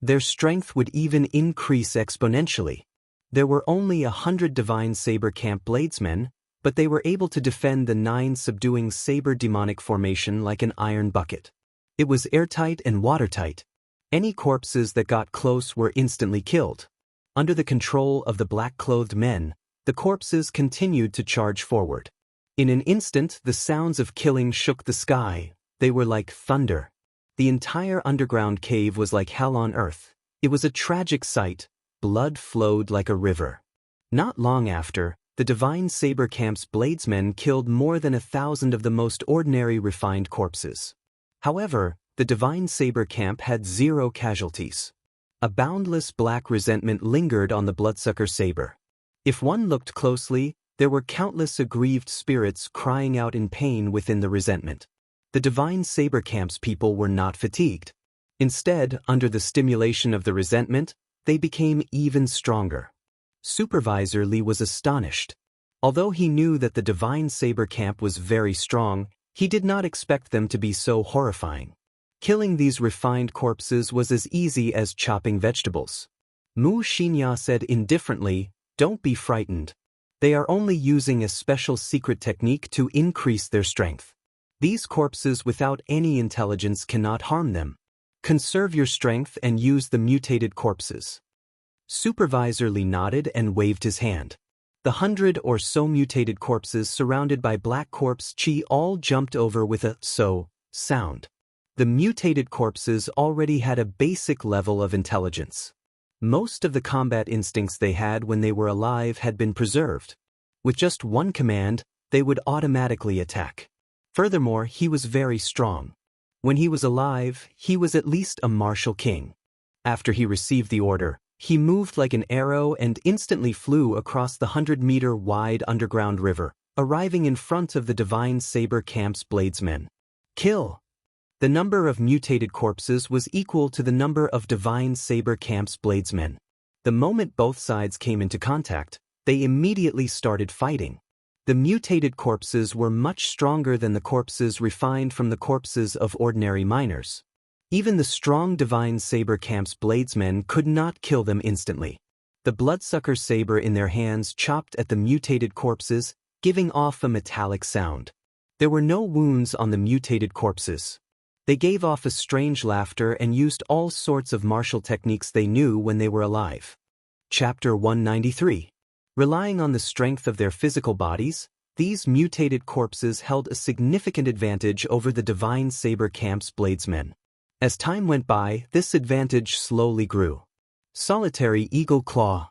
Their strength would even increase exponentially. There were only 100 Divine Saber camp bladesmen, but they were able to defend the 9 subduing saber demonic formation like an iron bucket. It was airtight and watertight. Any corpses that got close were instantly killed. Under the control of the black-clothed men, the corpses continued to charge forward. In an instant, the sounds of killing shook the sky. They were like thunder. The entire underground cave was like hell on earth. It was a tragic sight. Blood flowed like a river. Not long after, the Divine Saber Camp's bladesmen killed more than 1,000 of the most ordinary refined corpses. However, the Divine Saber Camp had 0 casualties. A boundless black resentment lingered on the bloodsucker saber. If one looked closely, there were countless aggrieved spirits crying out in pain within the resentment. The Divine Saber Camp's people were not fatigued. Instead, under the stimulation of the resentment, they became even stronger. Supervisor Li was astonished. Although he knew that the Divine Saber Camp was very strong, he did not expect them to be so horrifying. Killing these refined corpses was as easy as chopping vegetables. Mu Xianxia said indifferently, "Don't be frightened. They are only using a special secret technique to increase their strength. These corpses without any intelligence cannot harm them. Conserve your strength and use the mutated corpses." Supervisor Li nodded and waved his hand. The 100 or so mutated corpses surrounded by black corpse chi all jumped over with a "so" sound. The mutated corpses already had a basic level of intelligence. Most of the combat instincts they had when they were alive had been preserved. With just one command, they would automatically attack. Furthermore, he was very strong. When he was alive, he was at least a martial king. After he received the order, he moved like an arrow and instantly flew across the 100-meter-wide underground river, arriving in front of the Divine Saber Camp's bladesmen. Kill! The number of mutated corpses was equal to the number of Divine Saber Camp's bladesmen. The moment both sides came into contact, they immediately started fighting. The mutated corpses were much stronger than the corpses refined from the corpses of ordinary miners. Even the strong Divine Saber Camp's bladesmen could not kill them instantly. The bloodsucker saber in their hands chopped at the mutated corpses, giving off a metallic sound. There were no wounds on the mutated corpses. They gave off a strange laughter and used all sorts of martial techniques they knew when they were alive. Chapter 193. Relying on the strength of their physical bodies, these mutated corpses held a significant advantage over the Divine Saber Camp's bladesmen. As time went by, this advantage slowly grew. Solitary Eagle Claw.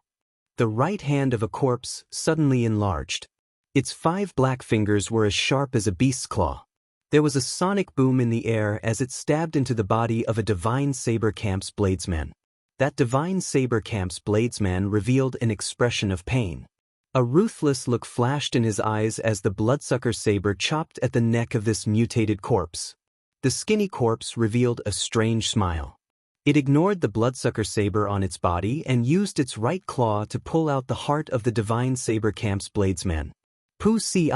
The right hand of a corpse suddenly enlarged. Its 5 black fingers were as sharp as a beast's claw. There was a sonic boom in the air as it stabbed into the body of a Divine Saber Camp's bladesman. That Divine Saber Camp's bladesman revealed an expression of pain. A ruthless look flashed in his eyes as the bloodsucker saber chopped at the neck of this mutated corpse. The skinny corpse revealed a strange smile. It ignored the bloodsucker saber on its body and used its right claw to pull out the heart of the Divine Saber Camp's bladesman. Pu Si.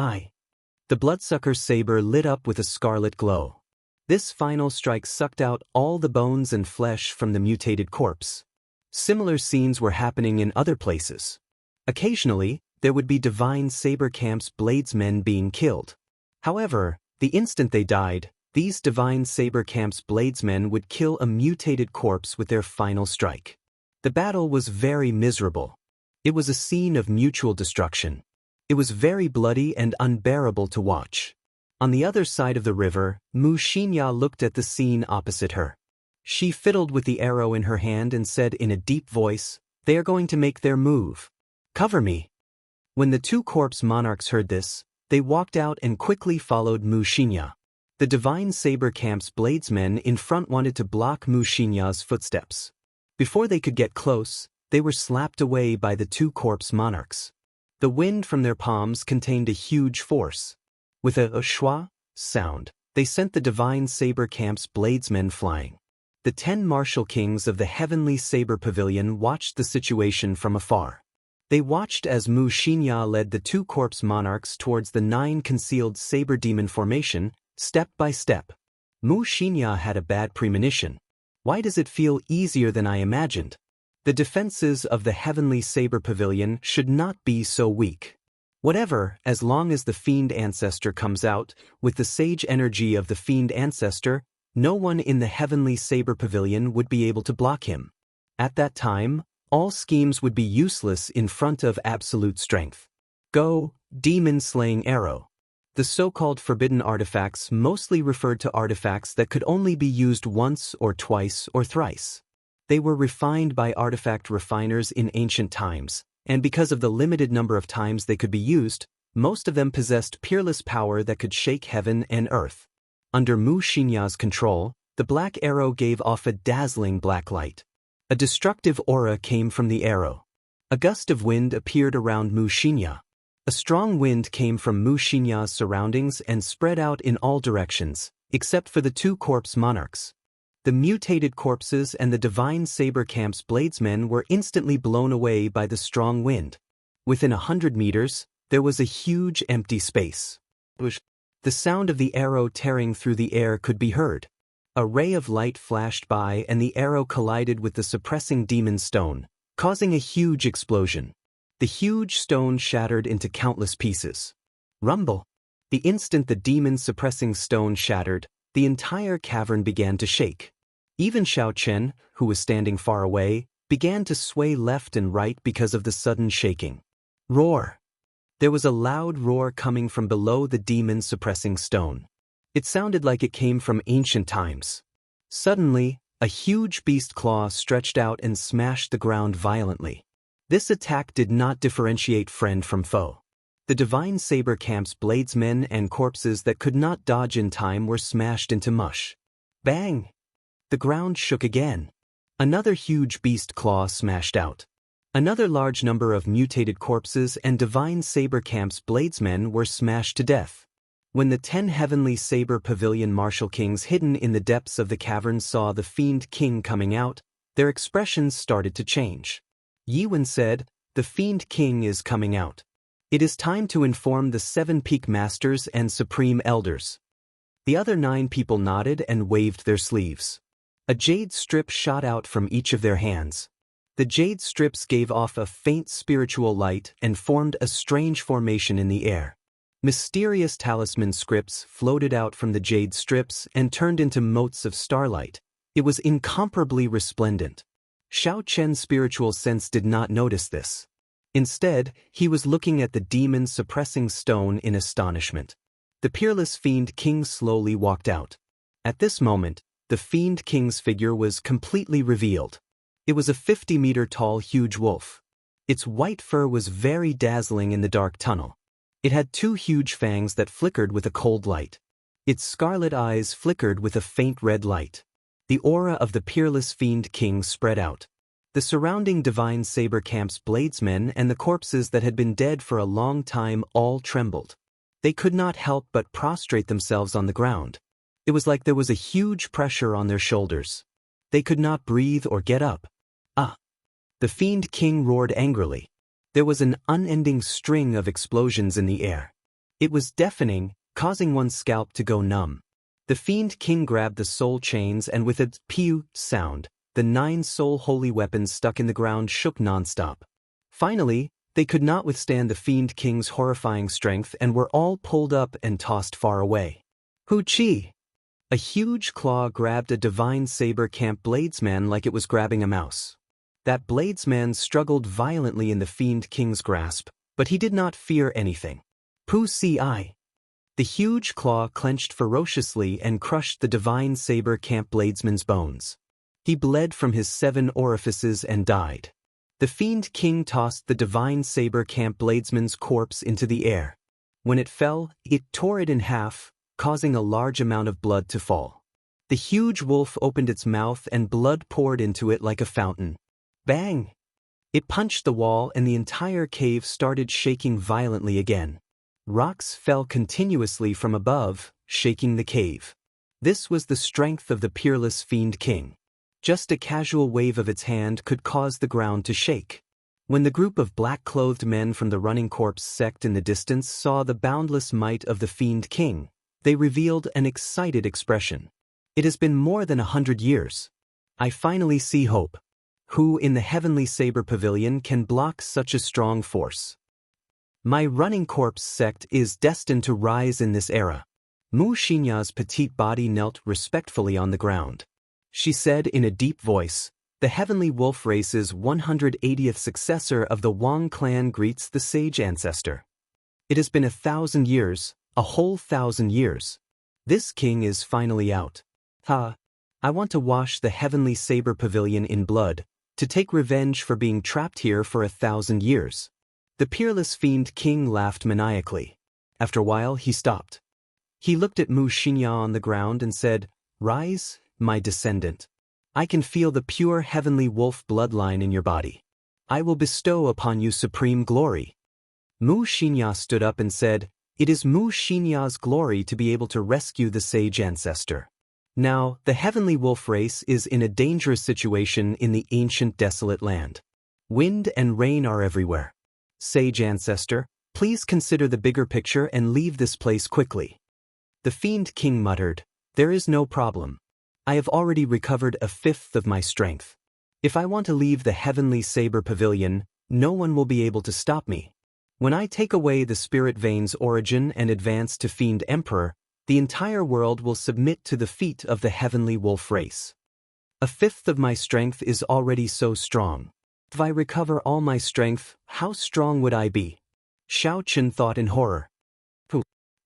The bloodsucker saber lit up with a scarlet glow. This final strike sucked out all the bones and flesh from the mutated corpse. Similar scenes were happening in other places. Occasionally, there would be Divine Saber Camp's bladesmen being killed. However, the instant they died, these Divine Saber Camp's bladesmen would kill a mutated corpse with their final strike. The battle was very miserable. It was a scene of mutual destruction. It was very bloody and unbearable to watch. On the other side of the river, Mu Xianxia looked at the scene opposite her. She fiddled with the arrow in her hand and said in a deep voice, "They are going to make their move. Cover me." When the 2 corpse monarchs heard this, they walked out and quickly followed Mu Xianxia. The Divine Saber Camp's bladesmen in front wanted to block Mu Xianxia's footsteps. Before they could get close, they were slapped away by the 2 corpse monarchs. The wind from their palms contained a huge force. With a schwa sound, they sent the Divine Saber Camp's bladesmen flying. The 10 martial kings of the Heavenly Saber Pavilion watched the situation from afar. They watched as Mu Xianxia led the 2 corpse monarchs towards the 9 concealed saber demon formation, step by step. Mu Xianxia had a bad premonition. Why does it feel easier than I imagined? The defenses of the Heavenly Saber Pavilion should not be so weak. Whatever, as long as the fiend ancestor comes out, with the sage energy of the fiend ancestor, no one in the heavenly saber pavilion would be able to block him. At that time, all schemes would be useless in front of absolute strength. Go, demon-slaying arrow. The so-called forbidden artifacts mostly referred to artifacts that could only be used once or twice or thrice. They were refined by artifact refiners in ancient times, and because of the limited number of times they could be used, most of them possessed peerless power that could shake heaven and earth. Under Mu Xinya's control, the black arrow gave off a dazzling black light. A destructive aura came from the arrow. A gust of wind appeared around Mu Xinya. A strong wind came from Mu Xinya's surroundings and spread out in all directions, except for the two corpse monarchs. The mutated corpses and the divine saber camp's bladesmen were instantly blown away by the strong wind. Within 100 meters, there was a huge empty space. The sound of the arrow tearing through the air could be heard. A ray of light flashed by and the arrow collided with the suppressing demon stone, causing a huge explosion. The huge stone shattered into countless pieces. Rumble! The instant the demon-suppressing stone shattered, the entire cavern began to shake. Even Xiao Chen, who was standing far away, began to sway left and right because of the sudden shaking. Roar! There was a loud roar coming from below the demon-suppressing stone. It sounded like it came from ancient times. Suddenly, a huge beast claw stretched out and smashed the ground violently. This attack did not differentiate friend from foe. The divine saber camp's bladesmen and corpses that could not dodge in time were smashed into mush. Bang! The ground shook again. Another huge beast claw smashed out. Another large number of mutated corpses and divine saber camp's bladesmen were smashed to death. When the 10 heavenly saber pavilion martial kings hidden in the depths of the cavern saw the fiend king coming out, their expressions started to change. Yi Wen said, "The fiend king is coming out. It is time to inform the 7 peak masters and supreme elders." The other 9 people nodded and waved their sleeves. A jade strip shot out from each of their hands. The jade strips gave off a faint spiritual light and formed a strange formation in the air. Mysterious talisman scripts floated out from the jade strips and turned into motes of starlight. It was incomparably resplendent. Xiao Chen's spiritual sense did not notice this. Instead, he was looking at the demon-suppressing stone in astonishment. The peerless fiend king slowly walked out. At this moment, the fiend king's figure was completely revealed. It was a 50-meter-tall huge wolf. Its white fur was very dazzling in the dark tunnel. It had 2 huge fangs that flickered with a cold light. Its scarlet eyes flickered with a faint red light. The aura of the peerless fiend king spread out. The surrounding divine saber camp's bladesmen and the corpses that had been dead for a long time all trembled. They could not help but prostrate themselves on the ground. It was like there was a huge pressure on their shoulders. They could not breathe or get up. Ah! The fiend king roared angrily. There was an unending string of explosions in the air. It was deafening, causing one's scalp to go numb. The fiend king grabbed the soul chains and with a pew sound, the 9 soul holy weapons stuck in the ground shook nonstop. Finally, they could not withstand the fiend king's horrifying strength and were all pulled up and tossed far away. Hu Chi! A huge claw grabbed a divine saber camp bladesman like it was grabbing a mouse. That bladesman struggled violently in the fiend king's grasp, but he did not fear anything. Pu Ci! The huge claw clenched ferociously and crushed the divine saber camp bladesman's bones. He bled from his 7 orifices and died. The fiend king tossed the divine saber camp bladesman's corpse into the air. When it fell, it tore it in half, causing a large amount of blood to fall. The huge wolf opened its mouth and blood poured into it like a fountain. Bang! It punched the wall and the entire cave started shaking violently again. Rocks fell continuously from above, shaking the cave. This was the strength of the peerless fiend king. Just a casual wave of its hand could cause the ground to shake. When the group of black-clothed men from the running corpse sect in the distance saw the boundless might of the fiend king, they revealed an excited expression. It has been more than 100 years. I finally see hope. Who in the heavenly saber pavilion can block such a strong force? My running corpse sect is destined to rise in this era. Mu Xinya's petite body knelt respectfully on the ground. She said in a deep voice, "The heavenly wolf race's 180th successor of the Wang clan greets the sage ancestor. It has been 1,000 years, a whole 1,000 years. This king is finally out. I want to wash the heavenly saber pavilion in blood, to take revenge for being trapped here for 1,000 years." The peerless fiend king laughed maniacally. After a while he stopped. He looked at Mu Xinya on the ground and said, "Rise, my descendant. I can feel the pure heavenly wolf bloodline in your body. I will bestow upon you supreme glory." Mu Xinya stood up and said, "It is Mu Xinya's glory to be able to rescue the sage ancestor. Now, the heavenly wolf race is in a dangerous situation in the ancient desolate land. Wind and rain are everywhere. Sage ancestor, please consider the bigger picture and leave this place quickly." The fiend king muttered, "There is no problem. I have already recovered 1/5 of my strength. If I want to leave the heavenly saber pavilion, no one will be able to stop me. When I take away the spirit vein's origin and advance to fiend emperor, the entire world will submit to the feet of the heavenly wolf race. 1/5 of my strength is already so strong. If I recover all my strength, how strong would I be?" Xiao Chen thought in horror.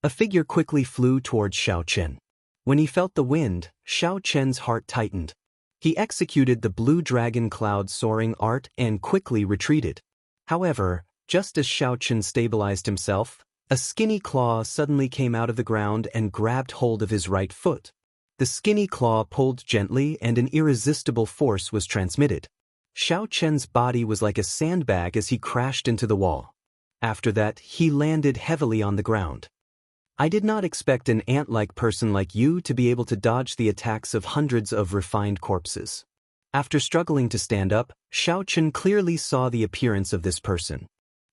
A figure quickly flew towards Xiao Chen. When he felt the wind, Xiao Chen's heart tightened. He executed the blue dragon cloud soaring art and quickly retreated. However, just as Xiao Chen stabilized himself, a skinny claw suddenly came out of the ground and grabbed hold of his right foot. The skinny claw pulled gently and an irresistible force was transmitted. Xiao Chen's body was like a sandbag as he crashed into the wall. After that, he landed heavily on the ground. "I did not expect an ant-like person like you to be able to dodge the attacks of hundreds of refined corpses." After struggling to stand up, Xiao Chen clearly saw the appearance of this person.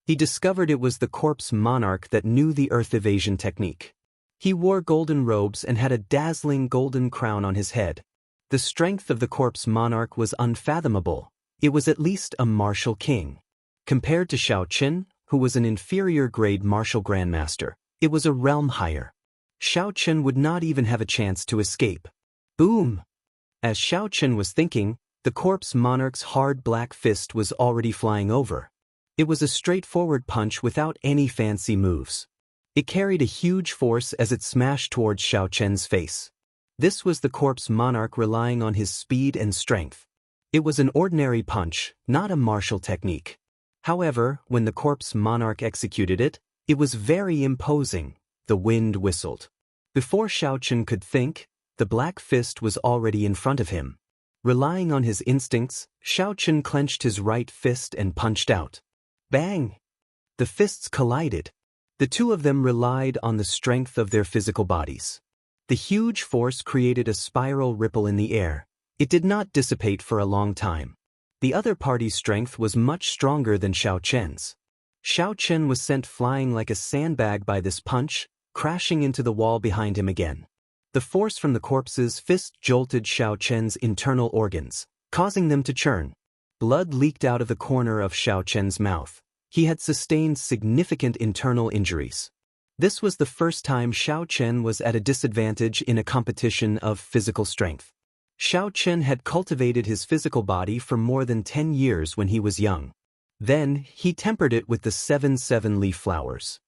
He discovered it was the corpse monarch that knew the earth evasion technique. He wore golden robes and had a dazzling golden crown on his head. The strength of the corpse monarch was unfathomable. It was at least a martial king. Compared to Xiao Chen, who was an inferior grade martial grandmaster, it was a realm higher. Xiao Chen would not even have a chance to escape. Boom! As Xiao Chen was thinking, the corpse monarch's hard black fist was already flying over. It was a straightforward punch without any fancy moves. It carried a huge force as it smashed towards Xiao Chen's face. This was the corpse monarch relying on his speed and strength. It was an ordinary punch, not a martial technique. However, when the corpse monarch executed it, it was very imposing. The wind whistled. Before Xiao Chen could think, the black fist was already in front of him. Relying on his instincts, Xiao Chen clenched his right fist and punched out. Bang! The fists collided. The two of them relied on the strength of their physical bodies. The huge force created a spiral ripple in the air. It did not dissipate for a long time. The other party's strength was much stronger than Xiao Chen's. Xiao Chen was sent flying like a sandbag by this punch, crashing into the wall behind him again. The force from the corpse's fist jolted Xiao Chen's internal organs, causing them to churn. Blood leaked out of the corner of Xiao Chen's mouth. He had sustained significant internal injuries. This was the first time Xiao Chen was at a disadvantage in a competition of physical strength. Xiao Chen had cultivated his physical body for more than 10 years when he was young. Then, he tempered it with the 7 seven-leaf flowers.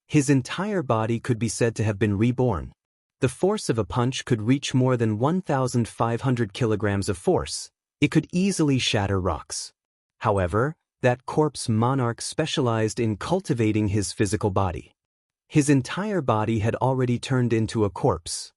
His entire body could be said to have been reborn. The force of a punch could reach more than 1,500 kilograms of force. It could easily shatter rocks. However, that corpse monarch specialized in cultivating his physical body. His entire body had already turned into a corpse.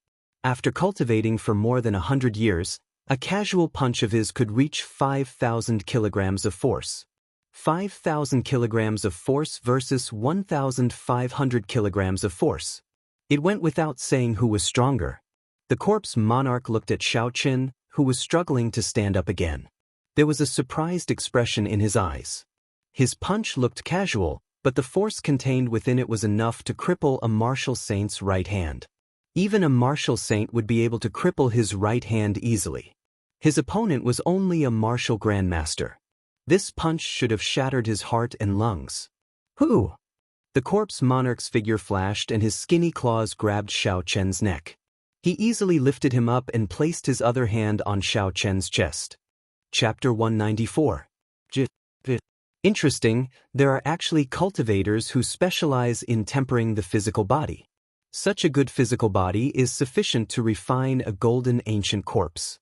After cultivating for more than 100 years, a casual punch of his could reach 5,000 kilograms of force. 5,000 kilograms of force versus 1,500 kilograms of force. It went without saying who was stronger. The corpse monarch looked at Xiao Chen, who was struggling to stand up again. There was a surprised expression in his eyes. His punch looked casual, but the force contained within it was enough to cripple a martial saint's right hand. Even a martial saint would be able to cripple his right hand easily. His opponent was only a martial grandmaster. This punch should have shattered his heart and lungs. Who? The corpse monarch's figure flashed and his skinny claws grabbed Xiao Chen's neck. He easily lifted him up and placed his other hand on Xiao Chen's chest. Chapter 194. Interesting, there are actually cultivators who specialize in tempering the physical body. Such a good physical body is sufficient to refine a golden ancient corpse.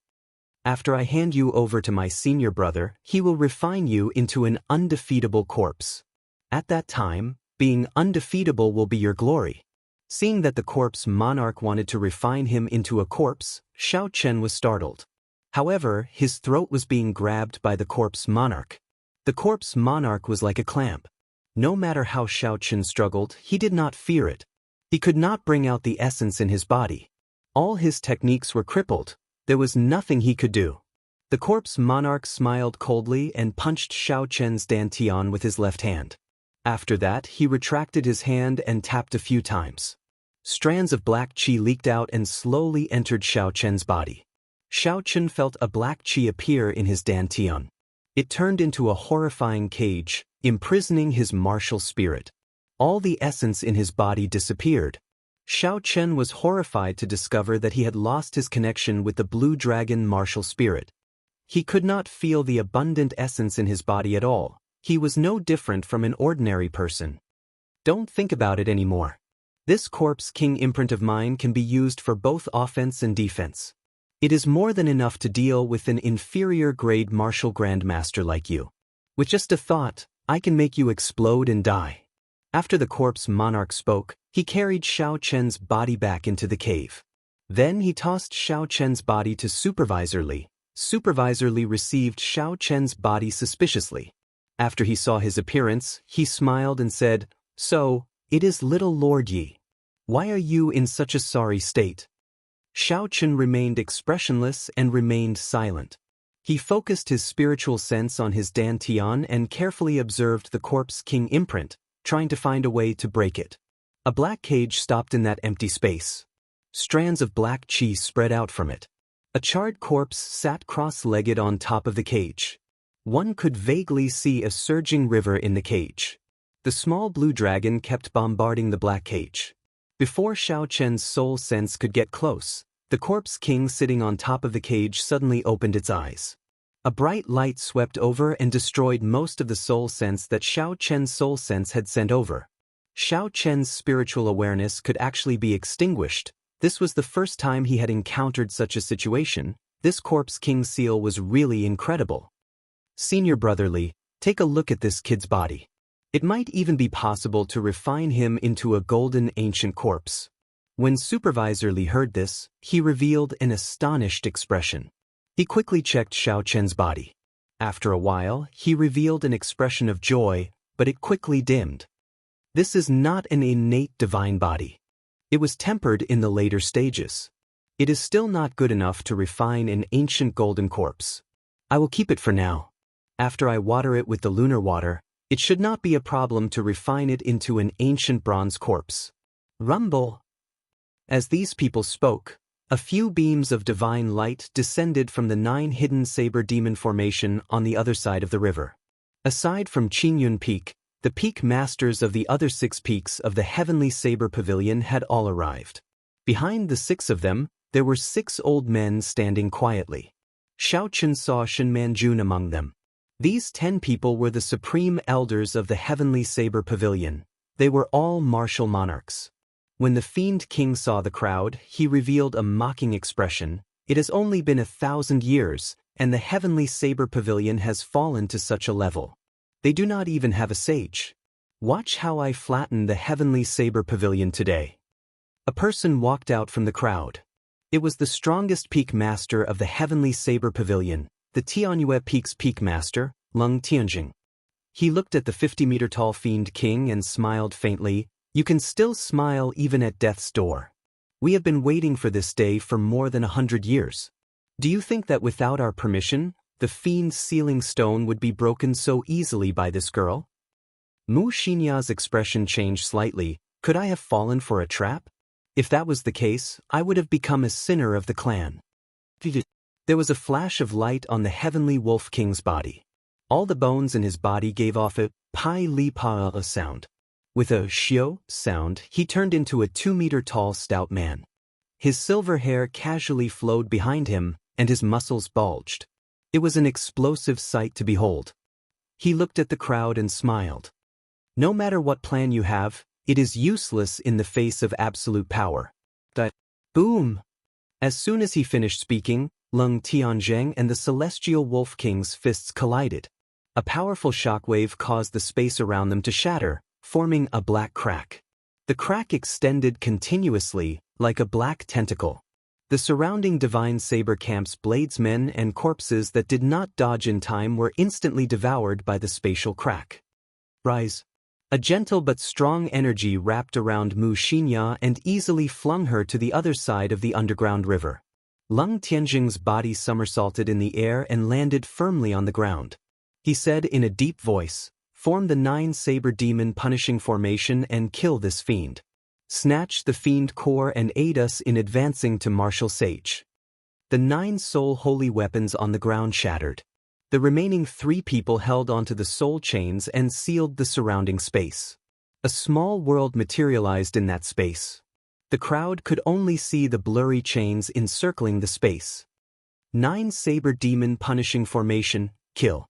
After I hand you over to my senior brother, he will refine you into an undefeatable corpse. At that time, being undefeatable will be your glory. Seeing that the corpse monarch wanted to refine him into a corpse, Xiao Chen was startled. However, his throat was being grabbed by the corpse monarch. The corpse monarch was like a clamp. No matter how Xiao Chen struggled, he did not fear it. He could not bring out the essence in his body. All his techniques were crippled. There was nothing he could do. The corpse monarch smiled coldly and punched Xiao Chen's dantian with his left hand. After that, he retracted his hand and tapped a few times. Strands of black qi leaked out and slowly entered Xiao Chen's body. Xiao Chen felt a black qi appear in his dantian. It turned into a horrifying cage, imprisoning his martial spirit. All the essence in his body disappeared. Xiao Chen was horrified to discover that he had lost his connection with the blue dragon martial spirit. He could not feel the abundant essence in his body at all. He was no different from an ordinary person. Don't think about it anymore. This corpse king imprint of mine can be used for both offense and defense. It is more than enough to deal with an inferior grade martial grandmaster like you. With just a thought, I can make you explode and die. After the corpse monarch spoke, he carried Xiao Chen's body back into the cave. Then he tossed Xiao Chen's body to Supervisor Li. Supervisor Li received Xiao Chen's body suspiciously. After he saw his appearance, he smiled and said, "So, it is little Lord Yi. Why are you in such a sorry state?" Xiao Chen remained expressionless and remained silent. He focused his spiritual sense on his dantian and carefully observed the corpse king imprint, trying to find a way to break it. A black cage stopped in that empty space. Strands of black qi spread out from it. A charred corpse sat cross-legged on top of the cage. One could vaguely see a surging river in the cage. The small blue dragon kept bombarding the black cage. Before Xiao Chen's soul sense could get close, the corpse king sitting on top of the cage suddenly opened its eyes. A bright light swept over and destroyed most of the soul sense that Xiao Chen's soul sense had sent over. Xiao Chen's spiritual awareness could actually be extinguished. This was the first time he had encountered such a situation. This corpse king seal was really incredible. Senior Brother Li, take a look at this kid's body. It might even be possible to refine him into a golden ancient corpse. When Supervisor Li heard this, he revealed an astonished expression. He quickly checked Xiao Chen's body. After a while, he revealed an expression of joy, but it quickly dimmed. This is not an innate divine body. It was tempered in the later stages. It is still not good enough to refine an ancient golden corpse. I will keep it for now. After I water it with the lunar water, it should not be a problem to refine it into an ancient bronze corpse. Rumble. As these people spoke, a few beams of divine light descended from the 9 hidden saber demon formation on the other side of the river. Aside from Qingyun Peak, the peak masters of the other 6 peaks of the heavenly saber pavilion had all arrived. Behind the 6 of them, there were 6 old men standing quietly. Xiao Chen saw Shen Manjun among them. These 10 people were the supreme elders of the heavenly saber pavilion. They were all martial monarchs. When the fiend king saw the crowd, he revealed a mocking expression. It has only been 1,000 years, and the heavenly saber pavilion has fallen to such a level. They do not even have a sage. Watch how I flatten the heavenly saber pavilion today. A person walked out from the crowd. It was the strongest peak master of the heavenly saber pavilion, the Tianyue Peak's peak master, Lung Tianjing. He looked at the 50-meter-tall fiend king and smiled faintly. You can still smile even at death's door. We have been waiting for this day for more than 100 years. Do you think that without our permission, the fiend's sealing stone would be broken so easily by this girl? Mu Xinya's expression changed slightly. Could I have fallen for a trap? If that was the case, I would have become a sinner of the clan. There was a flash of light on the heavenly wolf king's body. All the bones in his body gave off a pai li pa sound. With a "shio" sound, he turned into a 2-meter-tall stout man. His silver hair casually flowed behind him, and his muscles bulged. It was an explosive sight to behold. He looked at the crowd and smiled. No matter what plan you have, it is useless in the face of absolute power. Boom! As soon as he finished speaking, Lung Tianzheng and the Celestial Wolf King's fists collided. A powerful shockwave caused the space around them to shatter, forming a black crack. The crack extended continuously, like a black tentacle. The surrounding divine saber camp's bladesmen and corpses that did not dodge in time were instantly devoured by the spatial crack. Rise. A gentle but strong energy wrapped around Mu Xinya and easily flung her to the other side of the underground river. Lung Tianjing's body somersaulted in the air and landed firmly on the ground. He said in a deep voice, "Form the 9-saber demon punishing formation and kill this fiend. Snatch the fiend core and aid us in advancing to martial sage." The 9 soul holy weapons on the ground shattered. The remaining 3 people held onto the soul chains and sealed the surrounding space. A small world materialized in that space. The crowd could only see the blurry chains encircling the space. 9-saber demon punishing formation, kill.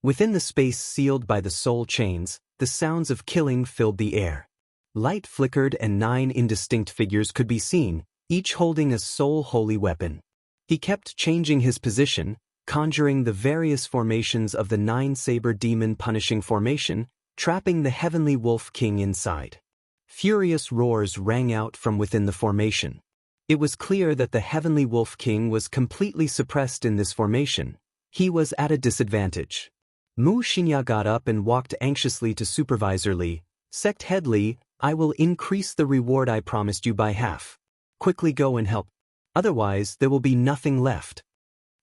Within the space sealed by the soul chains, the sounds of killing filled the air. Light flickered and 9 indistinct figures could be seen, each holding a soul holy weapon. He kept changing his position, conjuring the various formations of the 9-saber demon punishing formation, trapping the heavenly wolf king inside. Furious roars rang out from within the formation. It was clear that the heavenly wolf king was completely suppressed in this formation. He was at a disadvantage. Mu Xinya got up and walked anxiously to Supervisor Li. "Sect Head Li, I will increase the reward I promised you by half. Quickly go and help. Otherwise, there will be nothing left."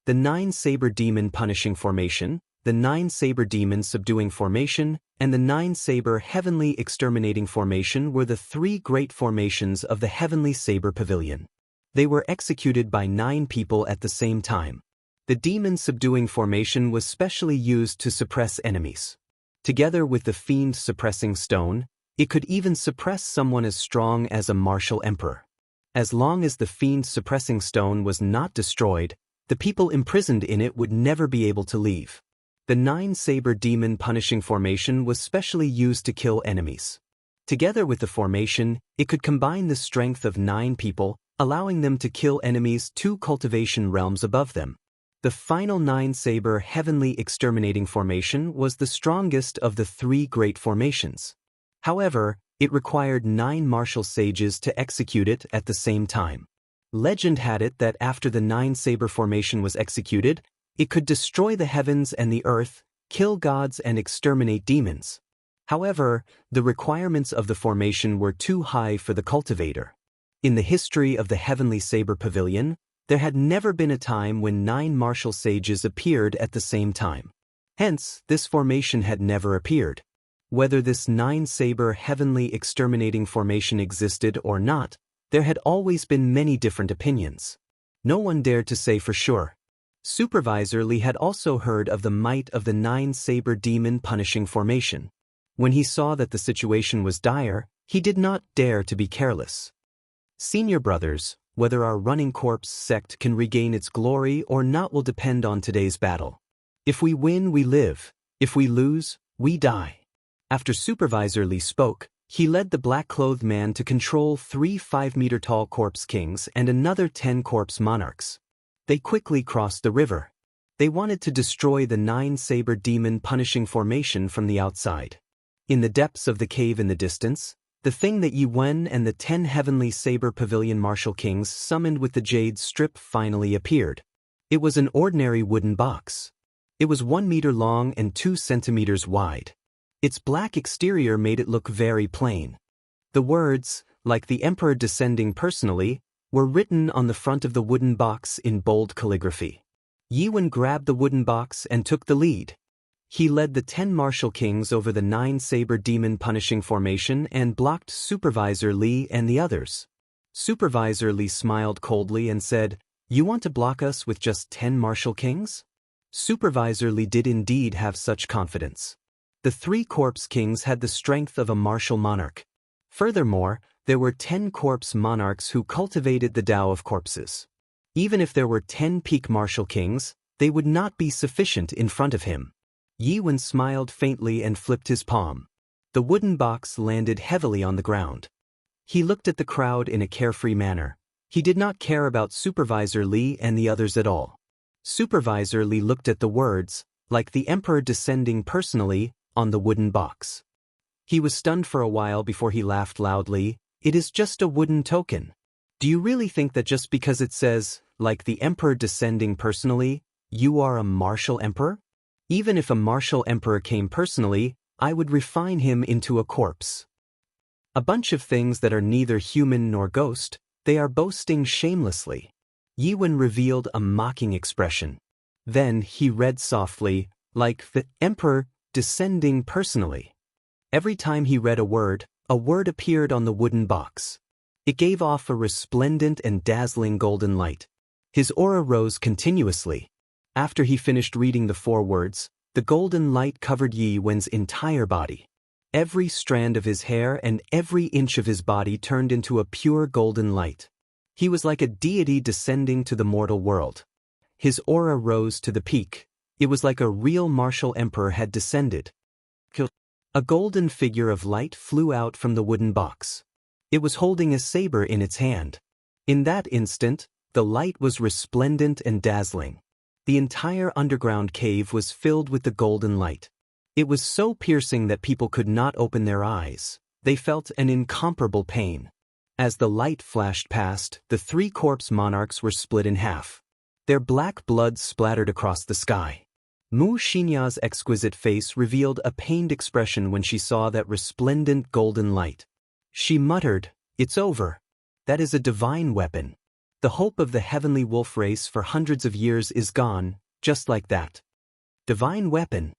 The 9-saber demon punishing formation, the 9-saber demon subduing formation, and the 9-saber heavenly exterminating formation were the 3 great formations of the heavenly saber pavilion. They were executed by 9 people at the same time. The demon subduing formation was specially used to suppress enemies. Together with the fiend suppressing stone, it could even suppress someone as strong as a martial emperor. As long as the fiend suppressing stone was not destroyed, the people imprisoned in it would never be able to leave. The 9-saber demon punishing formation was specially used to kill enemies. Together with the formation, it could combine the strength of 9 people, allowing them to kill enemies 2 cultivation realms above them. The final 9-saber heavenly exterminating formation was the strongest of the 3 great formations. However, it required 9 martial sages to execute it at the same time. Legend had it that after the 9-saber formation was executed, it could destroy the heavens and the earth, kill gods and exterminate demons. However, the requirements of the formation were too high for the cultivator. In the history of the Heavenly Saber Pavilion, there had never been a time when 9 martial sages appeared at the same time. Hence, this formation had never appeared. Whether this 9-saber heavenly exterminating formation existed or not, there had always been many different opinions. No one dared to say for sure. Supervisor Li had also heard of the might of the 9-saber demon punishing formation. When he saw that the situation was dire, he did not dare to be careless. "Senior brothers, whether our running corpse sect can regain its glory or not will depend on today's battle. If we win, we live. If we lose, we die." After Supervisor Li spoke, he led the black-clothed man to control 3 5-meter-tall corpse kings and another 10 corpse monarchs. They quickly crossed the river. They wanted to destroy the 9-saber demon punishing formation from the outside. In the depths of the cave in the distance, the thing that Yi Wen and the 10 heavenly saber pavilion martial kings summoned with the jade strip finally appeared. It was an ordinary wooden box. It was 1 meter long and 2 centimeters wide. Its black exterior made it look very plain. The words, like the emperor descending personally, were written on the front of the wooden box in bold calligraphy. Yi Wen grabbed the wooden box and took the lead. He led the 10 martial kings over the 9-saber demon punishing formation and blocked Supervisor Li and the others. Supervisor Li smiled coldly and said, "You want to block us with just 10 martial kings?" Supervisor Li did indeed have such confidence. The 3 corpse kings had the strength of a martial monarch. Furthermore, there were 10 corpse monarchs who cultivated the Tao of corpses. Even if there were 10 peak martial kings, they would not be sufficient in front of him. Yi Wen smiled faintly and flipped his palm. The wooden box landed heavily on the ground. He looked at the crowd in a carefree manner. He did not care about Supervisor Li and the others at all. Supervisor Li looked at the words, like the emperor descending personally, on the wooden box. He was stunned for a while before he laughed loudly. It is just a wooden token. Do you really think that just because it says, like the emperor descending personally, you are a martial emperor? Even if a martial emperor came personally, I would refine him into a corpse. A bunch of things that are neither human nor ghost, they are boasting shamelessly. Yi Wen revealed a mocking expression. Then he read softly, like the emperor descending personally. Every time he read a word appeared on the wooden box. It gave off a resplendent and dazzling golden light. His aura rose continuously. After he finished reading the 4 words, the golden light covered Yi Wen's entire body. Every strand of his hair and every inch of his body turned into a pure golden light. He was like a deity descending to the mortal world. His aura rose to the peak. It was like a real martial emperor had descended. A golden figure of light flew out from the wooden box. It was holding a saber in its hand. In that instant, the light was resplendent and dazzling. The entire underground cave was filled with the golden light. It was so piercing that people could not open their eyes. They felt an incomparable pain. As the light flashed past, the 3 corpse monarchs were split in half. Their black blood splattered across the sky. Mu Xinya's exquisite face revealed a pained expression when she saw that resplendent golden light. She muttered, "It's over. That is a divine weapon. The hope of the heavenly wolf race for hundreds of years is gone, just like that." Divine weapon?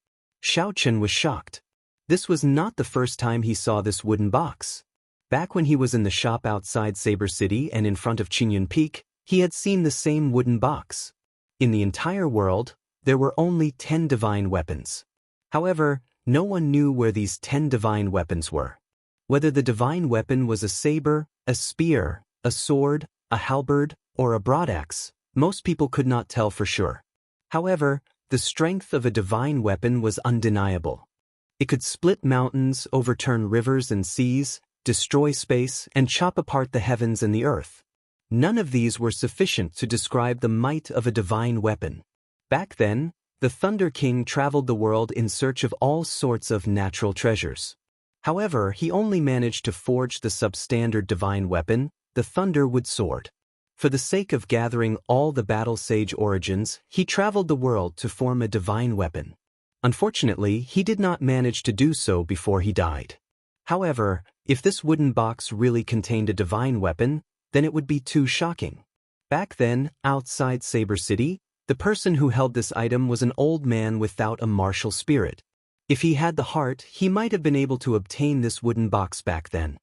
Xiao Chen was shocked. This was not the first time he saw this wooden box. Back when he was in the shop outside Saber City and in front of Qingyun Peak, he had seen the same wooden box. In the entire world, there were only 10 divine weapons. However, no one knew where these 10 divine weapons were. Whether the divine weapon was a saber, a spear, a sword, a halberd, or a broadaxe, most people could not tell for sure. However, the strength of a divine weapon was undeniable. It could split mountains, overturn rivers and seas, destroy space, and chop apart the heavens and the earth. None of these were sufficient to describe the might of a divine weapon. Back then, the Thunder King traveled the world in search of all sorts of natural treasures. However, he only managed to forge the substandard divine weapon, the Thunderwood Sword. For the sake of gathering all the battle sage origins, he traveled the world to form a divine weapon. Unfortunately, he did not manage to do so before he died. However, if this wooden box really contained a divine weapon, then it would be too shocking. Back then, outside Saber City, the person who held this item was an old man without a martial spirit. If he had the heart, he might have been able to obtain this wooden box back then.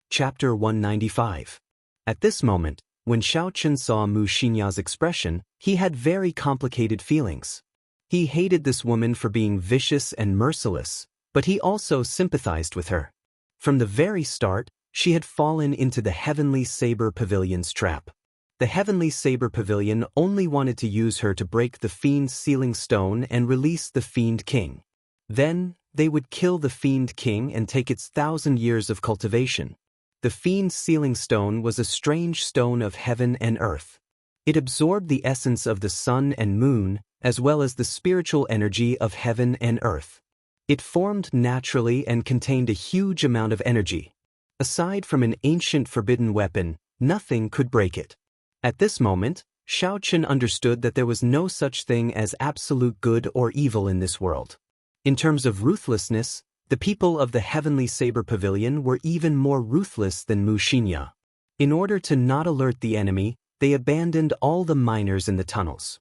Chapter 195. At this moment, when Xiao Chen saw Mu Xinya's expression, he had very complicated feelings. He hated this woman for being vicious and merciless, but he also sympathized with her. From the very start, she had fallen into the Heavenly Saber Pavilion's trap. The Heavenly Saber Pavilion only wanted to use her to break the Fiend's sealing stone and release the Fiend King. Then, they would kill the Fiend King and take its 1,000 years of cultivation. The Fiend's sealing stone was a strange stone of heaven and earth. It absorbed the essence of the sun and moon, as well as the spiritual energy of heaven and earth. It formed naturally and contained a huge amount of energy. Aside from an ancient forbidden weapon, nothing could break it. At this moment, Xiao Chen understood that there was no such thing as absolute good or evil in this world. In terms of ruthlessness, the people of the Heavenly Saber Pavilion were even more ruthless than Mu Xinya. In order to not alert the enemy, they abandoned all the miners in the tunnels.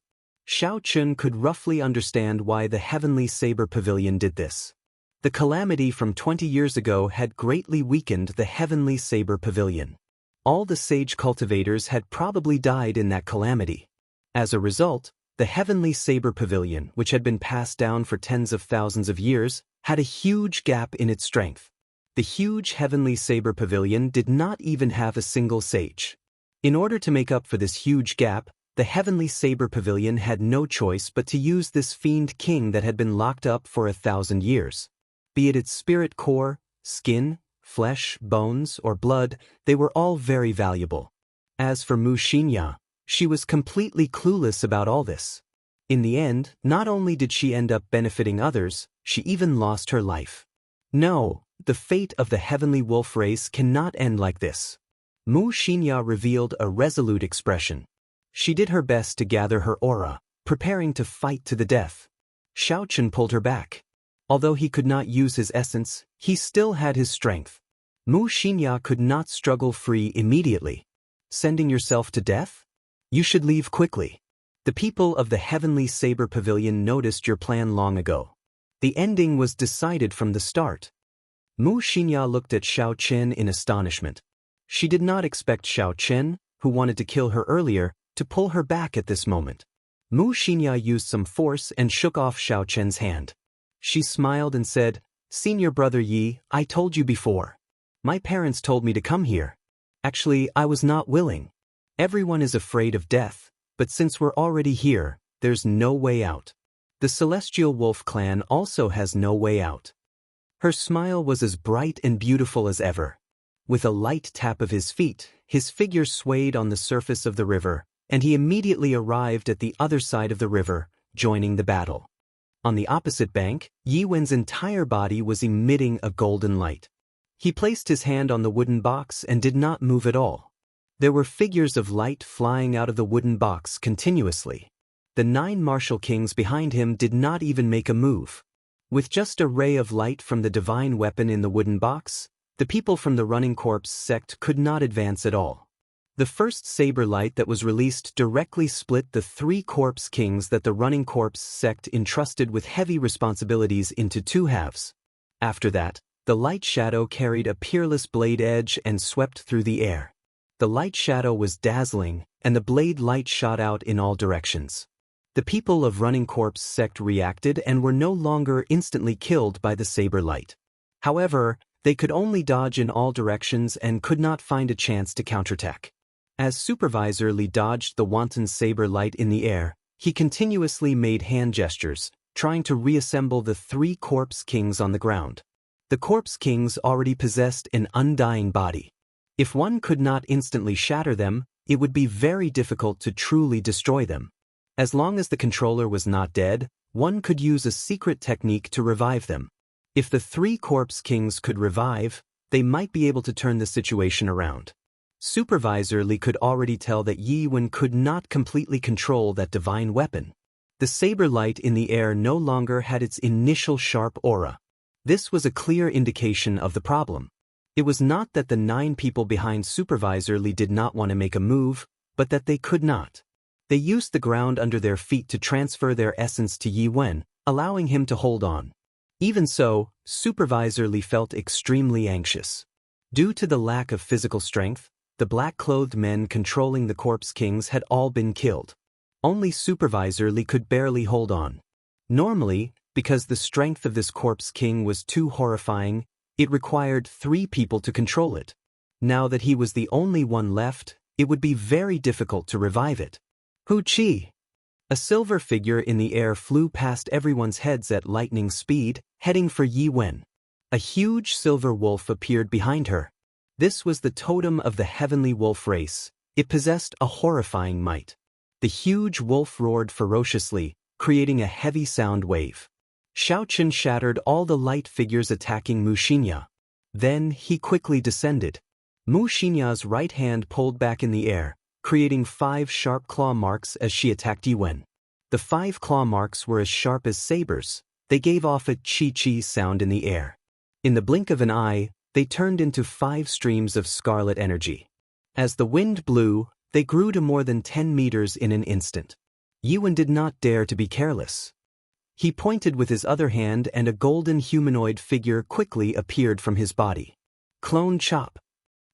Xiao Chen could roughly understand why the Heavenly Saber Pavilion did this. The calamity from 20 years ago had greatly weakened the Heavenly Saber Pavilion. All the sage cultivators had probably died in that calamity. As a result, the Heavenly Saber Pavilion, which had been passed down for tens of thousands of years, had a huge gap in its strength. The huge heavenly saber pavilion did not even have a single sage. In order to make up for this huge gap, the heavenly saber pavilion had no choice but to use this fiend king that had been locked up for 1,000 years. Be it its spirit core, skin, flesh, bones, or blood, they were all very valuable. As for Xianxia, she was completely clueless about all this. In the end, not only did she end up benefiting others, she even lost her life. No, the fate of the heavenly wolf race cannot end like this. Xianxia revealed a resolute expression. She did her best to gather her aura, preparing to fight to the death. Xiaochen pulled her back. Although he could not use his essence, he still had his strength. Xianxia could not struggle free immediately. Sending yourself to death? You should leave quickly. The people of the Heavenly Saber Pavilion noticed your plan long ago. The ending was decided from the start. Xianxia looked at Xiaochen in astonishment. She did not expect Xiaochen, who wanted to kill her earlier, to pull her back at this moment. Xianxia used some force and shook off Xiaochen's hand. She smiled and said, "Senior brother Yi, I told you before. My parents told me to come here. Actually, I was not willing. Everyone is afraid of death, but since we're already here, there's no way out. The Celestial Wolf clan also has no way out." Her smile was as bright and beautiful as ever. With a light tap of his feet, his figure swayed on the surface of the river, and he immediately arrived at the other side of the river, joining the battle. On the opposite bank, Yi Wen's entire body was emitting a golden light. He placed his hand on the wooden box and did not move at all. There were figures of light flying out of the wooden box continuously. The 9 martial kings behind him did not even make a move. With just a ray of light from the divine weapon in the wooden box, the people from the Running Corpse sect could not advance at all. The first saber light that was released directly split the 3 corpse kings that the Running Corpse sect entrusted with heavy responsibilities into 2 halves. After that, the light shadow carried a peerless blade edge and swept through the air. The light shadow was dazzling, and the blade light shot out in all directions. The people of Running Corpse sect reacted and were no longer instantly killed by the saber light. However, they could only dodge in all directions and could not find a chance to counterattack. As Supervisor Li dodged the wanton saber light in the air, he continuously made hand gestures, trying to reassemble the 3 corpse kings on the ground. The corpse kings already possessed an undying body. If one could not instantly shatter them, it would be very difficult to truly destroy them. As long as the controller was not dead, one could use a secret technique to revive them. If the 3 corpse kings could revive, they might be able to turn the situation around. Supervisor Li could already tell that Yi Wen could not completely control that divine weapon. The saber light in the air no longer had its initial sharp aura. This was a clear indication of the problem. It was not that the 9 people behind Supervisor Li did not want to make a move, but that they could not. They used the ground under their feet to transfer their essence to Yi Wen, allowing him to hold on. Even so, Supervisor Li felt extremely anxious. Due to the lack of physical strength, the black-clothed men controlling the corpse kings had all been killed. Only Supervisor Li could barely hold on. Normally, because the strength of this corpse king was too horrifying, it required 3 people to control it. Now that he was the only one left, it would be very difficult to revive it. Hu Qi! A silver figure in the air flew past everyone's heads at lightning speed, heading for Yi Wen. A huge silver wolf appeared behind her. This was the totem of the heavenly wolf race. It possessed a horrifying might. The huge wolf roared ferociously, creating a heavy sound wave. Xiaochen shattered all the light figures attacking Xianxia. Then he quickly descended. Xianxia's right hand pulled back in the air, creating 5 sharp claw marks as she attacked Yi Wen. The 5 claw marks were as sharp as sabers. They gave off a chi-chi sound in the air. In the blink of an eye, they turned into 5 streams of scarlet energy. As the wind blew, they grew to more than 10 meters in an instant. Yi Wen did not dare to be careless. He pointed with his other hand and a golden humanoid figure quickly appeared from his body. Clone Chop.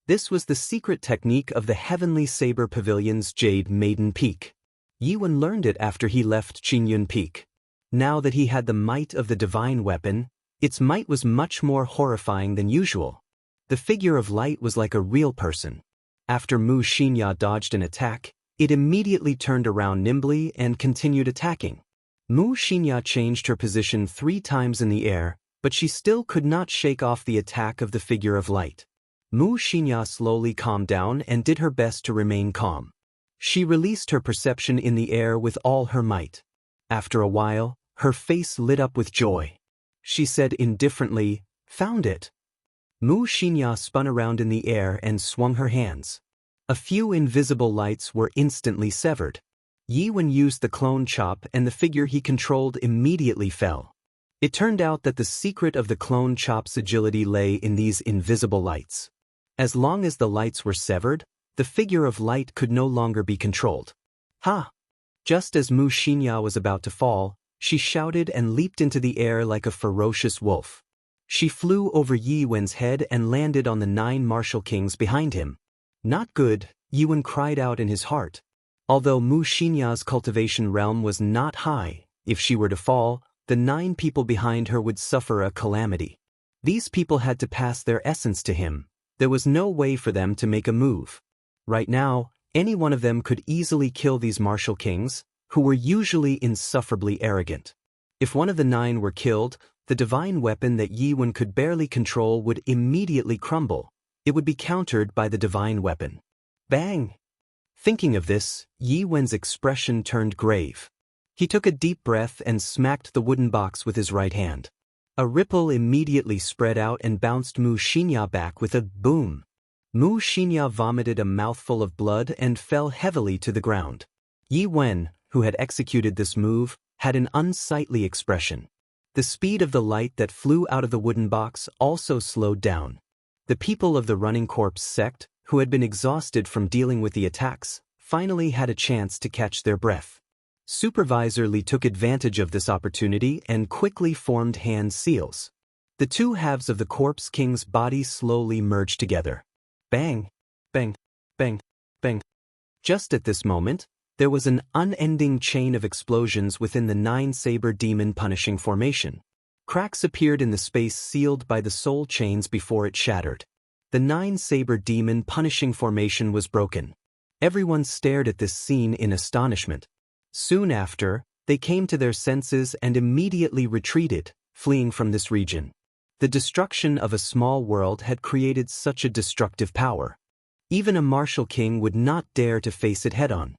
This was the secret technique of the Heavenly Saber Pavilion's Jade Maiden Peak. Yi Wen learned it after he left Qingyun Peak. Now that he had the might of the divine weapon, Its might was much more horrifying than usual. The figure of light was like a real person. After Mu Xianxia dodged an attack, it immediately turned around nimbly and continued attacking. Mu Xianxia changed her position 3 times in the air, but she still could not shake off the attack of the figure of light. Mu Xianxia slowly calmed down and did her best to remain calm. She released her perception in the air with all her might. After a while, her face lit up with joy. She said indifferently, "Found it." Mu Xianxia spun around in the air and swung her hands. A few invisible lights were instantly severed. Yi Wen used the clone chop and the figure he controlled immediately fell. It turned out that the secret of the clone chop's agility lay in these invisible lights. As long as the lights were severed, the figure of light could no longer be controlled. Ha! Just as Mu Xianxia was about to fall, she shouted and leaped into the air like a ferocious wolf. She flew over Yi Wen's head and landed on the 9 martial kings behind him. Not good, Yi Wen cried out in his heart. Although Mu Xianxia's cultivation realm was not high, if she were to fall, the 9 people behind her would suffer a calamity. These people had to pass their essence to him. There was no way for them to make a move. Right now, any one of them could easily kill these martial kings, who were usually insufferably arrogant. If one of the 9 were killed, the divine weapon that Yi Wen could barely control would immediately crumble. It would be countered by the divine weapon. Bang! Thinking of this, Yi Wen's expression turned grave. He took a deep breath and smacked the wooden box with his right hand. A ripple immediately spread out and bounced Mu Xianxia back with a boom. Mu Xianxia vomited a mouthful of blood and fell heavily to the ground. Yi Wen, who had executed this move, had an unsightly expression. The speed of the light that flew out of the wooden box also slowed down. The people of the Running Corpse sect, who had been exhausted from dealing with the attacks, finally had a chance to catch their breath. Supervisor Li took advantage of this opportunity and quickly formed hand seals. The 2 halves of the Corpse King's body slowly merged together. Bang! Bang! Bang! Bang! Just at this moment, there was an unending chain of explosions within the 9 saber demon punishing formation. Cracks appeared in the space sealed by the soul chains before it shattered. The 9 saber demon punishing formation was broken. Everyone stared at this scene in astonishment. Soon after, they came to their senses and immediately retreated, fleeing from this region. The destruction of a small world had created such a destructive power. Even a martial king would not dare to face it head-on.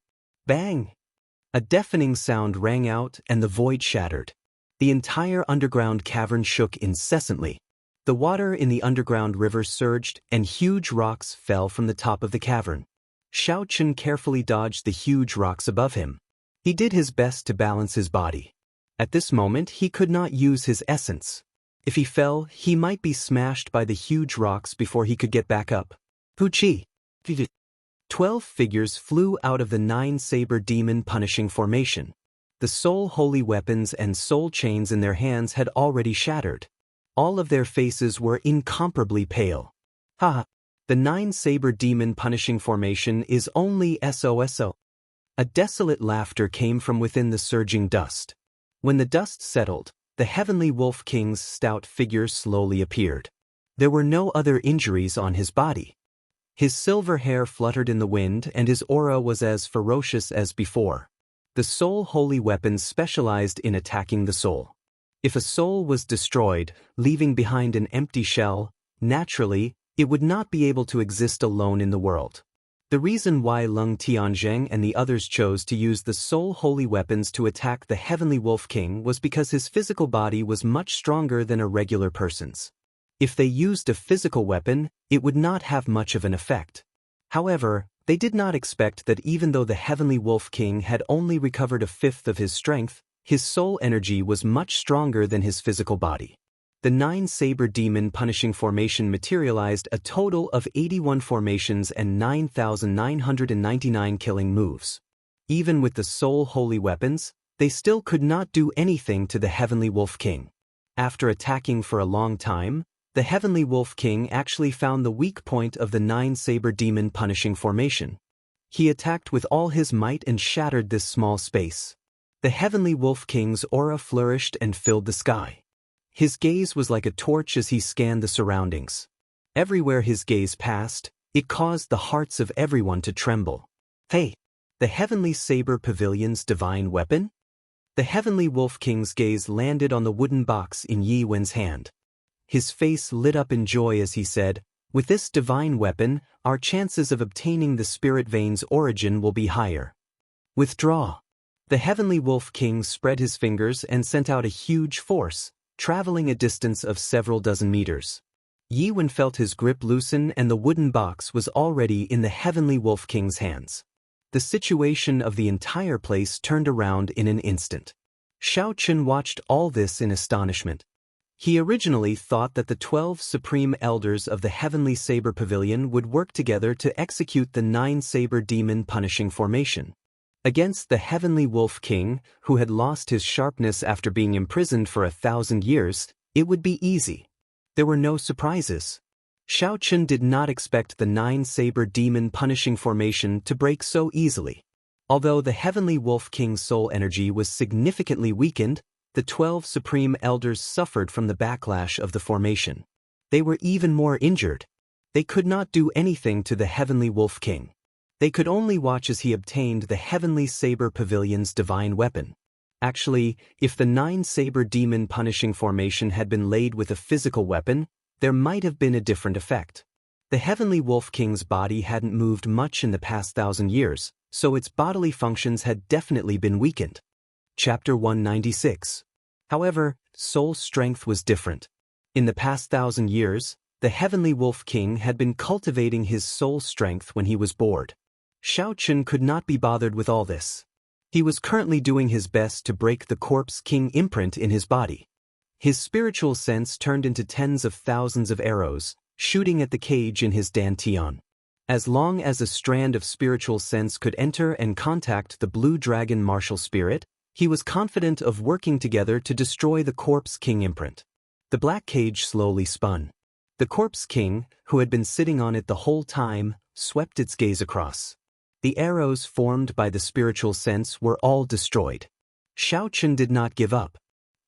Bang! A deafening sound rang out and the void shattered. The entire underground cavern shook incessantly. The water in the underground river surged and huge rocks fell from the top of the cavern. Xiao Chen carefully dodged the huge rocks above him. He did his best to balance his body. At this moment, he could not use his essence. If he fell, he might be smashed by the huge rocks before he could get back up. Puchi! 12 figures flew out of the 9 saber demon punishing formation. The soul holy weapons and soul chains in their hands had already shattered. All of their faces were incomparably pale. Ha! The 9 saber demon punishing formation is only SOSO. A desolate laughter came from within the surging dust. When the dust settled, the Heavenly Wolf King's stout figure slowly appeared. There were no other injuries on his body. His silver hair fluttered in the wind and his aura was as ferocious as before. The soul holy weapons specialized in attacking the soul. If a soul was destroyed, leaving behind an empty shell, naturally, it would not be able to exist alone in the world. The reason why Lung Tianzheng and the others chose to use the soul holy weapons to attack the Heavenly Wolf King was because his physical body was much stronger than a regular person's. If they used a physical weapon, it would not have much of an effect. However, they did not expect that even though the Heavenly Wolf King had only recovered a fifth of his strength, his soul energy was much stronger than his physical body. The 9 saber demon punishing formation materialized a total of 81 formations and 9,999 killing moves. Even with the soul holy weapons, they still could not do anything to the Heavenly Wolf King. After attacking for a long time, the Heavenly Wolf King actually found the weak point of the 9 saber demon punishing formation. He attacked with all his might and shattered this small space. The Heavenly Wolf King's aura flourished and filled the sky. His gaze was like a torch as he scanned the surroundings. Everywhere his gaze passed, it caused the hearts of everyone to tremble. Hey! The Heavenly Saber Pavilion's divine weapon? The Heavenly Wolf King's gaze landed on the wooden box in Yi Wen's hand. His face lit up in joy as he said, "With this divine weapon, our chances of obtaining the Spirit Vein's origin will be higher. Withdraw." The Heavenly Wolf King spread his fingers and sent out a huge force, traveling a distance of several dozen meters. Yi Wen felt his grip loosen and the wooden box was already in the Heavenly Wolf King's hands. The situation of the entire place turned around in an instant. Xiao Chun watched all this in astonishment. He originally thought that the 12 supreme elders of the Heavenly Saber Pavilion would work together to execute the 9-saber demon punishing formation. Against the Heavenly Wolf King, who had lost his sharpness after being imprisoned for 1,000 years, it would be easy. There were no surprises. Xiao Chun did not expect the 9-saber demon punishing formation to break so easily. Although the Heavenly Wolf King's soul energy was significantly weakened, the 12 supreme elders suffered from the backlash of the formation. They were even more injured. They could not do anything to the Heavenly Wolf King. They could only watch as he obtained the Heavenly Saber Pavilion's divine weapon. Actually, if the 9-saber demon punishing formation had been laid with a physical weapon, there might have been a different effect. The Heavenly Wolf King's body hadn't moved much in the past 1,000 years, so its bodily functions had definitely been weakened. Chapter 196. However, soul strength was different. In the past 1,000 years, the Heavenly Wolf King had been cultivating his soul strength when he was bored. Xiao Chun could not be bothered with all this. He was currently doing his best to break the Corpse King imprint in his body. His spiritual sense turned into tens of thousands of arrows, shooting at the cage in his dantian. As long as a strand of spiritual sense could enter and contact the blue dragon martial spirit, he was confident of working together to destroy the Corpse King imprint. The black cage slowly spun. The Corpse King, who had been sitting on it the whole time, swept its gaze across. The arrows formed by the spiritual sense were all destroyed. Xiao Chun did not give up.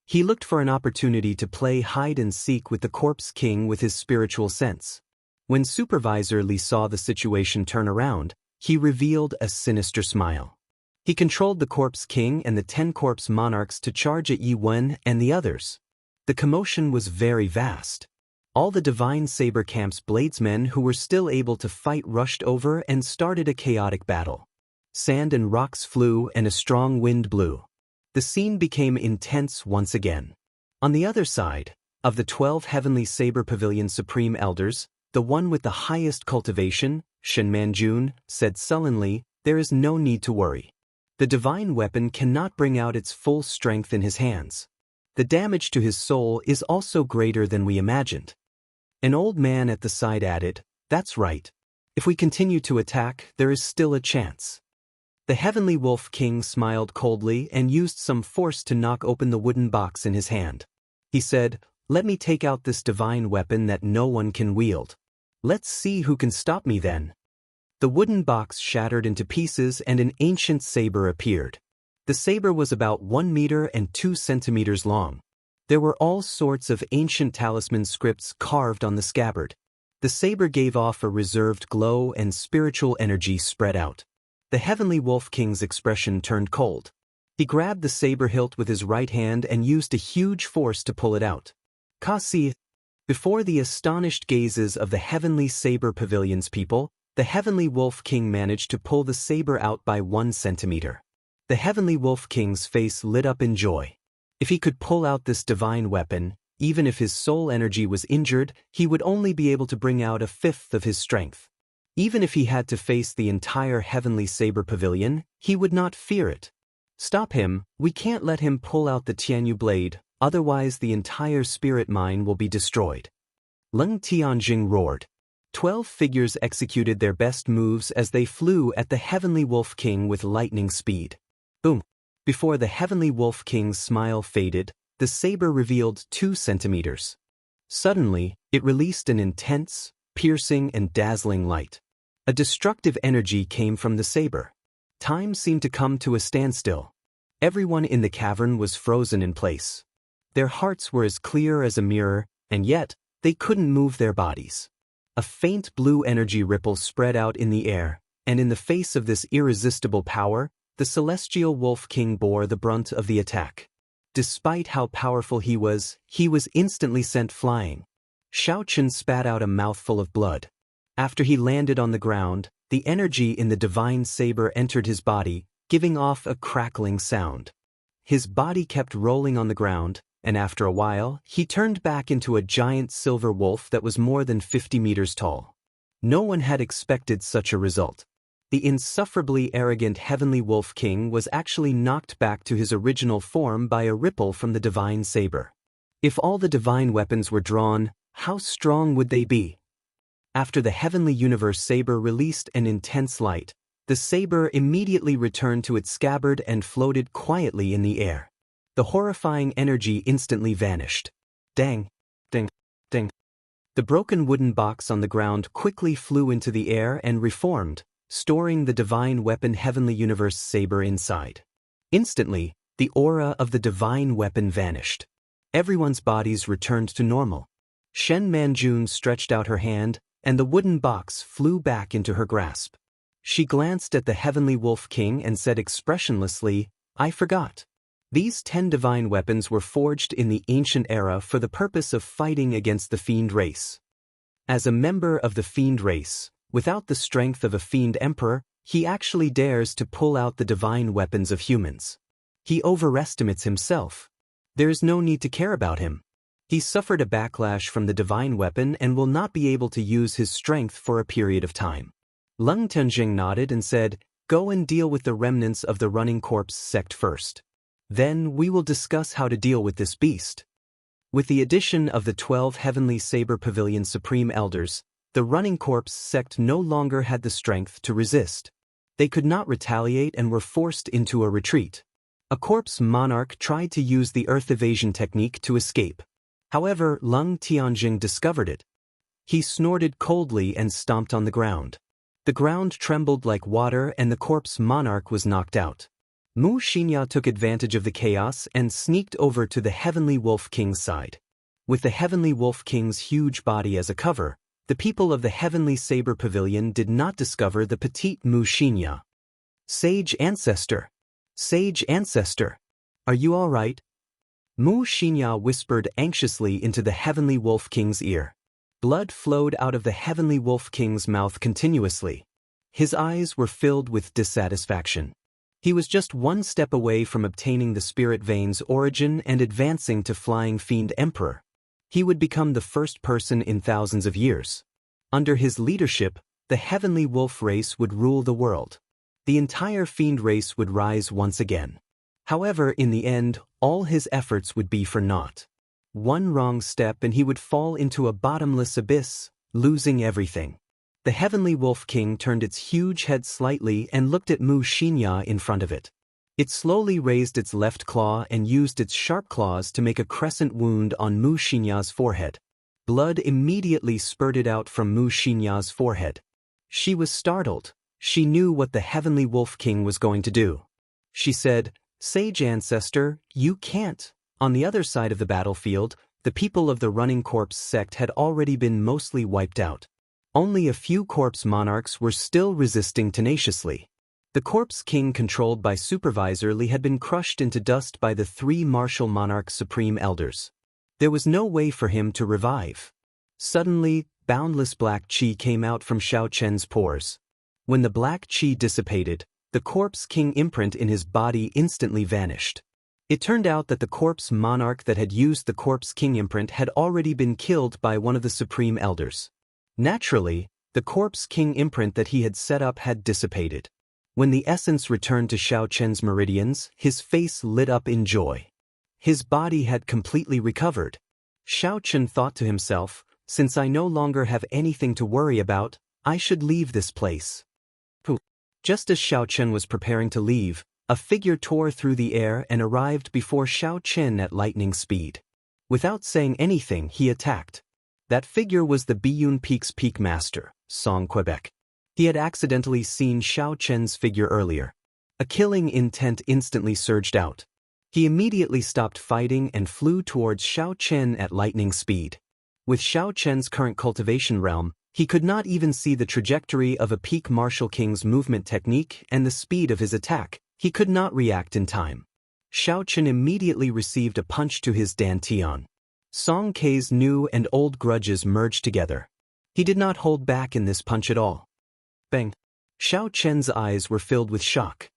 He looked for an opportunity to play hide-and-seek with the Corpse King with his spiritual sense. When Supervisor Li saw the situation turn around, he revealed a sinister smile. He controlled the Corpse King and the 10 Corpse Monarchs to charge at Yi Wen and the others. The commotion was very vast. All the Divine Saber Camp's bladesmen who were still able to fight rushed over and started a chaotic battle. Sand and rocks flew and a strong wind blew. The scene became intense once again. On the other side, of the 12 Heavenly Saber Pavilion Supreme Elders, the one with the highest cultivation, Shen Manjun, said sullenly, "There is no need to worry. The divine weapon cannot bring out its full strength in his hands. The damage to his soul is also greater than we imagined." An old man at the side added, "That's right. If we continue to attack, there is still a chance." The Heavenly Wolf King smiled coldly and used some force to knock open the wooden box in his hand. He said, "Let me take out this divine weapon that no one can wield. Let's see who can stop me then." The wooden box shattered into pieces and an ancient saber appeared. The saber was about 1 meter and 2 centimeters long. There were all sorts of ancient talisman scripts carved on the scabbard. The saber gave off a reserved glow and spiritual energy spread out. The Heavenly Wolf King's expression turned cold. He grabbed the saber hilt with his right hand and used a huge force to pull it out. Kasi! Before the astonished gazes of the Heavenly Saber Pavilion's people, the Heavenly Wolf King managed to pull the saber out by 1 centimeter. The Heavenly Wolf King's face lit up in joy. If he could pull out this divine weapon, even if his soul energy was injured, he would only be able to bring out 1/5 of his strength. Even if he had to face the entire Heavenly Saber Pavilion, he would not fear it. "Stop him, we can't let him pull out the Tianyu blade, otherwise the entire spirit mine will be destroyed." Leng Tianjing roared. 12 figures executed their best moves as they flew at the Heavenly Wolf King with lightning speed. Boom! Before the Heavenly Wolf King's smile faded, the saber revealed 2 centimeters. Suddenly, it released an intense, piercing and dazzling light. A destructive energy came from the saber. Time seemed to come to a standstill. Everyone in the cavern was frozen in place. Their hearts were as clear as a mirror, and yet, they couldn't move their bodies. A faint blue energy ripple spread out in the air, and in the face of this irresistible power, the celestial Wolf King bore the brunt of the attack. Despite how powerful he was instantly sent flying. Xiaochen spat out a mouthful of blood. After he landed on the ground, the energy in the divine saber entered his body, giving off a crackling sound. His body kept rolling on the ground, and after a while, he turned back into a giant silver wolf that was more than 50 meters tall. No one had expected such a result. The insufferably arrogant Heavenly Wolf King was actually knocked back to his original form by a ripple from the divine saber. If all the divine weapons were drawn, how strong would they be? After the Heavenly Universe saber released an intense light, the saber immediately returned to its scabbard and floated quietly in the air. The horrifying energy instantly vanished. Dang, ding, ding. The broken wooden box on the ground quickly flew into the air and reformed, storing the divine weapon Heavenly Universe saber inside. Instantly, the aura of the divine weapon vanished. Everyone's bodies returned to normal. Shen Manjun stretched out her hand, and the wooden box flew back into her grasp. She glanced at the Heavenly Wolf King and said expressionlessly, "I forgot. These 10 divine weapons were forged in the ancient era for the purpose of fighting against the fiend race. As a member of the fiend race, without the strength of a fiend emperor, he actually dares to pull out the divine weapons of humans. He overestimates himself. There is no need to care about him. He suffered a backlash from the divine weapon and will not be able to use his strength for a period of time." Lung Tenjing nodded and said, "Go and deal with the remnants of the running corpse sect first. Then we will discuss how to deal with this beast." With the addition of the 12 Heavenly Saber Pavilion Supreme Elders, the running corpse sect no longer had the strength to resist. They could not retaliate and were forced into a retreat. A corpse monarch tried to use the earth evasion technique to escape. However, Lung Tianjing discovered it. He snorted coldly and stomped on the ground. The ground trembled like water and the corpse monarch was knocked out. Mu Xianxia took advantage of the chaos and sneaked over to the Heavenly Wolf King's side. With the Heavenly Wolf King's huge body as a cover, the people of the Heavenly Saber Pavilion did not discover the petite Mu Xianxia. "Sage Ancestor! Sage Ancestor! Are you all right?" Mu Xianxia whispered anxiously into the Heavenly Wolf King's ear. Blood flowed out of the Heavenly Wolf King's mouth continuously. His eyes were filled with dissatisfaction. He was just one step away from obtaining the Spirit Vein's origin and advancing to Flying Fiend Emperor. He would become the first person in thousands of years. Under his leadership, the Heavenly Wolf race would rule the world. The entire Fiend race would rise once again. However, in the end, all his efforts would be for naught. One wrong step and he would fall into a bottomless abyss, losing everything. The Heavenly Wolf King turned its huge head slightly and looked at Mu Xianxia in front of it. It slowly raised its left claw and used its sharp claws to make a crescent wound on Mu Xianxia's forehead. Blood immediately spurted out from Mu Xianxia's forehead. She was startled. She knew what the Heavenly Wolf King was going to do. She said, "Sage Ancestor, you can't." On the other side of the battlefield, the people of the Running Corpse sect had already been mostly wiped out. Only a few corpse monarchs were still resisting tenaciously. The corpse king controlled by Supervisor Li had been crushed into dust by the 3 martial monarch supreme elders. There was no way for him to revive. Suddenly, boundless black qi came out from Xiao Chen's pores. When the black qi dissipated, the corpse king imprint in his body instantly vanished. It turned out that the corpse monarch that had used the corpse king imprint had already been killed by one of the supreme elders. Naturally, the corpse king imprint that he had set up had dissipated. When the essence returned to Xiao Chen's meridians, his face lit up in joy. His body had completely recovered. Xiao Chen thought to himself, "Since I no longer have anything to worry about, I should leave this place." Just as Xiao Chen was preparing to leave, a figure tore through the air and arrived before Xiao Chen at lightning speed. Without saying anything, he attacked. That figure was the Biyun Peak's Peak Master, Song Quebec. He had accidentally seen Xiao Chen's figure earlier. A killing intent instantly surged out. He immediately stopped fighting and flew towards Xiao Chen at lightning speed. With Xiao Chen's current cultivation realm, he could not even see the trajectory of a peak martial king's movement technique and the speed of his attack. He could not react in time. Xiao Chen immediately received a punch to his dantian. Song Kei's new and old grudges merged together. He did not hold back in this punch at all. Bang! Xiao Chen's eyes were filled with shock.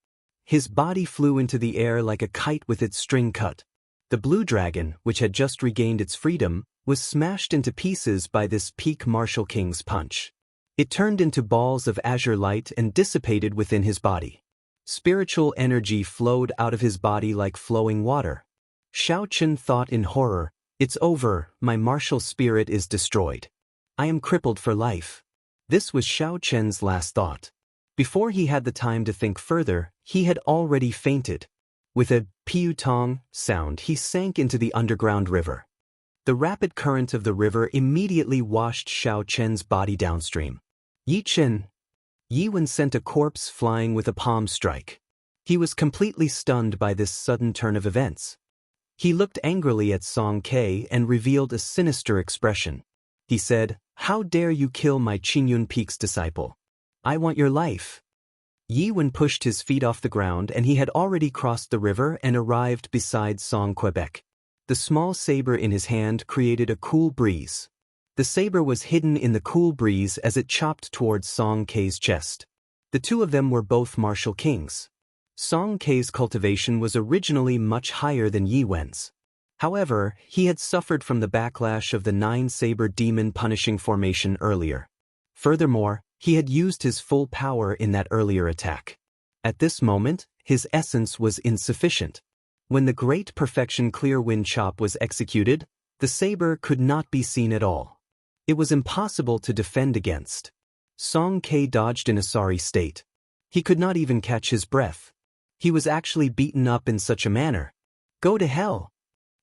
His body flew into the air like a kite with its string cut. The blue dragon, which had just regained its freedom, was smashed into pieces by this peak martial king's punch. It turned into balls of azure light and dissipated within his body. Spiritual energy flowed out of his body like flowing water. Xiao Chen thought in horror, "It's over, my martial spirit is destroyed. I am crippled for life." This was Xiao Chen's last thought. Before he had the time to think further, he had already fainted. With a piu-tong sound, he sank into the underground river. The rapid current of the river immediately washed Xiao Chen's body downstream. Yi Wen sent a corpse flying with a palm strike. He was completely stunned by this sudden turn of events. He looked angrily at Song Kei and revealed a sinister expression. He said, "How dare you kill my Qingyun Peak's disciple? I want your life." Yi Wen pushed his feet off the ground and he had already crossed the river and arrived beside Song Quebec. The small saber in his hand created a cool breeze. The saber was hidden in the cool breeze as it chopped towards Song Kei's chest. The two of them were both martial kings. Song Kei's cultivation was originally much higher than Yi Wen's. However, he had suffered from the backlash of the nine-saber demon punishing formation earlier. Furthermore, he had used his full power in that earlier attack. At this moment, his essence was insufficient. When the Great Perfection Clear Wind Chop was executed, the saber could not be seen at all. It was impossible to defend against. Song Kei dodged in a sorry state. He could not even catch his breath. He was actually beaten up in such a manner. "Go to hell!"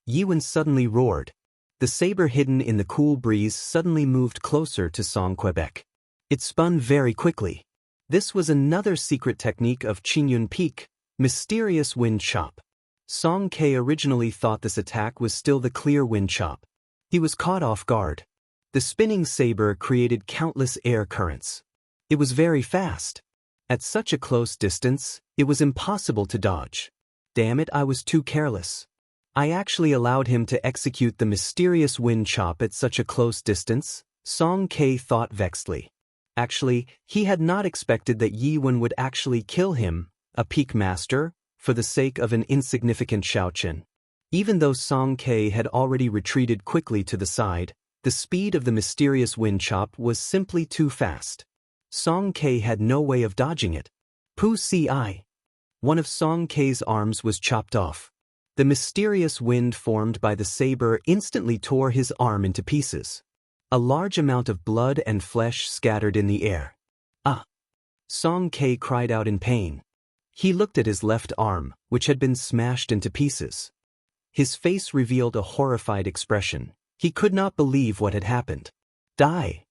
Yi Wen suddenly roared. The saber hidden in the cool breeze suddenly moved closer to Song Quebec. It spun very quickly. This was another secret technique of Qingyun Peak, mysterious wind chop. Song Kei originally thought this attack was still the clear wind chop. He was caught off guard. The spinning saber created countless air currents. It was very fast. At such a close distance, it was impossible to dodge. Damn it, I was too careless. I actually allowed him to execute the mysterious wind chop at such a close distance, Song Kei thought vexedly. Actually, he had not expected that Yi Wen would actually kill him, a peak master, for the sake of an insignificant Xiao Chen. Even though Song Kei had already retreated quickly to the side, the speed of the mysterious wind chop was simply too fast. Song Kei had no way of dodging it. Pu Si. One of Song Kei's arms was chopped off. The mysterious wind formed by the saber instantly tore his arm into pieces. A large amount of blood and flesh scattered in the air. "Ah!" Song Kei cried out in pain. He looked at his left arm, which had been smashed into pieces. His face revealed a horrified expression. He could not believe what had happened. "Die!"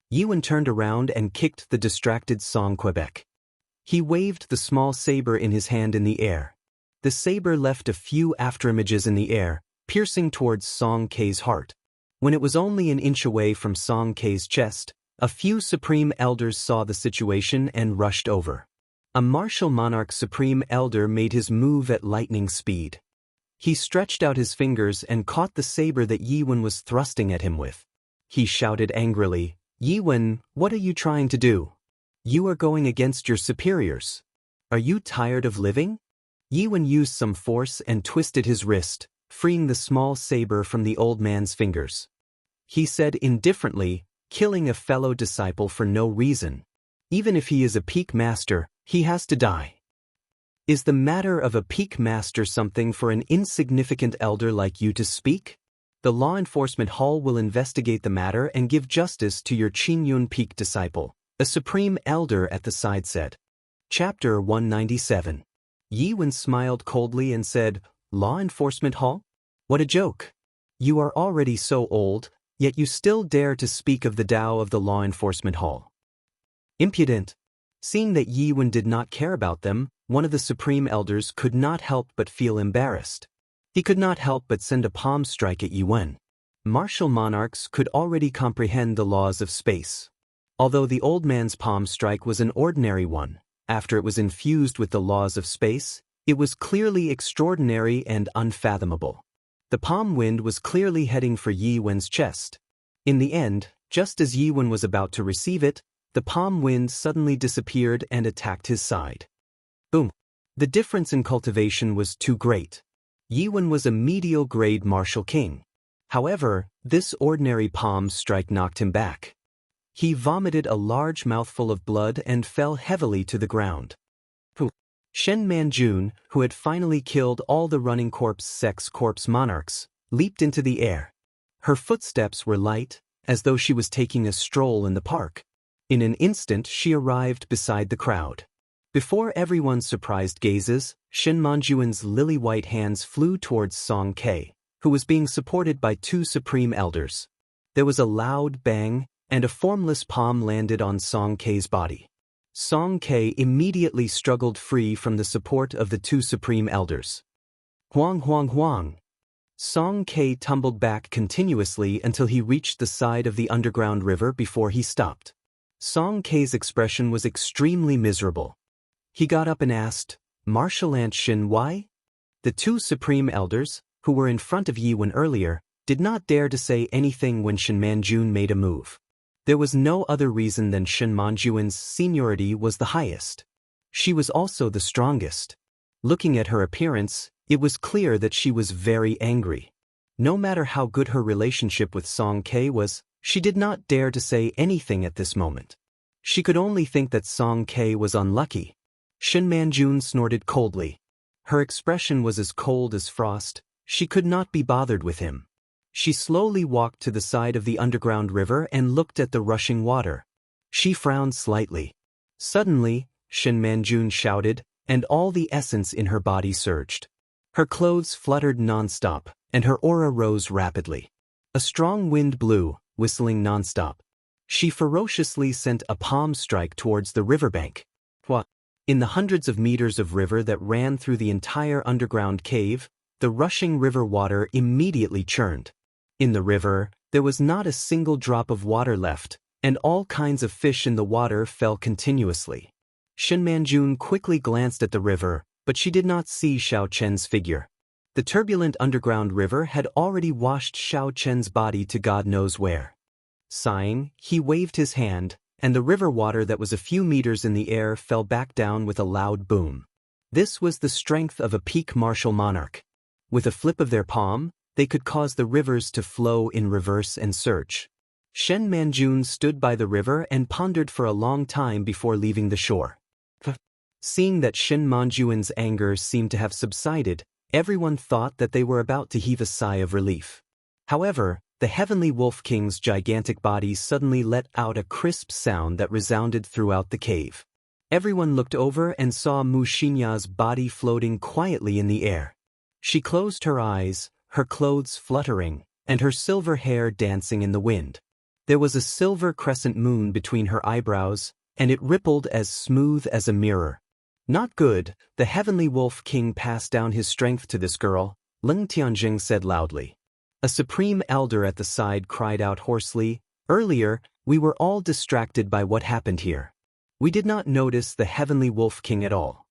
Yi Wen turned around and kicked the distracted Song Quebec. He waved the small saber in his hand in the air. The saber left a few afterimages in the air, piercing towards Song Kei's heart. When it was only an inch away from Song Kei's chest, a few Supreme Elders saw the situation and rushed over. A martial monarch Supreme Elder made his move at lightning speed. He stretched out his fingers and caught the saber that Yi Wen was thrusting at him with. He shouted angrily, "Yi Wen, what are you trying to do? You are going against your superiors. Are you tired of living?" Yi Wen used some force and twisted his wrist, freeing the small saber from the old man's fingers. He said indifferently, "Killing a fellow disciple for no reason. Even if he is a peak master, he has to die. Is the matter of a peak master something for an insignificant elder like you to speak? The law enforcement hall will investigate the matter and give justice to your Qingyun Peak disciple," a supreme elder at the side said. Chapter 197. Yi Wen smiled coldly and said, "Law enforcement hall? What a joke. You are already so old, yet you still dare to speak of the Tao of the law enforcement hall. Impudent." Seeing that Yi Wen did not care about them, one of the supreme elders could not help but feel embarrassed. He could not help but send a palm strike at Yuan. Martial monarchs could already comprehend the laws of space. Although the old man's palm strike was an ordinary one, after it was infused with the laws of space, it was clearly extraordinary and unfathomable. The palm wind was clearly heading for Yi Wen's chest. In the end, just as Yi Wen was about to receive it, the palm wind suddenly disappeared and attacked his side. Boom! The difference in cultivation was too great. Yi Wen was a medial-grade martial king. However, this ordinary palm strike knocked him back. He vomited a large mouthful of blood and fell heavily to the ground. Shen Manjun, who had finally killed all the running corpse monarchs, leaped into the air. Her footsteps were light, as though she was taking a stroll in the park. In an instant she arrived beside the crowd. Before everyone's surprised gazes, Shen Manjuan's lily-white hands flew towards Song Ke, who was being supported by two supreme elders. There was a loud bang, and a formless palm landed on Song Ke's body. Song Ke immediately struggled free from the support of the two supreme elders. Huang huang huang. Song Ke tumbled back continuously until he reached the side of the underground river before he stopped. Song Ke's expression was extremely miserable. He got up and asked, "Martial Ant Shin, why?" The two supreme elders, who were in front of Yi Wen earlier, did not dare to say anything when Shen Manjun made a move. There was no other reason than Shen Manjuan's seniority was the highest. She was also the strongest. Looking at her appearance, it was clear that she was very angry. No matter how good her relationship with Song Ke was, she did not dare to say anything at this moment. She could only think that Song Ke was unlucky. Shen Manjun snorted coldly. Her expression was as cold as frost. She could not be bothered with him. She slowly walked to the side of the underground river and looked at the rushing water. She frowned slightly. Suddenly, Shen Manjun shouted, and all the essence in her body surged. Her clothes fluttered non-stop, and her aura rose rapidly. A strong wind blew, whistling non-stop. She ferociously sent a palm strike towards the riverbank. In the hundreds of meters of river that ran through the entire underground cave, the rushing river water immediately churned. In the river, there was not a single drop of water left, and all kinds of fish in the water fell continuously. Shen Manjun quickly glanced at the river, but she did not see Xiao Chen's figure. The turbulent underground river had already washed Xiao Chen's body to God knows where. Sighing, he waved his hand, and the river water that was a few meters in the air fell back down with a loud boom. This was the strength of a peak martial monarch. With a flip of their palm, they could cause the rivers to flow in reverse and surge. Shen Manjun stood by the river and pondered for a long time before leaving the shore. Seeing that Shen Manjuan's anger seemed to have subsided, everyone thought that they were about to heave a sigh of relief. However, the Heavenly Wolf King's gigantic body suddenly let out a crisp sound that resounded throughout the cave. Everyone looked over and saw Mu Xinya's body floating quietly in the air. She closed her eyes, her clothes fluttering, and her silver hair dancing in the wind. There was a silver crescent moon between her eyebrows, and it rippled as smooth as a mirror. Not good, the Heavenly Wolf King passed down his strength to this girl, Leng Tianjing said loudly. A supreme elder at the side cried out hoarsely, "Earlier, we were all distracted by what happened here. We did not notice the Heavenly Wolf King at all."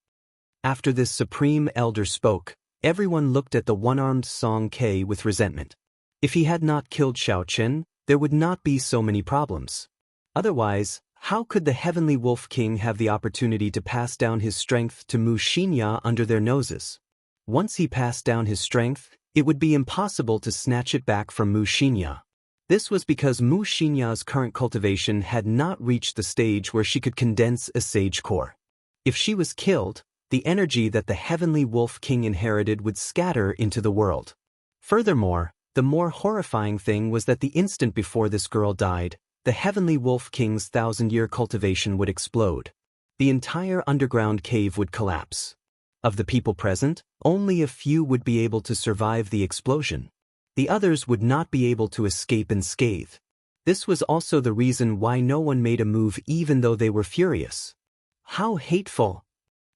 After this supreme elder spoke, everyone looked at the one-armed Song Ke with resentment. If he had not killed Xiao Chen, there would not be so many problems. Otherwise, how could the Heavenly Wolf King have the opportunity to pass down his strength to Mu Xinya under their noses? Once he passed down his strength, it would be impossible to snatch it back from Mu Xinya. This was because Mu Xinya's current cultivation had not reached the stage where she could condense a sage core. If she was killed, the energy that the Heavenly Wolf King inherited would scatter into the world. Furthermore, the more horrifying thing was that the instant before this girl died, the Heavenly Wolf King's 1,000-year cultivation would explode. The entire underground cave would collapse. Of the people present, only a few would be able to survive the explosion. The others would not be able to escape unscathed. This was also the reason why no one made a move even though they were furious. How hateful!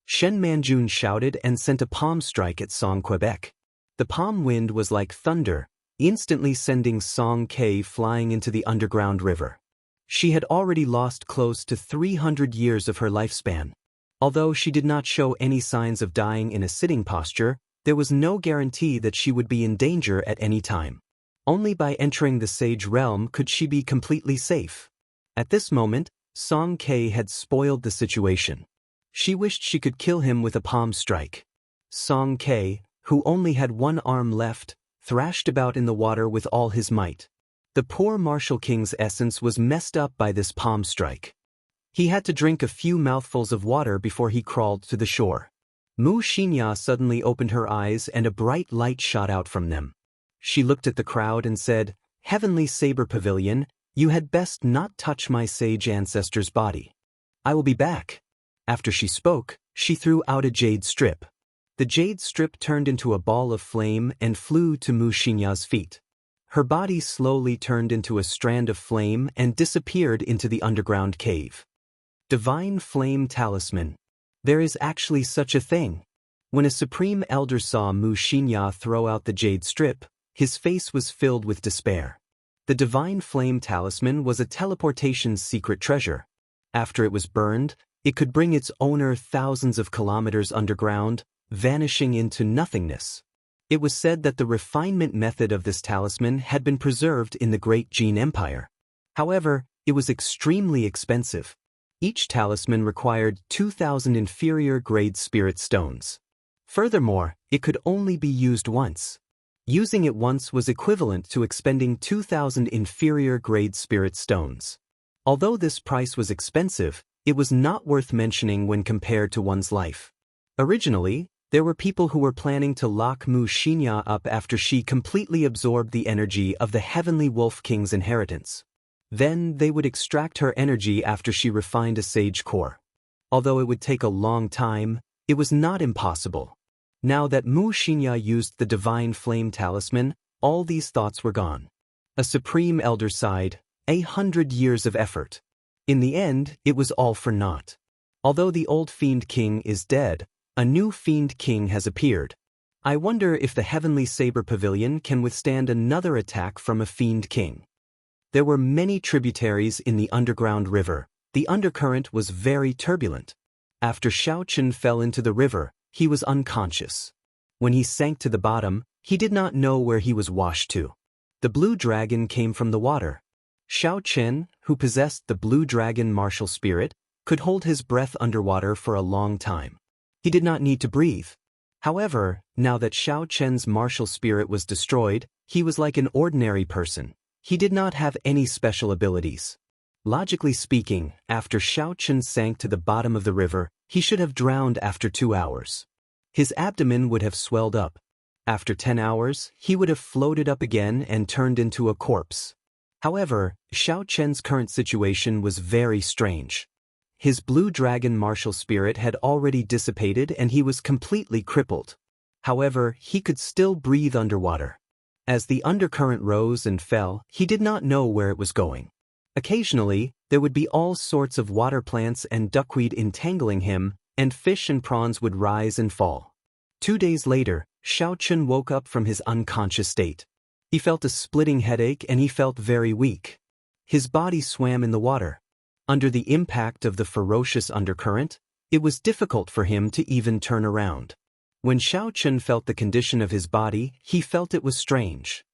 Shen Manjun shouted and sent a palm strike at Song Quebec. The palm wind was like thunder, instantly sending Song Ke flying into the underground river. She had already lost close to 300 years of her lifespan. Although she did not show any signs of dying in a sitting posture, there was no guarantee that she would be in danger at any time. Only by entering the sage realm could she be completely safe. At this moment, Song Ke had spoiled the situation. She wished she could kill him with a palm strike. Song Ke, who only had one arm left, thrashed about in the water with all his might. The poor martial king's essence was messed up by this palm strike. He had to drink a few mouthfuls of water before he crawled to the shore. Mu Xianxia suddenly opened her eyes and a bright light shot out from them. She looked at the crowd and said, "Heavenly Saber Pavilion, you had best not touch my sage ancestor's body. I will be back." After she spoke, she threw out a jade strip. The jade strip turned into a ball of flame and flew to Mu Xianxia's feet. Her body slowly turned into a strand of flame and disappeared into the underground cave. Divine Flame Talisman. There is actually such a thing. When a supreme elder saw Mu Xianxia throw out the jade strip, his face was filled with despair. The Divine Flame Talisman was a teleportation's secret treasure. After it was burned, it could bring its owner thousands of kilometers underground, vanishing into nothingness. It was said that the refinement method of this talisman had been preserved in the Great Jin Empire. However, it was extremely expensive. Each talisman required 2,000 inferior-grade spirit stones. Furthermore, it could only be used once. Using it once was equivalent to expending 2,000 inferior-grade spirit stones. Although this price was expensive, it was not worth mentioning when compared to one's life. Originally, there were people who were planning to lock Mu Xianxia up after she completely absorbed the energy of the Heavenly Wolf King's inheritance. Then they would extract her energy after she refined a sage core. Although it would take a long time, it was not impossible. Now that Mu Xianxia used the Divine Flame Talisman, all these thoughts were gone. A supreme elder sighed, 100 years of effort. In the end, it was all for naught. Although the old Fiend King is dead, a new Fiend King has appeared. I wonder if the Heavenly Saber Pavilion can withstand another attack from a Fiend King. There were many tributaries in the underground river. The undercurrent was very turbulent. After Xiaochen fell into the river, he was unconscious. When he sank to the bottom, he did not know where he was washed to. The blue dragon came from the water. Xiaochen, who possessed the blue dragon martial spirit, could hold his breath underwater for a long time. He did not need to breathe. However, now that Xiaochen's martial spirit was destroyed, he was like an ordinary person. He did not have any special abilities. Logically speaking, after Xiaochen sank to the bottom of the river, he should have drowned after 2 hours. His abdomen would have swelled up. After 10 hours, he would have floated up again and turned into a corpse. However, Xiaochen's current situation was very strange. His blue dragon martial spirit had already dissipated and he was completely crippled. However, he could still breathe underwater. As the undercurrent rose and fell, he did not know where it was going. Occasionally, there would be all sorts of water plants and duckweed entangling him, and fish and prawns would rise and fall. 2 days later, Xiaochen woke up from his unconscious state. He felt a splitting headache and he felt very weak. His body swam in the water. Under the impact of the ferocious undercurrent, it was difficult for him to even turn around. When Xiaochen felt the condition of his body, he felt it was strange.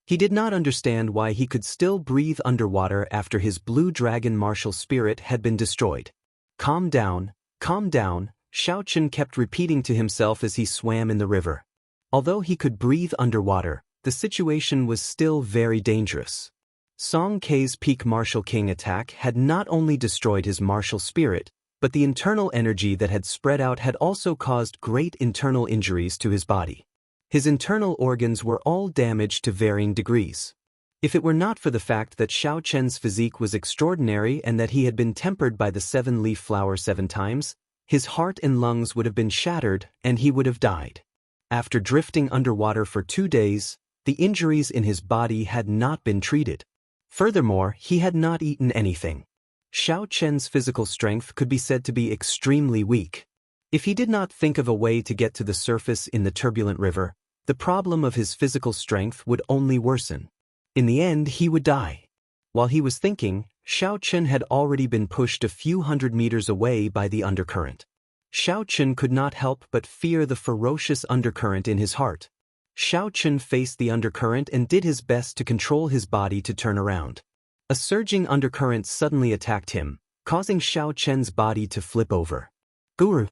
He did not understand why he could still breathe underwater after his blue dragon martial spirit had been destroyed. Calm down, Xiaochen kept repeating to himself as he swam in the river. Although he could breathe underwater, the situation was still very dangerous. Song Ke's peak martial king attack had not only destroyed his martial spirit, but the internal energy that had spread out had also caused great internal injuries to his body. His internal organs were all damaged to varying degrees. If it were not for the fact that Xiaochen's physique was extraordinary and that he had been tempered by the 7-leaf flower 7 times, his heart and lungs would have been shattered and he would have died. After drifting underwater for 2 days, the injuries in his body had not been treated. Furthermore, he had not eaten anything. Xiaochen's physical strength could be said to be extremely weak. If he did not think of a way to get to the surface in the turbulent river, The problem of his physical strength would only worsen. In the end, he would die. While he was thinking, Xiaochen had already been pushed a few hundred meters away by the undercurrent. Xiaochen could not help but fear the ferocious undercurrent in his heart. Xiaochen faced the undercurrent and did his best to control his body to turn around. A surging undercurrent suddenly attacked him, causing Xiaochen's body to flip over. Guru.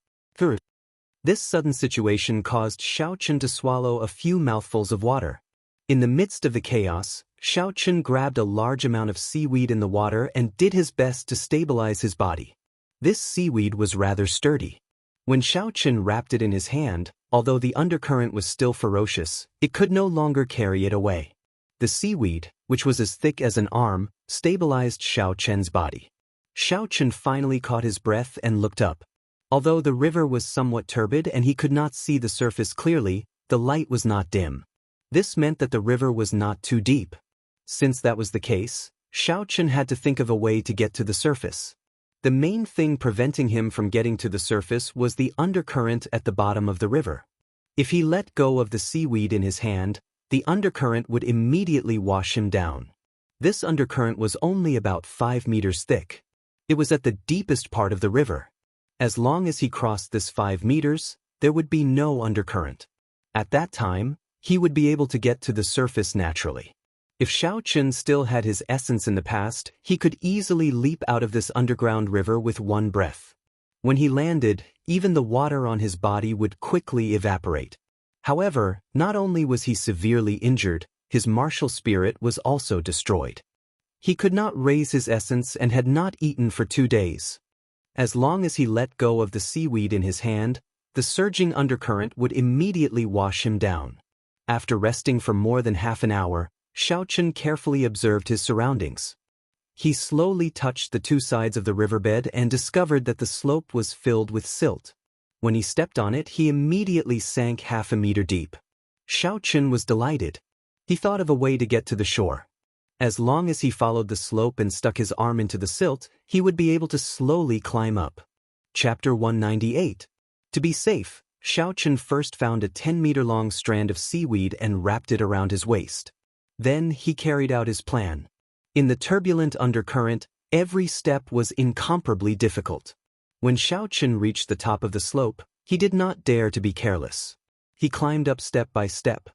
This sudden situation caused Xiaochen to swallow a few mouthfuls of water. In the midst of the chaos, Xiaochen grabbed a large amount of seaweed in the water and did his best to stabilize his body. This seaweed was rather sturdy. When Xiaochen wrapped it in his hand, although the undercurrent was still ferocious, it could no longer carry it away. The seaweed, which was as thick as an arm, stabilized Xiaochen's body. Xiaochen finally caught his breath and looked up. Although the river was somewhat turbid and he could not see the surface clearly, the light was not dim. This meant that the river was not too deep. Since that was the case, Xiaochen had to think of a way to get to the surface. The main thing preventing him from getting to the surface was the undercurrent at the bottom of the river. If he let go of the seaweed in his hand, the undercurrent would immediately wash him down. This undercurrent was only about 5 meters thick. It was at the deepest part of the river. As long as he crossed this 5 meters, there would be no undercurrent. At that time, he would be able to get to the surface naturally. If Xiaochen still had his essence in the past, he could easily leap out of this underground river with one breath. When he landed, even the water on his body would quickly evaporate. However, not only was he severely injured, his martial spirit was also destroyed. He could not raise his essence and had not eaten for 2 days. As long as he let go of the seaweed in his hand, the surging undercurrent would immediately wash him down. After resting for more than half an hour, Xiaochen carefully observed his surroundings. He slowly touched the 2 sides of the riverbed and discovered that the slope was filled with silt. When he stepped on it, he immediately sank half a meter deep. Xiaochen was delighted. He thought of a way to get to the shore. As long as he followed the slope and stuck his arm into the silt, he would be able to slowly climb up. Chapter 198. To be safe, Xiaochen first found a 10-meter-long strand of seaweed and wrapped it around his waist. Then he carried out his plan. In the turbulent undercurrent, every step was incomparably difficult. When Xiaochen reached the top of the slope, he did not dare to be careless. He climbed up step by step.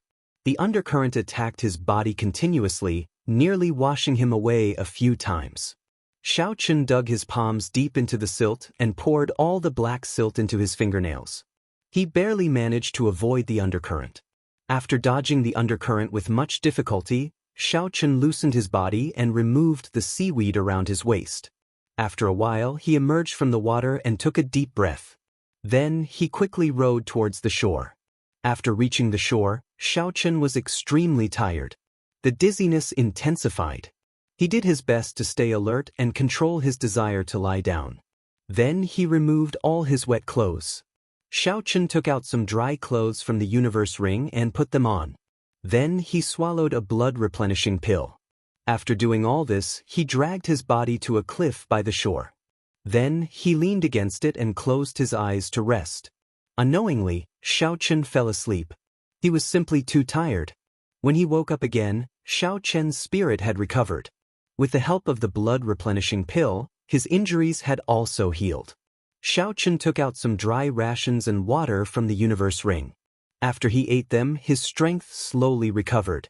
The undercurrent attacked his body continuously, nearly washing him away a few times. Xiaochen dug his palms deep into the silt and poured all the black silt into his fingernails. He barely managed to avoid the undercurrent. After dodging the undercurrent with much difficulty, Xiaochen loosened his body and removed the seaweed around his waist. After a while, he emerged from the water and took a deep breath. Then he quickly rowed towards the shore. After reaching the shore, Xiaochen was extremely tired. The dizziness intensified. He did his best to stay alert and control his desire to lie down. Then he removed all his wet clothes. Xiaochen took out some dry clothes from the universe ring and put them on. Then he swallowed a blood-replenishing pill. After doing all this, he dragged his body to a cliff by the shore. Then he leaned against it and closed his eyes to rest. Unknowingly, Xiaochen fell asleep. He was simply too tired. When he woke up again, Xiaochen's spirit had recovered. With the help of the blood-replenishing pill, his injuries had also healed. Xiaochen took out some dry rations and water from the universe ring. After he ate them, his strength slowly recovered.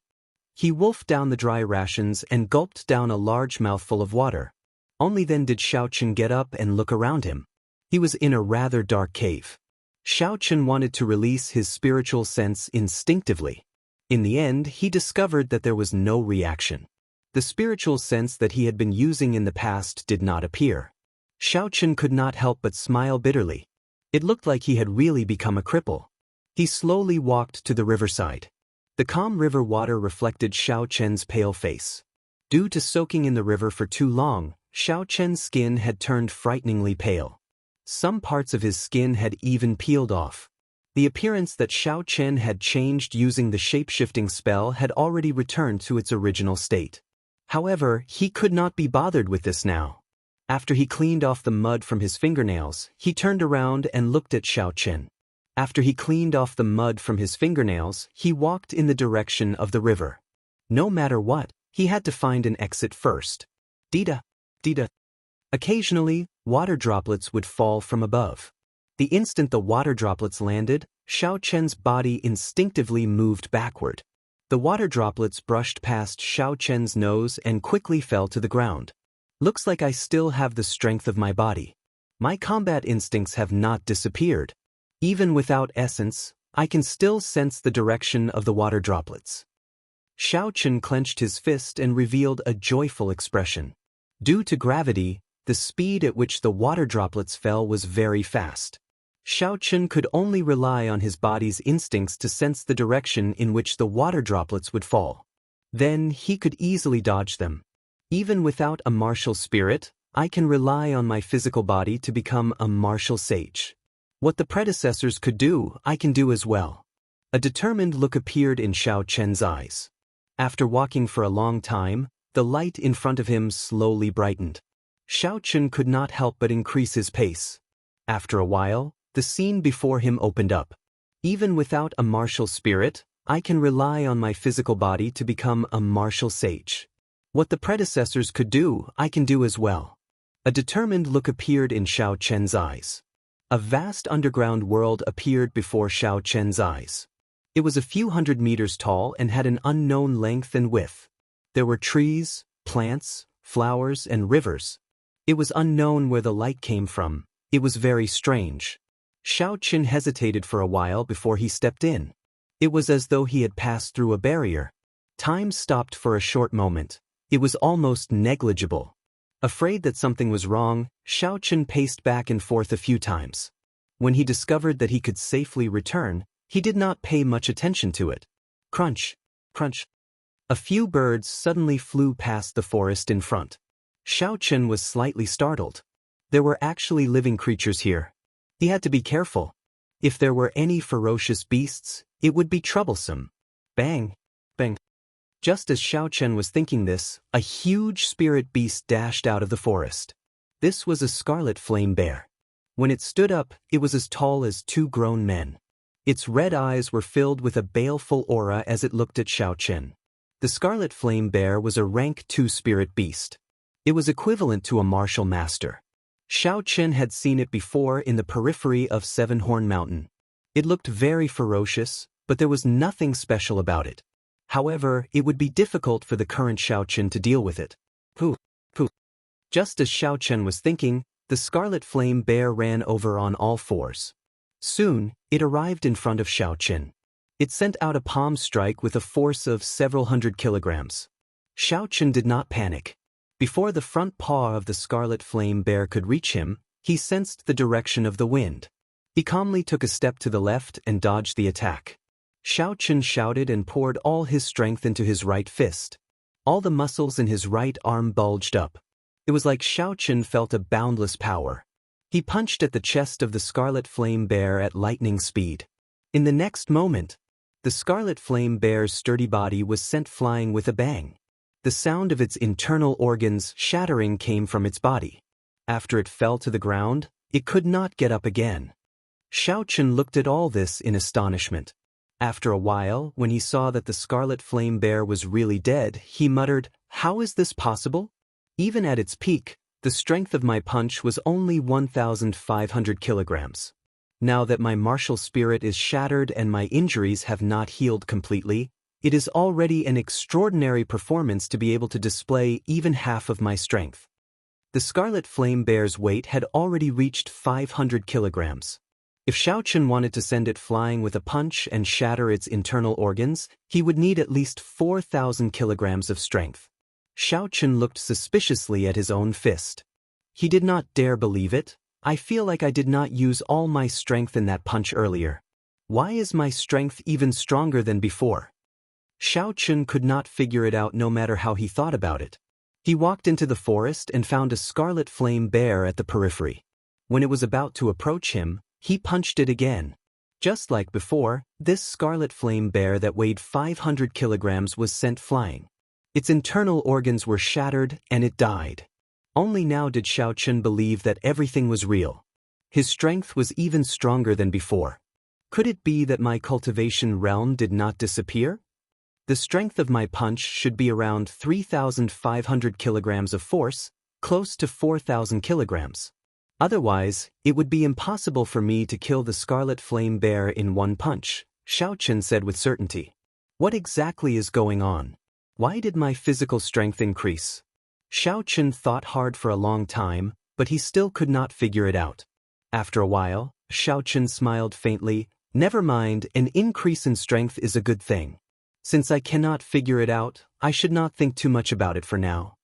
He wolfed down the dry rations and gulped down a large mouthful of water. Only then did Xiaochen get up and look around him. He was in a rather dark cave. Xiaochen wanted to release his spiritual sense instinctively. In the end, he discovered that there was no reaction. The spiritual sense that he had been using in the past did not appear. Xiaochen could not help but smile bitterly. It looked like he had really become a cripple. He slowly walked to the riverside. The calm river water reflected Xiaochen's pale face. Due to soaking in the river for too long, Xiaochen's skin had turned frighteningly pale. Some parts of his skin had even peeled off. The appearance that Xiaochen had changed using the shape-shifting spell had already returned to its original state. However, he could not be bothered with this now. After he cleaned off the mud from his fingernails, he turned around and looked at Xiaochen. After he cleaned off the mud from his fingernails, he walked in the direction of the river. No matter what, he had to find an exit first. Dida, dida. Occasionally, water droplets would fall from above. The instant the water droplets landed, Xiao Chen's body instinctively moved backward. The water droplets brushed past Xiao Chen's nose and quickly fell to the ground. Looks like I still have the strength of my body. My combat instincts have not disappeared. Even without essence, I can still sense the direction of the water droplets. Xiao Chen clenched his fist and revealed a joyful expression. Due to gravity, the speed at which the water droplets fell was very fast. Xiao Chen could only rely on his body's instincts to sense the direction in which the water droplets would fall. Then he could easily dodge them. Even without a martial spirit, I can rely on my physical body to become a martial sage. What the predecessors could do, I can do as well. A determined look appeared in Xiao Chen's eyes. After walking for a long time, the light in front of him slowly brightened. Xiao Chen could not help but increase his pace. After a while, the scene before him opened up. Even without a martial spirit, I can rely on my physical body to become a martial sage. What the predecessors could do, I can do as well. A determined look appeared in Xiao Chen's eyes. A vast underground world appeared before Xiao Chen's eyes. It was a few hundred meters tall and had an unknown length and width. There were trees, plants, flowers, and rivers. It was unknown where the light came from. It was very strange. Xiao Chen hesitated for a while before he stepped in. It was as though he had passed through a barrier. Time stopped for a short moment. It was almost negligible. Afraid that something was wrong, Xiao Chen paced back and forth a few times. When he discovered that he could safely return, he did not pay much attention to it. Crunch, crunch. A few birds suddenly flew past the forest in front. Xiao Chen was slightly startled. There were actually living creatures here. He had to be careful. If there were any ferocious beasts, it would be troublesome. Bang, bang. Just as Xiao Chen was thinking this, a huge spirit beast dashed out of the forest. This was a scarlet flame bear. When it stood up, it was as tall as two grown men. Its red eyes were filled with a baleful aura as it looked at Xiao Chen. The scarlet flame bear was a rank 2 spirit beast. It was equivalent to a martial master. Xiao Chen had seen it before in the periphery of Seven Horn Mountain. It looked very ferocious, but there was nothing special about it. However, it would be difficult for the current Xiao Chen to deal with it. Pooh, pooh. Just as Xiao Chen was thinking, the scarlet flame bear ran over on all fours. Soon, it arrived in front of Xiao Chen. It sent out a palm strike with a force of several hundred kilograms. Xiao Chen did not panic. Before the front paw of the scarlet flame bear could reach him, he sensed the direction of the wind. He calmly took a step to the left and dodged the attack. Xiao Chen shouted and poured all his strength into his right fist. All the muscles in his right arm bulged up. It was like Xiao Chen felt a boundless power. He punched at the chest of the scarlet flame bear at lightning speed. In the next moment, the scarlet flame bear's sturdy body was sent flying with a bang. The sound of its internal organs shattering came from its body. After it fell to the ground, it could not get up again. Xiao Chen looked at all this in astonishment. After a while, when he saw that the scarlet flame bear was really dead, he muttered, "How is this possible?" Even at its peak, the strength of my punch was only 1,500 kilograms. Now that my martial spirit is shattered and my injuries have not healed completely, it is already an extraordinary performance to be able to display even half of my strength. The scarlet flame bear's weight had already reached 500 kilograms. If Xiao Chen wanted to send it flying with a punch and shatter its internal organs, he would need at least 4,000 kilograms of strength. Xiao Chen looked suspiciously at his own fist. He did not dare believe it. I feel like I did not use all my strength in that punch earlier. Why is my strength even stronger than before? Xiao Chen could not figure it out no matter how he thought about it. He walked into the forest and found a scarlet flame bear at the periphery. When it was about to approach him, he punched it again. Just like before, this scarlet flame bear that weighed 500 kilograms was sent flying. Its internal organs were shattered and it died. Only now did Xiao Chen believe that everything was real. His strength was even stronger than before. Could it be that my cultivation realm did not disappear? The strength of my punch should be around 3,500 kilograms of force, close to 4,000 kilograms. Otherwise, it would be impossible for me to kill the Scarlet Flame Bear in one punch, Xiaochen said with certainty. What exactly is going on? Why did my physical strength increase? Xiaochen thought hard for a long time, but he still could not figure it out. After a while, Xiaochen smiled faintly. Never mind, an increase in strength is a good thing. Since I cannot figure it out, I should not think too much about it for now.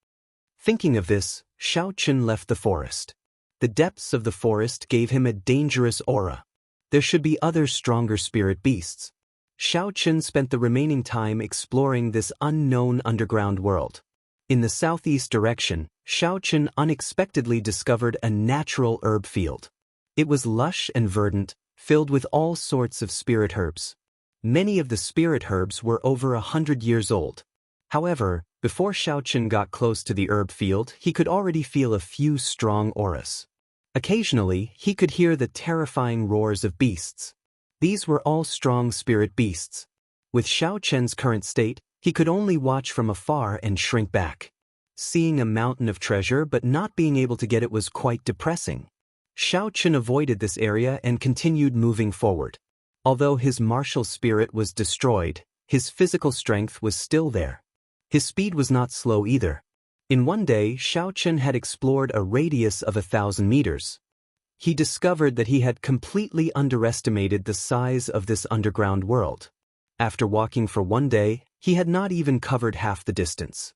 Thinking of this, Xiaochen left the forest. The depths of the forest gave him a dangerous aura. There should be other stronger spirit beasts. Xiaochen spent the remaining time exploring this unknown underground world. In the southeast direction, Xiaochen unexpectedly discovered a natural herb field. It was lush and verdant, filled with all sorts of spirit herbs. Many of the spirit herbs were over 100 years old. However, before Xiaochen got close to the herb field, he could already feel a few strong auras. Occasionally, he could hear the terrifying roars of beasts. These were all strong spirit beasts. With Xiaochen's current state, he could only watch from afar and shrink back. Seeing a mountain of treasure but not being able to get it was quite depressing. Xiaochen avoided this area and continued moving forward. Although his martial spirit was destroyed, his physical strength was still there. His speed was not slow either. In one day, Xiaochen had explored a radius of 1,000 meters. He discovered that he had completely underestimated the size of this underground world. After walking for one day, he had not even covered half the distance.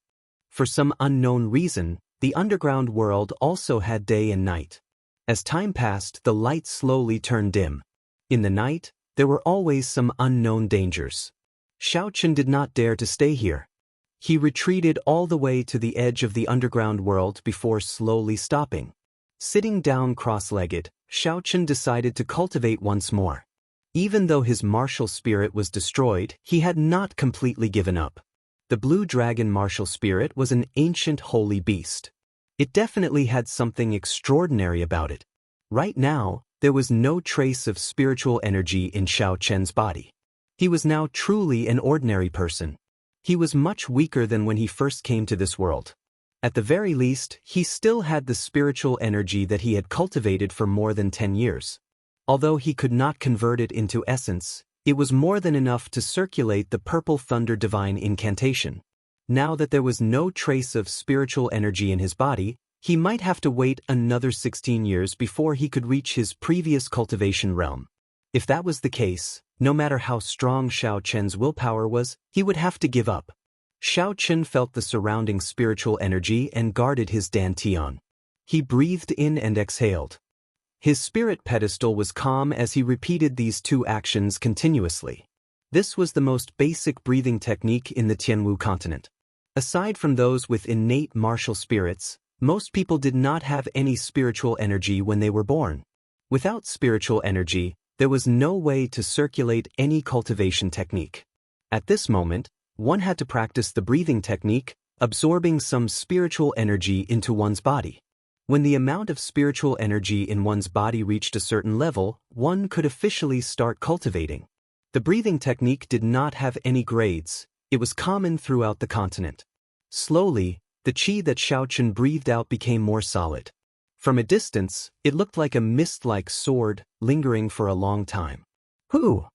For some unknown reason, the underground world also had day and night. As time passed, the light slowly turned dim. In the night, there were always some unknown dangers. Xiaochen did not dare to stay here. He retreated all the way to the edge of the underground world before slowly stopping. Sitting down cross-legged, Xiaochen decided to cultivate once more. Even though his martial spirit was destroyed, he had not completely given up. The blue dragon martial spirit was an ancient holy beast. It definitely had something extraordinary about it. Right now, there was no trace of spiritual energy in Xiaochen's body. He was now truly an ordinary person. He was much weaker than when he first came to this world. At the very least, he still had the spiritual energy that he had cultivated for more than 10 years. Although he could not convert it into essence, it was more than enough to circulate the Purple Thunder Divine Incantation. Now that there was no trace of spiritual energy in his body, he might have to wait another 16 years before he could reach his previous cultivation realm. If that was the case, no matter how strong Xiaochen's willpower was, he would have to give up. Xiaochen felt the surrounding spiritual energy and guarded his dantian. He breathed in and exhaled. His spirit pedestal was calm as he repeated these two actions continuously. This was the most basic breathing technique in the Tianwu continent. Aside from those with innate martial spirits, most people did not have any spiritual energy when they were born. Without spiritual energy, there was no way to circulate any cultivation technique. At this moment, one had to practice the breathing technique, absorbing some spiritual energy into one's body. When the amount of spiritual energy in one's body reached a certain level, one could officially start cultivating. The breathing technique did not have any grades. It was common throughout the continent. Slowly, the qi that Xiaochen breathed out became more solid. From a distance, it looked like a mist-like sword, lingering for a long time. Hoo!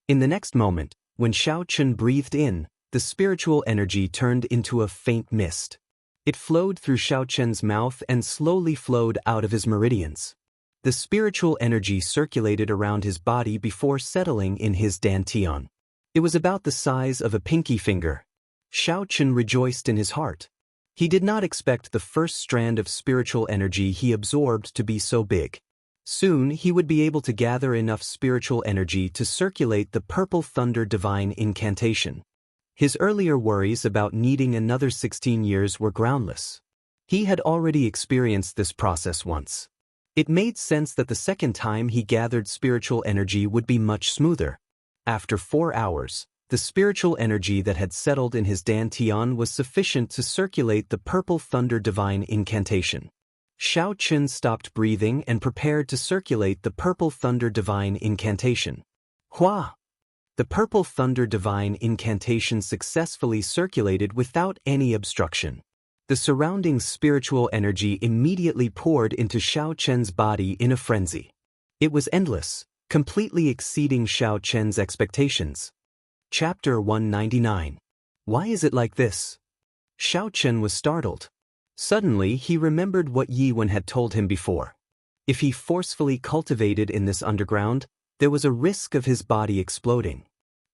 In the next moment, when Xiaochen breathed in, the spiritual energy turned into a faint mist. It flowed through Xiaochen's mouth and slowly flowed out of his meridians. The spiritual energy circulated around his body before settling in his dantian. It was about the size of a pinky finger. Xiaochen rejoiced in his heart. He did not expect the first strand of spiritual energy he absorbed to be so big. Soon he would be able to gather enough spiritual energy to circulate the Purple Thunder Divine Incantation. His earlier worries about needing another 16 years were groundless. He had already experienced this process once. It made sense that the second time he gathered spiritual energy would be much smoother. After 4 hours, the spiritual energy that had settled in his dantian was sufficient to circulate the Purple Thunder Divine Incantation. Xiaochen stopped breathing and prepared to circulate the Purple Thunder Divine Incantation. Hua! The purple thunder divine incantation successfully circulated without any obstruction. The surrounding spiritual energy immediately poured into Xiao Chen's body in a frenzy. It was endless, completely exceeding Xiao Chen's expectations. Chapter 199. Why is it like this? Xiao Chen was startled. Suddenly he remembered what Yi Wen had told him before. If he forcefully cultivated in this underground, there was a risk of his body exploding.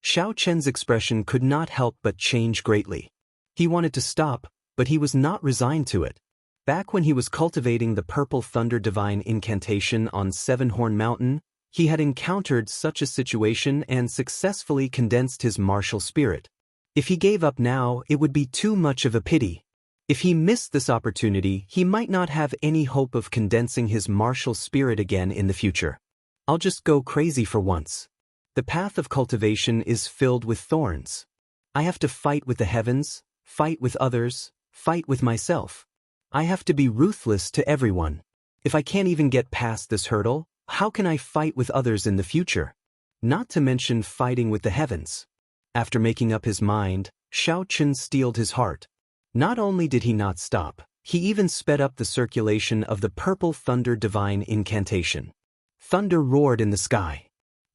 Xiao Chen's expression could not help but change greatly. He wanted to stop, but he was not resigned to it. Back when he was cultivating the purple thunder divine incantation on Seven-Horn Mountain, he had encountered such a situation and successfully condensed his martial spirit. If he gave up now, it would be too much of a pity. If he missed this opportunity, he might not have any hope of condensing his martial spirit again in the future. I'll just go crazy for once. The path of cultivation is filled with thorns. I have to fight with the heavens, fight with others, fight with myself. I have to be ruthless to everyone. If I can't even get past this hurdle, how can I fight with others in the future? Not to mention fighting with the heavens. After making up his mind, Xiao Chen steeled his heart. Not only did he not stop, he even sped up the circulation of the purple thunder divine incantation. Thunder roared in the sky.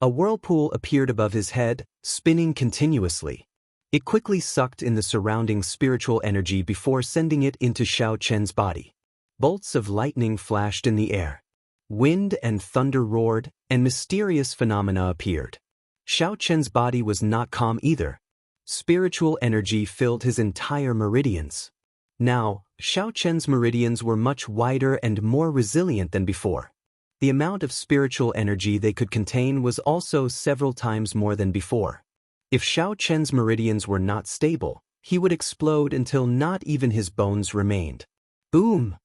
A whirlpool appeared above his head, spinning continuously. It quickly sucked in the surrounding spiritual energy before sending it into Xiao Chen's body. Bolts of lightning flashed in the air. Wind and thunder roared, and mysterious phenomena appeared. Xiao Chen's body was not calm either. Spiritual energy filled his entire meridians. Now, Xiao Chen's meridians were much wider and more resilient than before. The amount of spiritual energy they could contain was also several times more than before. If Xiao Chen's meridians were not stable, he would explode until not even his bones remained. Boom!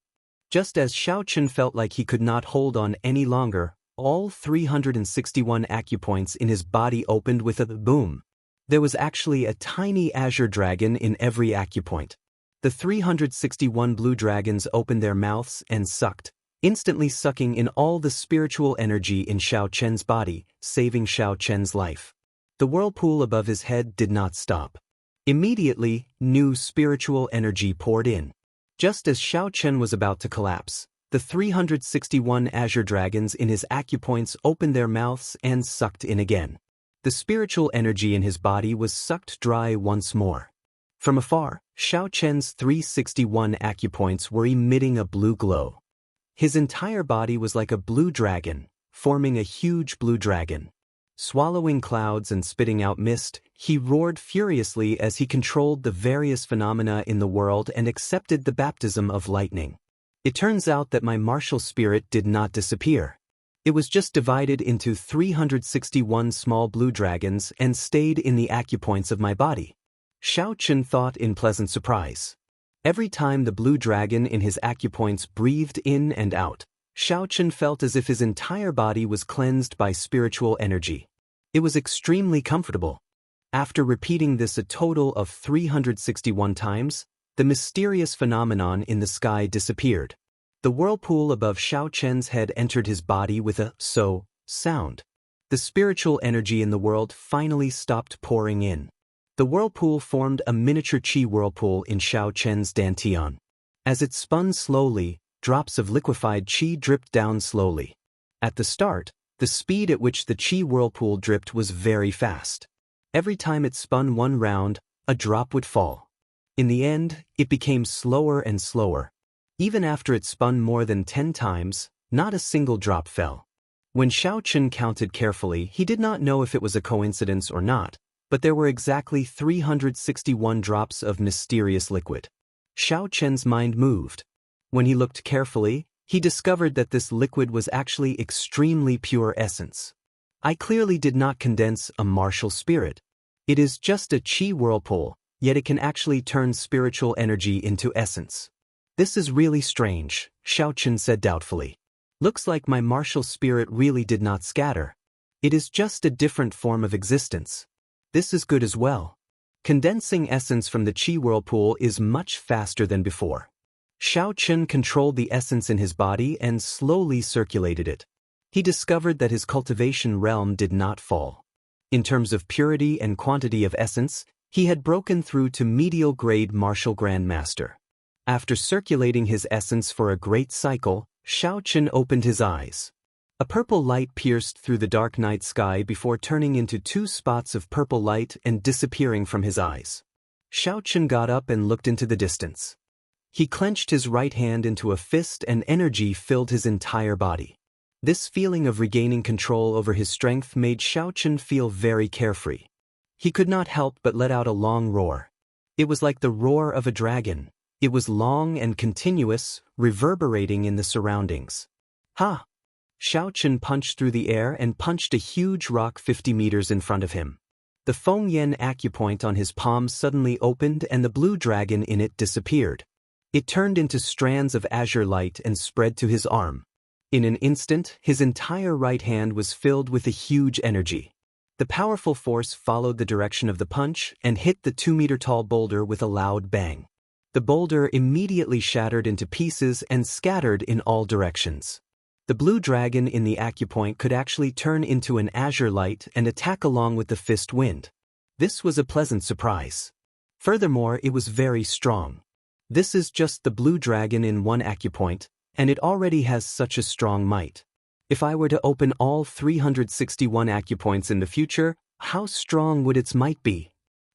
Just as Xiao Chen felt like he could not hold on any longer, all 361 acupoints in his body opened with a boom. There was actually a tiny azure dragon in every acupoint. The 361 blue dragons opened their mouths and sucked, instantly sucking in all the spiritual energy in Xiao Chen's body, saving Xiao Chen's life. The whirlpool above his head did not stop. Immediately, new spiritual energy poured in. Just as Xiao Chen was about to collapse, the 361 azure dragons in his acupoints opened their mouths and sucked in again. The spiritual energy in his body was sucked dry once more. From afar, Xiao Chen's 361 acupoints were emitting a blue glow. His entire body was like a blue dragon, forming a huge blue dragon. Swallowing clouds and spitting out mist, he roared furiously as he controlled the various phenomena in the world and accepted the baptism of lightning. It turns out that my martial spirit did not disappear. It was just divided into 361 small blue dragons and stayed in the acupoints of my body. Xiao Chen thought in pleasant surprise. Every time the blue dragon in his acupoints breathed in and out, Xiao Chen felt as if his entire body was cleansed by spiritual energy. It was extremely comfortable. After repeating this a total of 361 times, the mysterious phenomenon in the sky disappeared. The whirlpool above Xiao Chen's head entered his body with a so sound. The spiritual energy in the world finally stopped pouring in. The whirlpool formed a miniature qi whirlpool in Xiao Chen's dantian. As it spun slowly, drops of liquefied qi dripped down slowly. At the start, the speed at which the qi whirlpool dripped was very fast. Every time it spun one round, a drop would fall. In the end, it became slower and slower. Even after it spun more than 10 times, not a single drop fell. When Xiao Chen counted carefully, he did not know if it was a coincidence or not, but there were exactly 361 drops of mysterious liquid. Xiao Chen's mind moved. When he looked carefully, he discovered that this liquid was actually extremely pure essence. I clearly did not condense a martial spirit. It is just a qi whirlpool, yet it can actually turn spiritual energy into essence. This is really strange, Xiao Chen said doubtfully. Looks like my martial spirit really did not scatter. It is just a different form of existence. This is good as well. Condensing essence from the qi whirlpool is much faster than before. Xiao Chen controlled the essence in his body and slowly circulated it. He discovered that his cultivation realm did not fall. In terms of purity and quantity of essence, he had broken through to medial grade martial grandmaster. After circulating his essence for a great cycle, Xiaochen opened his eyes. A purple light pierced through the dark night sky before turning into 2 spots of purple light and disappearing from his eyes. Xiaochen got up and looked into the distance. He clenched his right hand into a fist and energy filled his entire body. This feeling of regaining control over his strength made Xiaochen feel very carefree. He could not help but let out a long roar. It was like the roar of a dragon. It was long and continuous, reverberating in the surroundings. Ha! Xiaochen punched through the air and punched a huge rock 50 meters in front of him. The Feng Yen acupoint on his palm suddenly opened and the blue dragon in it disappeared. It turned into strands of azure light and spread to his arm. In an instant, his entire right hand was filled with a huge energy. The powerful force followed the direction of the punch and hit the 2-meter-tall boulder with a loud bang. The boulder immediately shattered into pieces and scattered in all directions. The blue dragon in the acupoint could actually turn into an azure light and attack along with the fist wind. This was a pleasant surprise. Furthermore, it was very strong. This is just the blue dragon in one acupoint, and it already has such a strong might. If I were to open all 361 acupoints in the future, how strong would its might be?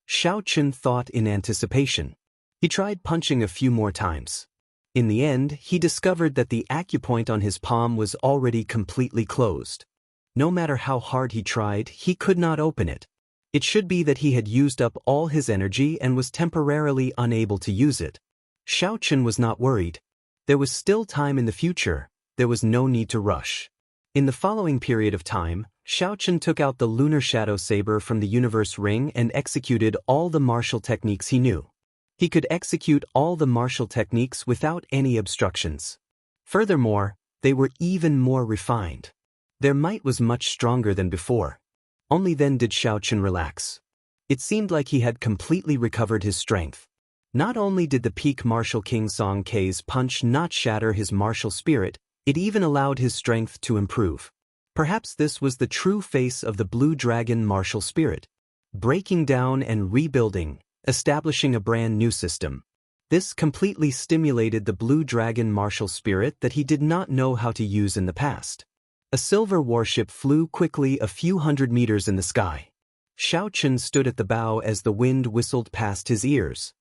Xiaochen thought in anticipation. He tried punching a few more times. In the end, he discovered that the acupoint on his palm was already completely closed. No matter how hard he tried, he could not open it. It should be that he had used up all his energy and was temporarily unable to use it. Xiaochen was not worried. There was still time in the future. There was no need to rush. In the following period of time, Xiaochen took out the lunar shadow saber from the universe ring and executed all the martial techniques he knew. He could execute all the martial techniques without any obstructions. Furthermore, they were even more refined. Their might was much stronger than before. Only then did Xiaochen relax. It seemed like he had completely recovered his strength. Not only did the peak martial King Song K's punch not shatter his martial spirit, it even allowed his strength to improve. Perhaps this was the true face of the blue dragon martial spirit. Breaking down and rebuilding, establishing a brand new system. This completely stimulated the blue dragon martial spirit that he did not know how to use in the past. A silver warship flew quickly a few hundred meters in the sky. Xiaochen stood at the bow as the wind whistled past his ears.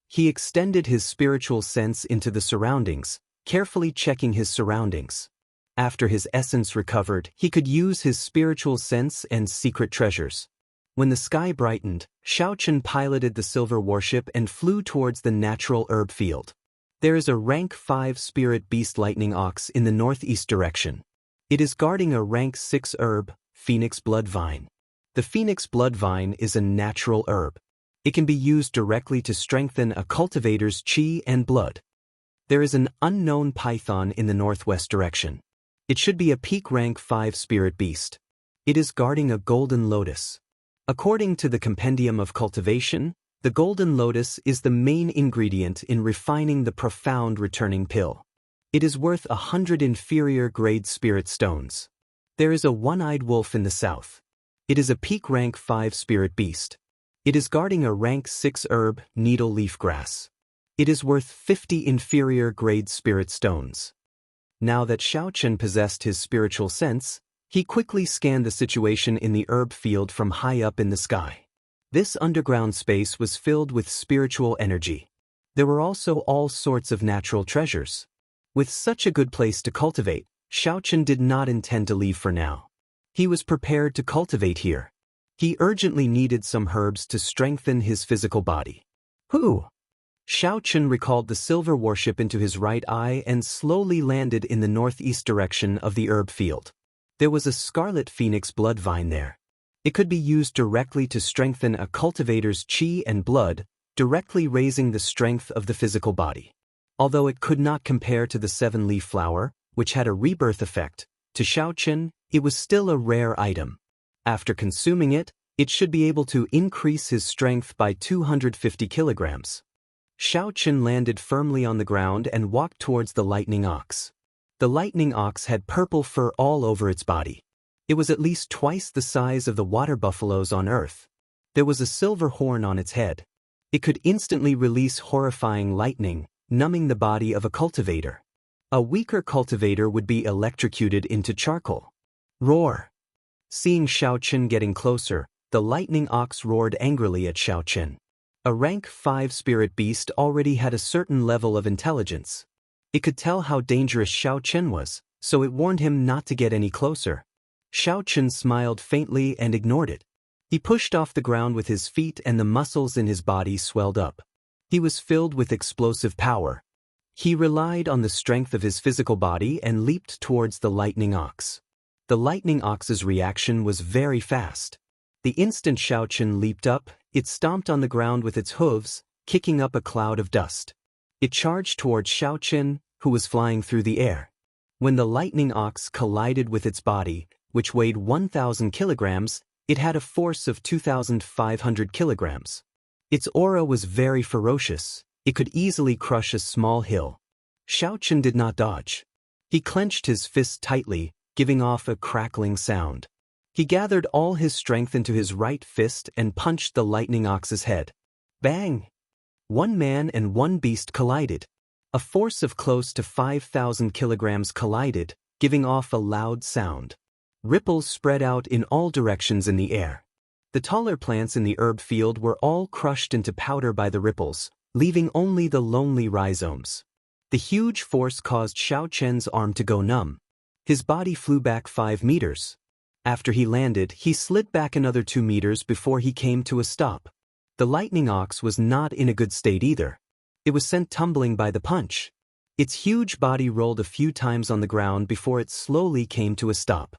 He extended his spiritual sense into the surroundings, carefully checking his surroundings. After his essence recovered, he could use his spiritual sense and secret treasures. When the sky brightened, Xiaochen piloted the silver warship and flew towards the natural herb field. There is a rank 5 spirit beast lightning ox in the northeast direction. It is guarding a rank 6 herb, phoenix blood vine. The phoenix blood vine is a natural herb. It can be used directly to strengthen a cultivator's chi and blood. There is an unknown python in the northwest direction. It should be a peak rank 5 spirit beast. It is guarding a golden lotus. According to the Compendium of Cultivation, the golden lotus is the main ingredient in refining the profound returning pill. It is worth 100 inferior grade spirit stones. There is a one-eyed wolf in the south. It is a peak rank 5 spirit beast. It is guarding a rank 6 herb, needle leaf grass. It is worth 50 inferior grade spirit stones. Now that Xiaochen possessed his spiritual sense, he quickly scanned the situation in the herb field from high up in the sky. This underground space was filled with spiritual energy. There were also all sorts of natural treasures. With such a good place to cultivate, Xiaochen did not intend to leave for now. He was prepared to cultivate here. He urgently needed some herbs to strengthen his physical body. Who? Xiaochen recalled the silver warship into his right eye and slowly landed in the northeast direction of the herb field. There was a scarlet phoenix blood vine there. It could be used directly to strengthen a cultivator's chi and blood, directly raising the strength of the physical body. Although it could not compare to the 7-leaf flower, which had a rebirth effect, to Xiaochen, it was still a rare item. After consuming it, it should be able to increase his strength by 250 kilograms. Xiaochen landed firmly on the ground and walked towards the lightning ox. The lightning ox had purple fur all over its body. It was at least twice the size of the water buffaloes on Earth. There was a silver horn on its head. It could instantly release horrifying lightning, numbing the body of a cultivator. A weaker cultivator would be electrocuted into charcoal. Roar! Seeing Xiaochen getting closer, the lightning ox roared angrily at Xiaochen. A rank 5 spirit beast already had a certain level of intelligence. It could tell how dangerous Xiaochen was, so it warned him not to get any closer. Xiaochen smiled faintly and ignored it. He pushed off the ground with his feet and the muscles in his body swelled up. He was filled with explosive power. He relied on the strength of his physical body and leaped towards the lightning ox. The lightning ox's reaction was very fast. The instant Xiaochen leaped up, it stomped on the ground with its hooves, kicking up a cloud of dust. It charged towards Xiaochen, who was flying through the air. When the lightning ox collided with its body, which weighed 1,000 kilograms, it had a force of 2,500 kilograms. Its aura was very ferocious. It could easily crush a small hill. Xiaochen did not dodge. He clenched his fist tightly, giving off a crackling sound. He gathered all his strength into his right fist and punched the lightning ox's head. Bang! One man and one beast collided. A force of close to 5,000 kilograms collided, giving off a loud sound. Ripples spread out in all directions in the air. The taller plants in the herb field were all crushed into powder by the ripples, leaving only the lonely rhizomes. The huge force caused Xiaochen's arm to go numb. His body flew back 5 meters. After he landed, he slid back another 2 meters before he came to a stop. The lightning ox was not in a good state either. It was sent tumbling by the punch. Its huge body rolled a few times on the ground before it slowly came to a stop.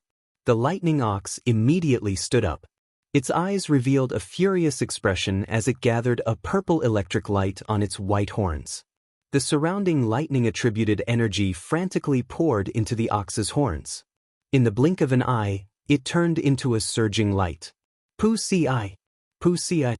The lightning ox immediately stood up. Its eyes revealed a furious expression as it gathered a purple electric light on its white horns. The surrounding lightning-attributed energy frantically poured into the ox's horns. In the blink of an eye, it turned into a surging light. Pu-ci! Pu-ci!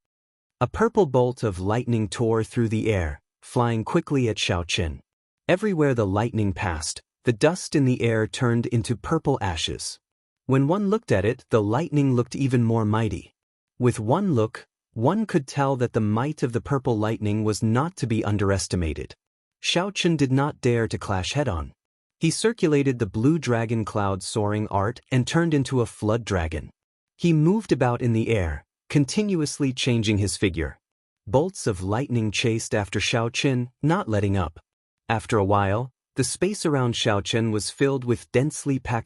A purple bolt of lightning tore through the air, flying quickly at Xiaochen. Everywhere the lightning passed, the dust in the air turned into purple ashes. When one looked at it, the lightning looked even more mighty. With one look, one could tell that the might of the purple lightning was not to be underestimated. Xiaochen did not dare to clash head-on. He circulated the blue dragon cloud soaring art and turned into a flood dragon. He moved about in the air, continuously changing his figure. Bolts of lightning chased after Xiaochen, not letting up. After a while, the space around Xiaochen was filled with densely packed